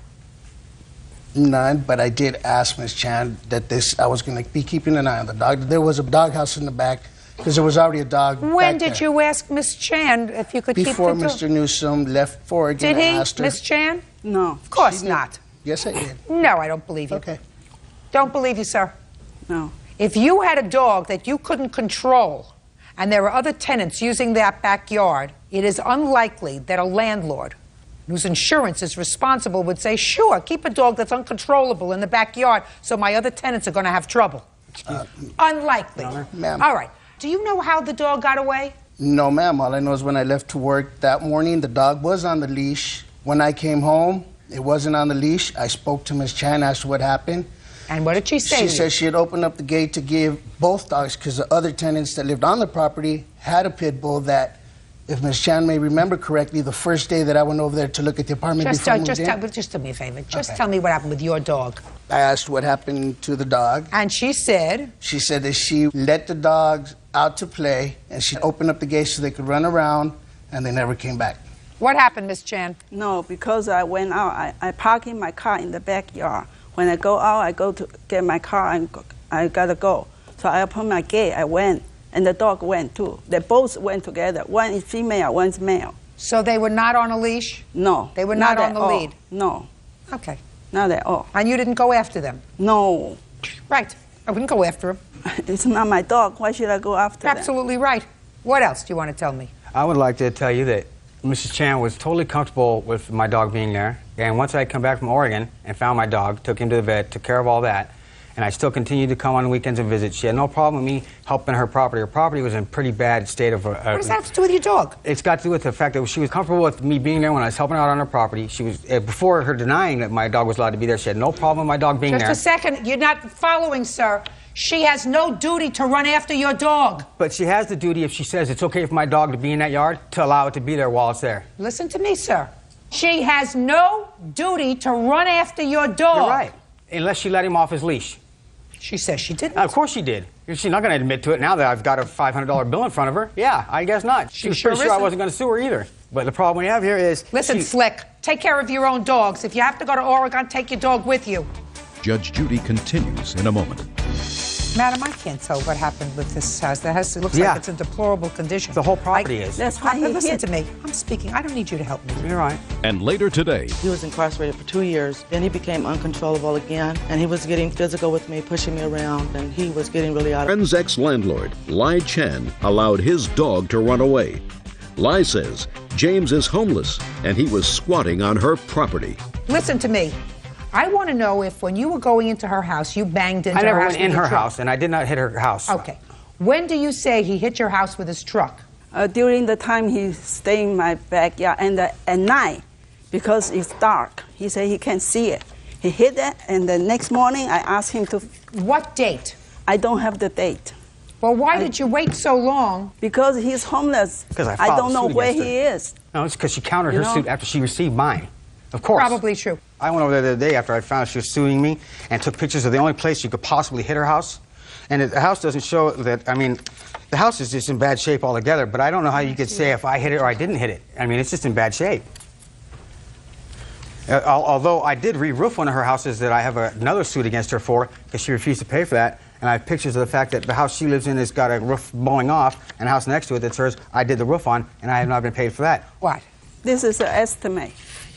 None, but I did ask Ms. Chan that I was going to be keeping an eye on the dog. There was a doghouse in the back because there was already a dog When back did there. you ask Ms. Chan if you could keep the Before dog? Mr. Newsom left for Oregon, Did he, I asked her. Ms. Chan? No. Of course not. Yes, I did. No, I don't believe you. Okay. Don't believe you, sir. No. If you had a dog that you couldn't control and there were other tenants using that backyard, it is unlikely that a landlord whose insurance is responsible would say, sure, keep a dog that's uncontrollable in the backyard so my other tenants are going to have trouble. Unlikely. Ma'am. All right. Do you know how the dog got away? No, ma'am. All I know is when I left to work that morning, the dog was on the leash. When I came home, it wasn't on the leash. I spoke to Ms. Chan, asked what happened. And what did she say? She said she had opened up the gate to give both dogs because the other tenants that lived on the property had a pit bull that, if Ms. Chan may remember correctly, the first day that I went over there to look at the apartment before I moved in. Just do me a favor. Just tell me what happened with your dog. I asked what happened to the dog. And she said? She said that she let the dogs out to play and she opened up the gate so they could run around and they never came back. What happened, Ms. Chan? No, because I went out. I parked in my car in the backyard. When I go out, I go to get my car and I gotta go. So I opened my gate, I went, and the dog went too. They both went together. One is female, one's male. So they were not on a leash? No. They were not on the at all. lead? No. Okay. Not at all. And you didn't go after them? No. Right. I wouldn't go after them. It's not my dog. Why should I go after them? Absolutely right. What else do you want to tell me? I would like to tell you that Mrs. Chan was totally comfortable with my dog being there. And once I come back from Oregon and found my dog, took him to the vet, took care of all that, and I still continued to come on weekends and visit. She had no problem with me helping her property. Her property was in a pretty bad state of... what does that have to do with your dog? It's got to do with the fact that she was comfortable with me being there when I was helping her out on her property. She was, before her denying that my dog was allowed to be there, she had no problem with my dog being there. Just a second. You're not following, sir. She has no duty to run after your dog. But she has the duty, if she says it's okay for my dog to be in that yard, to allow it to be there while it's there. Listen to me, sir. She has no duty to run after your dog. You're right. Unless she let him off his leash. She says she didn't. Of course she did. She's not going to admit to it now that I've got a $500 bill in front of her. Yeah, I guess not. She was pretty sure I wasn't going to sue her either. But the problem we have here is... Listen, Slick, take care of your own dogs. If you have to go to Oregon, take your dog with you. Judge Judy continues in a moment. Madam, I can't tell what happened with this house. The house, it looks Yeah. like it's in deplorable condition. The whole property is. That's why he Listen hit. to me. I'm speaking. I don't need you to help me. You're right. And later today, He was incarcerated for 2 years. Then he became uncontrollable again, and he was getting physical with me, pushing me around, and he was getting really out of... friend's ex-landlord, Lai Chan, allowed his dog to run away. Lai says James is homeless and he was squatting on her property. Listen to me. I want to know if when you were going into her house, you banged into I never her house went in with your her truck. house, and I did not hit her house. Okay. When do you say he hit your house with his truck? During the time he stayed in my backyard, and at night, because it's dark, he said he can't see it. He hit it, and the next morning I asked him to... What date? I don't have the date. Well, why did you wait so long? Because he's homeless. Because I I filed don't a know suit where against he her. is. No, it's because she countered You her know? suit after she received mine. Of course. Probably true. I went over there the other day after I found out she was suing me and took pictures of the only place you could possibly hit her house. And the house doesn't show that, I mean, the house is just in bad shape altogether, but I don't know how you could say if I hit it or I didn't hit it. I mean, it's just in bad shape. Although I did re-roof one of her houses that I have another suit against her for because she refused to pay for that. And I have pictures of the fact that the house she lives in has got a roof blowing off and a house next to it that's hers. I did the roof on, and I have not been paid for that. What? This is an estimate.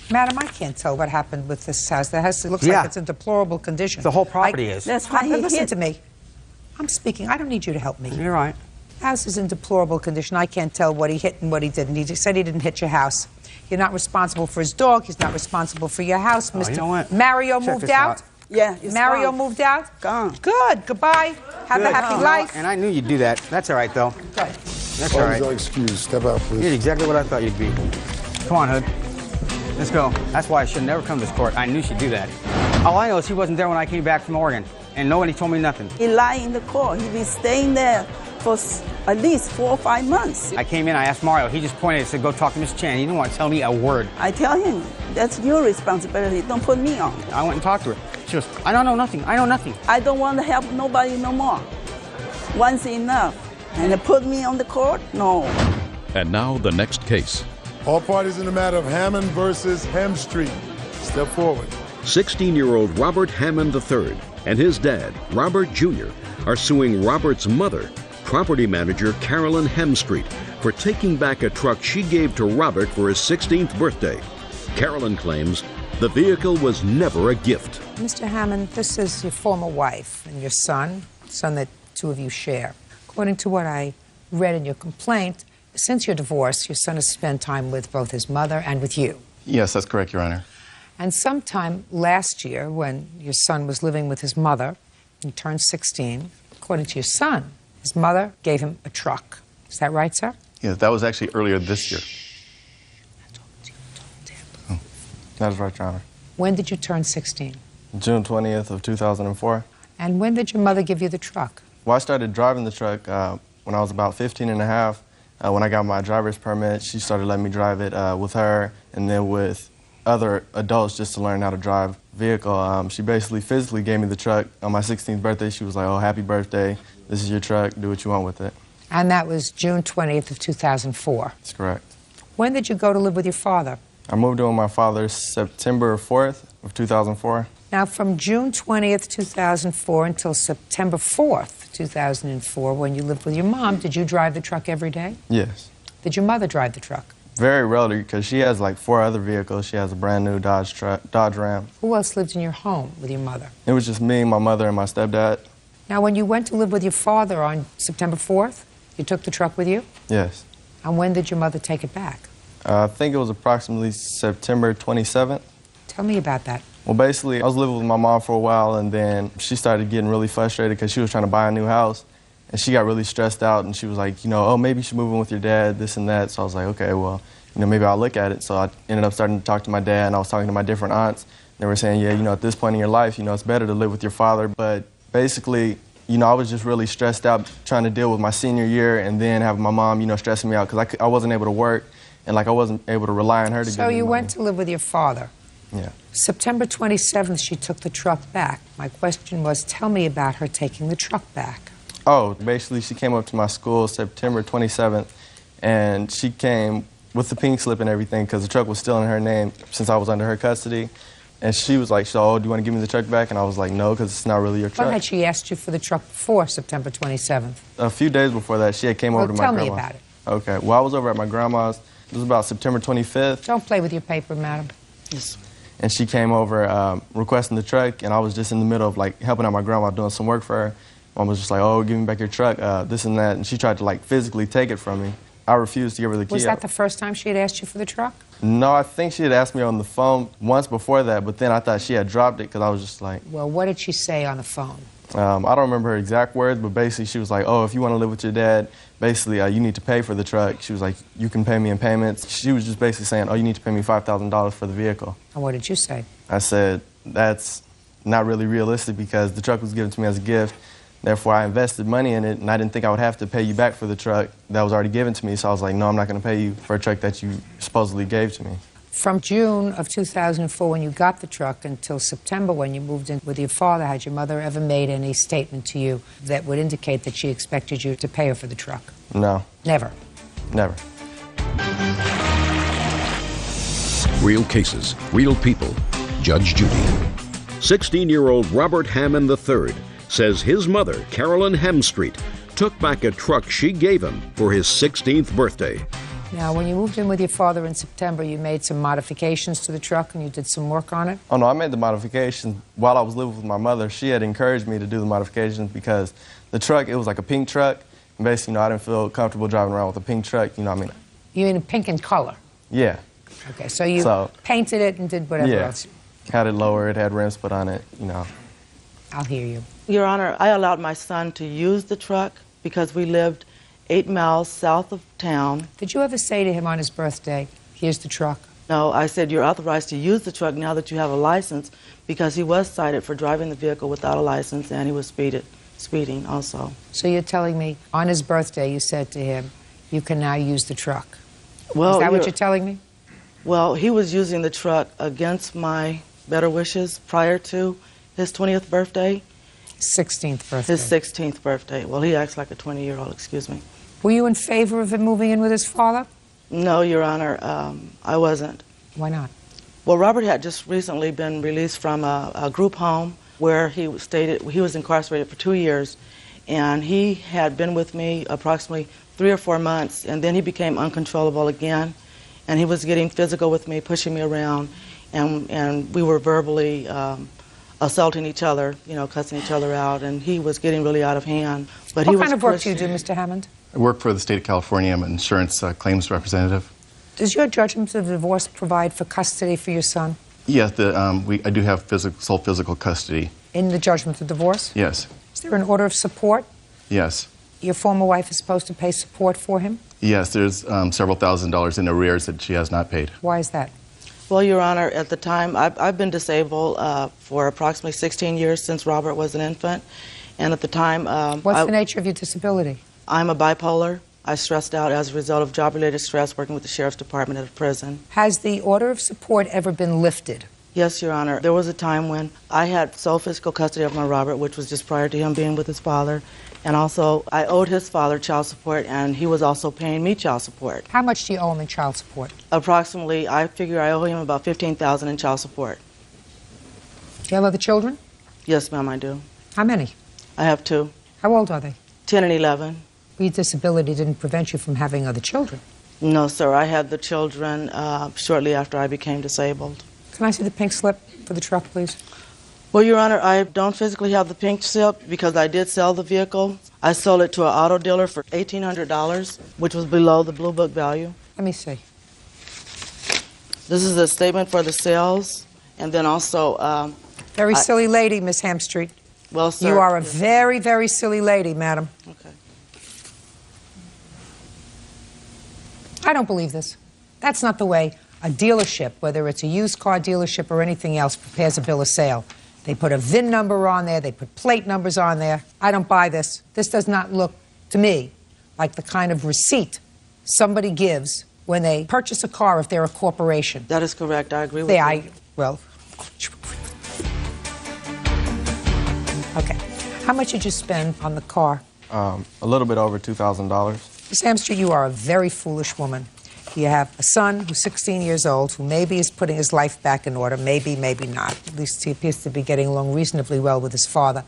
Madam, I can't tell what happened with this house. The house, it looks Yeah. like it's in deplorable condition. The whole property is. That's why he Listen hit. to me. I'm speaking. I don't need you to help me. You're right. House is in deplorable condition. I can't tell what he hit and what he didn't. He just said he didn't hit your house. You're not responsible for his dog. He's not responsible for your house. Oh, you know what? Mario Check moved this out. Yeah. Mario gone. moved out? Gone. Good. Goodbye. Have a happy life. And I knew you'd do that. That's all right, though. Good. That's all right. No excuse. Step out, please. You're exactly what I thought you'd be. Come on, Hood. Let's go. That's why I should never come to this court. I knew she'd do that. All I know is he wasn't there when I came back from Oregon, and nobody told me nothing. He lied in the court. He been staying there for at least 4 or 5 months. I came in, I asked Mario. He just pointed and said, go talk to Miss Chan. He didn't want to tell me a word. I tell him, that's your responsibility. Don't put me on. I went and talked to her. She goes, I don't know nothing. I know nothing. I don't want to help nobody no more. Once enough. And they put me on the court? No. And now the next case. All parties in the matter of Hammond versus Hemstreet. Step forward. 16-year-old Robert Hammond III and his dad, Robert Jr., are suing Robert's mother, property manager Carolyn Hemstreet, for taking back a truck she gave to Robert for his 16th birthday. Carolyn claims the vehicle was never a gift. Mr. Hammond, this is your former wife and your son that two of you share. According to what I read in your complaint, since your divorce, your son has spent time with both his mother and with you. Yes, that's correct, Your Honor. And sometime last year, when your son was living with his mother, he turned 16, according to your son, his mother gave him a truck. Is that right, sir? Yes, that was actually earlier this year. Oh, that is right, Your Honor. When did you turn 16? June 20th of 2004. And when did your mother give you the truck? Well, I started driving the truck when I was about 15 and a half. When I got my driver's permit, she started letting me drive it with her and then with other adults just to learn how to drive a vehicle. She basically physically gave me the truck on my 16th birthday. She was like, oh, happy birthday. This is your truck. Do what you want with it. And that was June 20th of 2004. That's correct. When did you go to live with your father? I moved in with my father September 4th of 2004. Now, from June 20th, 2004 until September 4th, 2004, when you lived with your mom, did you drive the truck every day? Yes. Did your mother drive the truck? Very rarely, because she has like 4 other vehicles. She has a brand new Dodge Ram. Who else lived in your home with your mother? It was just me, my mother, and my stepdad. Now, when you went to live with your father on September 4th, you took the truck with you? Yes. And when did your mother take it back? I think it was approximately September 27th. Tell me about that. Well, basically, I was living with my mom for a while, and then she started getting really frustrated because she was trying to buy a new house, and she got really stressed out, and she was like, you know, oh, maybe you should move in with your dad, this and that. So I was like, okay, well, you know, maybe I'll look at it. So I ended up starting to talk to my dad, and I was talking to my different aunts. They were saying, yeah, you know, at this point in your life, you know, it's better to live with your father. But basically, you know, I was just really stressed out trying to deal with my senior year and then having my mom, you know, stressing me out because I wasn't able to work, and like I wasn't able to rely on her to give me So you money. went to live with your father. Yeah. September 27th, she took the truck back. My question was, tell me about her taking the truck back. Oh, basically she came up to my school September 27th, and she came with the pink slip and everything because the truck was still in her name since I was under her custody. And she was like, so, oh, do you want to give me the truck back? And I was like, no, because it's not really your truck. When had she asked you for the truck before September 27th? A few days before that, she had came over to my grandma's. Tell me about it. Okay. Well, I was over at my grandma's. It was about September 25th. Don't play with your paper, madam. Yes. And she came over requesting the truck, and I was just in the middle of like helping out my grandma doing some work for her. Mom was just like, oh, give me back your truck, this and that. And she tried to like physically take it from me. I refused to give her the key. Was that the first time she had asked you for the truck? No, I think she had asked me on the phone once before that, but then I thought she had dropped it because I was just like... Well, what did she say on the phone? I don't remember her exact words, but basically she was like, oh, if you want to live with your dad, basically you need to pay for the truck. She was like, you can pay me in payments. She was just basically saying, oh, you need to pay me $5,000 for the vehicle. And what did you say? I said, that's not really realistic because the truck was given to me as a gift. Therefore, I invested money in it, and I didn't think I would have to pay you back for the truck that was already given to me. So I was like, no, I'm not going to pay you for a truck that you supposedly gave to me. From June of 2004, when you got the truck, until September, when you moved in with your father, had your mother ever made any statement to you that would indicate that she expected you to pay her for the truck? No. Never? Never. Real cases, real people. Judge Judy. 16-year-old Robert Hammond III says his mother, Carolyn Hemstreet, took back a truck she gave him for his 16th birthday. Now, when you moved in with your father in September, you made some modifications to the truck and you did some work on it? Oh, no, I made the modifications while I was living with my mother. She had encouraged me to do the modifications because the truck, it was like a pink truck. And basically, you know, I didn't feel comfortable driving around with a pink truck, you know what I mean? You mean pink in color? Yeah. Okay, so you painted it and did whatever else. had it lower, it had rims put on it, you know. I'll hear you. Your Honor, I allowed my son to use the truck because we lived 8 miles south of town. Did you ever say to him on his birthday, here's the truck? No, I said, you're authorized to use the truck now that you have a license, because he was cited for driving the vehicle without a license, and he was speeding also. So you're telling me on his birthday you said to him, you can now use the truck. Well, is that what you're telling me? Well, he was using the truck against my better wishes prior to his 20th birthday. 16th birthday. His 16th birthday. Well, he acts like a 20-year-old, excuse me. Were you in favor of him moving in with his father? No, Your Honor, I wasn't. Why not? Well, Robert had just recently been released from a group home where he was incarcerated for 2 years, and he had been with me approximately 3 or 4 months, and then he became uncontrollable again, and he was getting physical with me, pushing me around, and we were verbally assaulting each other, you know, cussing each other out, and he was getting really out of hand. But what kind of work do you do, Mr. Hammond? I work for the state of California. I'm an insurance claims representative. Does your judgment of divorce provide for custody for your son? Yes, I do have sole physical custody. In the judgment of divorce? Yes. Is there an order of support? Yes. Your former wife is supposed to pay support for him? Yes, there's several $1,000s in arrears that she has not paid. Why is that? Well, Your Honor, at the time, I've been disabled for approximately 16 years since Robert was an infant, and at the time... What's the nature of your disability? I'm a bipolar. I stressed out as a result of job-related stress working with the Sheriff's Department at a prison. Has the order of support ever been lifted? Yes, Your Honor. There was a time when I had sole physical custody of my Robert, which was just prior to him being with his father, and also I owed his father child support, and he was also paying me child support. How much do you owe him in child support? Approximately, I figure I owe him about $15,000 in child support. Do you have other children? Yes, ma'am, I do. How many? I have 2. How old are they? 10 and 11. Your disability didn't prevent you from having other children? No, sir. I had the children shortly after I became disabled. Can I see the pink slip for the truck, please? Well, Your Honor, I don't physically have the pink slip because I did sell the vehicle. I sold it to an auto dealer for $1,800, which was below the Blue Book value. Let me see. This is a statement for the sales, and then also... very silly lady, Miss Hamstreet. Well, sir... You are a very, very silly lady, madam. Okay. I don't believe this. That's not the way a dealership, whether it's a used car dealership or anything else, prepares a bill of sale. They put a VIN number on there, they put plate numbers on there. I don't buy this. This does not look, to me, like the kind of receipt somebody gives when they purchase a car if they're a corporation. That is correct. I agree with you. Well, okay. How much did you spend on the car? A little bit over $2,000. Miss Hamster, you are a very foolish woman. You have a son who's 16 years old, who maybe is putting his life back in order, maybe, maybe not. At least he appears to be getting along reasonably well with his father.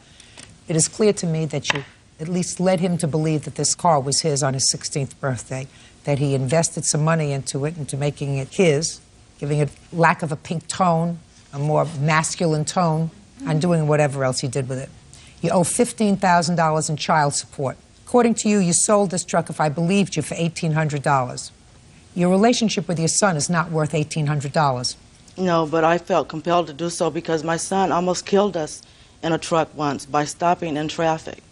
It is clear to me that you at least led him to believe that this car was his on his 16th birthday, that he invested some money into it, into making it his, giving it lack of a pink tone, a more masculine tone, and doing whatever else he did with it. You owe $15,000 in child support. According to you, you sold this truck, if I believed you, for $1,800. Your relationship with your son is not worth $1,800. No, but I felt compelled to do so because my son almost killed us in a truck once by stopping in traffic.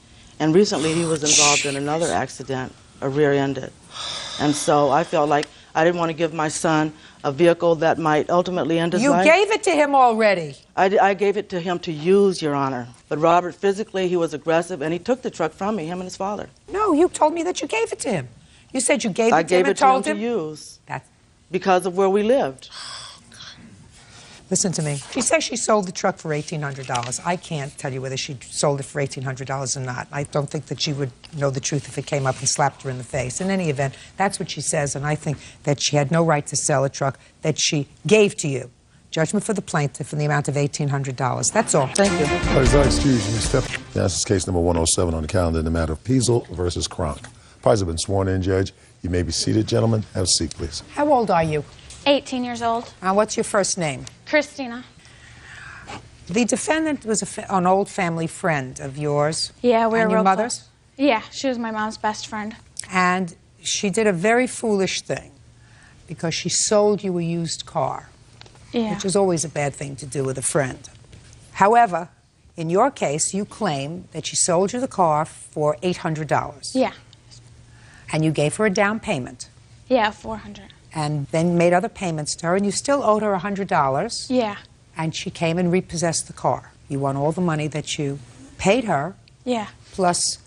And recently he was involved in another accident, a rear-ended. And so I felt like I didn't want to give my son a vehicle that might ultimately end his life. You gave it to him already. I gave it to him to use, Your Honor. But Robert, physically, he was aggressive, and he took the truck from me, him and his father. No, you told me that you gave it to him. You said you gave it to him and told him. I gave it to him to use because of where we lived. Listen to me. She says she sold the truck for $1,800. I can't tell you whether she sold it for $1,800 or not. I don't think that she would know the truth if it came up and slapped her in the face. In any event, that's what she says, and I think that she had no right to sell a truck that she gave to you. Judgment for the plaintiff in the amount of $1,800. That's all. Thank you. Please, excuse me, step. This is case number 107 on the calendar in the matter of Peasel versus Kronk. Parties have been sworn in, Judge. You may be seated, gentlemen. Have a seat, please. How old are you? 18 years old. What's your first name? Christina. The defendant was an old family friend of yours. Yeah, we were and your real mother's? close. Yeah, she was my mom's best friend. And she did a very foolish thing because she sold you a used car. Yeah. which is always a bad thing to do with a friend. However, in your case, you claim that she sold you the car for $800. Yeah. And you gave her a down payment. Yeah, $400. And then made other payments to her, and you still owed her $100. Yeah. And she came and repossessed the car. You want all the money that you paid her, Yeah. plus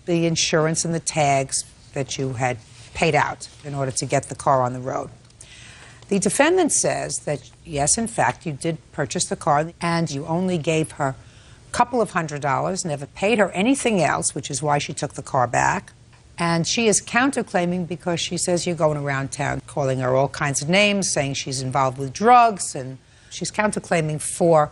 the insurance and the tags that you had paid out in order to get the car on the road. The defendant says that, yes, in fact, you did purchase the car, and you only gave her a couple of $100, never paid her anything else, which is why she took the car back. And she is counterclaiming because she says you're going around town calling her all kinds of names, saying she's involved with drugs, and she's counterclaiming for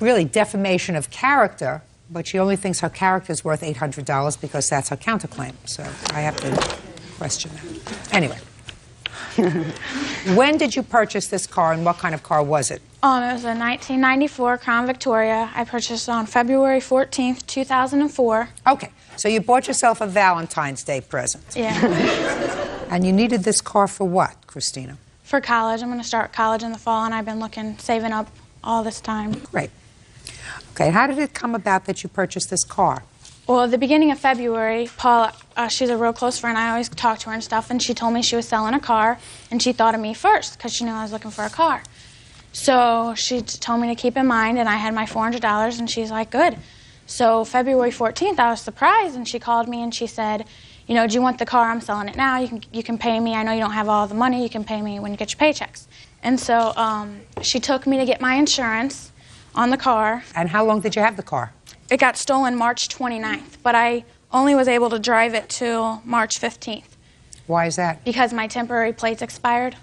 really defamation of character, but she only thinks her character is worth $800 because that's her counterclaim. So I have to question that. Anyway, when did you purchase this car, and what kind of car was it? It was a 1994 Crown Victoria. I purchased it on February 14th, 2004. Okay, so you bought yourself a Valentine's Day present. Yeah. And you needed this car for what, Christina? For college. I'm going to start college in the fall, and I've been saving up all this time. Great. Okay, how did it come about that you purchased this car? Well, at the beginning of February, Paula, she's a real close friend. I always talk to her and stuff, and she told me she was selling a car, and she thought of me first because she knew I was looking for a car. So she told me to keep in mind, and I had my $400, and she's like, good. So February 14th, I was surprised, and she called me, and she said, you know, do you want the car? I'm selling it now. You can pay me. I know you don't have all the money. You can pay me when you get your paychecks. And so she took me to get my insurance on the car. And how long did you have the car? It got stolen March 29th, but I only was able to drive it till March 15th. Why is that? Because my temporary plates expired.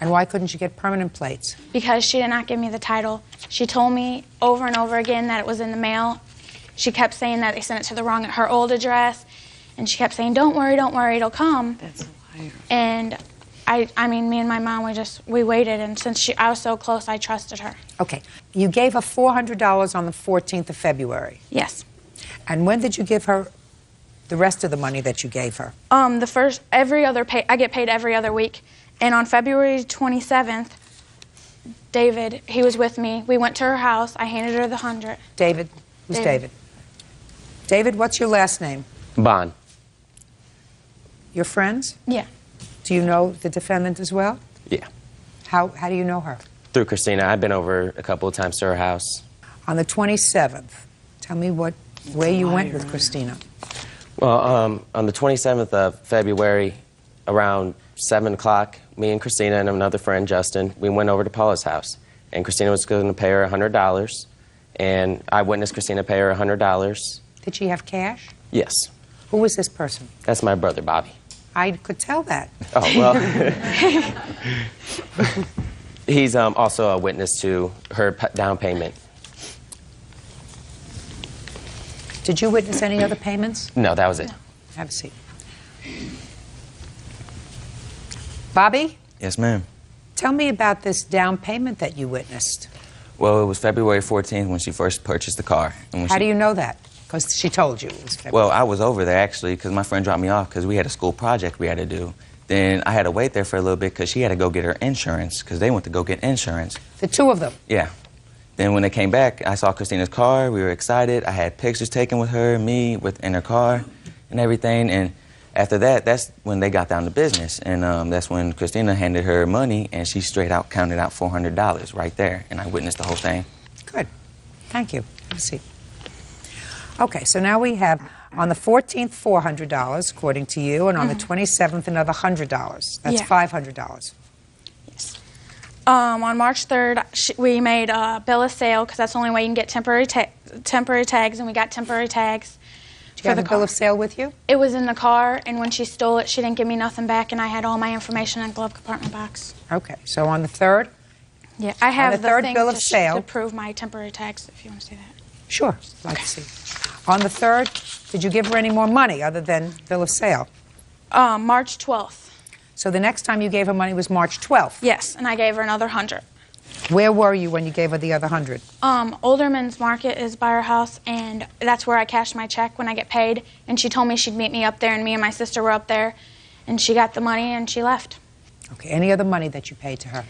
And why couldn't you get permanent plates? Because she did not give me the title. She told me over and over again that it was in the mail. She kept saying that they sent it to her old address, and she kept saying, don't worry, it'll come. That's a liar. And I mean, me and my mom, we waited, and since I was so close, I trusted her. Okay. You gave her $400 on the 14th of February. Yes. And when did you give her the rest of the money that you gave her? I get paid every other week. And on February 27th, David, he was with me. We went to her house. I handed her the 100. David? Who's David? David, what's your last name? Bond. Your friends? Yeah. Do you know the defendant as well? Yeah. How do you know her? Through Christina. I've been over a couple of times to her house. On the 27th, tell me where you went with Christina. Well, on the 27th of February, around 7 o'clock, me and Christina and another friend, Justin, we went over to Paula's house. And Christina was going to pay her $100. And I witnessed Christina pay her $100. Did she have cash? Yes. Who was this person? That's my brother, Bobby. I could tell that. Oh, well. He's also a witness to her down payment. Did you witness any other payments? No, that was it. Have a seat. Bobby? Yes, ma'am. Tell me about this down payment that you witnessed. Well, it was February 14th when she first purchased the car. And How do you know that? Because she told you it was February. Well, I was over there, actually, because my friend dropped me off because we had a school project we had to do. Then I had to wait there for a little bit because she had to go get her insurance because they went to go get insurance. The two of them? Yeah. Then when they came back, I saw Christina's car. We were excited. I had pictures taken with her, me, in her car and everything. And after that, that's when they got down to business. And that's when Christina handed her money, and she straight out counted out $400 right there. And I witnessed the whole thing. Good. Thank you. Have a seat. Okay, so now we have on the 14th, $400, according to you, and on the 27th, another $100. That's $500. Yes. On March 3rd, we made a bill of sale because that's the only way you can get temporary tags, and we got temporary tags. Did you have a bill of sale with you? It was in the car, and when she stole it, she didn't give me nothing back, and I had all my information in a glove compartment box. Okay, so on the 3rd? Yeah, I have on the third thing bill of sale to prove my temporary tags, if you want to see that. Sure, let's see. On the 3rd, did you give her any more money other than bill of sale? March 12th. So the next time you gave her money was March 12th? Yes, and I gave her another 100. Where were you when you gave her the other 100? Olderman's Market is by her house, and that's where I cashed my check when I get paid. And she told me she'd meet me up there, and me and my sister were up there, and she got the money and she left. Okay, any other money that you paid to her?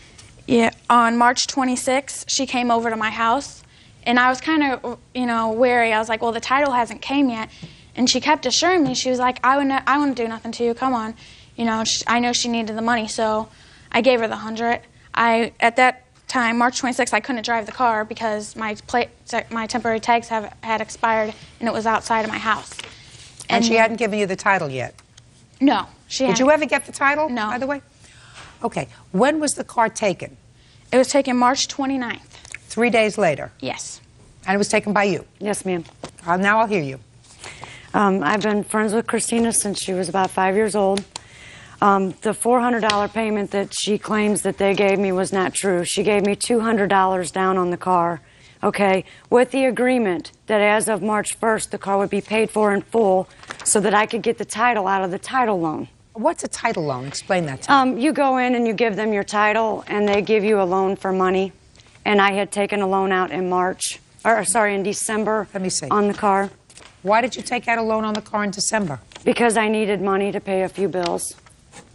Yeah, on March 26th, she came over to my house, and I was kind of, wary. I was like, well, the title hasn't came yet. And she kept assuring me, she was like, I wouldn't do nothing to you, come on. I know she needed the money, so I gave her the 100. At that time, March 26th, I couldn't drive the car because my temporary tags had expired, and it was outside of my house. And she hadn't given you the title yet? No, she hadn't. Did you ever get the title, No. by the way? Okay. When was the car taken? It was taken March 29th. 3 days later? Yes. And it was taken by you? Yes, ma'am. Now I'll hear you. I've been friends with Christina since she was about 5 years old. The $400 payment that she claims that they gave me was not true. She gave me $200 down on the car, okay, with the agreement that as of March 1st, the car would be paid for in full so that I could get the title out of the title loan. What's a title loan? Explain that to me. You go in and you give them your title, and they give you a loan for money. And I had taken a loan out in in December. Let me see. On the car. Why did you take out a loan on the car in December? Because I needed money to pay a few bills.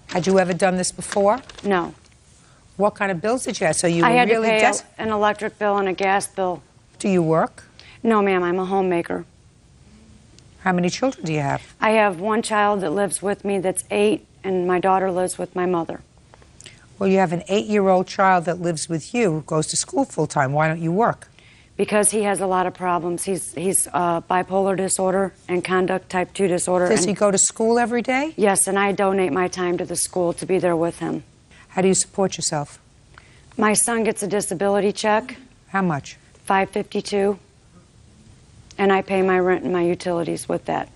Had you ever done this before? No. What kind of bills did you have? So you I were had really to pay an electric bill and a gas bill. Do you work? No, ma'am. I'm a homemaker. How many children do you have? I have one child that lives with me that's 8, and my daughter lives with my mother. Well, you have an 8-year-old child that lives with you, who goes to school full-time. Why don't you work? Because he has a lot of problems. He's bipolar disorder and conduct type 2 disorder. Does he go to school every day? Yes, and I donate my time to the school to be there with him. How do you support yourself? My son gets a disability check. How much? $552. And I pay my rent and my utilities with that.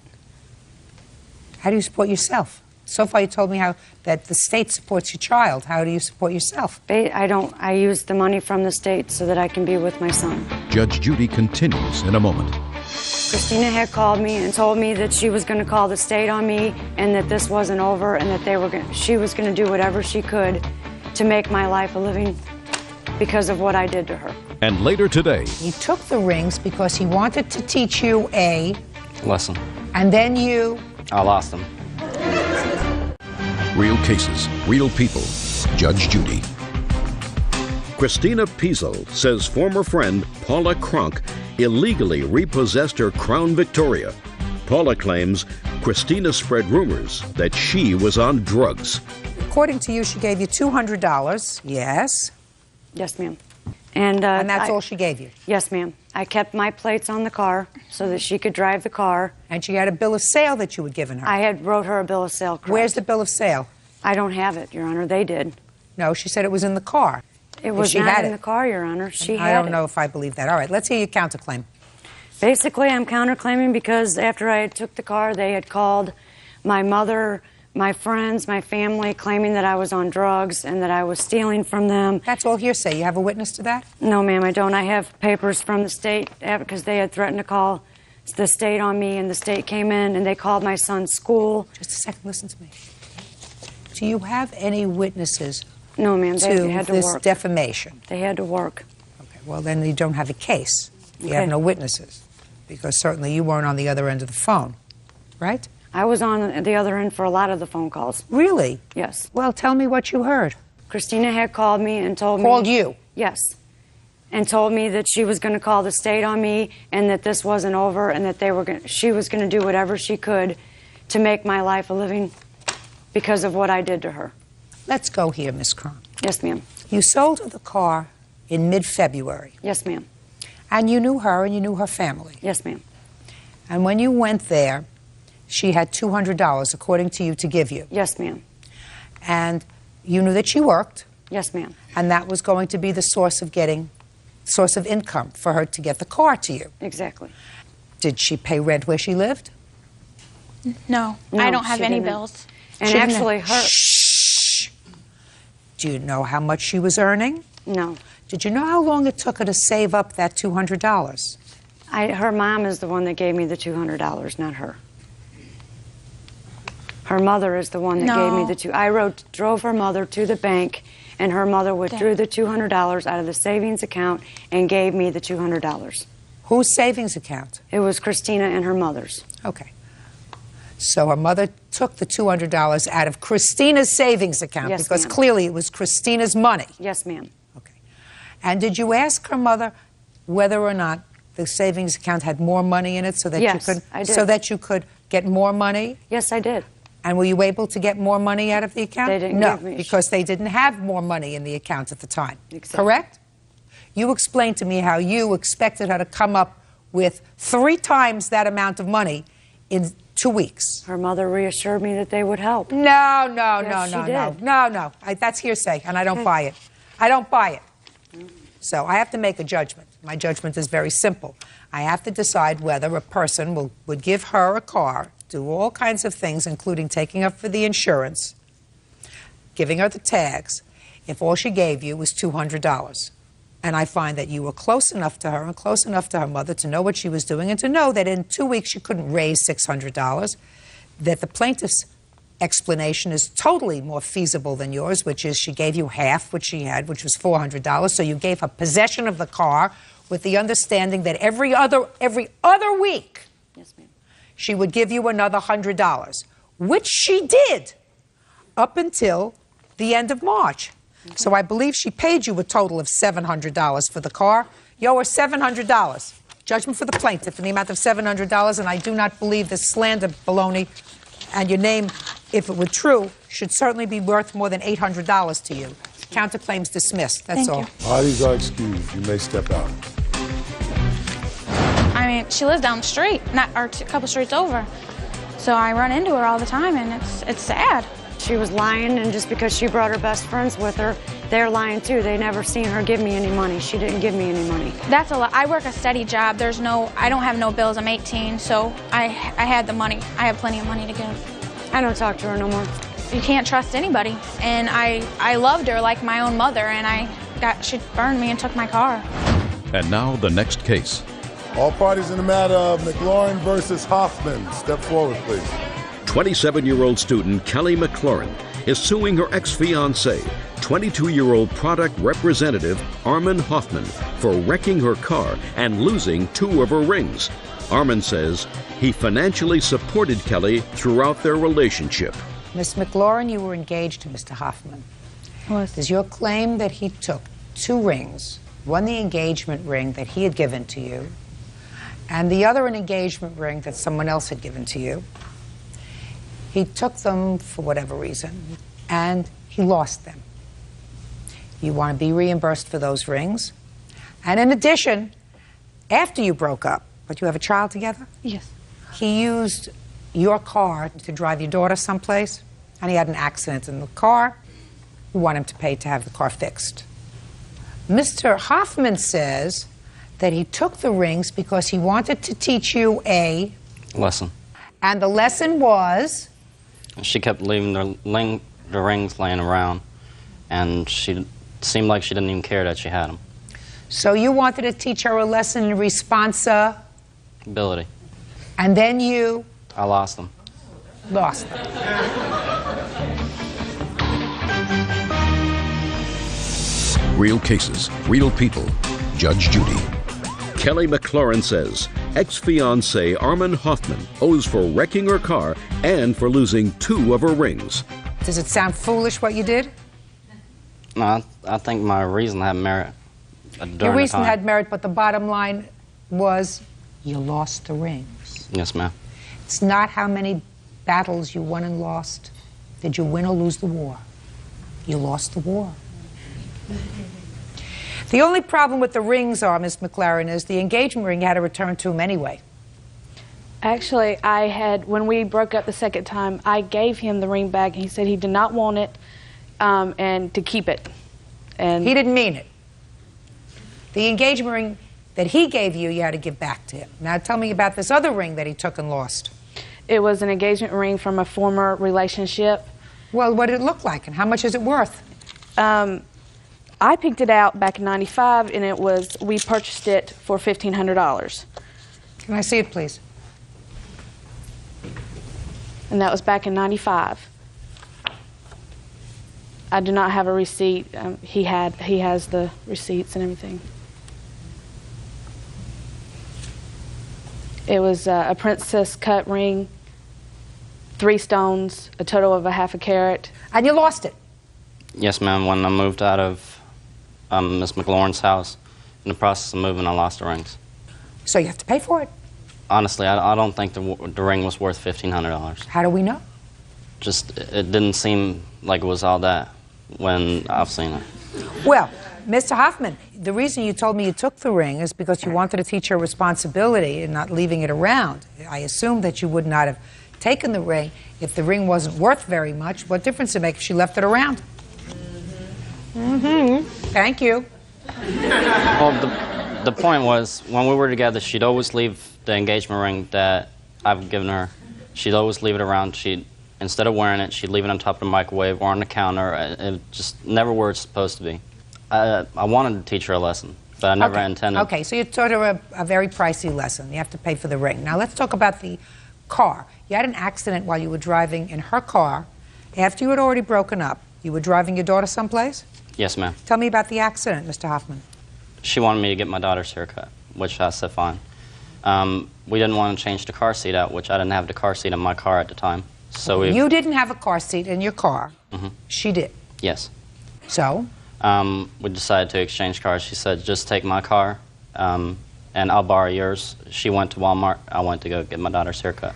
How do you support yourself? So far you told me that the state supports your child. How do you support yourself? I use the money from the state so that I can be with my son. Judge Judy continues in a moment. Christina had called me and told me that she was going to call the state on me and that this wasn't over and that she was going to do whatever she could to make my life a living because of what I did to her. And later today, He took the rings because he wanted to teach you a... Lesson. And then you... I lost them. real cases, real people. Judge Judy. Christina Piesel says former friend Paula Kronk illegally repossessed her Crown Victoria. Paula claims Christina spread rumors that she was on drugs. According to you, she gave you $200. Yes? Yes, ma'am. And that's all she gave you? Yes, ma'am. I kept my plates on the car so that she could drive the car. And she had a bill of sale that you had given her? I had wrote her a bill of sale. Correct. Where's the bill of sale? I don't have it, Your Honor. They did. No, she said it was in the car. It was not in the car, Your Honor. She had it. I don't know if I believe that. All right, let's hear your counterclaim. Basically, I'm counterclaiming because after I took the car, they had called my mother, my friends, my family, claiming that I was on drugs and that I was stealing from them. That's all hearsay. You have a witness to that? No, ma'am, I don't. I have papers from the state because they had threatened to call the state on me, and the state came in and they called my son's school. Just a second, listen to me. Do you have any witnesses? No, ma'am, they had to this work. Defamation? They had to work. Okay, well, then you don't have a case. You Okay. have no witnesses, because certainly you weren't on the other end of the phone, right? I was on the other end for a lot of the phone calls. Really? Yes. Well, tell me what you heard. Christina had called me and told me... Called you? Yes. And told me that she was going to call the state on me and that this wasn't over and that she was going to do whatever she could to make my life a living because of what I did to her. Let's go here, Miss Cron. Yes, ma'am. You sold her the car in mid-February. Yes, ma'am. And you knew her and you knew her family. Yes, ma'am. And when you went there, she had $200, according to you, to give you. Yes, ma'am. And you knew that she worked. Yes, ma'am. And that was going to be the source of income for her to get the car to you. Exactly. Did she pay rent where she lived? No, I don't have any bills. And She didn't actually, have- her... Shh. Do you know how much she was earning? No. Did you know how long it took her to save up that $200? Her mom is the one that gave me the $200, not her. Her mother is the one that gave me the I drove her mother to the bank, and her mother withdrew the $200 out of the savings account and gave me the $200. Whose savings account? It was Christina and her mother's. Okay. So her mother took the $200 out of Christina's savings account Yes, because ma'am. clearly it was Christina's money. Yes, ma'am. And did you ask her mother whether or not the savings account had more money in it so that Yes, you could I did. so that you could get more money? Yes, I did. And were you able to get more money out of the account? They didn't no, give me- because they didn't have more money in the account at the time. Exactly. Correct? You explained to me how you expected her to come up with 3 times that amount of money in 2 weeks. Her mother reassured me that they would help. No. Yes, she did. No. That's hearsay, and I don't buy it. I don't buy it. So I have to make a judgment. My judgment is very simple. I have to decide whether a person would give her a car, do all kinds of things, including taking her for the insurance, giving her the tags, if all she gave you was $200. And I find that you were close enough to her and close enough to her mother to know what she was doing and to know that in 2 weeks you couldn't raise $600, that the plaintiff's explanation is totally more feasible than yours, which is she gave you half what she had, which was $400. So you gave her possession of the car with the understanding that every other week she would give you another $100, which she did up until the end of March. So I believe she paid you a total of $700 for the car. You owe her $700. Judgment for the plaintiff in the amount of $700, and I do not believe this slander baloney, and your name, if it were true, should certainly be worth more than $800 to you. Counterclaims dismissed. That's all. Parties are excused. You may step out. I mean, she lives down the street, or a couple streets over. So I run into her all the time, and it's sad. She was lying, and just because she brought her best friends with her, they're lying too. They never seen her give me any money. She didn't give me any money. That's a lot. I work a steady job. I don't have no bills. I'm 18, so I had the money. I have plenty of money to give. I don't talk to her no more. You can't trust anybody. And I loved her like my own mother, and she burned me and took my car. And now the next case. All parties in the matter of McLaurin versus Hoffman. Step forward, please. 27-year-old student Kelly McLaurin is suing her ex-fiancé, 22-year-old product representative Armin Hoffman, for wrecking her car and losing 2 of her rings. Armin says he financially supported Kelly throughout their relationship. Miss McLaurin, you were engaged to Mr. Hoffman. Does your claim that he took 2 rings, one the engagement ring that he had given to you, and the other an engagement ring that someone else had given to you, he took them for whatever reason, and he lost them. You want to be reimbursed for those rings. And in addition, after you broke up, but you have a child together? Yes. He used your car to drive your daughter someplace, and he had an accident in the car. You want him to pay to have the car fixed. Mr. Hoffman says that he took the rings because he wanted to teach you a lesson. And the lesson was? She kept leaving the rings laying around, and she seemed like she didn't even care that she had them. So you wanted to teach her a lesson in responsibility. And then you? I lost them. Lost them. Real cases, real people. Judge Judy. Kelly McLaurin says ex-fiancé Armin Hoffman owes for wrecking her car and for losing 2 of her rings. Does it sound foolish what you did? No, I think my reason had merit during Your reason the time. had merit, but the bottom line was you lost the rings. Yes, ma'am. It's not how many battles you won and lost. Did you win or lose the war? You lost the war. The only problem with the rings are, Miss McLaurin, is the engagement ring you had to return to him anyway. Actually, when we broke up the second time, I gave him the ring back. He said he did not want it and to keep it. And he didn't mean it. The engagement ring that he gave you, you had to give back to him. Now tell me about this other ring that he took and lost. It was an engagement ring from a former relationship. Well, what did it look like and how much is it worth? I picked it out back in '95, and we purchased it for $1,500. Can I see it, please? And that was back in '95. I do not have a receipt. He has the receipts and everything. It was a princess cut ring, 3 stones, a total of a half a carat. And you lost it? Yes, ma'am. When I moved out of Miss McLaurin's house. In the process of moving, I lost the rings. So you have to pay for it. Honestly, I don't think the ring was worth $1,500. How do we know? Just, it didn't seem like it was all that when I've seen it. Well, Mr. Hoffman, the reason you told me you took the ring is because you wanted to teach her responsibility and not leaving it around. I assumed that you would not have taken the ring if the ring wasn't worth very much. What difference did it make if she left it around? Mm-hmm. Thank you. Well, the point was, when we were together, she'd always leave the engagement ring that I've given her. She'd always leave it around. Instead of wearing it, she'd leave it on top of the microwave or on the counter. It just never where it's supposed to be. I wanted to teach her a lesson, but I never intended. Okay, so you taught her a very pricey lesson. You have to pay for the ring. Now let's talk about the car. You had an accident while you were driving in her car. After you had already broken up, you were driving your daughter someplace? Yes, ma'am. Tell me about the accident, Mr. Hoffman. She wanted me to get my daughter's haircut, which I said fine. We didn't want to change the car seat out, which I didn't have the car seat in my car at the time. So you didn't have a car seat in your car. Mm-hmm. She did. Yes. So? We decided to exchange cars. She said, just take my car, and I'll borrow yours. She went to Walmart. I went to go get my daughter's haircut.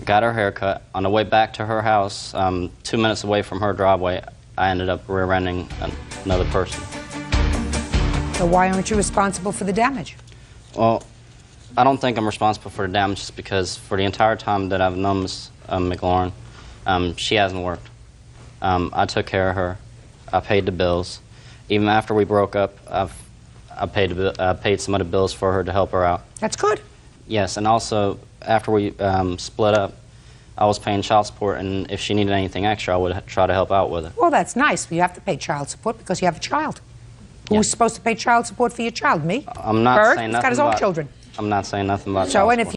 Got her haircut. On the way back to her house, 2 minutes away from her driveway, I ended up rear-ending another person. So why aren't you responsible for the damage? Well, I don't think I'm responsible for the damage just because for the entire time that I've known Ms. McLaurin, she hasn't worked. I took care of her. I paid the bills. Even after we broke up, I paid some of the bills for her to help her out. That's good. Yes, and also after we split up, I was paying child support, and if she needed anything extra, I would try to help out with it. Well, that's nice. You have to pay child support because you have a child. Who's supposed to pay child support for your child? Me? I'm not Bird? saying He's nothing got his own about, children. I'm not saying nothing about So, child and if support.